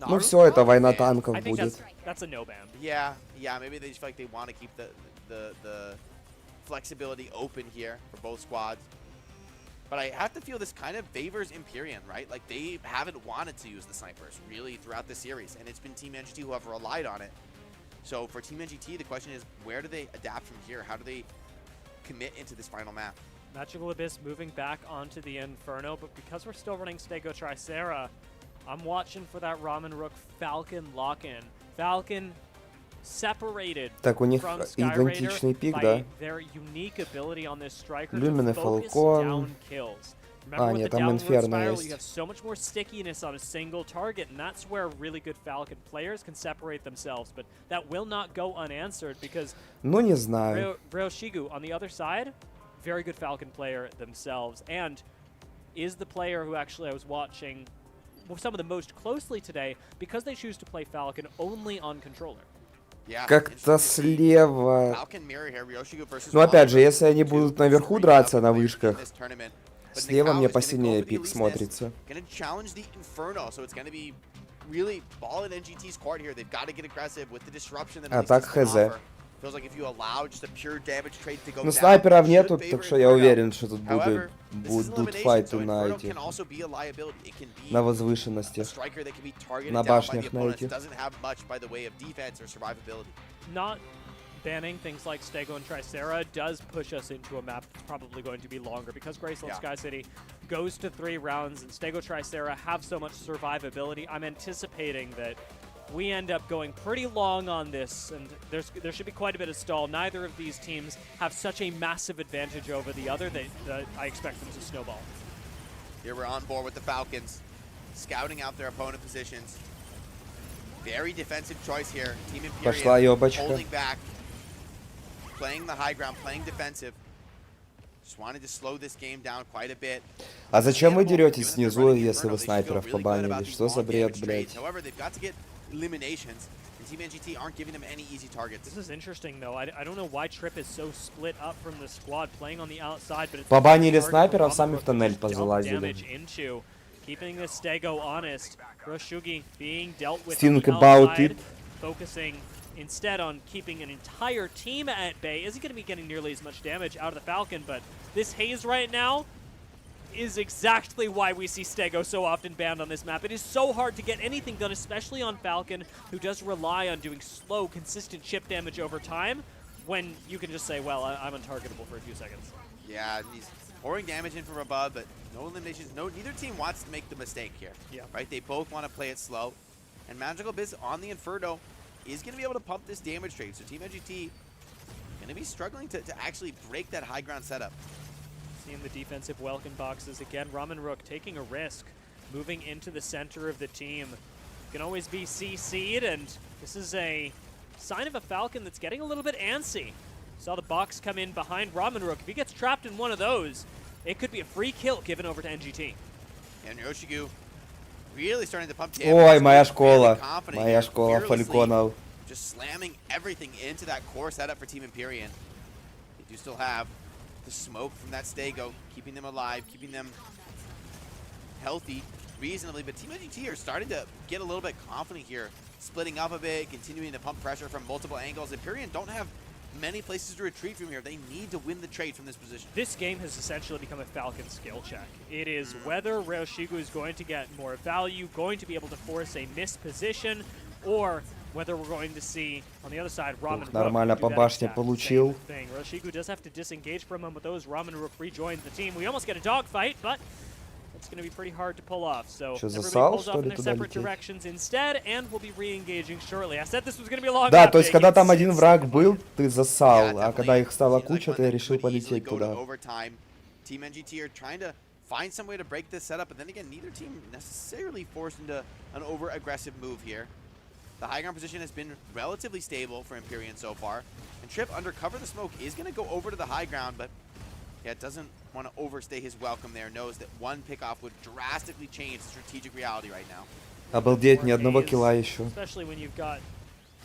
Ну все, это война танков будет. That's a no ban. Yeah, maybe they just feel like they want to keep the flexibility open here for both squads. But I have to feel this kind of favors Empyrean, right? Like they haven't wanted to use the snipers really throughout the series, and it's been Team NGT who have relied on it. So for Team NGT, the question is, where do they adapt from here? How do they commit into this final map? Magical Abyss moving back onto the Inferno, but because we're still running Stego Tricera, I'm watching for that Ramen Rook Falcon lock-in. Falcon separated from Skyraider by their unique ability on this striker to focus down kills. Remember with the downward spiral, you have so much more stickiness on a single target, and that's where really good Falcon players can separate themselves. But that will not go unanswered because Ryoshigu on the other side, very good Falcon player themselves, and is the player who actually I was watching some of the most closely today because they choose to play Falcon only on controller. Как-то слева. Ну опять же, если они будут наверху драться на вышках, слева мне посильнее пик смотрится. А так хз. Ну снайперов нету, так что я уверен, что тут будут файты на этих, на возвышенностях, на башнях на этих. Not banning things like Stego and Tricera does push us into a map that's probably going to be longer because Graceland Sky City goes to 3 rounds and Stego Tricera have so much survivability. I'm anticipating that we end up going pretty long on this, and there should be quite a bit of stall. Neither of these teams have such a massive advantage over the other that I expect them to snowball. Here we're on board with the Falcons, scouting out their opponent positions. Very defensive choice here. Team Empyrean holding back, playing the high ground, playing defensive. Just wanted to slow this game down quite a bit. А зачем вы деретесь снизу, если вы снайперов побанили? Что за бред, блядь? However, they've got to get eliminations, and Team NGT aren't giving them any easy targets. This is interesting, though. I don't know why Trip is so split up from the squad, playing on the outside, but it's побанили снайперов, сами в тоннель позалазили. Keeping the Stego honest. Roshugi being dealt with Think about outside, it. focusing instead on keeping an entire team at bay. Isn't going to be getting nearly as much damage out of the Falcon, but this haze right now is exactly why we see Stego so often banned on this map. It is so hard to get anything done, especially on Falcon, who does rely on doing slow, consistent chip damage over time, when you can just say, well, I'm untargetable for a few seconds. Yeah, he's pouring damage in from above, but no eliminations. Neither team wants to make the mistake here. Yeah. Right? They both want to play it slow. And Magical Abyss on the Inferno is going to be able to pump this damage trade. So Team NGT going to be struggling to actually break that high ground setup. Seeing the defensive welcome boxes again. Ramen Rook taking a risk, moving into the center of the team. Can always be CC'd, and this is a sign of a Falcon that's getting a little bit antsy. Saw the box come in behind Ramen Rook. If he gets trapped in one of those, it could be a free kill given over to NGT. And Ryoshigu really starting to pump damage. Ой, моя школа фальконов. Just slamming everything into that core setup for Team Empyrean. They do still have the smoke from that Stego, keeping them alive, keeping them healthy reasonably, but Team NGT are starting to get a little bit confident here, splitting up a bit, continuing to pump pressure from multiple angles. Empyrean don't have many places to retreat from here. They need to win the trade from this position. This game has essentially become a Falcon skill check. It is whether Ryoshigu is going to get more value, going to be able to force a missed position, or whether we're going to see on the other side Ramen Rook нормально по башне получил. Ryoshigu does have to disengage from him, but those Ramen Rook rejoins the team. We almost get a dogfight, but it's going to be pretty hard to pull off. So Что, everybody засал, pulls что off in ли, their туда separate лететь? directions instead, and we'll be re-engaging shortly. I said this was going to be a long Да, map то есть, day. когда You там can один see враг it's был, ты засал, Yeah, а когда definitely их стала seems like куча, one ты that решил could easily полететь go to туда. overtime. Team NGT are trying to find some way to break this setup, but then again, neither team necessarily forced into an over-aggressive move here. The high ground position has been relatively stable for Empyrean so far. And Trip, under cover of the smoke, is going to go over to the high ground, but yeah, doesn't want to overstay his welcome there. Knows that one pickoff would drastically change the strategic reality right now. Обалдеть, ни одного килла еще. Especially when you've got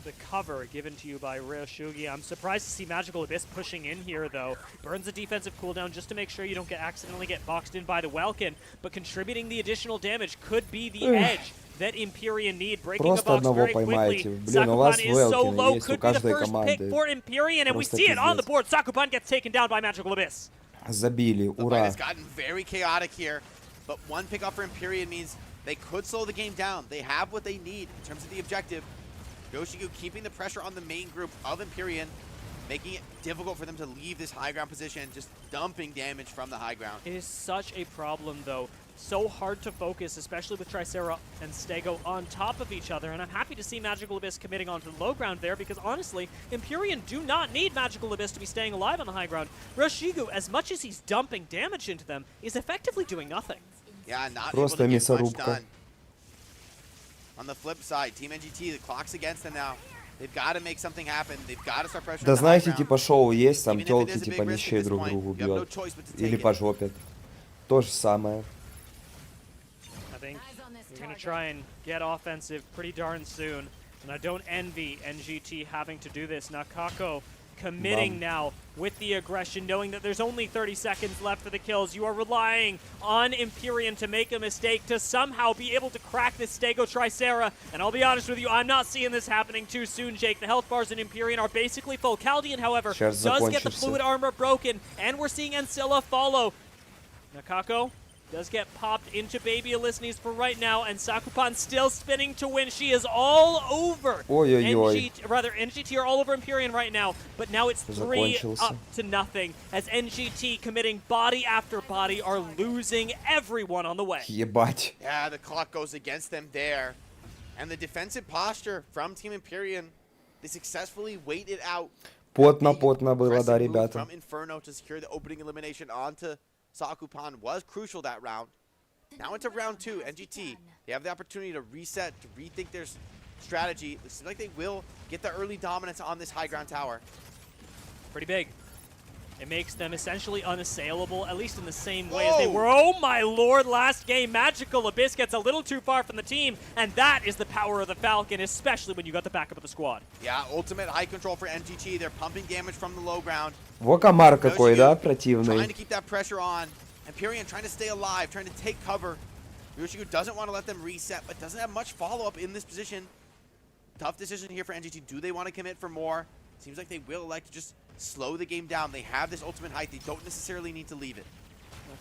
the cover given to you by Ryoshugi. I'm surprised to see Magical Abyss pushing in here, though. Burns the defensive cooldown just to make sure you don't accidentally get boxed in by the Welkin, but contributing the additional damage could be the edge that Empyrean need. Breaking a box very quickly. Sakupan is so low, could be the first pick for Empyrean, and we see it on the board. Sakupan gets taken down by Magical Abyss. Забили, The fight ура. has gotten very chaotic here, but one pick off for Empyrean means they could slow the game down. They have what they need in terms of the objective. Yoshigu keeping the pressure on the main group of Empyrean, making it difficult for them to leave this high ground position, just dumping damage from the high ground. It is such a problem, though. So hard to focus, especially with Tricera and Stego on top of each other. And I'm happy to see Magical Abyss committing onto the low ground there, because honestly, Empyrean do not need Magical Abyss to be staying alive on the high ground. Ryoshigu, as much as he's dumping damage into them, is effectively doing nothing. Yeah, not Просто able to get much мясорубка. done. On the flip side, Team NGT, the clock's against them now. They've got to make something happen. They've got to start pressuring Да the high знаете, ground. типа шоу есть, там Even if it тёлки is a типа big risk at лещей this друг point, другу you have no бьет. choice but to Или take it. пожопят. То же самое. I think we're going to try and get offensive pretty darn soon. And I don't envy NGT having to do this. Nakako committing now with the aggression, knowing that there's only 30 seconds left for the kills. You are relying on Empyrean to make a mistake, to somehow be able to crack this Stego Tricera. And I'll be honest with you, I'm not seeing this happening too soon, Jake. The health bars in Empyrean are basically full. Caldian, however, Сейчас does get the закончится. fluid armor broken, and we're seeing Ancilla follow. Nakako does get popped into Baby Elysnes for right now, and Sakupan still spinning to win. She is all over. Ой-ой-ой. NGT are all over Empyrean right now, but now it's 3 Закончился. up to nothing as NGT committing body after body are losing everyone on the way. Ебать. Yeah, the clock goes against them there. And the defensive posture from Team Empyrean, they successfully wait it out. Потно было, да, Aggressive move ребята. from Inferno to secure the opening elimination onto Sakupan was crucial that round. Now into round 2, NGT, they have the opportunity to reset, to rethink their strategy. It seems like they will get the early dominance on this high ground tower. Pretty big. It makes them essentially unassailable, at least in the same way as they were. Oh my lord, last game, Magical Abyss gets a little too far from the team, and that is the power of the Falcon, especially when you got the backup of the squad. Yeah, ultimate high control for NGT. They're pumping damage from the low ground. Во комар какой, да, Trying противный. to keep that pressure on. Empyrean trying to stay alive, trying to take cover. Ryoshigu doesn't want to let them reset, but doesn't have much follow-up in this position. Tough decision here for NGT. Do they want to commit for more? Seems like they will elect to just slow the game down. They have this ultimate height. They don't necessarily need to leave it.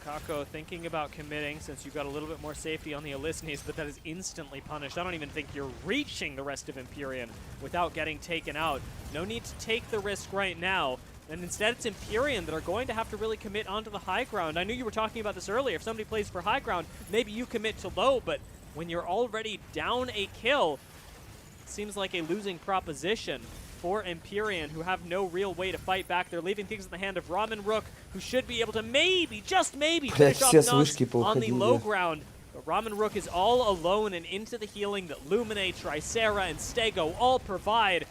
Kako thinking about committing since you've got a little bit more safety on the Elysnes, but that is instantly punished. I don't even think you're reaching the rest of Empyrean without getting taken out. No need to take the risk right now. And instead, it's Empyrean that are going to have to really commit onto the high ground. I knew you were talking about this earlier. If somebody plays for high ground, maybe you commit to low, but when you're already down a kill, it seems like a losing proposition for Empyrean, who have no real way to fight back. They're leaving things in the hand of Ramen Rook, who should be able to maybe, just maybe, finish off Nuz on the low ground. But Ramen Rook is all alone and into the healing that Lumine, Tricera, and Stego all provide.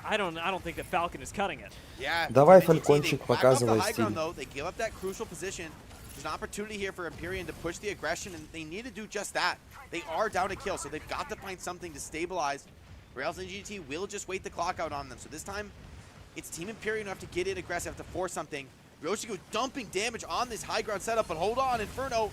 I don't think that Falcon is cutting it. Yeah. Давай, NGT, Фалькончик, they back off the показывай high ground, стиль. though. They give up that crucial position. There's an opportunity here for Empyrean to push the aggression, and they need to do just that. They are down a kill, so they've got to find something to stabilize, or else NGT will just wait the clock out on them. So this time, it's Team Empyrean who have to get in aggressive, have to force something. Ryoshigu dumping damage on this high ground setup, but hold on, Inferno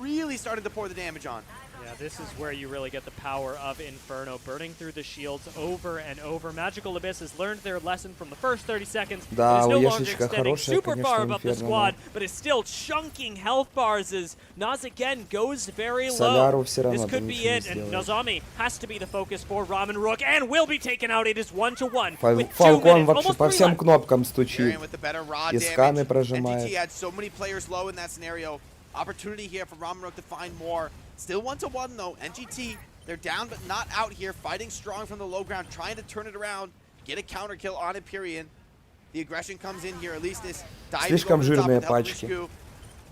really started to pour the damage on. Yeah, this is where you really get the power of Inferno, burning through the shields over and over. Magical Abyss has learned their lesson from the first 30 seconds. Да, it is no longer уешечка extending хорошая, super far конечно, above the Inferno. squad, but it's still chunking health bars as Naz again goes very Соляру low. все равно This там could be ничего не it, and сделает. Nazami has to be the focus for Ramen Rook, and will be taken out. It is 1-1 with 2 Фалкон minutes, вообще almost по 3 всем left. кнопкам стучит. Empyrean with the better raw И сканы damage. прожимает. NGT had so many players low in that scenario. Opportunity here for Ramen to find more. Still 1-1 though. NGT, they're down but not out here. Fighting strong from the low ground, trying to turn it around. Get a counter kill on Empyrean. The aggression comes in here. At least this Слишком жирные пачки.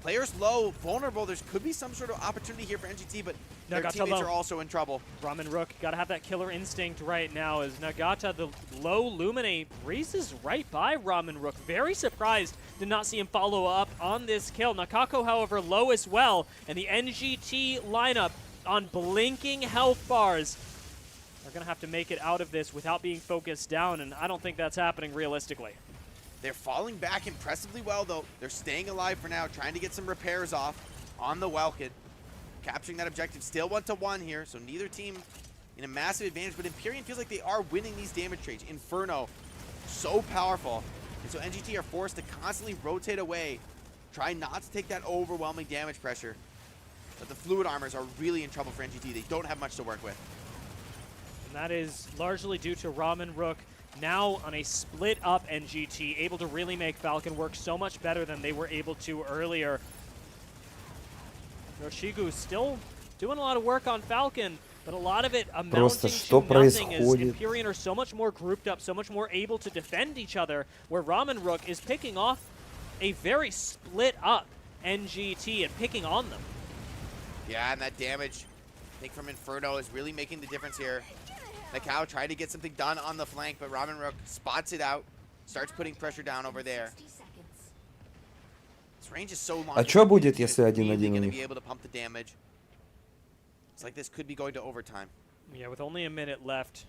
Players low, vulnerable. There could be some sort of opportunity here for NGT, but their teammates are also in trouble. Ramen Rook got to have that killer instinct right now as Nagata, the low Luminate, races right by Ramen Rook. Very surprised to not see him follow up on this kill. Nakako, however, low as well, and the NGT lineup on blinking health bars are going to have to make it out of this without being focused down, and I don't think that's happening realistically. They're falling back impressively well, though. They're staying alive for now, trying to get some repairs off on the Welkin. Capturing that objective, still 1-1 here, so neither team in a massive advantage, but Empyrean feels like they are winning these damage trades. Inferno, so powerful. And so NGT are forced to constantly rotate away, try not to take that overwhelming damage pressure. But the Fluid Armors are really in trouble for NGT. They don't have much to work with. And that is largely due to Ramen Rook now on a split-up NGT, able to really make Falcon work so much better than they were able to earlier. Roshigu still doing a lot of work on Falcon, but a lot of it amounting to nothing as Empyrean are so much more grouped up, so much more able to defend each other, where Ramen Rook is picking off a very split-up NGT and picking on them. Yeah, and that damage, I think, from Inferno is really making the difference here. Nakao tried to get something done on the flank, but Ramen Rook spots it out, starts putting pressure down over there. This range is so long. А что будет, если 1-1 у них? Be able to pump the damage. It's like this could be going to overtime. Yeah, with only a minute left.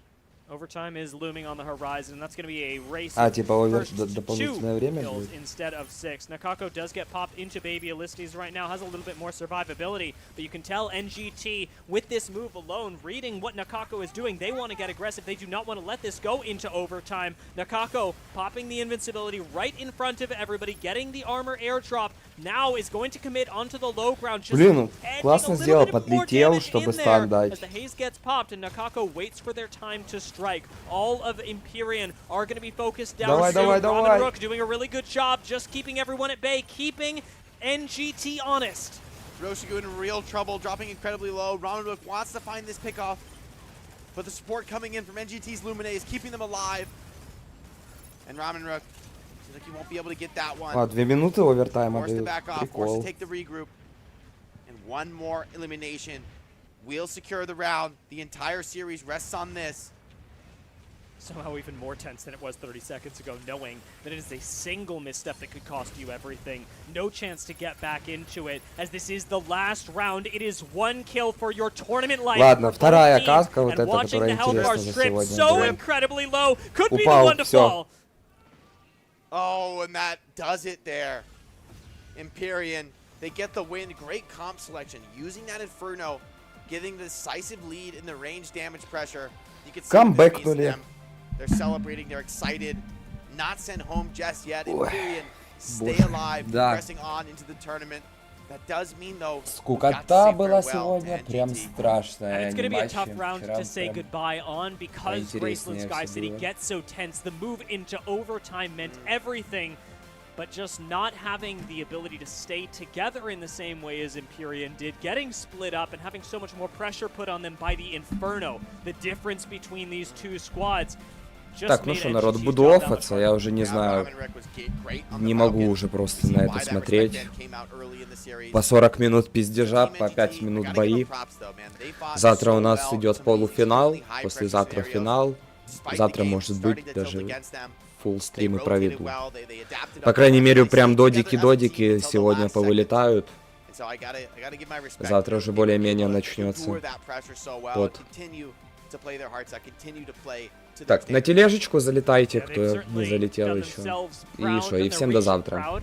Overtime is looming on the horizon. That's going to be a race. Типа First дополнительное время kills будет? instead of 6. Nakako does get popped into Baby Alistes right now, has a little bit more survivability, but you can tell NGT with this move alone, reading what Nakako is doing, they want to get aggressive. They do not want to let this go into overtime. Nakako popping the invincibility right in front of everybody, getting the armor airdrop, now is going to commit onto the low ground. Блин, классно сделал, подлетел, чтобы стан дать. As the haze gets popped and Nakako waits for their time to strike. All of Empyrean are going to be focused down. Ramen Rook doing a really good job just keeping everyone at bay, keeping NGT honest. Roshigu in real trouble, dropping incredibly low. Ramen Rook wants to find this pickoff, but the support coming in from NGT's Luminae is keeping them alive. And Ramen Rook seems like he won't be able to get that one. 2 минуты овертайма Forced to дают. back off, forced Прикол. to take the regroup. And one more elimination will secure the round. The entire series rests on this. Somehow even more tense than it was 30 seconds ago, knowing that it is a single misstep that could cost you everything. No chance to get back into it, as this is the last round. It is 1 kill for your tournament life. Ладно, вторая катка, вот and эта, watching которая the health bar интересна за strip сегодня. so incredibly low, could be the Упал, one to всё. fall. Oh, and that does it there. Empyrean, they get the win. Great comp selection. Using that Inferno, getting the decisive lead in the range damage pressure. You can see what this means to them. They're celebrating, they're excited. Not sent home just yet. Empyrean stay alive, progressing on into the tournament. That does mean, though, Скукота была сегодня прям страшная. And it's going to be a tough round to say goodbye on because Graceland Sky City gets so tense. The move into overtime meant everything, but just not having the ability to stay together in the same way as Empyrean did, getting split up and having so much more pressure put on them by the Inferno. The difference between these two squads. Так, ну что, народ, буду оффаться, я уже не знаю, не могу уже просто на это смотреть. По 40 минут пиздежа, по 5 минут бои. Завтра у нас идет полуфинал, послезавтра финал. Завтра, может быть, даже фулл стримы проведу. По крайней мере, прям додики-додики сегодня повылетают. Завтра уже более-менее начнется. Вот. Так, на тележечку залетайте, кто не залетел еще. И что, и всем до завтра.